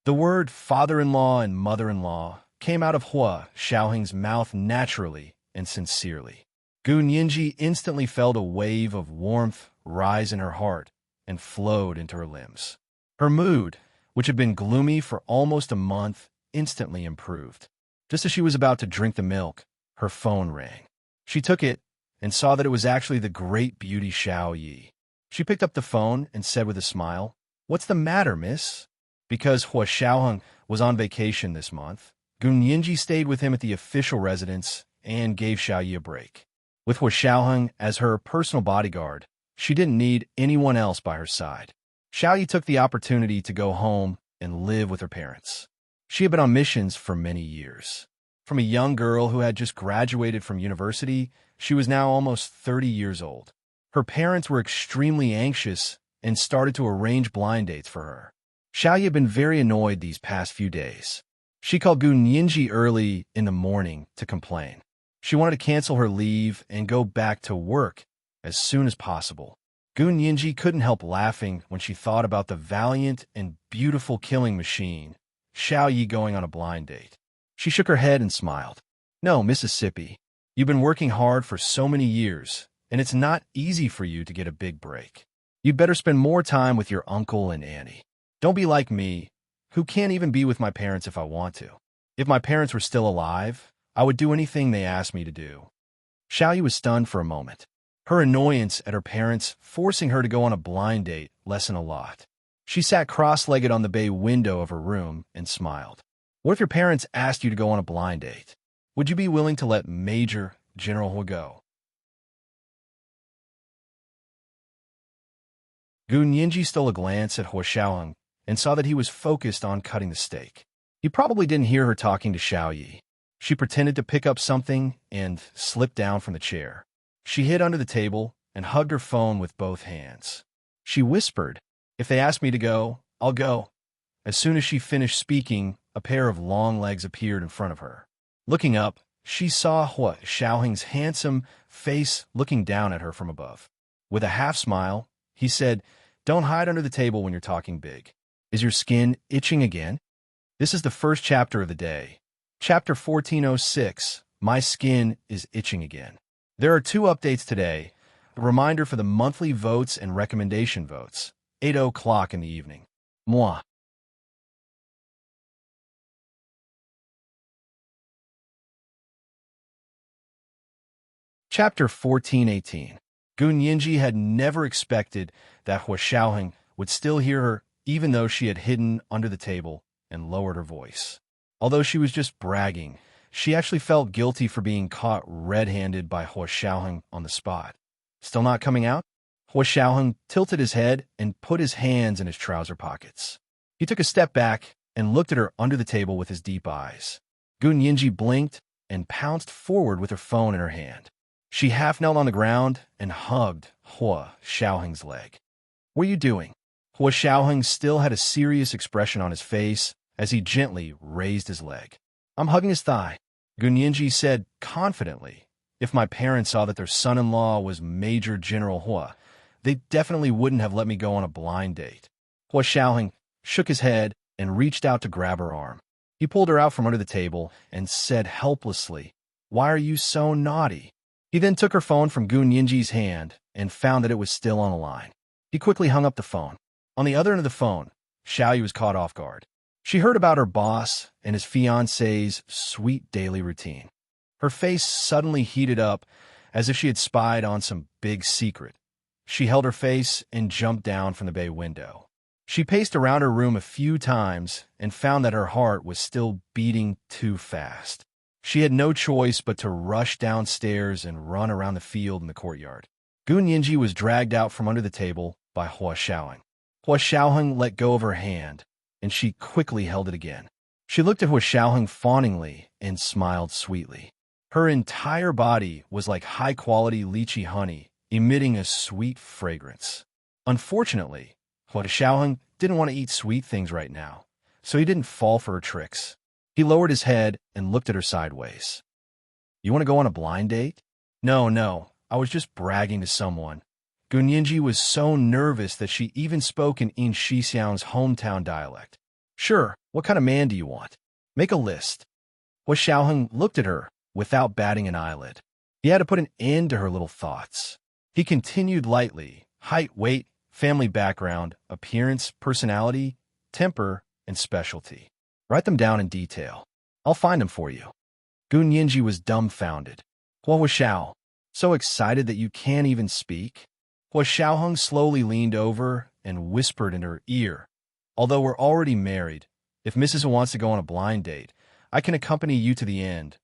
The word father-in-law and mother-in-law came out of Hua Xiaoheng's mouth naturally and sincerely. Gun Yinji instantly felt a wave of warmth rise in her heart and flowed into her limbs. Her mood, which had been gloomy for almost a month, instantly improved. Just as she was about to drink the milk, her phone rang. She took it and saw that it was actually the great beauty Xiao Yi. She picked up the phone and said with a smile, "What's the matter, miss?" Because Hua Xiaoheng was on vacation this month, Gun Yinji stayed with him at the official residence and gave Xiao Yi a break. With Hua Xiaoheng as her personal bodyguard, she didn't need anyone else by her side. Xiao Yi took the opportunity to go home and live with her parents. She had been on missions for many years. From a young girl who had just graduated from university, she was now almost 30 years old. Her parents were extremely anxious and started to arrange blind dates for her. Xiao Yi had been very annoyed these past few days. She called Gun Yinji early in the morning to complain. She wanted to cancel her leave and go back to work as soon as possible. Gun Yinji couldn't help laughing when she thought about the valiant and beautiful killing machine, Xiao Yi, going on a blind date. She shook her head and smiled. "No, Mississippi, you've been working hard for so many years, and it's not easy for you to get a big break. You'd better spend more time with your uncle and auntie. Don't be like me, who can't even be with my parents if I want to. If my parents were still alive, I would do anything they asked me to do." Xiao Yi was stunned for a moment. Her annoyance at her parents forcing her to go on a blind date lessened a lot. She sat cross-legged on the bay window of her room and smiled. What if your parents asked you to go on a blind date? Would you be willing to let Major General Hua go? Gun Yinji stole a glance at Hua Xiaoheng and saw that he was focused on cutting the steak. He probably didn't hear her talking to Xiao Yi. She pretended to pick up something and slipped down from the chair. She hid under the table and hugged her phone with both hands. She whispered, "If they ask me to go, I'll go." As soon as she finished speaking, a pair of long legs appeared in front of her. Looking up, she saw Hua Xiaoheng's handsome face looking down at her from above. With a half-smile, he said, "Don't hide under the table when you're talking big. Is your skin itching again?" This is the first chapter of the day. Chapter 1406, My Skin is Itching Again. There are 2 updates today. A reminder for the monthly votes and recommendation votes, 8 o'clock in the evening. Moi. Chapter 1418. Gun Yinji had never expected that Hua Xiaoheng would still hear her, even though she had hidden under the table and lowered her voice. Although she was just bragging, she actually felt guilty for being caught red-handed by Hua Xiaoheng on the spot. Still not coming out? Hua Xiaoheng tilted his head and put his hands in his trouser pockets. He took a step back and looked at her under the table with his deep eyes. Gun Yinji blinked and pounced forward with her phone in her hand. She half knelt on the ground and hugged Hua Xiaoheng's leg. "What are you doing?" Hua Xiaoheng still had a serious expression on his face as he gently raised his leg. "I'm hugging his thigh," Gun Yinji said confidently. If my parents saw that their son-in-law was Major General Hua, they definitely wouldn't have let me go on a blind date. Hua Xiaoheng shook his head and reached out to grab her arm. He pulled her out from under the table and said helplessly, "Why are you so naughty?" He then took her phone from Gun Yinji's hand and found that it was still on the line. He quickly hung up the phone. On the other end of the phone, Xiao Yi was caught off guard. She heard about her boss and his fiancée's sweet daily routine. Her face suddenly heated up as if she had spied on some big secret. She held her face and jumped down from the bay window. She paced around her room a few times and found that her heart was still beating too fast. She had no choice but to rush downstairs and run around the field in the courtyard. Gun Yinji was dragged out from under the table by Hua Xiaoheng. Hua Xiaoheng let go of her hand, and she quickly held it again. She looked at Hua Xiaoheng fawningly and smiled sweetly. Her entire body was like high-quality lychee honey, emitting a sweet fragrance. Unfortunately, Hua Xiaoheng didn't want to eat sweet things right now, so he didn't fall for her tricks. He lowered his head and looked at her sideways. "You want to go on a blind date?" No, I was just bragging to someone." Gun Yinji was so nervous that she even spoke in Xixiang's hometown dialect. "Sure, what kind of man do you want? Make a list." Hua Xiaoheng looked at her without batting an eyelid. He had to put an end to her little thoughts. He continued lightly: height, weight, family background, appearance, personality, temper, and specialty. Write them down in detail. I'll find them for you. Gun Yinji was dumbfounded. "Hua Xiao, so excited that you can't even speak?" Hua Xiaoheng slowly leaned over and whispered in her ear, "Although we're already married, if Mrs. wants to go on a blind date, I can accompany you to the end."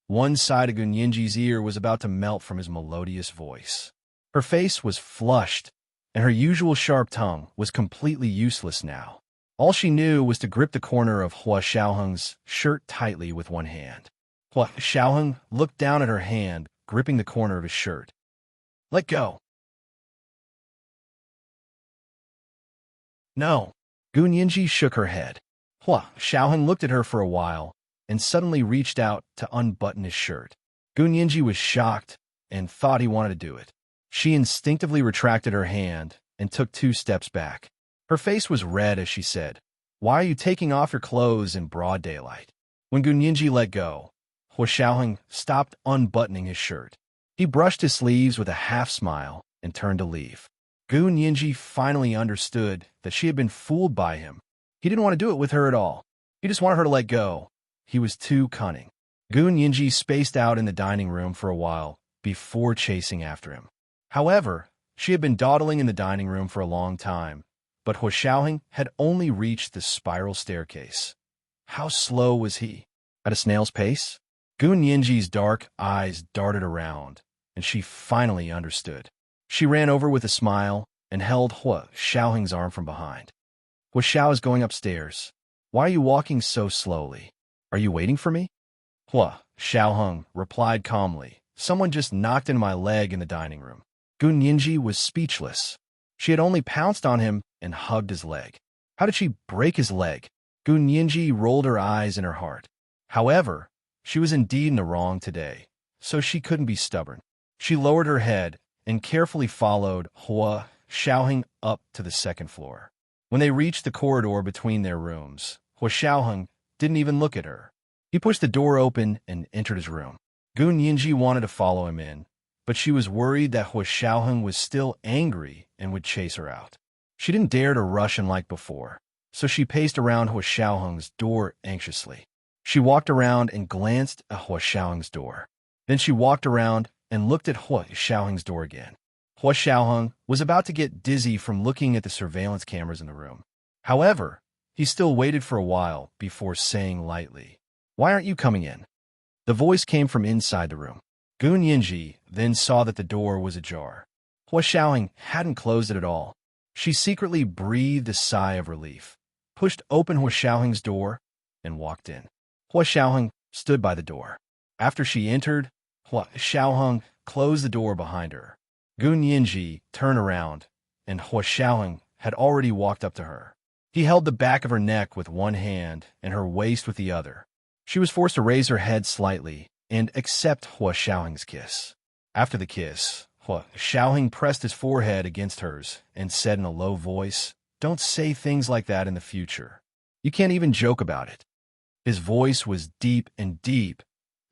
One side of Gun Yinji's ear was about to melt from his melodious voice. Her face was flushed, and her usual sharp tongue was completely useless now. All she knew was to grip the corner of Hua Xiaoheng's shirt tightly with one hand. Hua Xiaoheng looked down at her hand, gripping the corner of his shirt. "Let go." "No." Gun Yinji shook her head. Hua Xiaoheng looked at her for a while and suddenly reached out to unbutton his shirt. Gun Yinji was shocked and thought he wanted to do it. She instinctively retracted her hand and took 2 steps back. Her face was red as she said, "Why are you taking off your clothes in broad daylight?" When Gun Yinji let go, Hua Xiaoheng stopped unbuttoning his shirt. He brushed his sleeves with a half-smile and turned to leave. Gun Yinji finally understood that she had been fooled by him. He didn't want to do it with her at all. He just wanted her to let go. He was too cunning. Gun Yinji spaced out in the dining room for a while before chasing after him. However, she had been dawdling in the dining room for a long time, but Hua Xiaoheng had only reached the spiral staircase. How slow was he? At a snail's pace? Gun Yinji's dark eyes darted around, and she finally understood. She ran over with a smile and held Hua Xiaoheng's arm from behind. "Hua Xiao is going upstairs. Why are you walking so slowly? Are you waiting for me?" Hua Xiaoheng replied calmly, "Someone just knocked into my leg in the dining room." Gun Yinji was speechless. She had only pounced on him and hugged his leg. How did she break his leg? Gun Yinji rolled her eyes in her heart. However, she was indeed in the wrong today, so she couldn't be stubborn. She lowered her head and carefully followed Hua Xiaoheng up to the 2nd floor. When they reached the corridor between their rooms, Hua Xiaoheng didn't even look at her. He pushed the door open and entered his room. Gun Yinji wanted to follow him in, but she was worried that Hua Xiaoheng was still angry and would chase her out. She didn't dare to rush him like before, so she paced around Hua Xiaoheng's door anxiously. She walked around and glanced at Hua Xiaoheng's door. Then she walked around and looked at Hua Xiaoheng's door again. Hua Xiaoheng was about to get dizzy from looking at the surveillance cameras in the room. However, he still waited for a while before saying lightly, "Why aren't you coming in?" The voice came from inside the room. Gun Yinji then saw that the door was ajar. Hua Xiaoheng hadn't closed it at all. She secretly breathed a sigh of relief, pushed open Hua Xiaoheng's door, and walked in. Hua Xiaoheng stood by the door. After she entered, Hua Xiaoheng closed the door behind her. Gun Yinji turned around, and Hua Xiaoheng had already walked up to her. He held the back of her neck with one hand and her waist with the other. She was forced to raise her head slightly and accept Hua Xiaoheng's kiss. After the kiss, Hua Xiaoheng pressed his forehead against hers and said in a low voice, "Don't say things like that in the future. You can't even joke about it." His voice was deep, and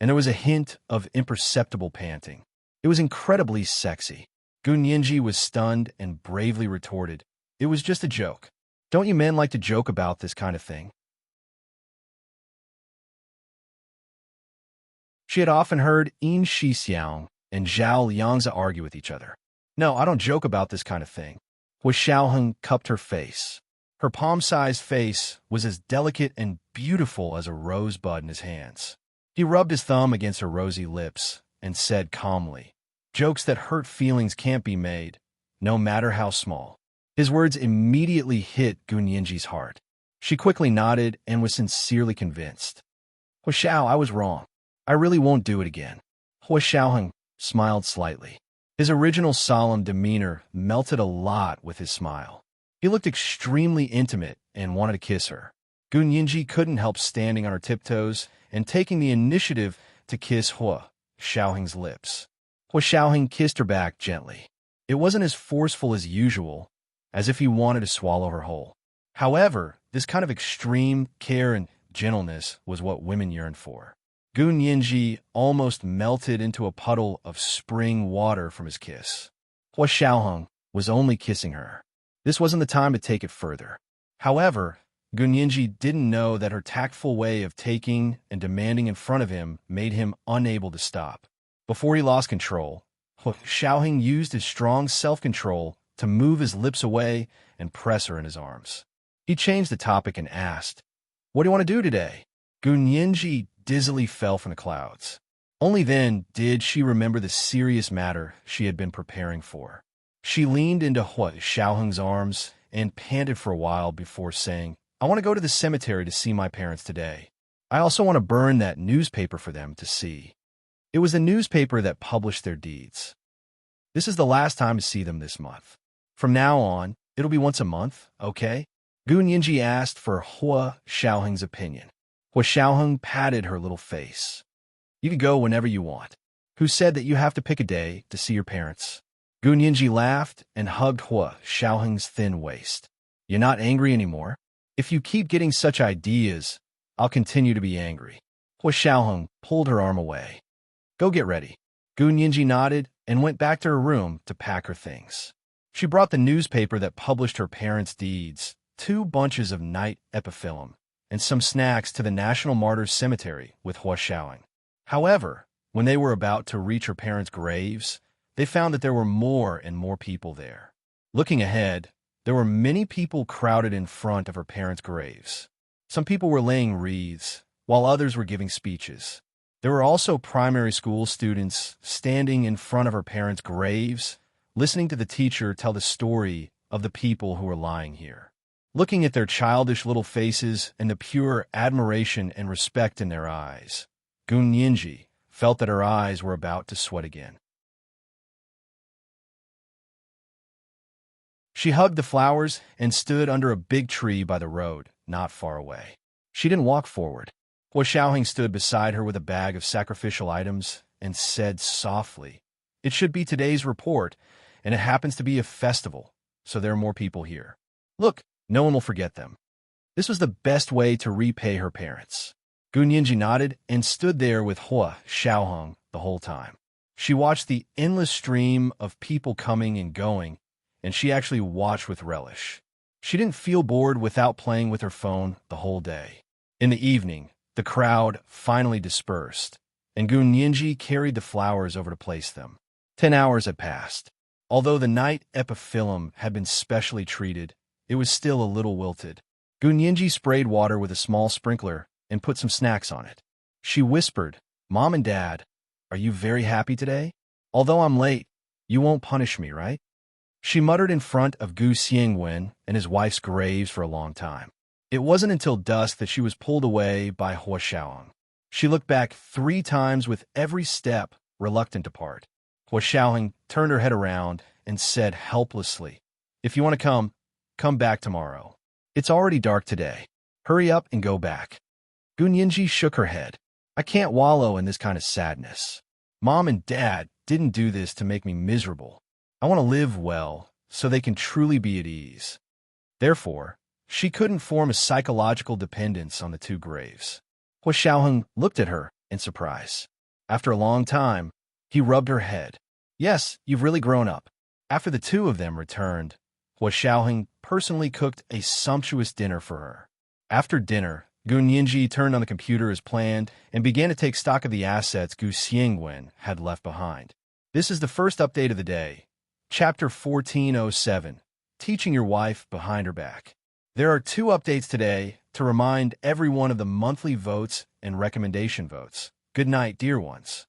there was a hint of imperceptible panting. It was incredibly sexy. Gun Yinji was stunned and bravely retorted, "It was just a joke. Don't you men like to joke about this kind of thing?" She had often heard Yin Shixiang and Zhao Liangza argue with each other. No, I don't joke about this kind of thing. Hua Xiaoheng cupped her face. Her palm-sized face was as delicate and beautiful as a rosebud in his hands. He rubbed his thumb against her rosy lips and said calmly, "Jokes that hurt feelings can't be made, no matter how small." His words immediately hit Gunyinji's heart. She quickly nodded and was sincerely convinced. "Hua Xiao, I was wrong. I really won't do it again." Hua Xiaoheng smiled slightly. His original solemn demeanor melted a lot with his smile. He looked extremely intimate and wanted to kiss her. Gunyinji couldn't help standing on her tiptoes and taking the initiative to kiss Hua Xiaoheng's lips. Hua Xiaoheng kissed her back gently. It wasn't as forceful as usual, as if he wanted to swallow her whole. However, this kind of extreme care and gentleness was what women yearned for. Gunyinji almost melted into a puddle of spring water from his kiss. Hua Xiaoheng was only kissing her. This wasn't the time to take it further. However, Gunyinji didn't know that her tactful way of taking and demanding in front of him made him unable to stop. Before he lost control, Hua Xiaoheng used his strong self-control to move his lips away and press her in his arms. He changed the topic and asked, "What do you want to do today?" Gunyinji dizzily fell from the clouds. Only then did she remember the serious matter she had been preparing for. She leaned into Hua Xiaoheng's arms and panted for a while before saying, "I want to go to the cemetery to see my parents today. I also want to burn that newspaper for them to see." It was the newspaper that published their deeds. "This is the last time to see them this month. From now on, it'll be once a month, okay?" Gunyinji asked for Hua Xiaoheng's opinion. Hua Xiaoheng patted her little face. "You can go whenever you want. Who said that you have to pick a day to see your parents?" Gunyinji laughed and hugged Hua Xiaoheng's thin waist. "You're not angry anymore? If you keep getting such ideas, I'll continue to be angry." Hua Xiaoheng pulled her arm away. "Go get ready." Gunyinji nodded and went back to her room to pack her things. She brought the newspaper that published her parents' deeds, 2 bunches of night epiphyllum, and some snacks to the National Martyrs Cemetery with Hua Xiaoheng. However, when they were about to reach her parents' graves, they found that there were more and more people there. Looking ahead, there were many people crowded in front of her parents' graves. Some people were laying wreaths, while others were giving speeches. There were also primary school students standing in front of her parents' graves, listening to the teacher tell the story of the people who were lying here. Looking at their childish little faces and the pure admiration and respect in their eyes, Gunyinji felt that her eyes were about to sweat again. She hugged the flowers and stood under a big tree by the road, not far away. She didn't walk forward. Hua Xiaoheng stood beside her with a bag of sacrificial items and said softly, "It should be today's report, and it happens to be a festival, so there are more people here. Look, no one will forget them." This was the best way to repay her parents. Gunyinji nodded and stood there with Hua Xiaoheng the whole time. She watched the endless stream of people coming and going, and she actually watched with relish. She didn't feel bored without playing with her phone the whole day. In the evening, the crowd finally dispersed, and Gunyinji carried the flowers over to place them. 10 hours had passed. Although the night epiphyllum had been specially treated, it was still a little wilted. Gunyinji sprayed water with a small sprinkler and put some snacks on it. She whispered, "Mom and Dad, are you very happy today? Although I'm late, you won't punish me, right?" She muttered in front of Gu Xiangwen and his wife's graves for a long time. It wasn't until dusk that she was pulled away by Hua Xiaoheng. She looked back 3 times with every step, reluctant to part. Hua Xiaoheng turned her head around and said helplessly, "If you want to come back tomorrow. It's already dark today. Hurry up and go back." Gunyinji shook her head. "I can't wallow in this kind of sadness. Mom and Dad didn't do this to make me miserable. I want to live well, so they can truly be at ease." Therefore, she couldn't form a psychological dependence on the 2 graves. Hua Xiaoheng looked at her in surprise. After a long time, he rubbed her head. "Yes, you've really grown up." After the 2 of them returned, Hua Xiaoheng personally cooked a sumptuous dinner for her. After dinner, Gu Nianji turned on the computer as planned and began to take stock of the assets Gu Xiangwen had left behind. This is the first update of the day. Chapter 1407, Teaching Your Wife Behind Her Back. There are 2 updates today to remind everyone of the monthly votes and recommendation votes. Good night, dear ones.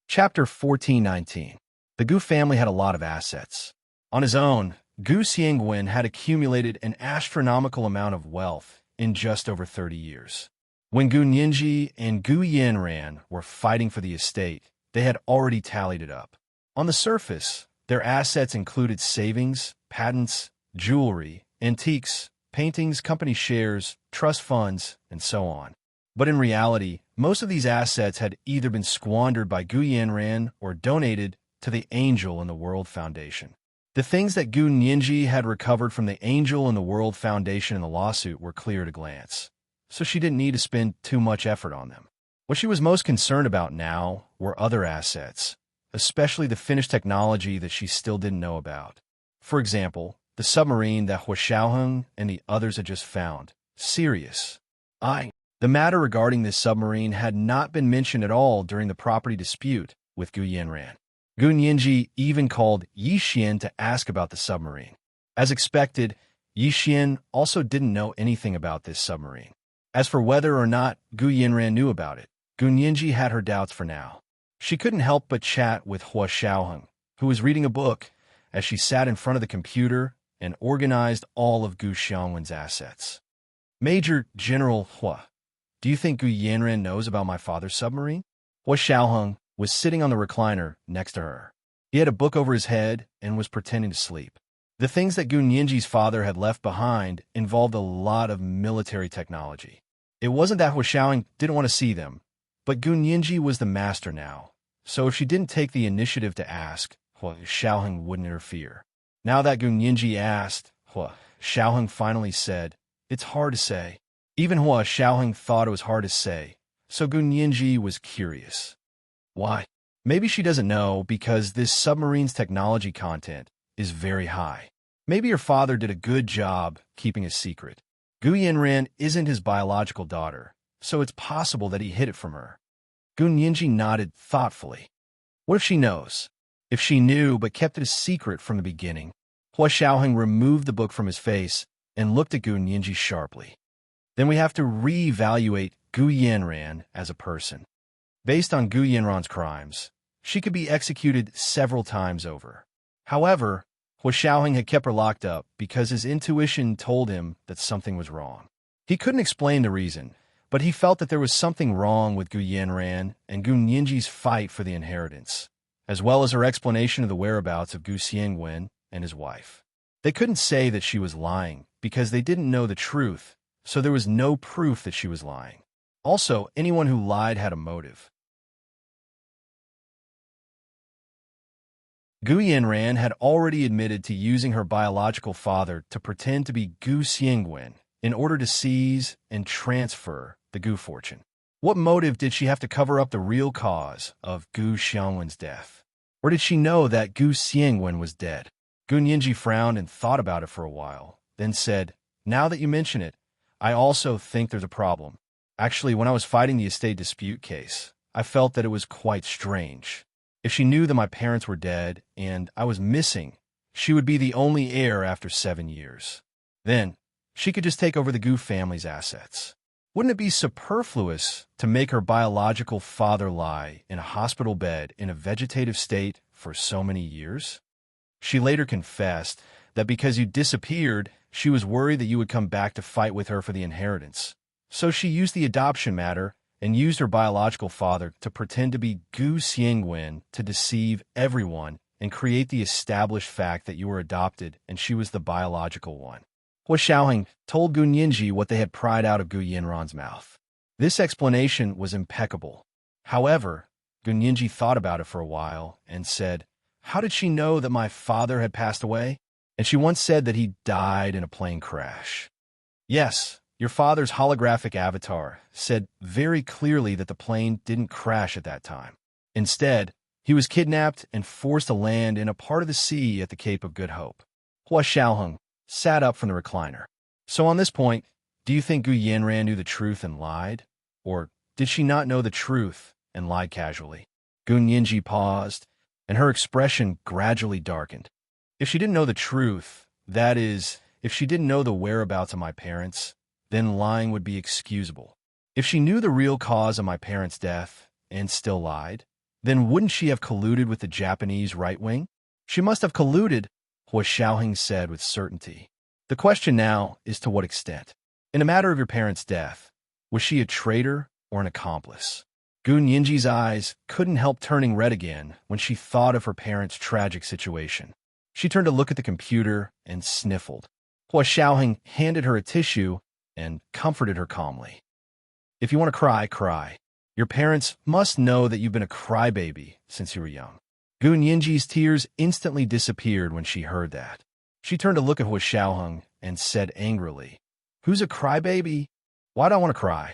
Chapter 1419. The Gu family had a lot of assets. On his own, Gu Xiangwen had accumulated an astronomical amount of wealth in just over 30 years. When Gu Nianji and Gu Yanran were fighting for the estate, they had already tallied it up. On the surface, their assets included savings, patents, jewelry, antiques, paintings, company shares, trust funds, and so on. But in reality, most of these assets had either been squandered by Gu Yanran or donated to the Angel in the World Foundation. The things that Gu Nianji had recovered from the Angel in the World Foundation in the lawsuit were clear at a glance, so she didn't need to spend too much effort on them. What she was most concerned about now were other assets, especially the finished technology that she still didn't know about. For example, the submarine that Hua Xiaoheng and the others had just found. Serious. The matter regarding this submarine had not been mentioned at all during the property dispute with Gu Yanran. Gu Nianji even called Yi Xian to ask about the submarine. As expected, Yi Xian also didn't know anything about this submarine. As for whether or not Gu Yanran knew about it, Gu Nianji had her doubts for now. She couldn't help but chat with Hua Xiaoheng, who was reading a book, as she sat in front of the computer and organized all of Gu Xiangwen's assets. Major General Hua, do you think Gu Yanran knows about my father's submarine? Hua Xiaoheng was sitting on the recliner next to her. He had a book over his head and was pretending to sleep. The things that Gu Nianji's father had left behind involved a lot of military technology. It wasn't that Hua Xiaoheng didn't want to see them, but Gu Nianji was the master now, so if she didn't take the initiative to ask, Hua Xiaoheng wouldn't interfere. Now that Gu Nianji asked, Hua Xiaoheng finally said, "It's hard to say." Even Hua Xiaoheng thought it was hard to say, so Gu Nianji was curious. Why? Maybe she doesn't know because this submarine's technology content is very high. Maybe your father did a good job keeping a secret. Gu Yanran isn't his biological daughter, so it's possible that he hid it from her. Gu Nianji nodded thoughtfully. What if she knows? If she knew but kept it a secret from the beginning? Hua Xiaoheng removed the book from his face and looked at Gu Nianji sharply. Then we have to re-evaluate Gu Yanran as a person. Based on Gu Yanran's crimes, she could be executed several times over. However, Hua Xiaoheng had kept her locked up because his intuition told him that something was wrong. He couldn't explain the reason, but he felt that there was something wrong with Gu Yanran and Gu Nianji's fight for the inheritance, as well as her explanation of the whereabouts of Gu Xiangwen and his wife. They couldn't say that she was lying because they didn't know the truth, so there was no proof that she was lying. Also, anyone who lied had a motive. Gu Yanran had already admitted to using her biological father to pretend to be Gu Xiangwen in order to seize and transfer the Gu fortune. What motive did she have to cover up the real cause of Gu Xiangwen's death? Or did she know that Gu Xiangwen was dead? Gu Nianji frowned and thought about it for a while, then said, "Now that you mention it, I also think there's a problem. Actually, when I was fighting the estate dispute case, I felt that it was quite strange. If she knew that my parents were dead and I was missing, she would be the only heir after 7 years. Then, she could just take over the Gu family's assets. Wouldn't it be superfluous to make her biological father lie in a hospital bed in a vegetative state for so many years? She later confessed that because you disappeared, she was worried that you would come back to fight with her for the inheritance. So she used the adoption matter and used her biological father to pretend to be Gu Xiangwen to deceive everyone and create the established fact that you were adopted and she was the biological one." Hua Xiaoheng told Gu Nianji what they had pried out of Gu Yanran's mouth. This explanation was impeccable. However, Gu Nianji thought about it for a while and said, "How did she know that my father had passed away? And she once said that he died in a plane crash." Yes, your father's holographic avatar said very clearly that the plane didn't crash at that time. Instead, He was kidnapped and forced to land in a part of the sea at the Cape of Good Hope. Hua Xiaoheng sat up from the recliner. So on this point, do you think Gu Yanran knew the truth and lied? Or did she not know the truth and lied casually? Gun Yinji paused, and her expression gradually darkened. If she didn't know the truth, that is, if she didn't know the whereabouts of my parents, then lying would be excusable. If she knew the real cause of my parents' death and still lied, then wouldn't she have colluded with the Japanese right wing? She must have colluded, Hua Xiaoheng said with certainty. The question now is to what extent. In the matter of your parents' death, was she a traitor or an accomplice? Gun Yinji's eyes couldn't help turning red again when she thought of her parents' tragic situation. She turned to look at the computer and sniffled. Hua Xiaoheng handed her a tissue and comforted her calmly. If you want to cry, cry. Your parents must know that you've been a crybaby since you were young. Gun Yinji's tears instantly disappeared when she heard that. She turned to look at Hua Xiaoheng and said angrily, "Who's a crybaby? Why do I want to cry?"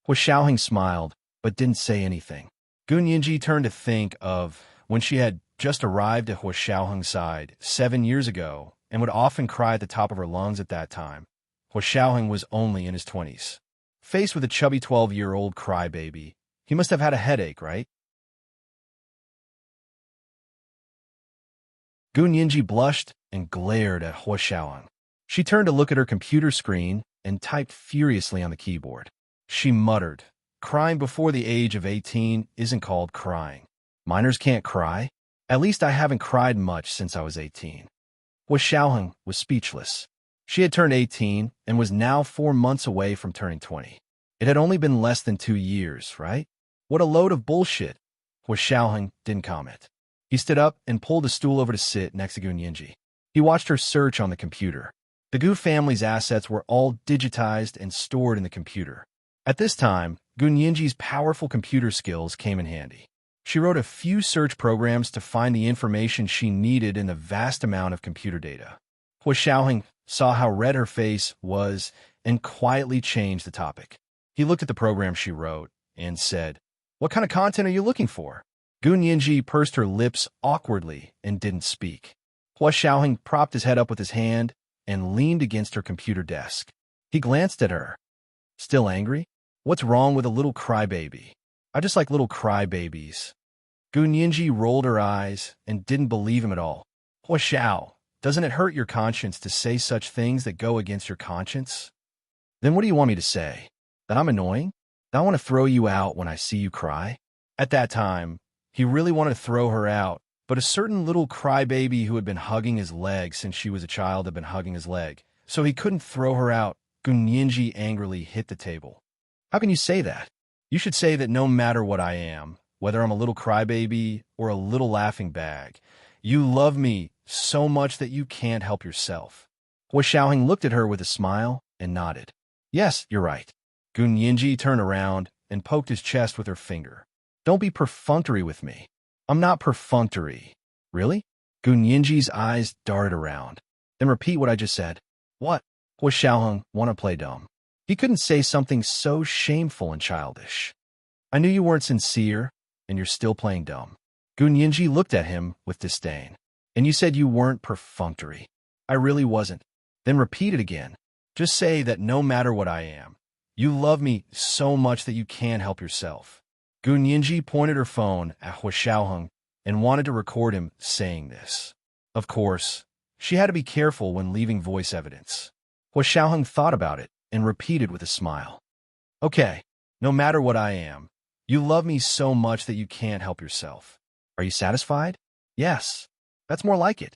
Hua Xiaoheng smiled, but didn't say anything. Gun Yinji turned to think of when she had just arrived at Hua Xiaoheng's side 7 years ago and would often cry at the top of her lungs at that time. Hua Xiaoheng was only in his 20s. Faced with a chubby 12-year-old crybaby, he must have had a headache, right? Gun Yinji blushed and glared at Hua Xiaoheng. She turned to look at her computer screen and typed furiously on the keyboard. She muttered, "Crying before the age of 18 isn't called crying. Minors can't cry. At least I haven't cried much since I was 18. Hua Xiaoheng was speechless. She had turned 18 and was now 4 months away from turning 20. It had only been less than 2 years, right? What a load of bullshit. Hua Xiaoheng didn't comment. He stood up and pulled a stool over to sit next to Gun Yinji. He watched her search on the computer. The Gu family's assets were all digitized and stored in the computer. At this time, Gun Yinji's powerful computer skills came in handy. She wrote a few search programs to find the information she needed in the vast amount of computer data. Hua Xiaoheng saw how red her face was and quietly changed the topic. He looked at the program she wrote and said, "What kind of content are you looking for?" Gun Yinji pursed her lips awkwardly and didn't speak. Hua Xiaoheng propped his head up with his hand and leaned against her computer desk. He glanced at her. "Still angry? What's wrong with a little crybaby? I just like little crybabies." Gun Yinji rolled her eyes and didn't believe him at all. "Hua Xiao, doesn't it hurt your conscience to say such things that go against your conscience?" "Then what do you want me to say? That I'm annoying? That I want to throw you out when I see you cry?" At that time, he really wanted to throw her out, but a certain little crybaby who had been hugging his leg since she was a child had been hugging his leg, so he couldn't throw her out. Gun Yinji angrily hit the table. "How can you say that? You should say that no matter what I am, whether I'm a little crybaby or a little laughing bag, you love me so much that you can't help yourself." Hua Xiaoheng looked at her with a smile and nodded. "Yes, you're right." Gun Yinji turned around and poked his chest with her finger. "Don't be perfunctory with me. I'm not perfunctory." "Really?" Gun Yinji's eyes darted around. "Then repeat what I just said." "What?" Hua Xiaoheng wanted to play dumb. He couldn't say something so shameful and childish. "I knew you weren't sincere, and you're still playing dumb." Gun Yinji looked at him with disdain. "And you said you weren't perfunctory." "I really wasn't." "Then repeat it again. Just say that no matter what I am, you love me so much that you can't help yourself." Gun Yinji pointed her phone at Hua Xiaoheng and wanted to record him saying this. Of course, she had to be careful when leaving voice evidence. Hua Xiaoheng thought about it and repeated with a smile. "Okay, no matter what I am, you love me so much that you can't help yourself. Are you satisfied?" "Yes, that's more like it."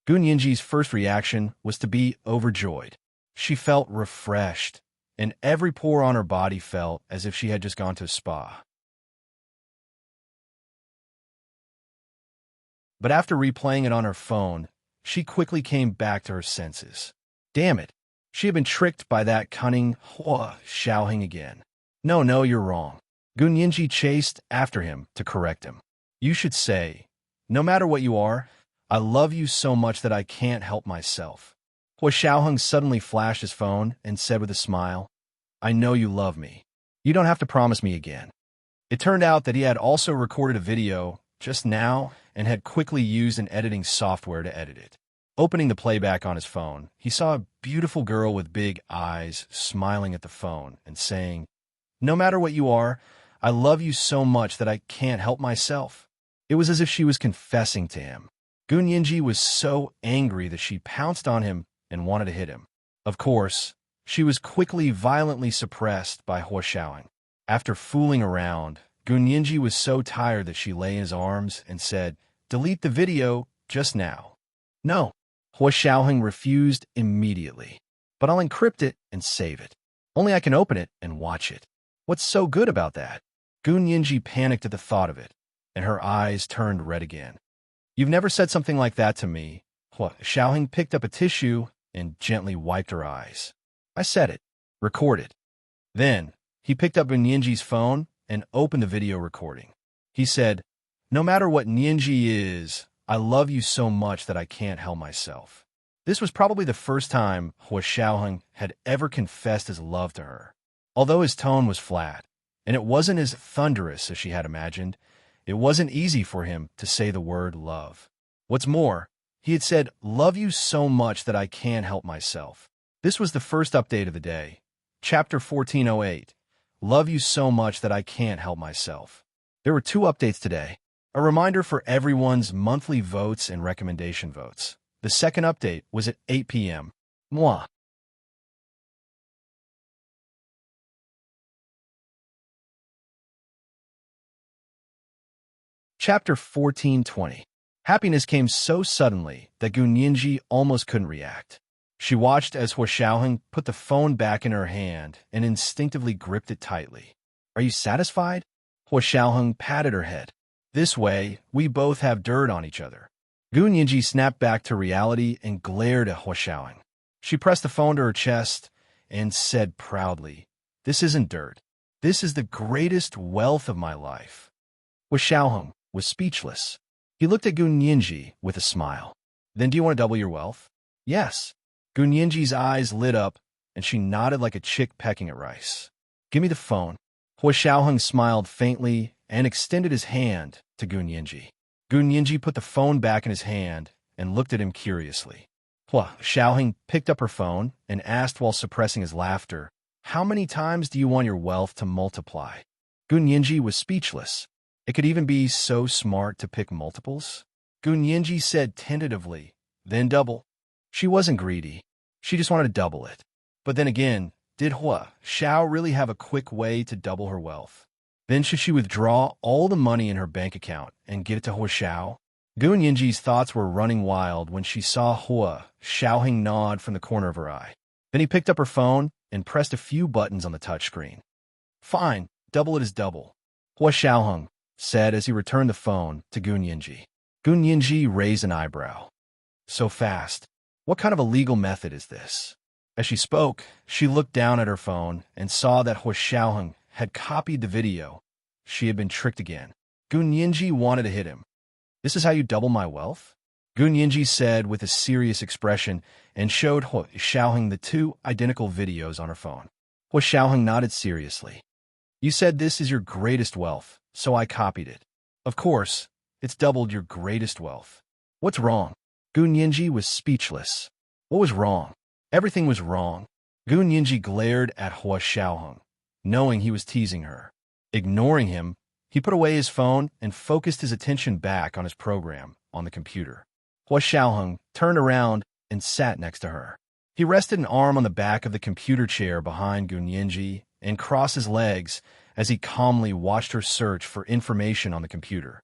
Gun Yinji's first reaction was to be overjoyed. She felt refreshed, and every pore on her body felt as if she had just gone to a spa. But after replaying it on her phone, she quickly came back to her senses. Damn it, she had been tricked by that cunning Hua Xiaoheng again. No, you're wrong." Gun Yinji chased after him to correct him. "You should say, no matter what you are, I love you so much that I can't help myself." Hua Xiaoheng suddenly flashed his phone and said with a smile, "I know you love me. You don't have to promise me again." It turned out that he had also recorded a video just now and had quickly used an editing software to edit it. Opening the playback on his phone, he saw a beautiful girl with big eyes smiling at the phone and saying, "No matter what you are, I love you so much that I can't help myself." It was as if she was confessing to him. Gunyinji was so angry that she pounced on him and wanted to hit him. Of course, she was quickly violently suppressed by Hua Xiaoheng. After fooling around, Gunyinji was so tired that she lay in his arms and said, "Delete the video just now." "No." Hua Xiaoheng refused immediately. "But I'll encrypt it and save it. Only I can open it and watch it." "What's so good about that?" Gunyinji panicked at the thought of it, and her eyes turned red again. "You've never said something like that to me." Hua Xiaoheng picked up a tissue and gently wiped her eyes. "I said it. Record it." Then, he picked up Gunyinji's phone and opened the video recording. He said, "No matter what Nianji is, I love you so much that I can't help myself." This was probably the first time Hua Xiaoheng had ever confessed his love to her. Although his tone was flat, and it wasn't as thunderous as she had imagined, it wasn't easy for him to say the word love. What's more, he had said, "Love you so much that I can't help myself." This was the first update of the day. Chapter 1408. Love you so much that I can't help myself. There were 2 updates today. A reminder for everyone's monthly votes and recommendation votes. The second update was at 8 p.m. Mwah. Chapter 1420. Happiness came so suddenly that Gunyinji almost couldn't react. She watched as Hua Xiaoheng put the phone back in her hand and instinctively gripped it tightly. "Are you satisfied?" Hua Xiaoheng patted her head. "This way, we both have dirt on each other." Gunyinji snapped back to reality and glared at Hua Xiaoheng. She pressed the phone to her chest and said proudly, "This isn't dirt. This is the greatest wealth of my life." Hua Xiaoheng was speechless. He looked at Gunyinji with a smile. "Then do you want to double your wealth?" "Yes." Gunyinji's eyes lit up, and she nodded like a chick pecking at rice. "Give me the phone." Hua Xiaoheng smiled faintly and extended his hand to Gunyinji. Gunyinji put the phone back in his hand and looked at him curiously. Hua Xiaoheng picked up her phone and asked while suppressing his laughter, "How many times do you want your wealth to multiply?" Gunyinji was speechless. It could even be so smart to pick multiples? Gunyinji said tentatively, "Then double." She wasn't greedy. She just wanted to double it. But then again, did Hua Xiao really have a quick way to double her wealth? Then should she withdraw all the money in her bank account and give it to Hua Xiao? Gunyinji's thoughts were running wild when she saw Hua Xiaoheng nod from the corner of her eye. Then he picked up her phone and pressed a few buttons on the touchscreen. "Fine, double it as double," Hua Xiaoheng said as he returned the phone to Gunyinji. Gunyinji raised an eyebrow. "So fast. What kind of a legal method is this?" As she spoke, she looked down at her phone and saw that Hua Xiaoheng had copied the video. She had been tricked again. Gunyinji wanted to hit him. "This is how you double my wealth?" Gunyinji said with a serious expression and showed Hua Xiaoheng the 2 identical videos on her phone. Hua Xiaoheng nodded seriously. "You said this is your greatest wealth, so I copied it. Of course, it's doubled your greatest wealth. What's wrong?" Gunyinji was speechless. What was wrong? Everything was wrong. Gunyinji glared at Hua Xiaoheng, knowing he was teasing her. Ignoring him, he put away his phone and focused his attention back on his program on the computer. Hua Xiaoheng turned around and sat next to her. He rested an arm on the back of the computer chair behind Gunyinji and crossed his legs as he calmly watched her search for information on the computer.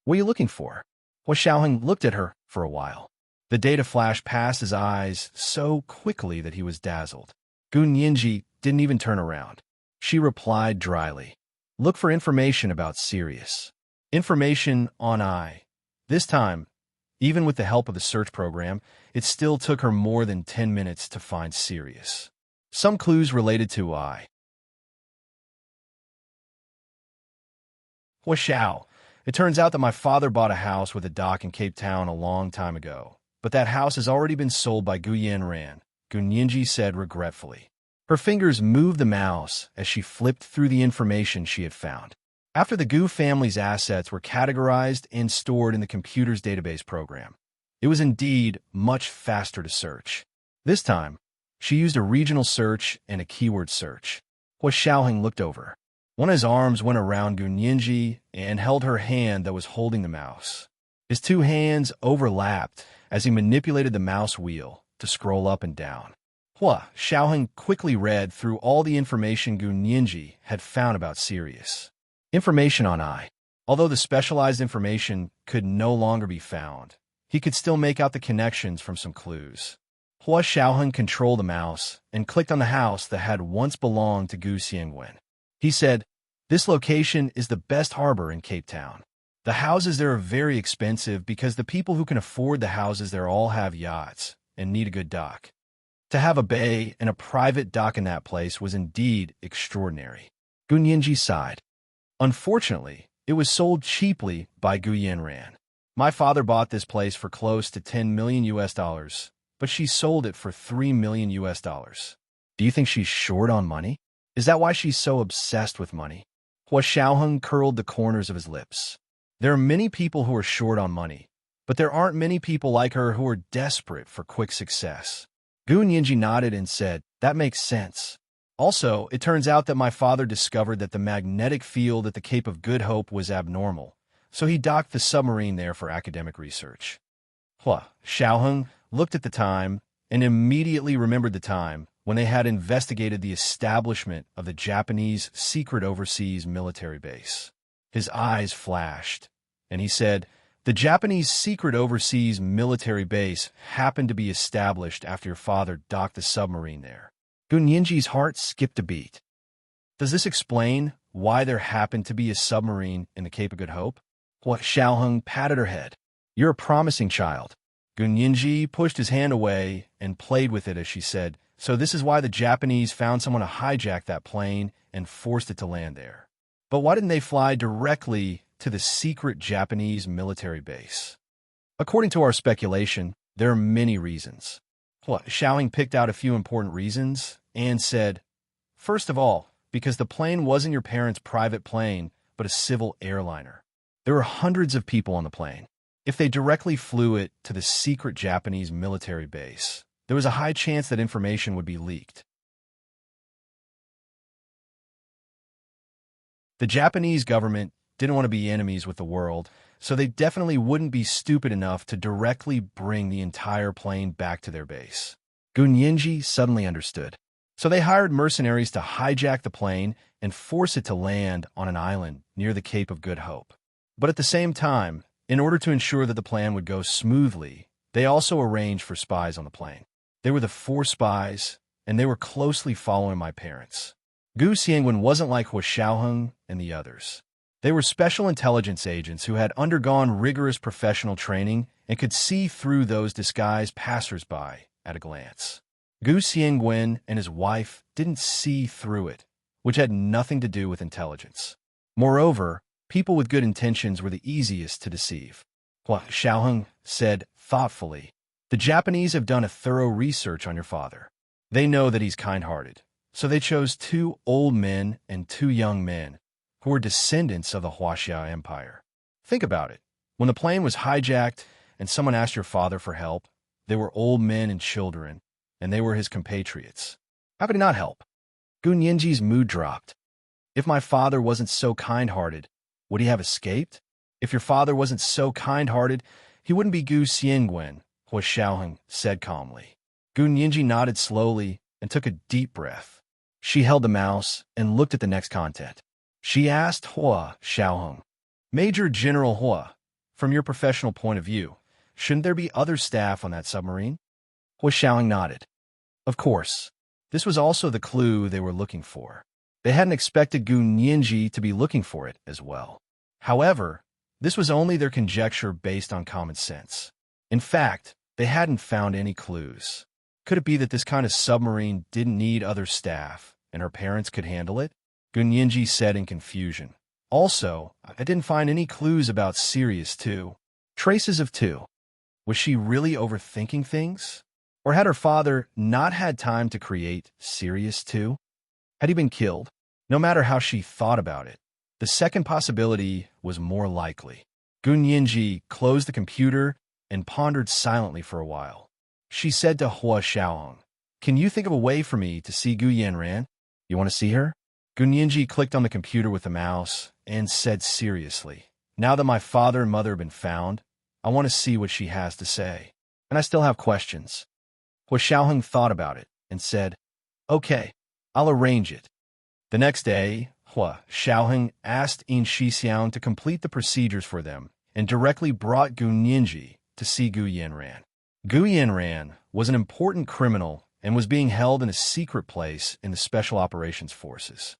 "What are you looking for?" Hua Xiaoheng looked at her for a while. The data flashed past his eyes so quickly that he was dazzled. Gunyinji didn't even turn around. She replied dryly, "Look for information about Sirius." Information on I. This time, even with the help of the search program, it still took her more than 10 minutes to find Sirius. Some clues related to I. Hua Xiao. It turns out that my father bought a house with a dock in Cape Town a long time ago, but that house has already been sold by Guyan Ran, Gunyinji said regretfully. Her fingers moved the mouse as she flipped through the information she had found. After the Gu family's assets were categorized and stored in the computer's database program, it was indeed much faster to search. This time, she used a regional search and a keyword search. Hua Xiaoheng looked over. One of his arms went around Gu Nianji and held her hand that was holding the mouse. His two hands overlapped as he manipulated the mouse wheel to scroll up and down. Hua Xiaoheng quickly read through all the information Gu Nianji had found about Sirius. Information on I. Although the specialized information could no longer be found, he could still make out the connections from some clues. Hua Xiaoheng controlled the mouse and clicked on the house that had once belonged to Gu Xiangwen. He said, "This location is the best harbor in Cape Town. The houses there are very expensive because the people who can afford the houses there all have yachts and need a good dock. To have a bay and a private dock in that place was indeed extraordinary." Gu Nianji sighed. "Unfortunately, it was sold cheaply by Gu Yanran. My father bought this place for close to $10 million, but she sold it for $3 million. Do you think she's short on money? Is that why she's so obsessed with money?" Hua Xiaoheng curled the corners of his lips. "There are many people who are short on money, but there aren't many people like her who are desperate for quick success." Gu Nianji nodded and said, "That makes sense. Also, it turns out that my father discovered that the magnetic field at the Cape of Good Hope was abnormal, so he docked the submarine there for academic research." Hua Xiaoheng looked at the time and immediately remembered the time when they had investigated the establishment of the Japanese secret overseas military base. His eyes flashed, and he said, "The Japanese secret overseas military base happened to be established after your father docked the submarine there." Gu Nianji's heart skipped a beat. "Does this explain why there happened to be a submarine in the Cape of Good Hope?" Hua Xiaoheng patted her head. "You're a promising child." Gu Nianji pushed his hand away and played with it as she said, "So this is why the Japanese found someone to hijack that plane and forced it to land there. But why didn't they fly directly to the secret Japanese military base?" "According to our speculation, there are many reasons." Hua Xiaoheng picked out a few important reasons and said, "First of all, because the plane wasn't your parents' private plane, but a civil airliner. There were hundreds of people on the plane. If they directly flew it to the secret Japanese military base, there was a high chance that information would be leaked. The Japanese government didn't want to be enemies with the world, so they definitely wouldn't be stupid enough to directly bring the entire plane back to their base." Gu Nianji suddenly understood. So they hired mercenaries to hijack the plane and force it to land on an island near the Cape of Good Hope. But at the same time, in order to ensure that the plan would go smoothly, they also arranged for spies on the plane. They were the 4 spies, and they were closely following my parents. Gu Xiangwen wasn't like Hua Xiaoheng and the others. They were special intelligence agents who had undergone rigorous professional training and could see through those disguised passers-by at a glance. Gu Xiangwen and his wife didn't see through it, which had nothing to do with intelligence. Moreover, people with good intentions were the easiest to deceive. Hua Xiaoheng said thoughtfully, "The Japanese have done a thorough research on your father. They know that he's kind-hearted, so they chose 2 old men and 2 young men who were descendants of the Huaxia Empire. Think about it. When the plane was hijacked and someone asked your father for help, they were old men and children, and they were his compatriots. How could he not help?" Gu Nianji's mood dropped. "If my father wasn't so kind-hearted, would he have escaped? If your father wasn't so kind-hearted, he wouldn't be Gu Xiangwen," Hua Xiaoheng said calmly. Gu Nianji nodded slowly and took a deep breath. She held the mouse and looked at the next content. She asked Hua Xiaoheng, "Major General Hua, from your professional point of view, shouldn't there be other staff on that submarine?" Hua Xiaoheng nodded. Of course. This was also the clue they were looking for. They hadn't expected Gu Nianji to be looking for it as well. However, this was only their conjecture based on common sense. In fact, they hadn't found any clues. Could it be that this kind of submarine didn't need other staff, and her parents could handle it? Gu Nianji said in confusion. Also, I didn't find any clues about Sirius 2. Traces of 2. Was she really overthinking things? Or had her father not had time to create Sirius 2? Had he been killed? No matter how she thought about it, The second possibility was more likely. Gun Yinji closed the computer and pondered silently for a while. She said to Hua Xiaohong, "Can you think of a way for me to see Gu Yanran? You want to see her?" Gun Yinji clicked on the computer with the mouse and said seriously, "Now that my father and mother have been found, I want to see what she has to say. And I still have questions." Hua Xiaohong thought about it and said, "Okay, I'll arrange it." The next day, Hua Xiaohong asked In Shixiang to complete the procedures for them and directly brought Gun Yinji to see Gu Yanran. Gu Yanran was an important criminal and was being held in a secret place in the Special Operations Forces.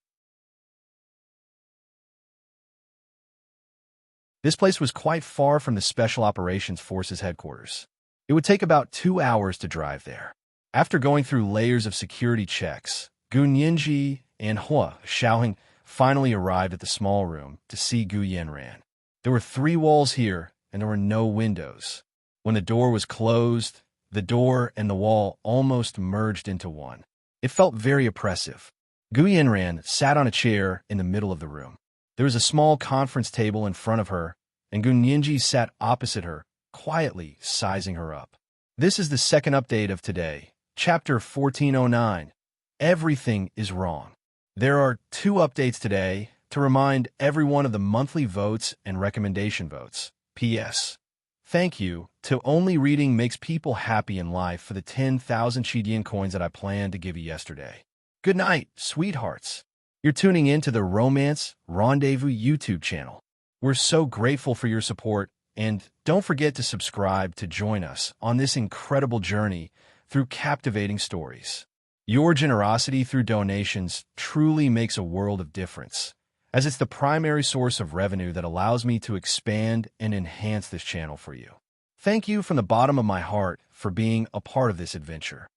This place was quite far from the Special Operations Forces headquarters. It would take about 2 hours to drive there. After going through layers of security checks, Gun Yinji and Hua Xiaohong finally arrived at the small room to see Gu Yanran. There were 3 walls here, and there were no windows. When the door was closed, the door and the wall almost merged into one. It felt very oppressive. Gu Yanran sat on a chair in the middle of the room. There was a small conference table in front of her, and Gun Yinji sat opposite her, quietly sizing her up. This is the second update of today, Chapter 1409. Everything is wrong. There are 2 updates today to remind everyone of the monthly votes and recommendation votes. P.S. Thank you to Only Reading Makes People Happy in Life for the 10,000 Chidian coins that I planned to give you yesterday. Good night, sweethearts. You're tuning in to the Romance Rendezvous YouTube channel. We're so grateful for your support, and don't forget to subscribe to join us on this incredible journey through captivating stories. Your generosity through donations truly makes a world of difference, as it's the primary source of revenue that allows me to expand and enhance this channel for you. Thank you from the bottom of my heart for being a part of this adventure.